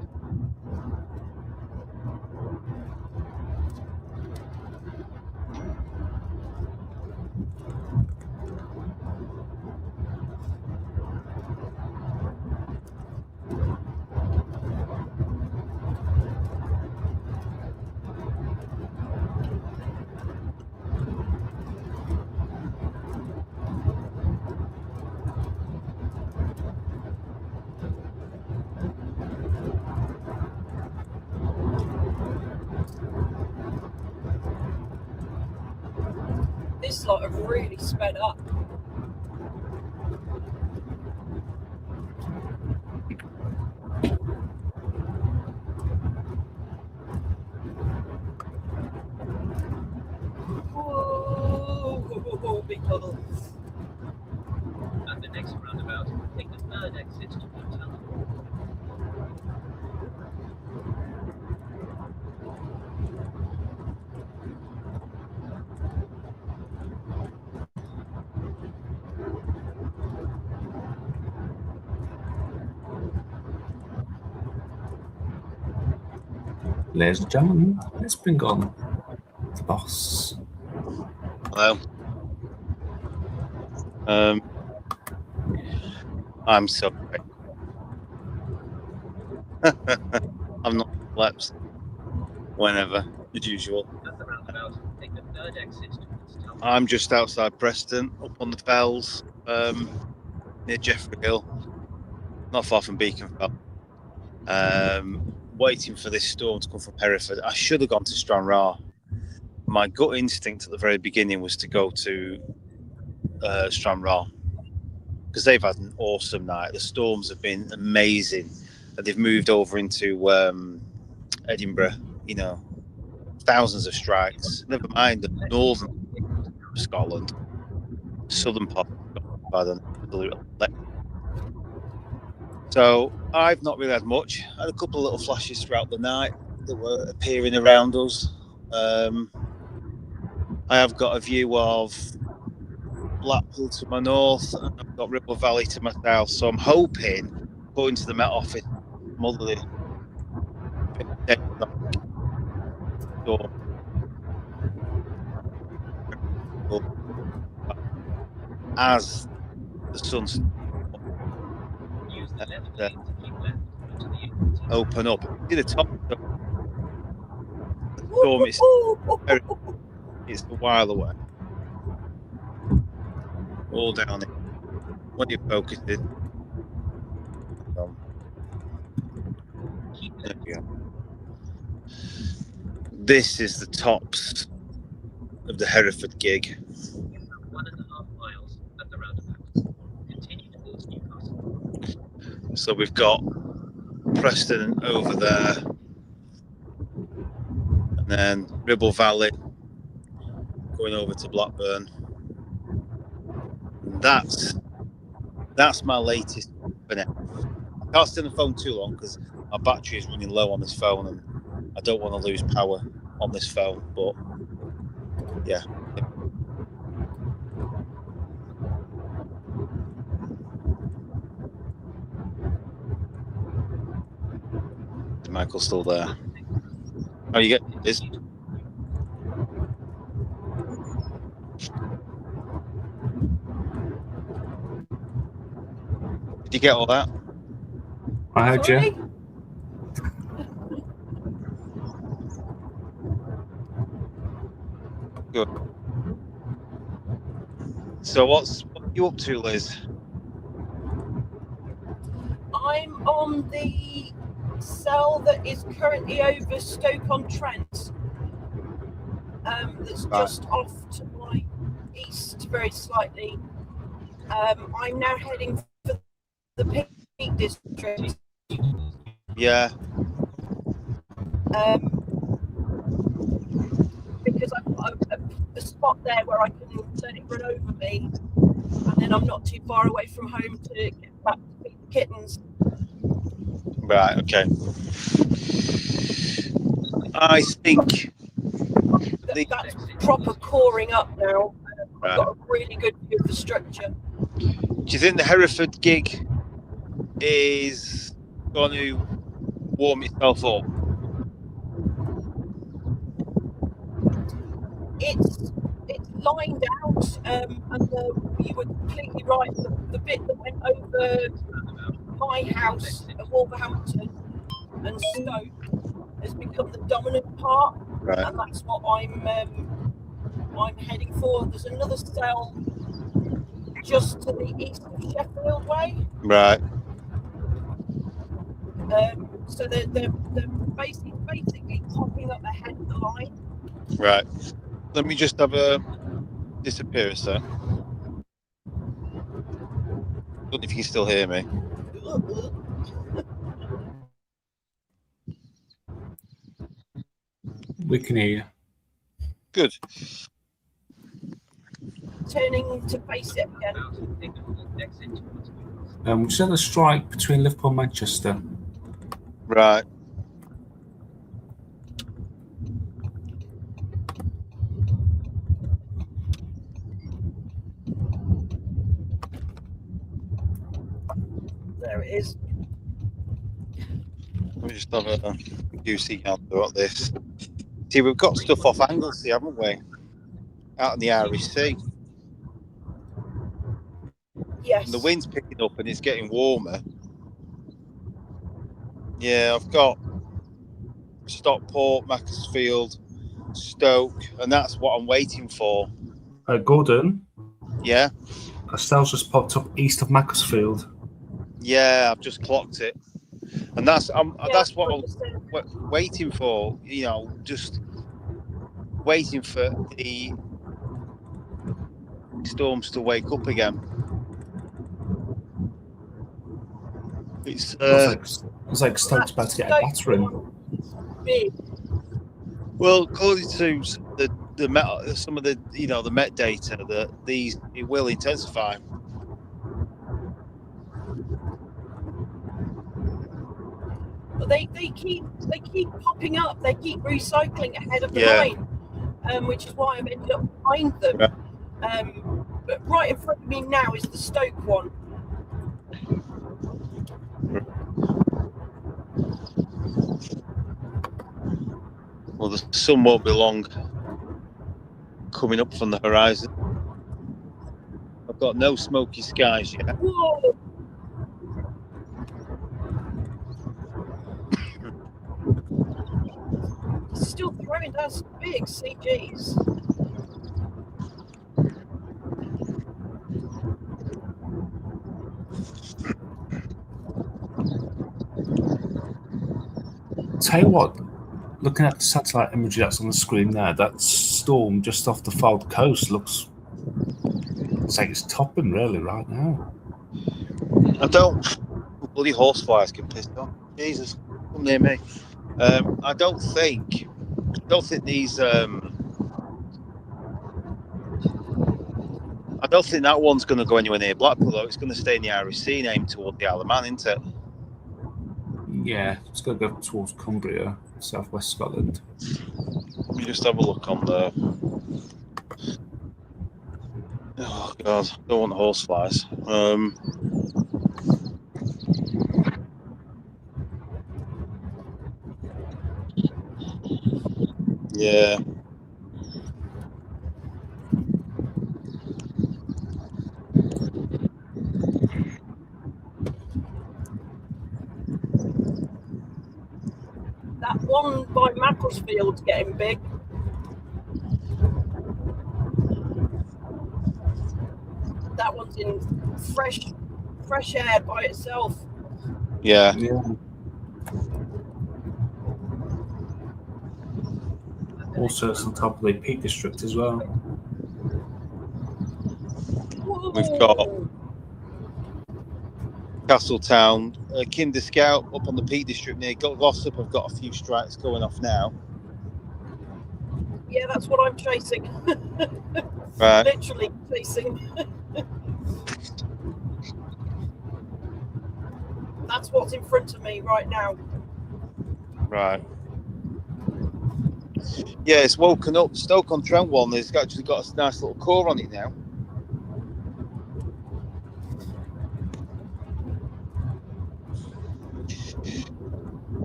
This lot have really sped up. Whoa, big puddle. At the next roundabout, take the 3rd exit toward Telford. Ladies and gentlemen, let's bring on the boss. Hello. I'm sorry. I'm not slept. Whenever, as usual. At the roundabout, take the 3rd exit towards Telford. I'm just outside Preston, up on the fells, near Jeffrey Hill, not far from Beaconfell. Waiting for this storm to come from Hereford. I should have gone to Stranraer. My gut instinct at the very beginning was to go to Stranraer because they've had an awesome night. The storms have been amazing. They've moved over into Edinburgh, you know, thousands of strikes. Never mind the northern Scotland, southern part of Scotland. So I've not really had much. I had a couple of little flashes throughout the night that were appearing around us. I have got a view of Blackpool to my north, and I've got Ribble Valley to my south. So I'm hoping, going to the Met Office, motherly as the sun's Use the left lane to keep left onto the open up. See the top of the storm, it's a while away. All down it. When you focus it. There we go. This is the tops of the Hereford gig. You have 1.5 miles at the roundabout. Continue towards Newcastle. So we've got Preston over there, and then Ribble Valley going over to Blackburn. And that's my latest for now. I can't stay on the phone too long because my battery is running low on this phone, and I don't want to lose power on this phone. But yeah. Is Michael still there? Oh, you get this. Did you get all that? I heard Sorry? you. Good. So what are you up to, Liz? I'm on the cell that is currently over Stoke-on-Trent. That's Right. just off to my east, very slightly. I'm now heading for the Peak District. Yeah. Because I've got a spot there where I can let it run over me, and then I'm not too far away from home to get back to feed the kittens. Right. Okay. I think That's proper coring up now. Right. I've got a really good view of the structure. Do you think the Hereford gig is going to warm itself up? It's lined out, and you were completely right. The bit that went over my house at Wolverhampton and Stoke has become the dominant part, Right. and that's what I'm heading for. There's another cell just to the east of Sheffield way. Right. So they're basically popping up ahead of the line. Right. Let me just have a disappear a sec. Don't know if you can still hear me. We can hear you. Good. Turning to face it again. We just had a strike between Liverpool and Manchester. Right. There it is. Let me just have a juicy answer at this. See, we've got stuff off Anglesey, haven't we? Out in the Irish Sea. Yes. And the wind's picking up and it's getting warmer. Yeah, I've got Stockport, Macclesfield, Stoke, and that's what I'm waiting for. Gordon, Yeah? a cell's just popped up east of Macclesfield. Yeah, I've just clocked it. And that's what I'm understand. waiting for, you know, just waiting for the storms to wake up again. It's Looks like Stoke's about to get a battering. Big. well, according to some of the the Met data, that it will intensify. But they keep popping up. They keep recycling ahead of the Yeah. line, which is why I've ended up behind them. Yeah. But right in front of me now is the Stoke one. Well, the sun won't be long coming up from the horizon. I've got no smoky skies yet. Whoa! Still throwing down some big CGs. Tell you what, looking at the satellite imagery that's on the screen there, that storm just off the Fylde coast looks like it's topping really right now. I don't. Bloody horseflies get pissed off. Jesus, come near me. I don't think these. I don't think that one's going to go anywhere near Blackpool, though. It's going to stay in the Irish Sea and aim toward the Isle of Man, isn't it? Yeah, it's going to go towards Cumbria, southwest Scotland. Let me just have a look on the. Oh God, I don't want horseflies. Yeah. That one by Macclesfield's getting big. That one's in fresh air by itself. Yeah. Yeah. Also, it's on top of the Peak District as well. We've got Castletown, Kinder Scout up on the Peak District near Glossop. I've got a few strikes going off now. Yeah, that's what I'm chasing. Right. Literally chasing. That's what's in front of me right now. Right. Yeah, it's woken up. Stoke-on-Trent one, it's actually got a nice little core on it now.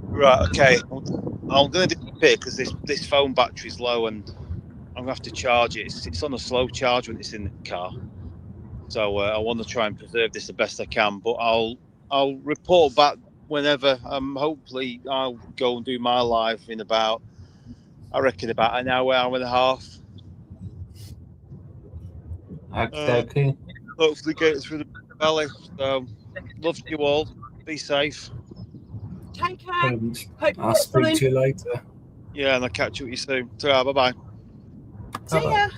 Right, okay. I'm going to disappear because this phone battery's low and I'm going to have to charge it. It's on a slow charge when it's in the car. So I want to try and preserve this the best I can. But I'll report back whenever. Hopefully I'll go and do my live in about, I reckon, about an hour and a half. Okay. Hopefully get it through the valley. So, love you all. Be safe. Take care. And Hope you I'll get speak something. to you later. Yeah, and I'll catch up with you soon. Ta-ra, bye-bye. See ya.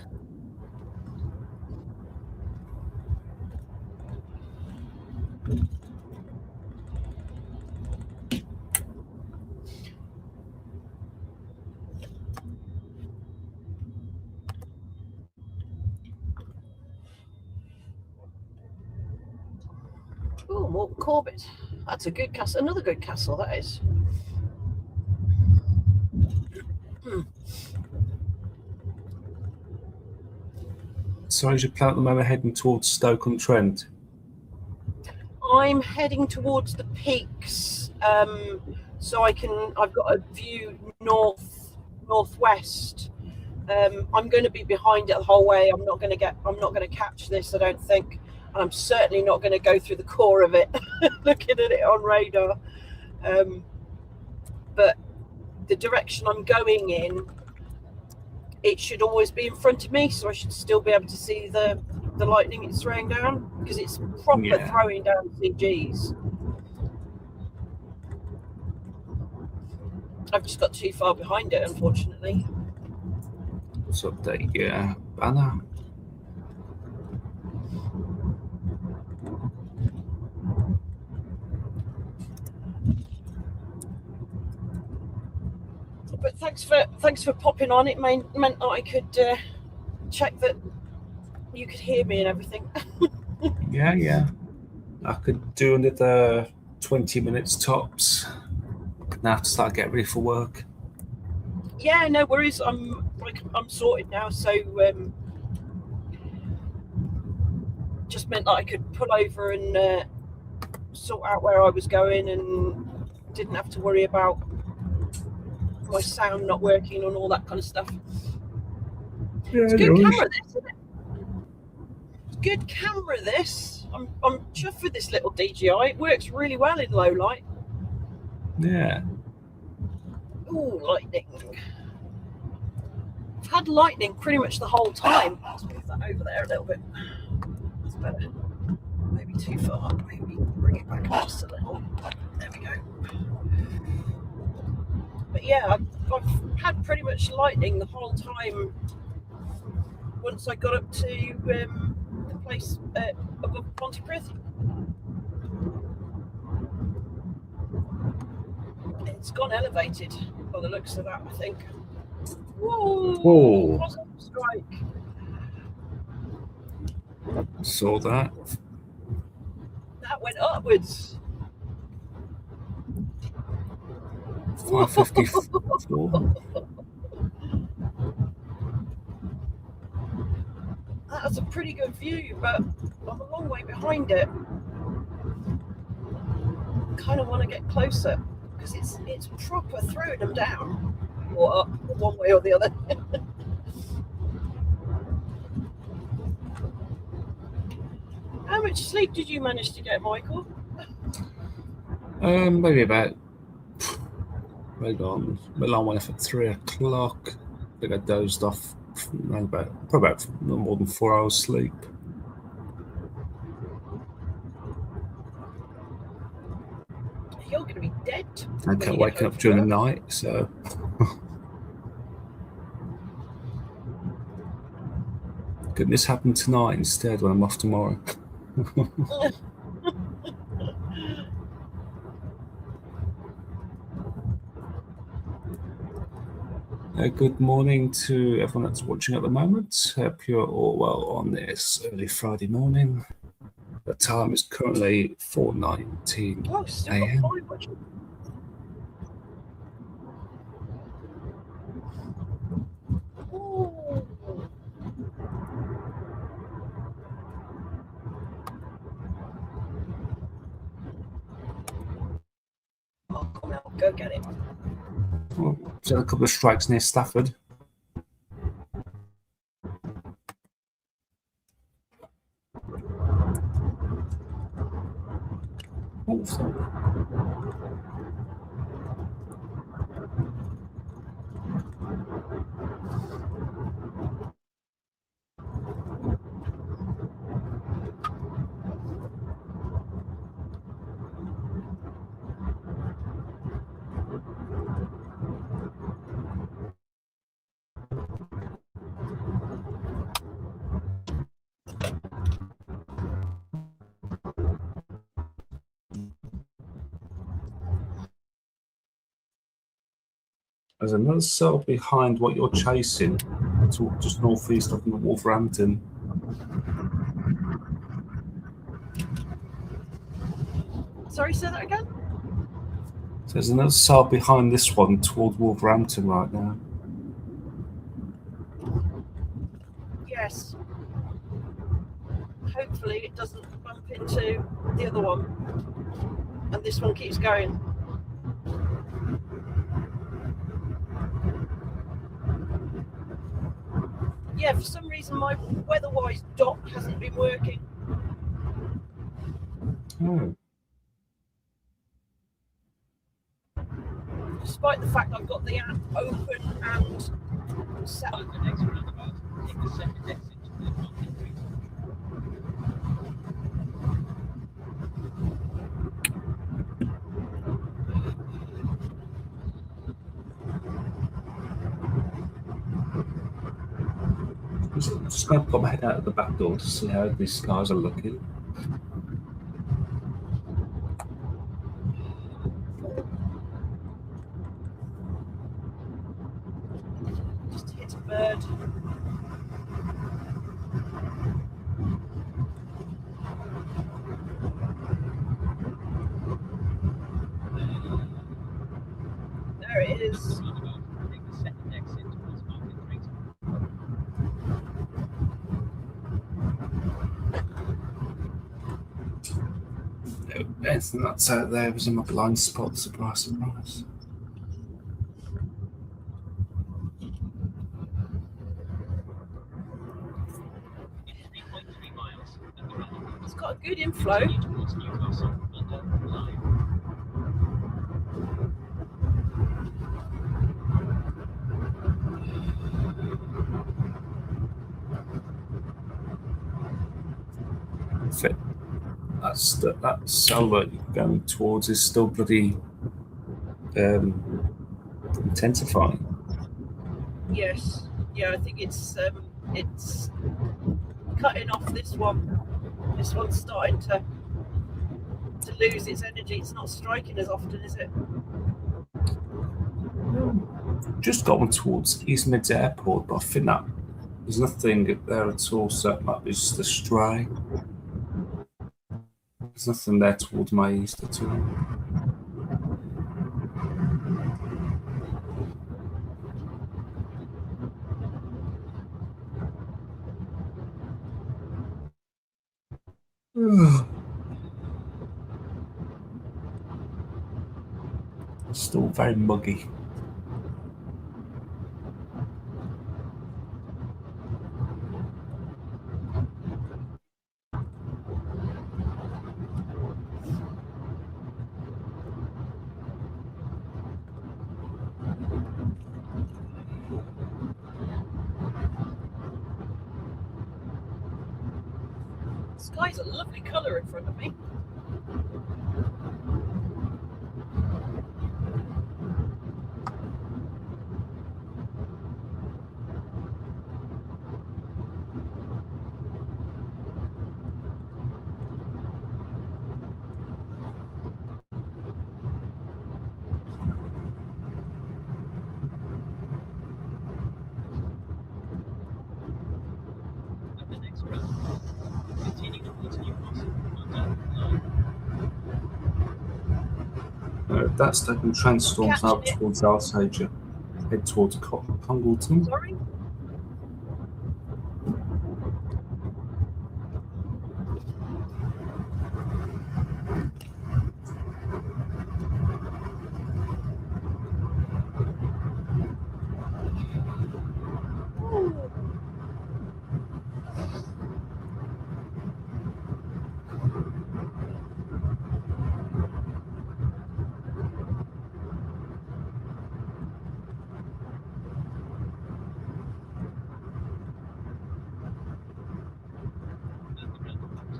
Oh, more Corbett. That's a good castle. Another good castle, that is. So as you plan at the moment heading towards Stoke-on-Trent? I'm heading towards the peaks, so I've got a view northwest. I'm going to be behind it the whole way. I'm not going to catch this, I don't think. And I'm certainly not going to go through the core of it, looking at it on radar. But the direction I'm going in, it should always be in front of me, so I should still be able to see the lightning it's throwing down, because it's proper throwing down CGs. I've just got too far behind it, unfortunately. Let's update your banner. But thanks for popping on. It meant that I could check that you could hear me and everything. Yeah. I could do another 20 minutes tops. Now I have to start getting ready for work. Yeah, no worries. I'm sorted now, so just meant that I could pull over and sort out where I was going and didn't have to worry about my sound not working and all that kind of stuff. Yeah, it's good camera, this, isn't it? It's good camera, this. I'm chuffed with this little DJI. It works really well in low light. Yeah. Ooh, lightning. I've had lightning pretty much the whole time. Let's move that over there a little bit. That's better. Maybe too far. Maybe bring it back just a little. There we go. But yeah, I've had pretty much lightning the whole time. Once I got up to the place above Pontypridd, it's gone elevated by the looks of that, I think. Whoa! Whoa. Positive strike. Saw that. That went upwards. 554. That's a pretty good view, but I'm a long way behind it. Kind of want to get closer because it's proper throwing them down or up one way or the other. How much sleep did you manage to get, Michael? Maybe about. Hold on. Alarm went off at 3 o'clock. I think I dozed off probably about no more than 4 hours sleep. You're going to be dead. I kept waking up during the night, so. Could this happen tonight instead when I'm off tomorrow? Good morning to everyone that's watching at the moment. Hope you're all well on this early Friday morning. The time is currently 4:19 a.m. Oh, come on, go get it. Well, so a couple of strikes near Stafford. There's another cell behind what you're chasing, just northeast of Wolverhampton. Sorry, say that again? So there's another cell behind this one toward Wolverhampton right now. Yes. Hopefully it doesn't bump into the other one. And this one keeps going. Yeah, for some reason my weather-wise dot hasn't been working. Oh. Despite the fact I've got the app open and set up. The next roundabout, take the second exit to the Mountain Street. Just going to put my head out of the back door to see how these skies are looking. Just hit a bird. There it is. Take the second exit towards Mountain Street. Anything that's out there was in my blind spot, surprise, surprise. In 3.3 miles at the roundabout. It's got a good inflow. Continue towards Newcastle under line. Fit. That cell that you're going towards is still bloody intensifying. Yes. Yeah, I think it's cutting off this one. This one's starting to lose its energy. It's not striking as often, is it? Just going towards East Mids Airport, but I think that there's nothing there at all, so that might be just a stray. There's nothing there towards my east at all. Still very muggy. The sky's a lovely colour in front of me. At the next round, continue towards Newcastle under line. That's taking transtorms Catching out it. towards Alsager. Head towards Congleton. Sorry? At the roundabout,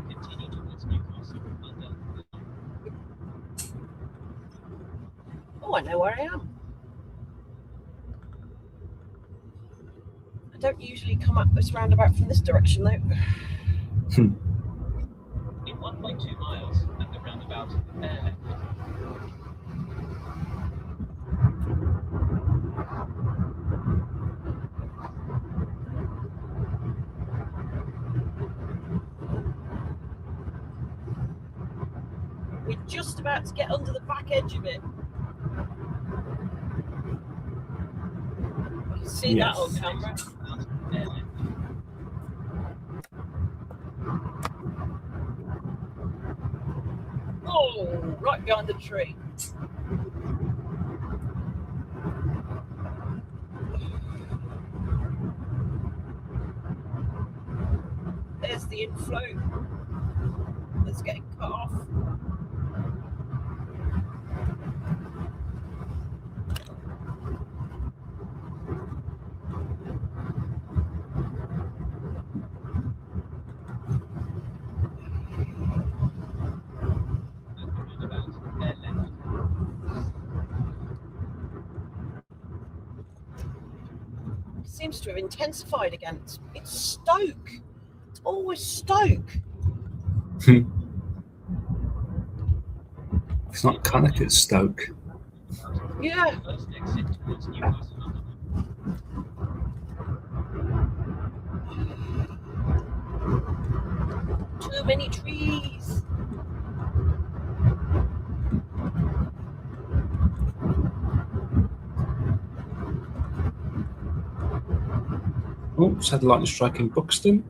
continue towards Newcastle under line. Oh, I know where I am. I don't usually come up this roundabout from this direction, though. In 1.2 miles at the roundabout, bear left. We're just about to get under the back edge of it. I can see that on Yes. camera. Bear left. Oh, right behind the tree. There's the inflow that's getting cut off. At the roundabout, bear left. It seems to have intensified again. It's Stoke. It's always Stoke. It's not Cannock, it's Stoke. Yeah. First exit towards Newcastle under line. Too many trees. Oh, just had a lightning strike in Buxton.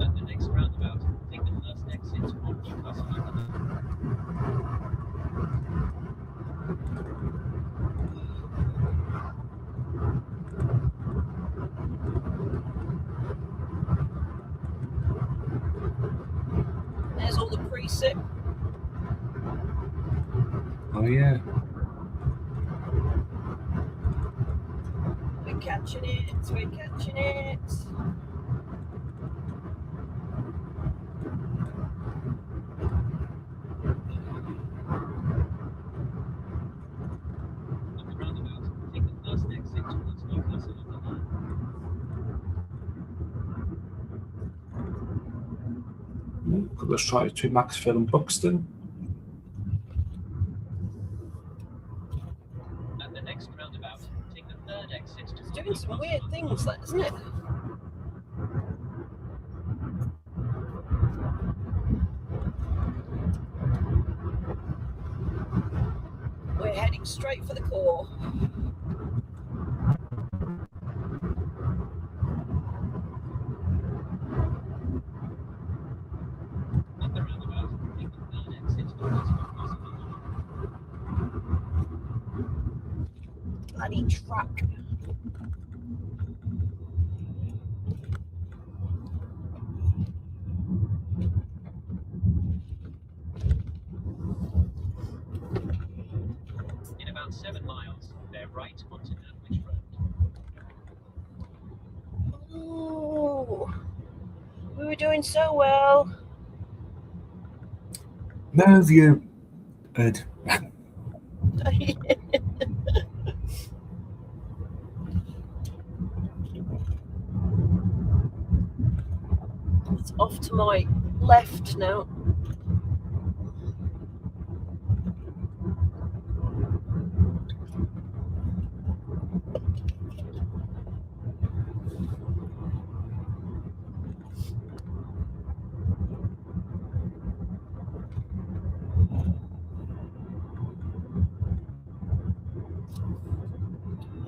At the next roundabout, take the first exit toward Newcastle under line. There's all the precip. Oh, yeah. We're catching it. We're catching it. A couple of strikes between Maxfield and Buxton. At the next roundabout, take the third exit to It's doing some weird things, that, isn't it? We're heading straight for the core. At the roundabout, take the third exit to Bloody truck. In about 7 miles, bear right onto Nantwich Road. Ooh, we were doing so well. No view. Ed. It's off to my left now.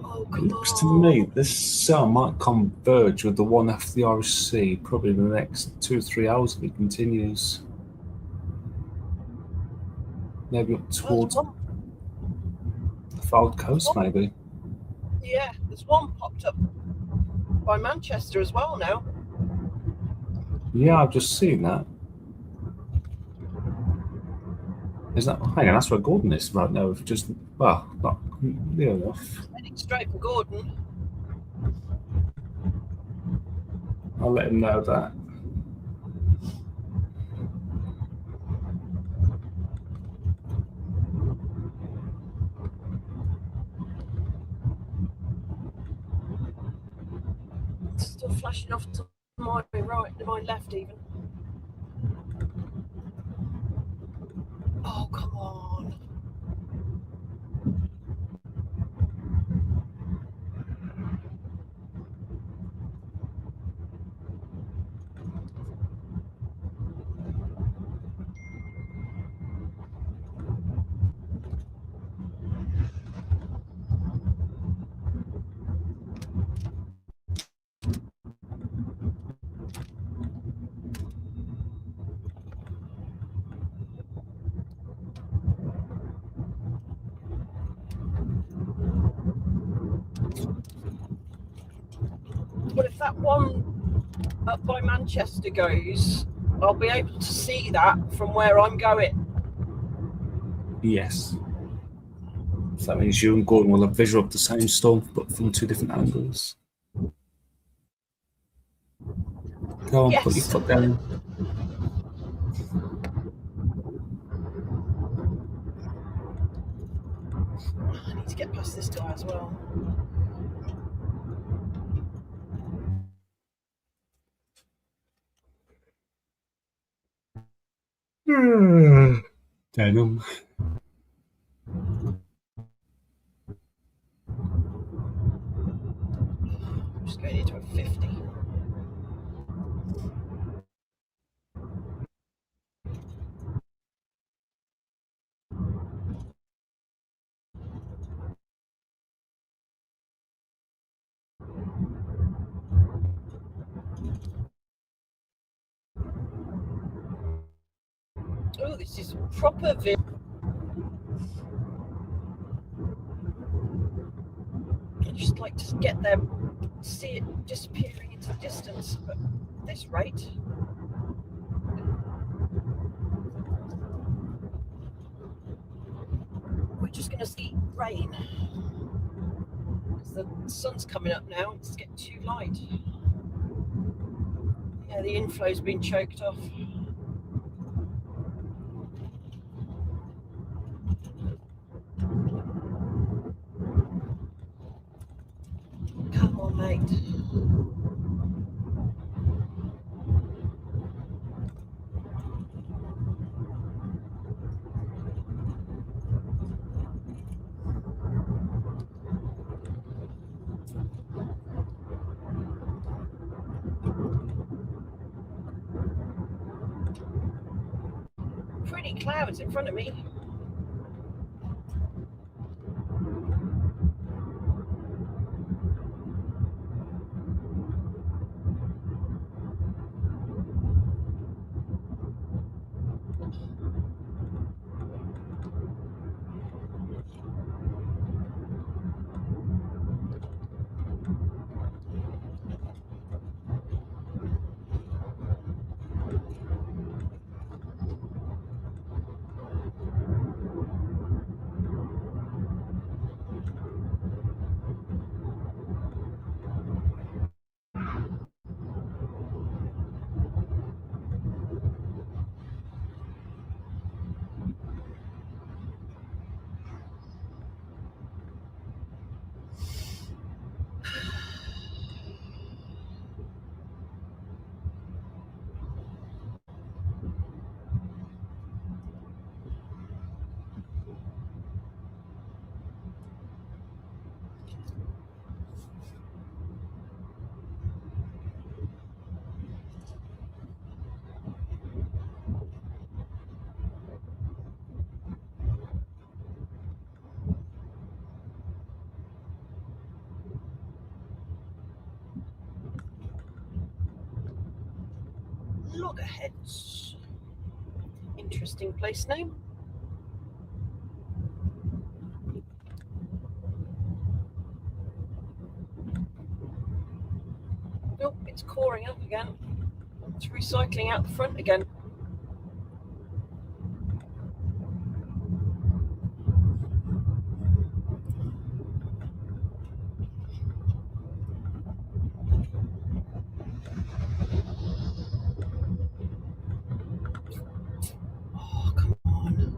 Oh, It come looks to on. me this cell might converge with the one after the RSC probably in the next 2 or 3 hours if it continues. Maybe up towards There's one, the Fylde coast, maybe. yeah, there's one popped up by Manchester as well now. Yeah, I've just seen that. Is that? Hang on, that's where Gordon is right now. Just well, not near enough. Heading straight for Gordon. I'll let him know that. It's still flashing off to my right, to my left even. Oh, come on. But if that one up by Manchester goes, I'll be able to see that from where I'm going. Yes. So that means you and Gordon will have visual of the same storm, but from 2 different angles. Go on, put your Yes. foot down. I need to get past this guy as well. Denim. I'm just going into a 50. Oh, this is proper I just like to get there, see it disappearing into the distance, but at this rate. We're just going to see rain. Because the sun's coming up now, it's getting too light. Yeah, the inflow's been choked off. Come on, mate. clouds in front of me. Loggerheads. Interesting place name. Nope, it's coring up again. It's recycling out the front again. Oh, come on.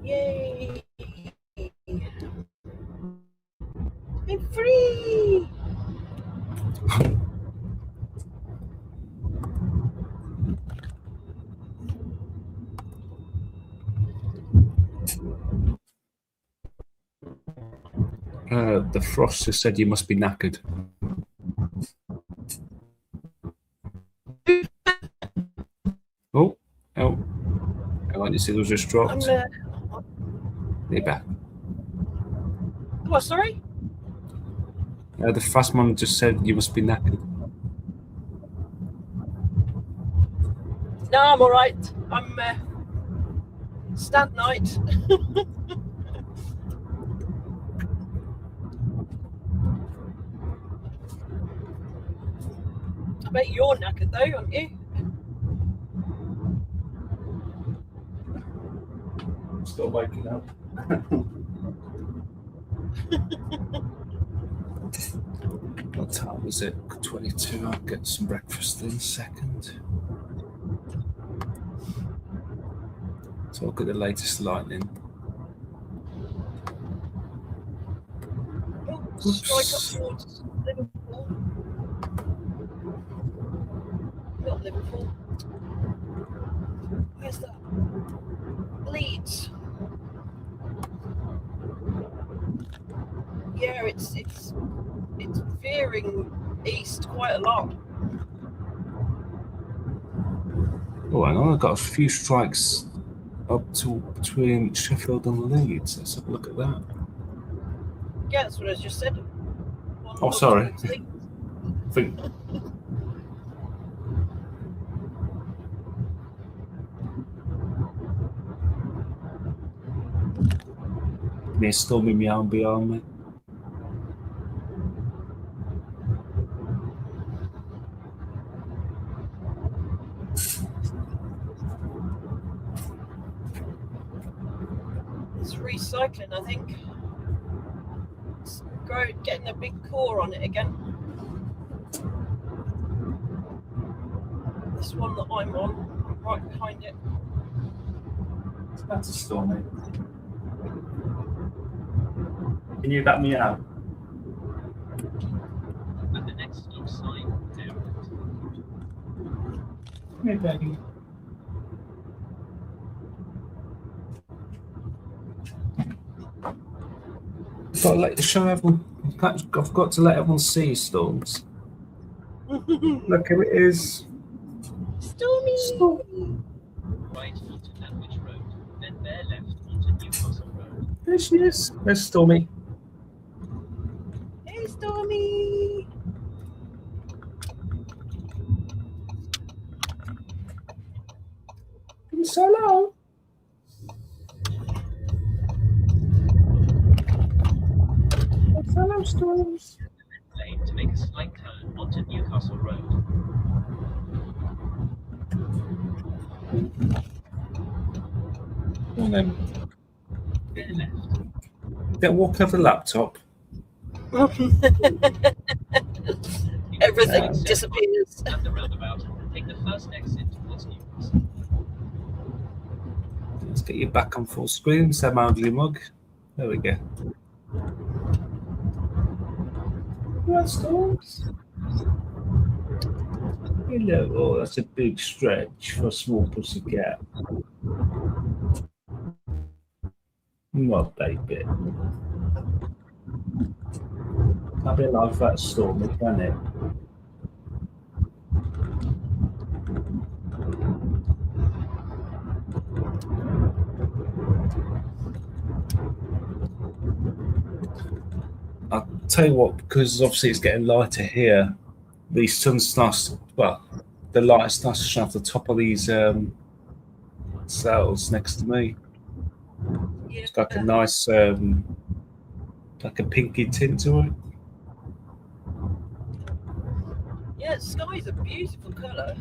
Yay! I'm free! The frost just said you must be knackered. Oh. Hang on, you see those just dropped? They're back. What, sorry? The fast man just said you must be knackered. No, I'm alright. I'm stand night. I bet you're knackered though, aren't you? Still waking up. What time is it? 22. I'll get some breakfast in a second. So look at the latest lightning. Oh, strike up towards Liverpool. Not Liverpool. Where's that? Leeds. Yeah, it's veering east quite a lot. Oh, hang on, I've got a few strikes up to between Sheffield and Leeds. Let's have a look at that. Yeah, that's what I just said. Oh, sorry. I think near Stormy Meow behind me. It's recycling, I think. It's getting a big core on it again. This one that I'm on, right behind it. That's a stormy. Can you back me out? At the next stop sign, there. Hey, baby. Got to let show everyone. I've got to let everyone see storms. Look, here it is. Stormy. Right onto Nantwich Road, then bear left onto Newcastle Road. There she is. There's Stormy. Hey, Stormy. It's so low. Hello, storms. Lane to make a slight turn onto Newcastle Road. And then Bear left. don't walk over the laptop. Everything disappears. At the roundabout, take the first exit towards Newcastle. Let's get you back on full screen. Sam Audley mug. There we go. What storms? Hello. Oh, that's a big stretch for a small pussycat. What, baby? Can't be alive that stormy, can it? I'll tell you what, because obviously it's getting lighter here, these sun starts, well, the light starts to shine off the top of these cells next to me. Yeah. It's like a nice, like a pinky tint to it. Yeah, sky's a beautiful colour.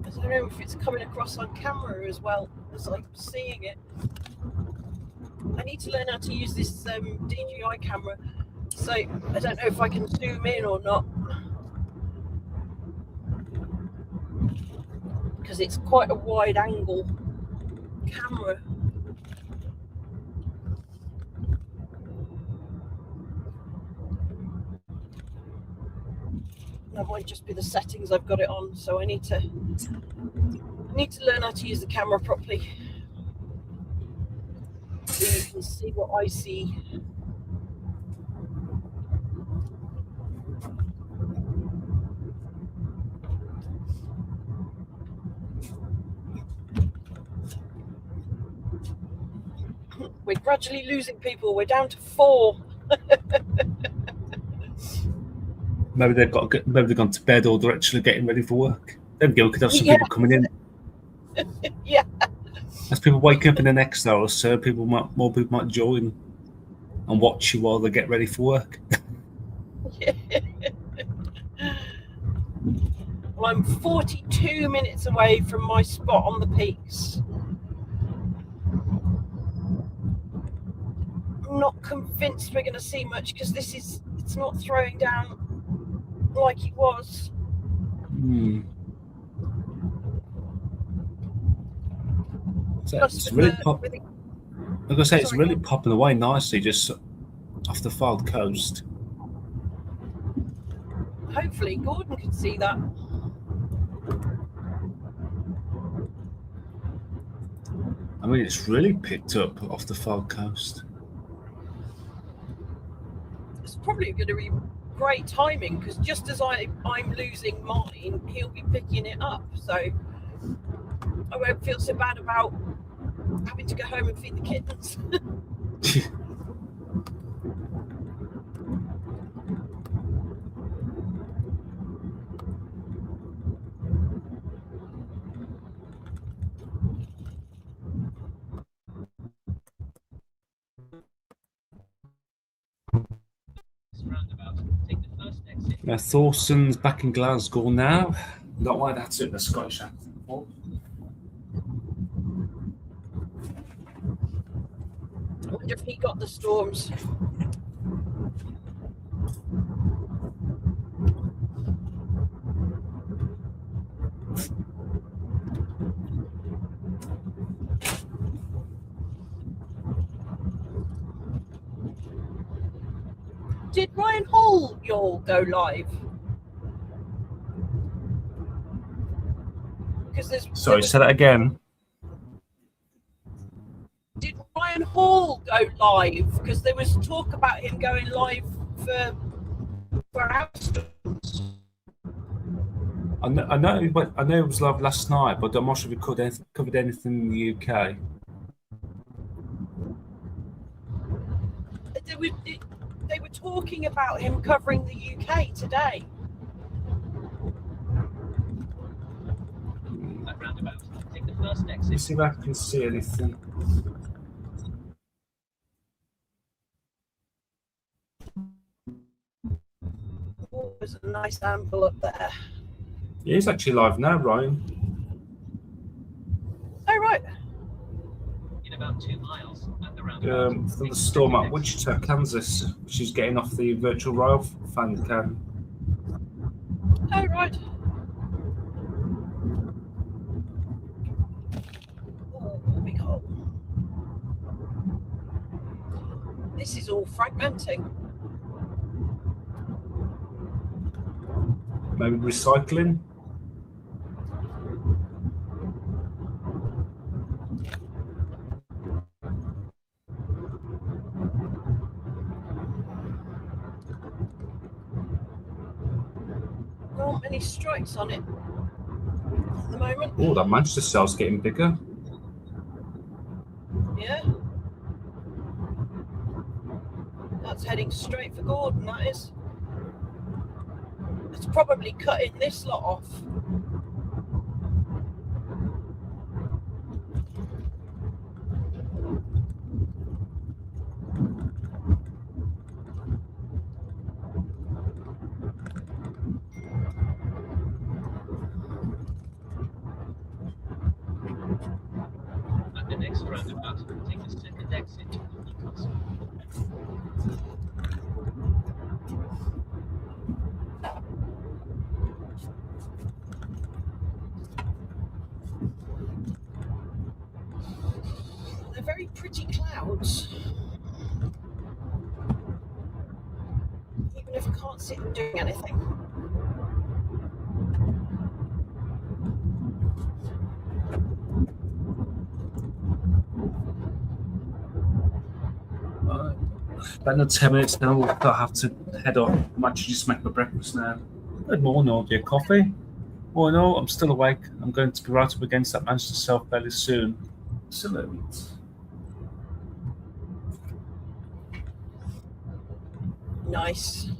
I don't know if it's coming across on camera as well as I'm seeing it. I need to learn how to use this DJI camera, so I don't know if I can zoom in or not, because it's quite a wide angle camera. That might just be the settings I've got it on, so I need to learn how to use the camera properly so you can see what I see. We're gradually losing people. We're down to 4. Maybe they've gone to bed or they're actually getting ready for work. There we go. We could have some people coming in. Yeah. As people wake up in the next hour or so, more people might join and watch you while they get ready for work. Well, I'm 42 minutes away from my spot on the peaks. I'm not convinced we're going to see much because it's not throwing down like it was. So it's really popping. I'm gonna say it's really popping away nicely just off the Fylde coast. Hopefully Gordon can see that. I mean, it's really picked up off the Fylde coast. It's probably going to be great timing because just as I'm losing mine, he'll be picking it up. So I won't feel so bad about having to go home and feed the kittens. Now, Thorson's back in Glasgow now. Not why that's in the Scottish accent. I wonder if he got the storms. Did Ryan Hall y'all go live? Because Sorry, say that again. Did Ryan Hall go live? Because there was talk about him going live for House. I know it was live last night, but I'm not sure if we covered anything in the UK. They were talking about him covering the UK today. At roundabout, take the first exit. Let's see if I can see anything. Oh, there's a nice amble up there. Yeah, he's actually live now, Ryan. Oh, right. In about 2 miles at the roundabout. Thunderstorm at Wichita, Kansas, which is getting off the virtual Royal fan cam. Oh, right. Oh, big hole. This is all fragmenting. Maybe recycling. Not many strikes on it at the moment. Oh, that Manchester cell's getting bigger. Yeah. That's heading straight for Gordon, that is. It's probably cutting this lot off. At the next roundabout, take the second exit to Newcastle. They're very pretty clouds. Even if I can't see them doing anything. About another 10 minutes now, I'll have to head off. I'm actually just making my breakfast now. Good morning, or dear coffee. Oh no, I'm still awake. I'm going to be right up against that Manchester South fairly soon. Excellent. Nice.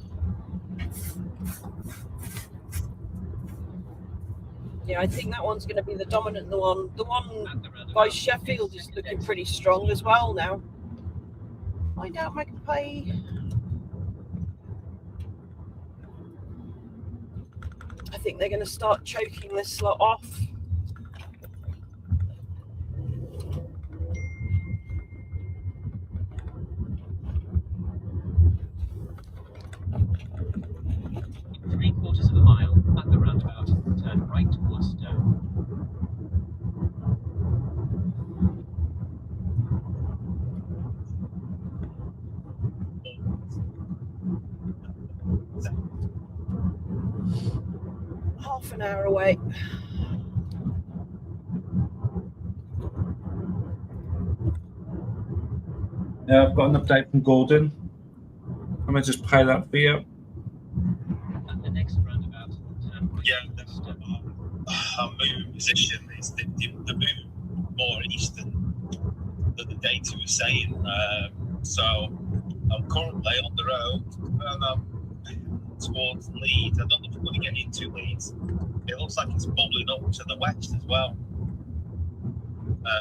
Yeah, I think that one's going to be the dominant one. The one by Sheffield is looking pretty strong as well now. Find out Magpie. I think they're going to start choking this slot off. In 3/4 of a mile at the roundabout, turn right towards Stowe. Half an hour away. Now I've got an update from Gordon. I'm going to just play that for you. At the next roundabout, turn right towards Stowe. Our moving position is the move more east than the data was saying. So I'm currently on the road and I'm towards Leeds. I don't know if I'm going to get into Leeds. It looks like it's bubbling up to the west as well. But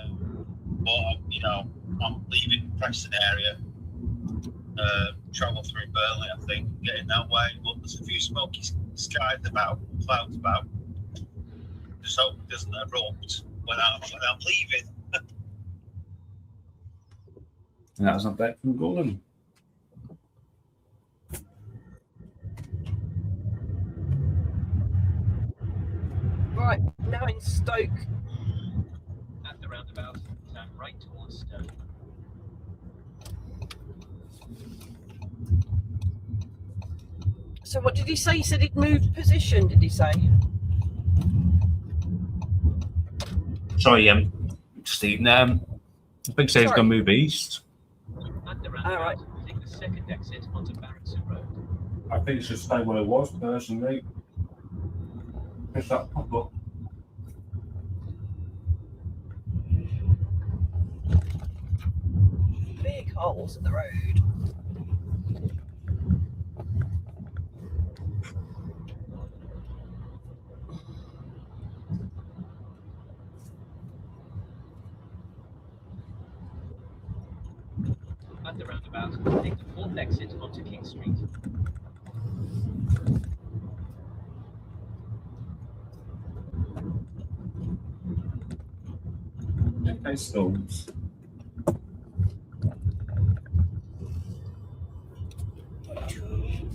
I'm leaving Preston area, travel through Burnley, I think, getting that way. But there's a few smoky skies about, clouds about. Just hope it doesn't erupt when I'm leaving. And that was an update from Gordon. Right, now in Stoke. At the roundabout, turn right towards Stowe. So what did he say? He said he'd moved position, did he say? Sorry, Steve. I think Steve's going to move east. At the All right. roundabout, take the second exit onto Barrettson Road. I think it should stay where it was, personally. If that pop up. Big holes in the road. At the roundabout, take the fourth exit onto King Street. Okay, storms. Two,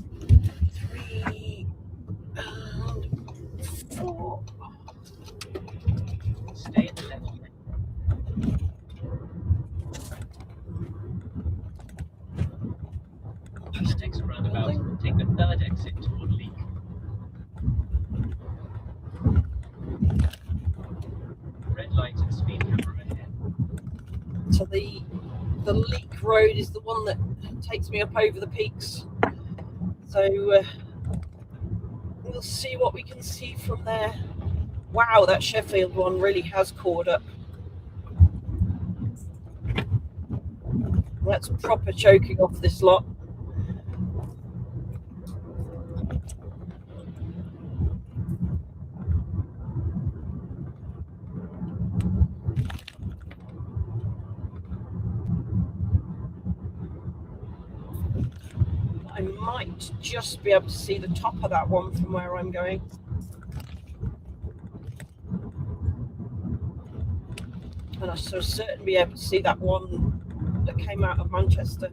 three, and four. Stay in the left lane. East exit roundabout, take the third exit toward Leek. Red light and speed camera ahead. So the Leek Road is the one that takes me up over the peaks. So we'll see what we can see from there. Wow, that Sheffield one really has cored up. That's proper choking off this lot. I might just be able to see the top of that one from where I'm going. And I shall certainly be able to see that one that came out of Manchester.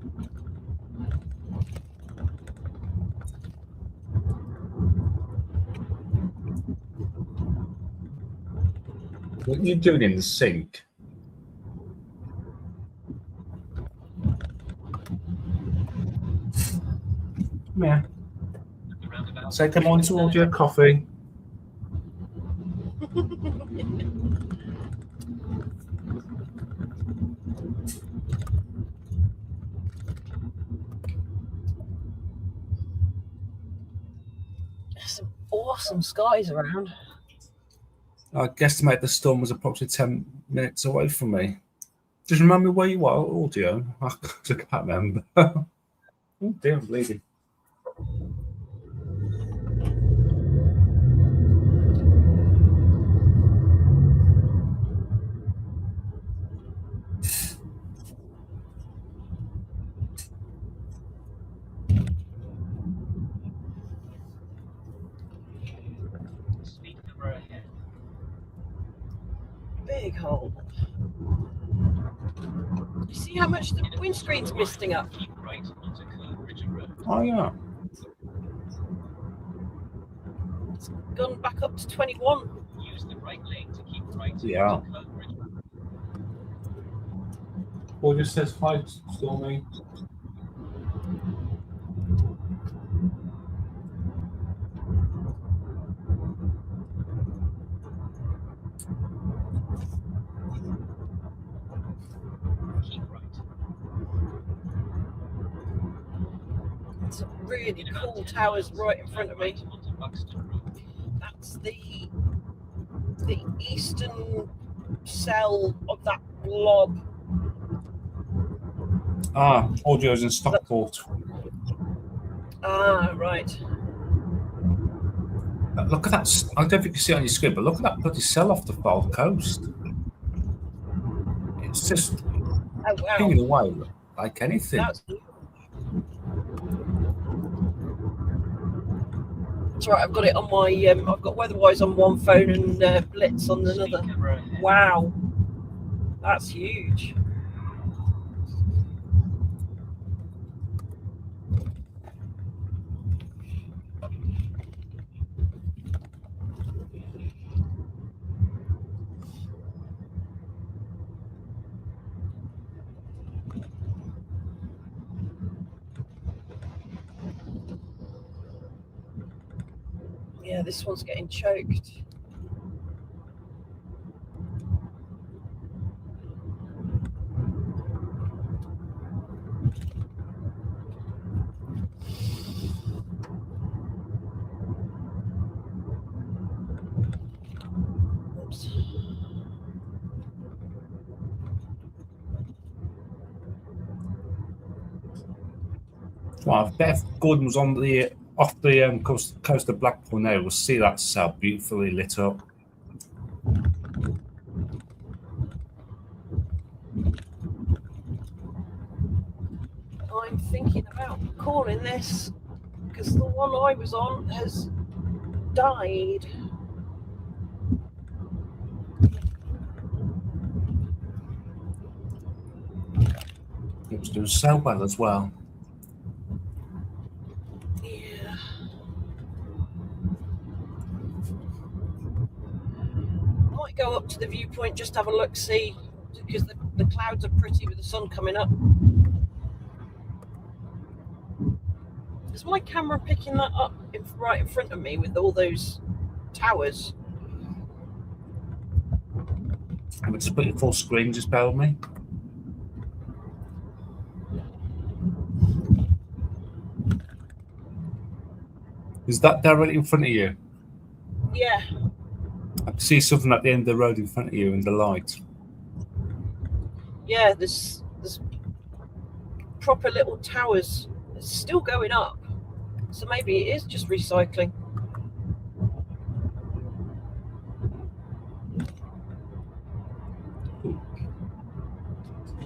What are you doing in the sink? Yeah. At the roundabout, So come on towards your coffee. Some awesome skies around. I guesstimate the storm was approximately 10 minutes away from me. Just remind me where you are, audio. I can't remember. Oh dear, I'm bleeding. speed camera ahead. Big hole. You see how much the windscreen's misting up? Keep right onto Coolbridge Road. Oh yeah. It's gone back up to 21. Use the right lane to keep right Yeah. onto Coolbridge Road. Audio says hi, Stormy. Keep right. Some really In about cool 10 towers miles, right in front of me. right onto Buxton Road. That's the eastern cell of that blob. Ah, audio's in Stockport. Ah, right. Look at that. I don't know if you can see it on your screen, but look at that bloody cell off the Gold Coast. It's just Oh wow. pinging away like anything. That's right. I've got it on my. I've got Weatherwise on one phone and Blitz on Speed another. camera ahead. Wow, that's huge. Yeah, this one's getting choked. Well, if Beth Gordon was on the off the coast of Blackpool now, we'll see that cell beautifully lit up. I'm thinking about calling this because the one I was on has died. It was doing so well as well. Yeah. Might go up to the viewpoint, just have a look, see, because the clouds are pretty with the sun coming up. Is my camera picking that up right in front of me with all those towers? I would just put it full screen, just bear with me. Is that directly in front of you? Yeah. I can see something at the end of the road in front of you in the light. Yeah, there's proper little towers. It's still going up. So maybe it is just recycling.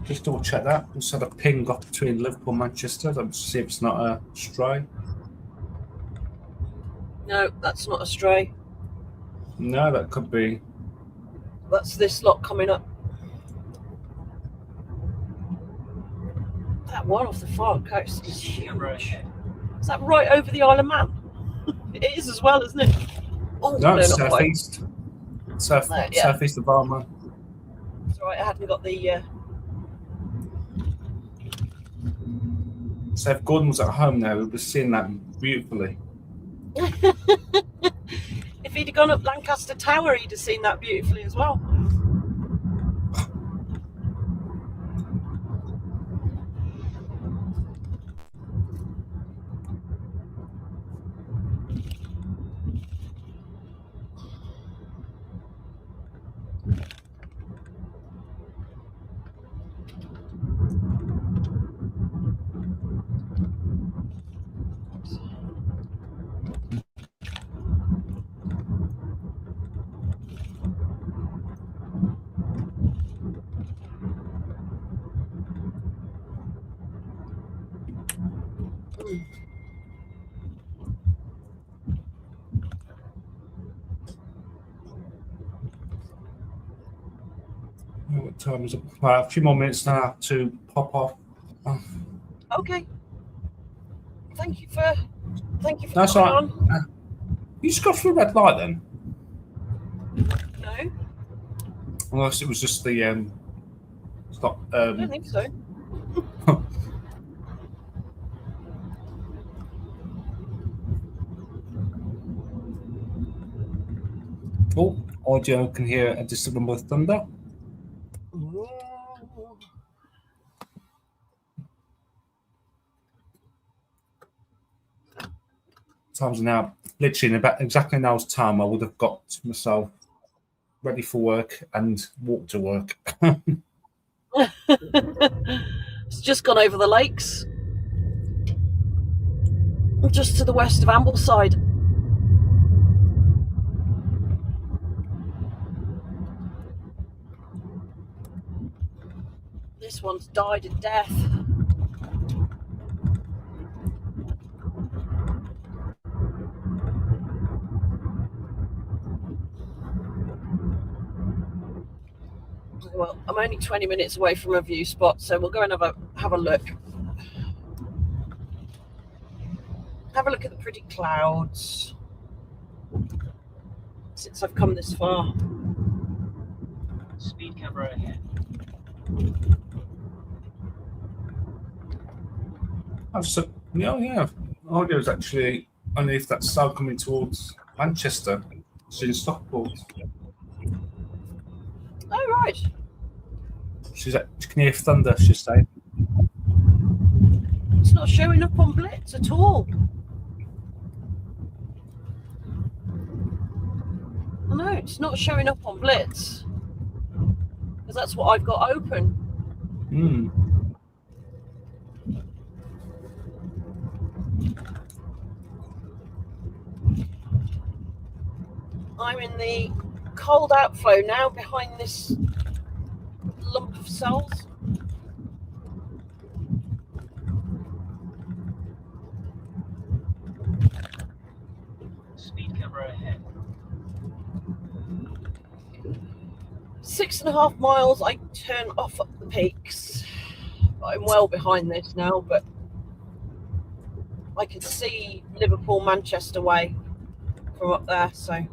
Just double check that. Just had a ping off between Liverpool and Manchester. Let's see if it's not a stray. No, that's not a stray. No, that could be. That's this lot coming up. That one off the far coast is huge. Is that right over the Isle of Man? It is as well, isn't it? Oh, No, it's not quite. southeast. Yeah. Southeast of Armagh. It's all right, I hadn't got the... So if Gordon was at home now, we'd be seeing that beautifully. If he'd have gone up Lancaster Tower, he'd have seen that beautifully as well. What time is it? A few more minutes now to pop off. Okay. Thank you for That's coming all right. on. You just got through red light then? No, Unless it was just the stop. I don't think so. Oh, audio can hear a distant rumble of thunder. Times now, literally in about exactly an hour's time, I would have got myself ready for work and walked to work. It's just gone over the lakes, just to the west of Ambleside. This one's died a death. Well, I'm only 20 minutes away from a view spot, so we'll go and have a look. Have a look at the pretty clouds. Since I've come this far. Speed camera ahead. Yeah. Audio is actually underneath that cell coming towards Manchester. She's in Stockport. Oh, right. She can hear thunder, she's saying. It's not showing up on Blitz at all. No, it's not showing up on Blitz. Because that's what I've got open. I'm in the cold outflow now behind this lump of cells. Speed camera ahead. 6.5 miles, I turn off at the peaks. I'm well behind this now, but I can see Liverpool, Manchester way from up there, so.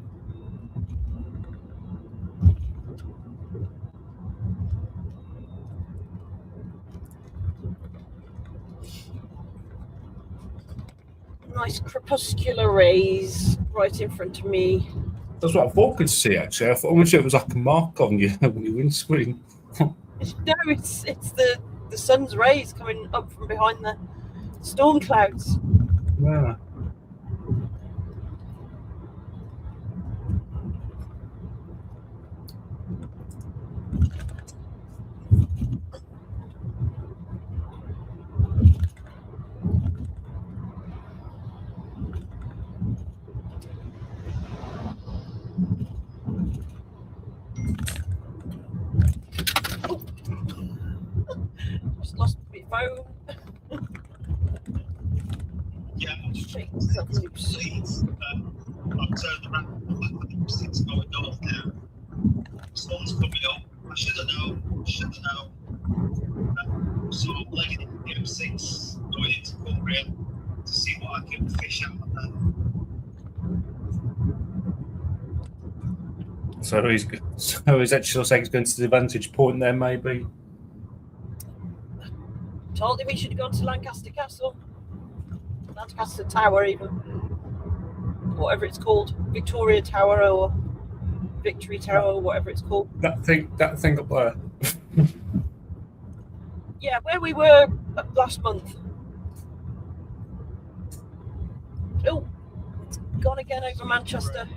Nice crepuscular rays right in front of me. That's what I thought I could see, actually. I thought it was like a mark on you on your windscreen. No, it's the sun's rays coming up from behind the storm clouds. Yeah. Just lost my phone. Yeah, I'm just Shake myself loose. please. I've turned around. It's going north now. Sun's coming up. I should have known. So I'm legging it the M6 going into Cumbria to see what I can fish out of there. So he's actually saying he's going to the vantage point there, maybe. Told him he should have gone to Lancaster Castle. Lancaster Tower, even. Whatever it's called. Victoria Tower or Victory Tower, or whatever it's called. That thing up there. Yeah, where we were last month. Oh, it's gone again over Manchester.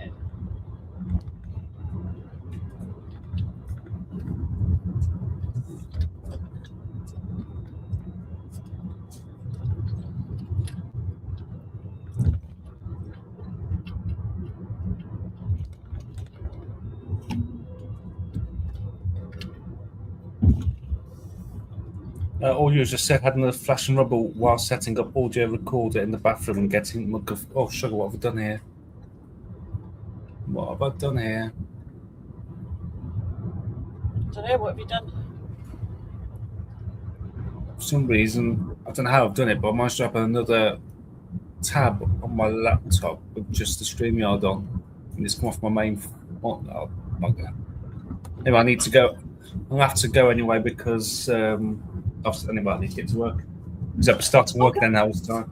All you just said had another flash and rubble while setting up audio recorder in the bathroom and getting oh sugar, what have I done here? What have I done here? I don't know, what have you done? For some reason, I don't know how I've done it, but I managed to open another tab on my laptop with just the StreamYard on, and it's come off my main. Anyway, I need to go. I'll have to go anyway because anyway, I need to get to work. Because I'll be starting work in an hour's time.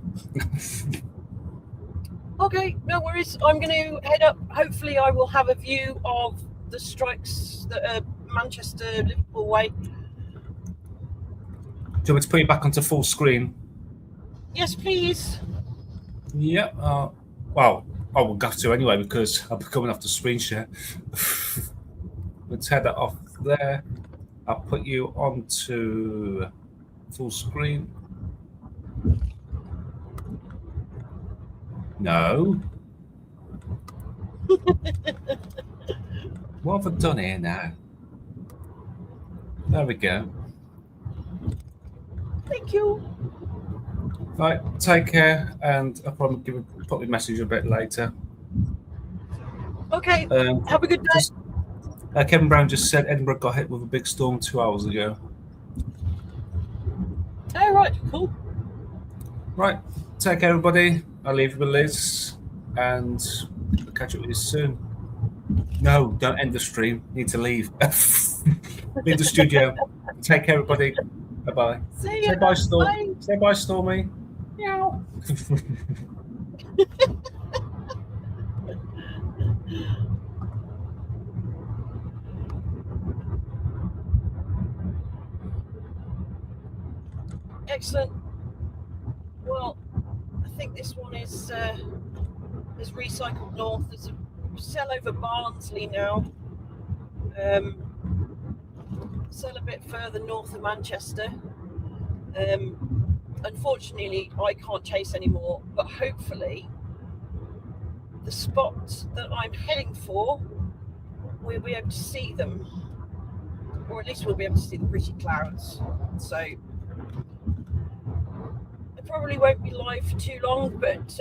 Okay, no worries. I'm going to head up. Hopefully, I will have a view of the strikes that are Manchester, Liverpool way. Do you want me to put you back onto full screen? Yes, please. Yeah. Well, I will have to anyway because I'll be coming off the screen share. Let's head that off there. I'll put you onto full screen. No. What have I done here now? There we go. Thank you. Right, take care, and I'll probably put a message a bit later. Okay, have a good day. Kevin Brown just said Edinburgh got hit with a big storm 2 hours ago. All right, cool. Right, take care, everybody. I'll leave you with Liz, and I'll catch up with you soon. No, don't end the stream. Need to leave. Leave the studio. Take care, everybody. Bye-bye. See ya. Say bye, Storm. Bye. Say bye, Stormy. Meow. Excellent. Well, I think this one is recycled north. There's a cell over Barnsley now. Cell a bit further north of Manchester. Unfortunately, I can't chase anymore, but hopefully the spots that I'm heading for, we'll be able to see them, or at least we'll be able to see the pretty clouds. So I probably won't be live for too long, but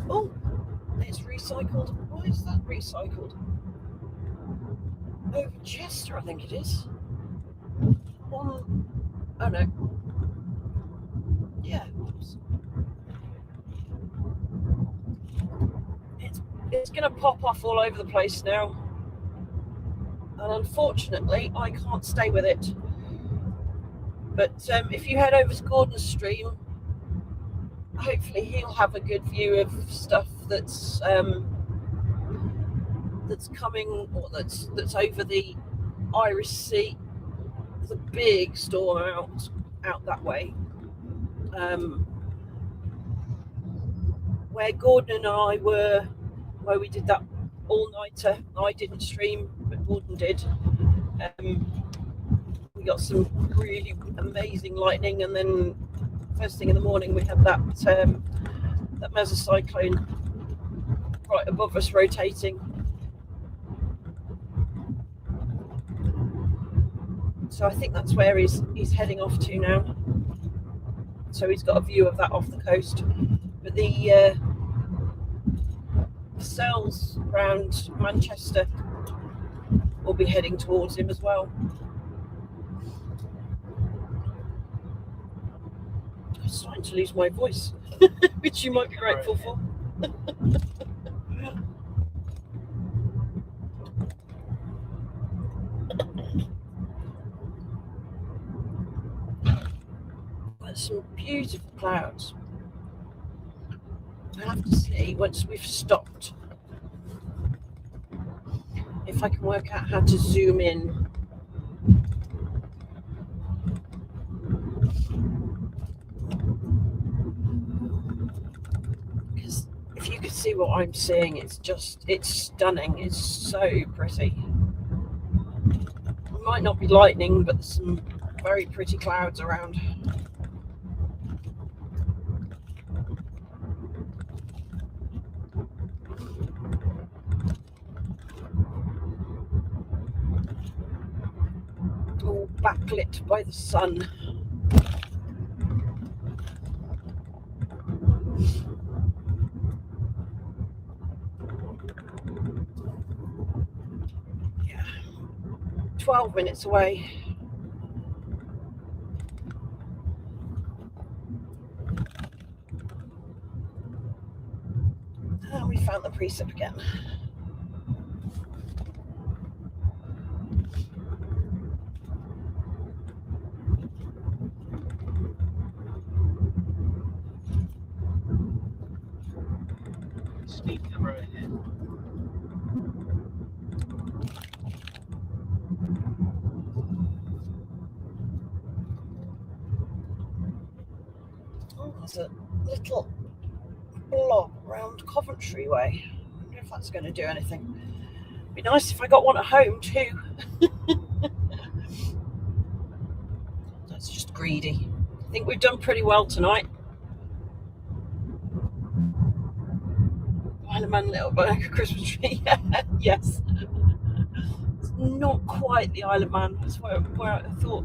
oh, it's recycled. Why is that recycled? Over Chester, I think it is. Oh no. Yeah. It's going to pop off all over the place now. And unfortunately, I can't stay with it. But if you head over to Gordon's stream, hopefully he'll have a good view of stuff that's coming, or that's over the Irish Sea. There's a big storm out that way. Where Gordon and I were, where we did that all-nighter. I didn't stream, but Gordon did. We got some really amazing lightning, and then first thing in the morning we had that mesocyclone right above us rotating. So I think that's where he's heading off to now. So he's got a view of that off the coast. But the cells around Manchester will be heading towards him as well. I'm starting to lose my voice, which you might be grateful for. There's some beautiful clouds. I'll have to see once we've stopped if I can work out how to zoom in. Because if you could see what I'm seeing, it's stunning. It's so pretty. It might not be lightning, but there's some very pretty clouds around. All backlit by the sun. Yeah, 12 minutes away. And we found the precip again. Speed camera ahead. Oh, there's a little blob around Coventry way. I wonder if that's going to do anything. It'd be nice if I got one at home too. That's just greedy. I think we've done pretty well tonight. Isle of Man, little Christmas tree. Yes. It's not quite the Isle of Man. That's where I thought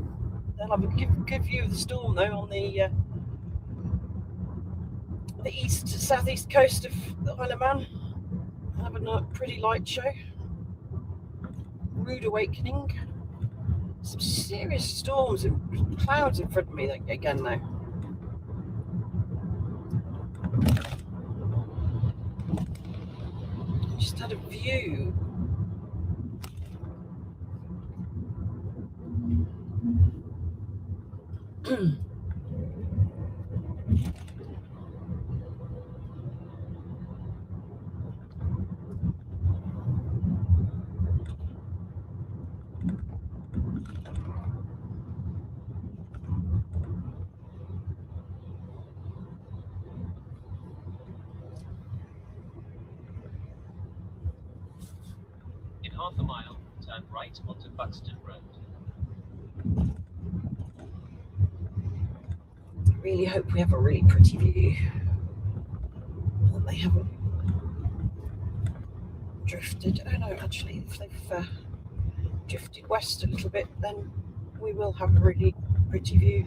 they'll have a good view of the storm though on the east to southeast coast of the Isle of Man. Having a pretty light show. Rude awakening. Some serious storms and clouds in front of me again now. Just had a view. In half a mile, turn right onto Buxton Road. I really hope we have a really pretty view. Well, they haven't drifted. Oh no, actually, if they've drifted west a little bit, then we will have a really pretty view.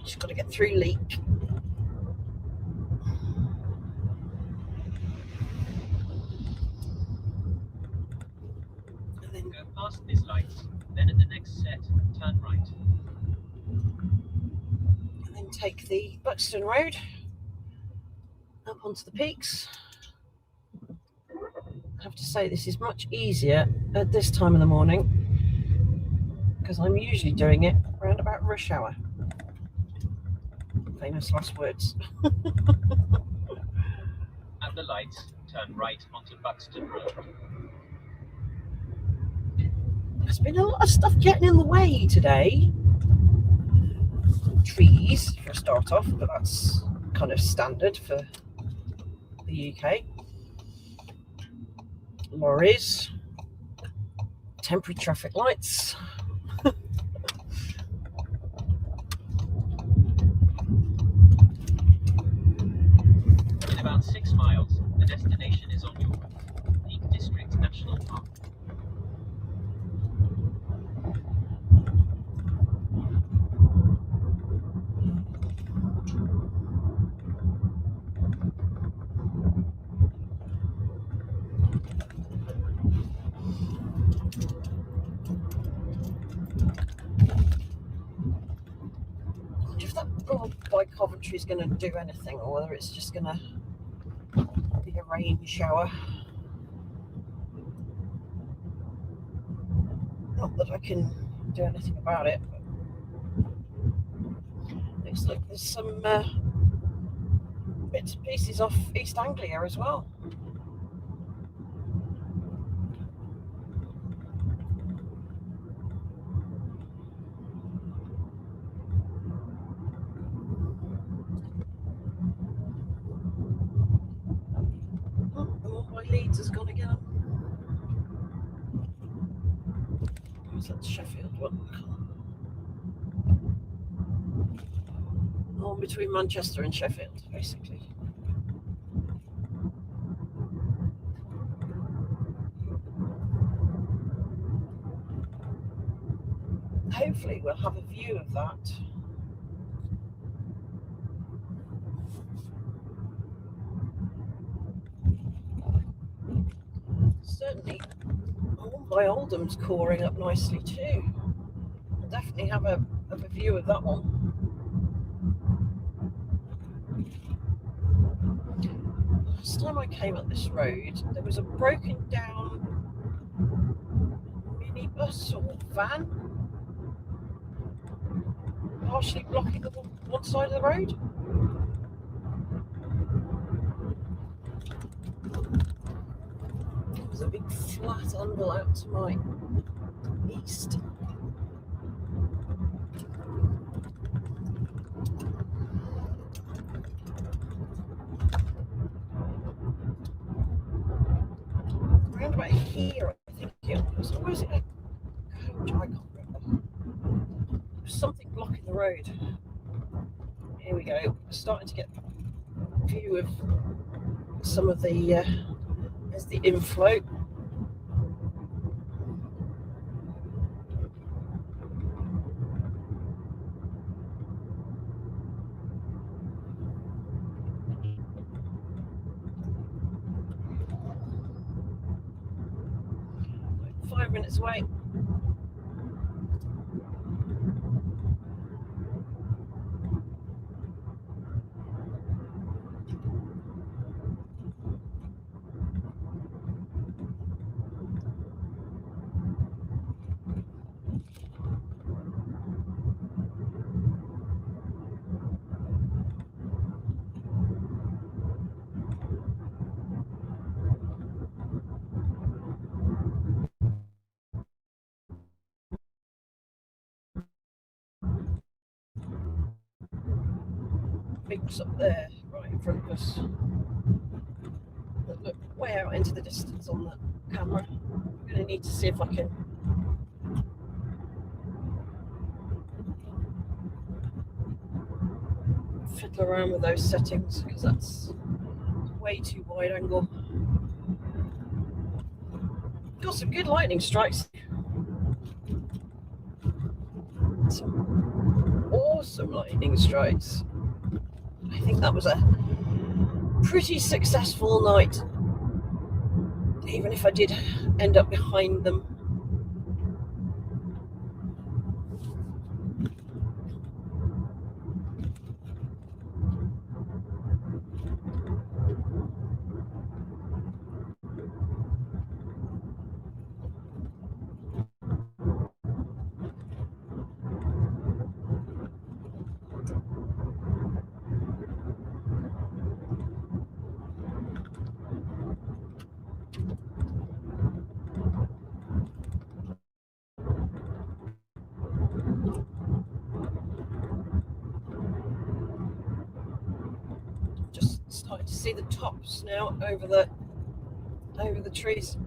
Just got to get through Leek. And then Go past these lights, then at the next set, turn right. take the Buxton Road up onto the peaks. I have to say this is much easier at this time of the morning because I'm usually doing it around about rush hour. Famous last words. At the lights, turn right onto Buxton Road. There's been a lot of stuff getting in the way today. Trees, for a start off, but that's kind of standard for the UK. Lorries, temporary traffic lights. In about 6 miles, the destination is on your right. Peak District National Park. If that blob by Coventry is going to do anything, or whether it's just going to be a rain shower. Not that I can do anything about it. But looks like there's some bits and pieces off East Anglia as well. Oh, my Leeds has gone again. Where's that Sheffield one? Oh, between Manchester and Sheffield, basically. Hopefully we'll have a view of that. Certainly, my Oldham's coring up nicely too. I'll definitely have a view of that one. Last time I came up this road, there was a broken down minibus or van partially blocking the one side of the road. There's a big flat underl out to my east. Around about here, I think it was. Or was it a coach? I can't remember. There's something blocking the road. Here we go. We're starting to get a view of some of the there's the inflow. Like 5 minutes away. Peaks up there, right in front of us. But look, way out into the distance on the camera. I'm going to need to see if I can fiddle around with those settings, because that's way too wide angle. Got some good lightning strikes. Some awesome lightning strikes. I think that was a pretty successful night, even if I did end up behind them. Just starting to see the tops now over the trees,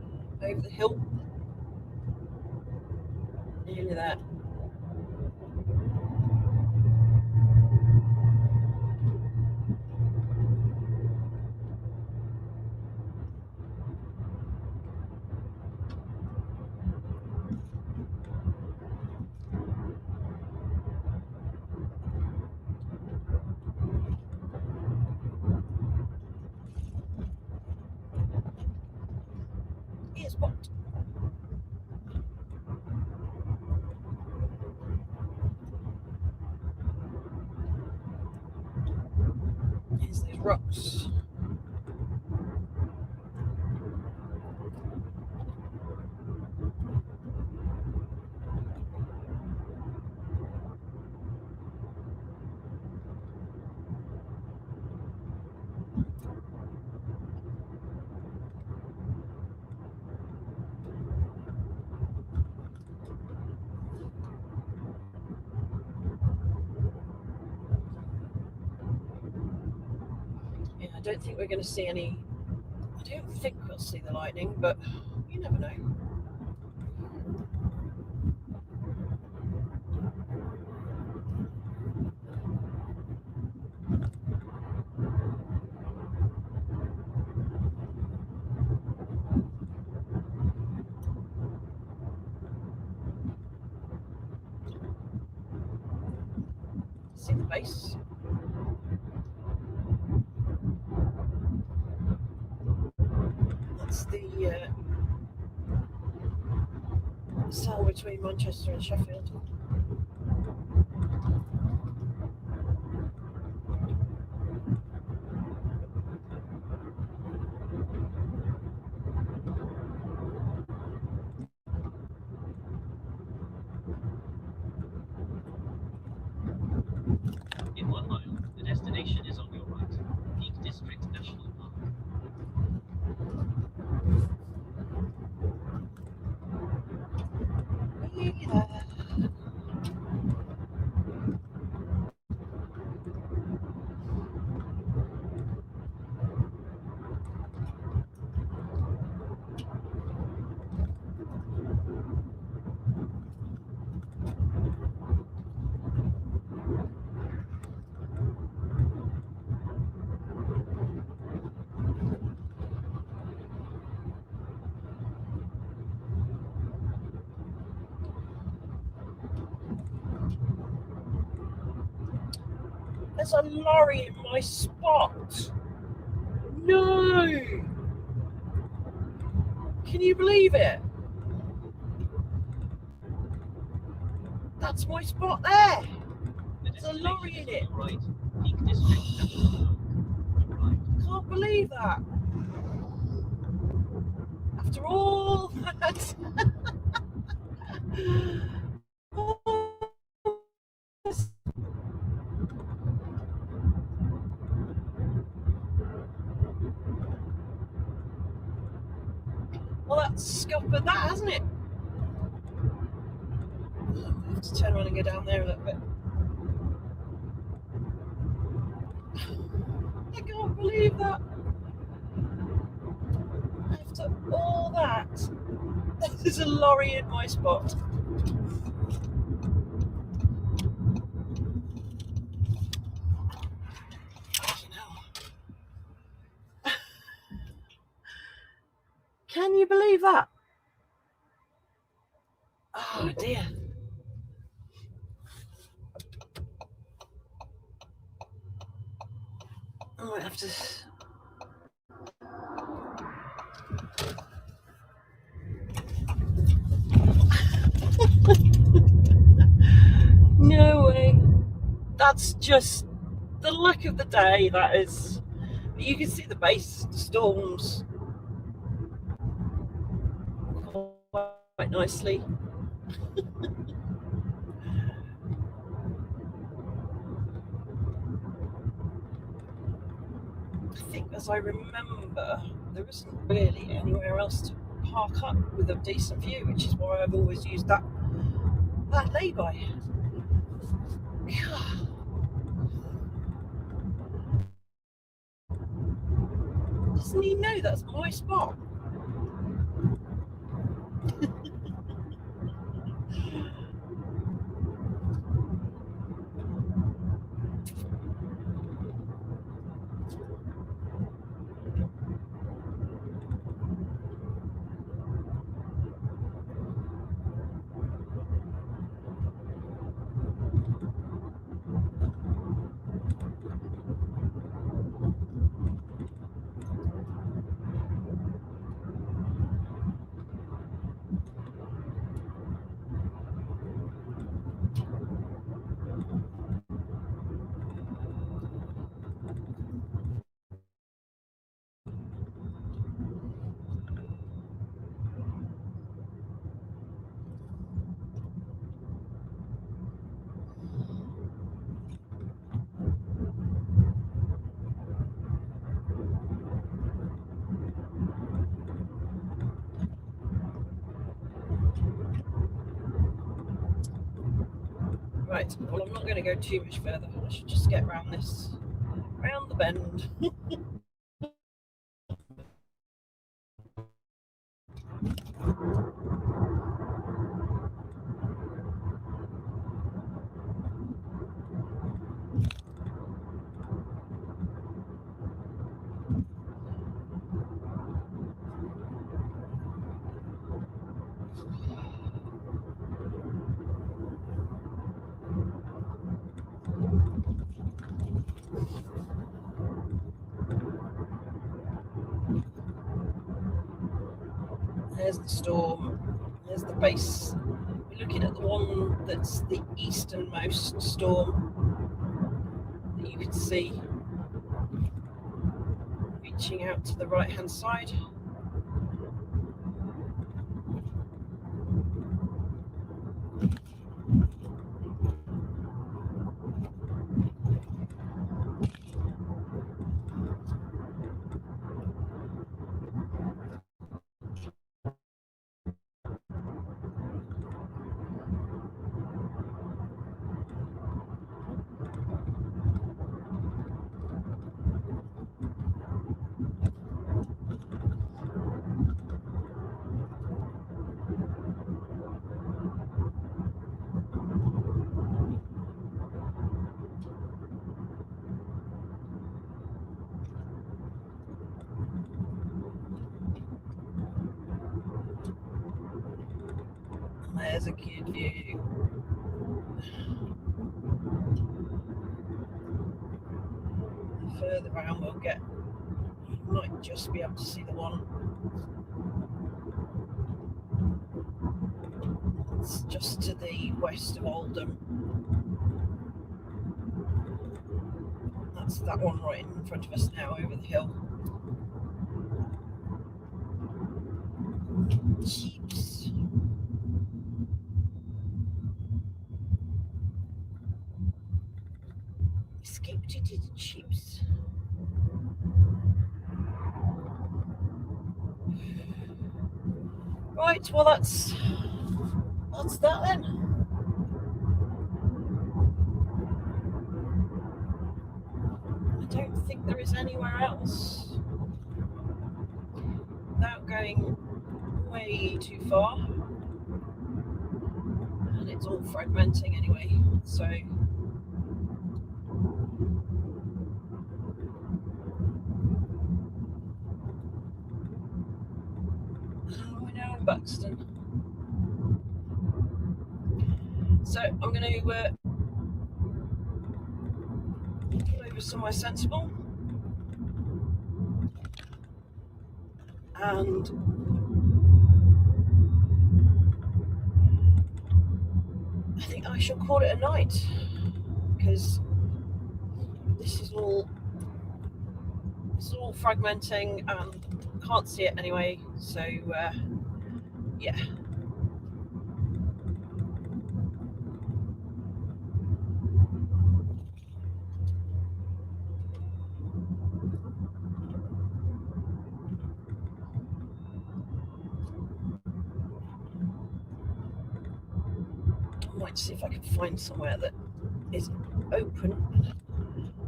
over the hill. Nearly there. Here's what. Here's these rocks. I don't think we're going to see any. I don't think we'll see the lightning, but you never know. See the base. That's the cell between Manchester and Sheffield. In 1 mile, the destination is on your right. Peak District National Park. Yeah. There's a lorry in my spot. No! Can you believe it? That's my spot there. There's a lorry in it. Right. Peak District National Park. Can't believe that. After all that. Well, that's scuppered that, hasn't it? Let's turn around and go down there a little bit. I can't believe that. after all that, there's a lorry in my spot. Can you believe that? Oh dear. I might have to. No way. That's just the luck of the day, that is. You can see the base storms quite nicely. I think, as I remember, there isn't really anywhere else to park up with a decent view, which is why I've always used that lay-by. Doesn't he know that's my spot? Right, well, I'm not going to go too much further. I should just get round the bend. There's the storm. There's the base. We're looking at the one that's the easternmost storm that you can see reaching out to the right-hand side. There's a good view. Further around we'll get, might just be able to see the one. It's just to the west of Oldham. That's that one right in front of us now over the hill. Jeeps. Escaped it to the Jeeps. Right, well that's that then. I don't think there is anywhere else without going way too far, and it's all fragmenting anyway, so we're now in Buxton. So I'm going to pull over somewhere sensible, and I think I shall call it a night, because this is all fragmenting and can't see it anyway, so yeah. I might see if I can find somewhere that is open,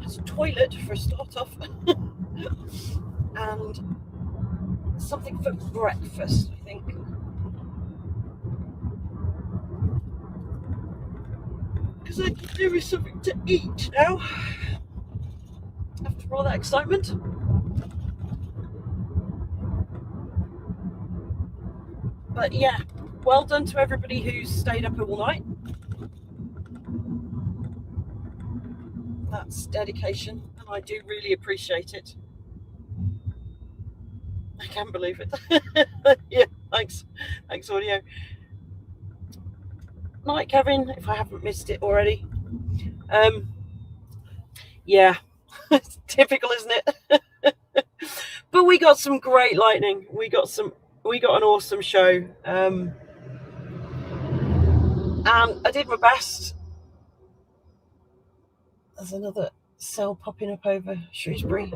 has a toilet for a start off, and something for breakfast, I think. Because I could do with something to eat now after all that excitement. But yeah, well done to everybody who's stayed up all night. That's dedication, and I do really appreciate it. I can't believe it. Yeah, thanks audio. Night, Kevin, if I haven't missed it already. Yeah, it's typical, isn't it? But we got some great lightning. We got an awesome show. And I did my best. There's another cell popping up over Shrewsbury.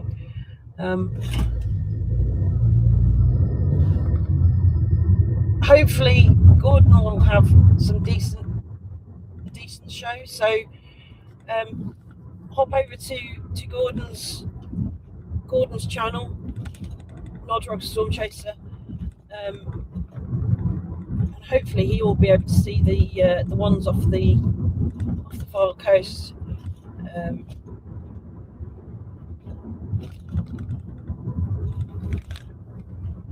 Hopefully Gordon will have some decent show. So hop over to Gordon's channel, Nodrog Storm Chaser, and hopefully he will be able to see the ones off the Fylde coast.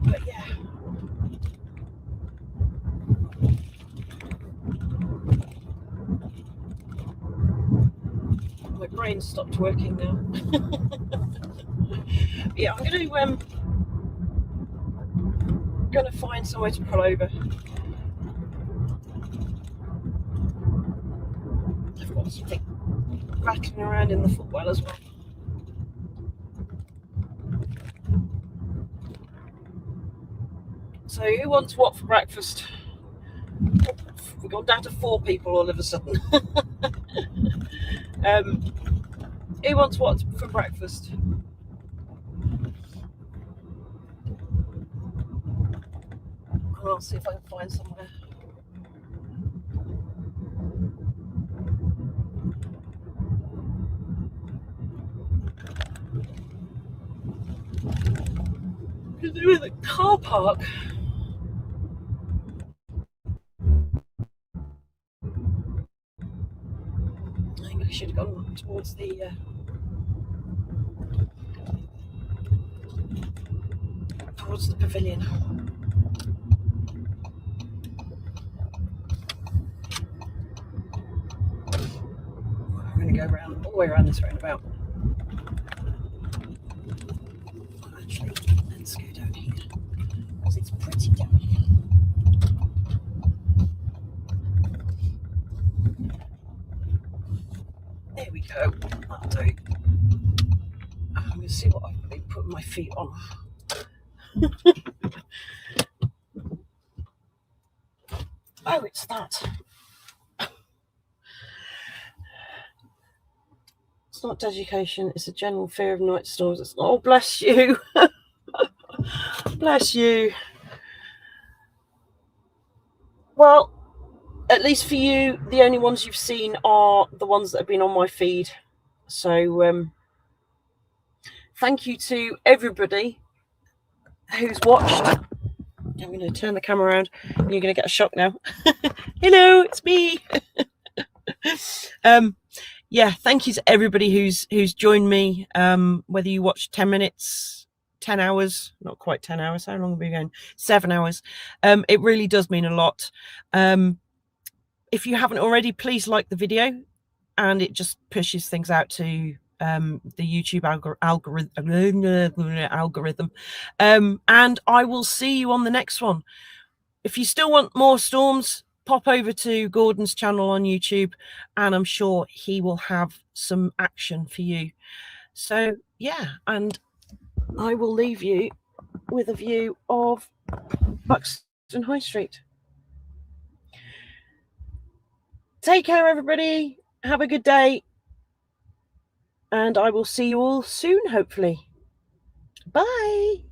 But yeah. My brain stopped working now. Yeah, I'm gonna find somewhere to pull over. I've got something rattling around in the footwell as well. So who wants what for breakfast? We've gone down to 4 people all of a sudden. Who wants what for breakfast? I'll see if I can find somewhere. Because they were in the car park. I think I should have gone towards the pavilion. I'm going to go around all the way around this roundabout. Actually, let's go down here because it's pretty down here. There we go. That'll do. I'm going to see what I've been putting my feet on. Oh, it's that. It's not education, it's a general fear of night storms. It's not. Oh, bless you. Bless you. Well, at least for you, the only ones you've seen are the ones that have been on my feed. So thank you to everybody who's watched I'm going to turn the camera around and you're going to get a shock now. Hello, it's me. Yeah, thank you to everybody who's joined me. Whether you watch 10 minutes, 10 hours, not quite 10 hours. How long have we been going? 7 hours. It really does mean a lot. If you haven't already, please like the video, and it just pushes things out to the YouTube algorithm. And I will see you on the next one. If you still want more storms, pop over to Gordon's channel on YouTube, and I'm sure he will have some action for you. So yeah, and I will leave you with a view of Buxton High Street. Take care, everybody. Have a good day. And I will see you all soon, hopefully. Bye.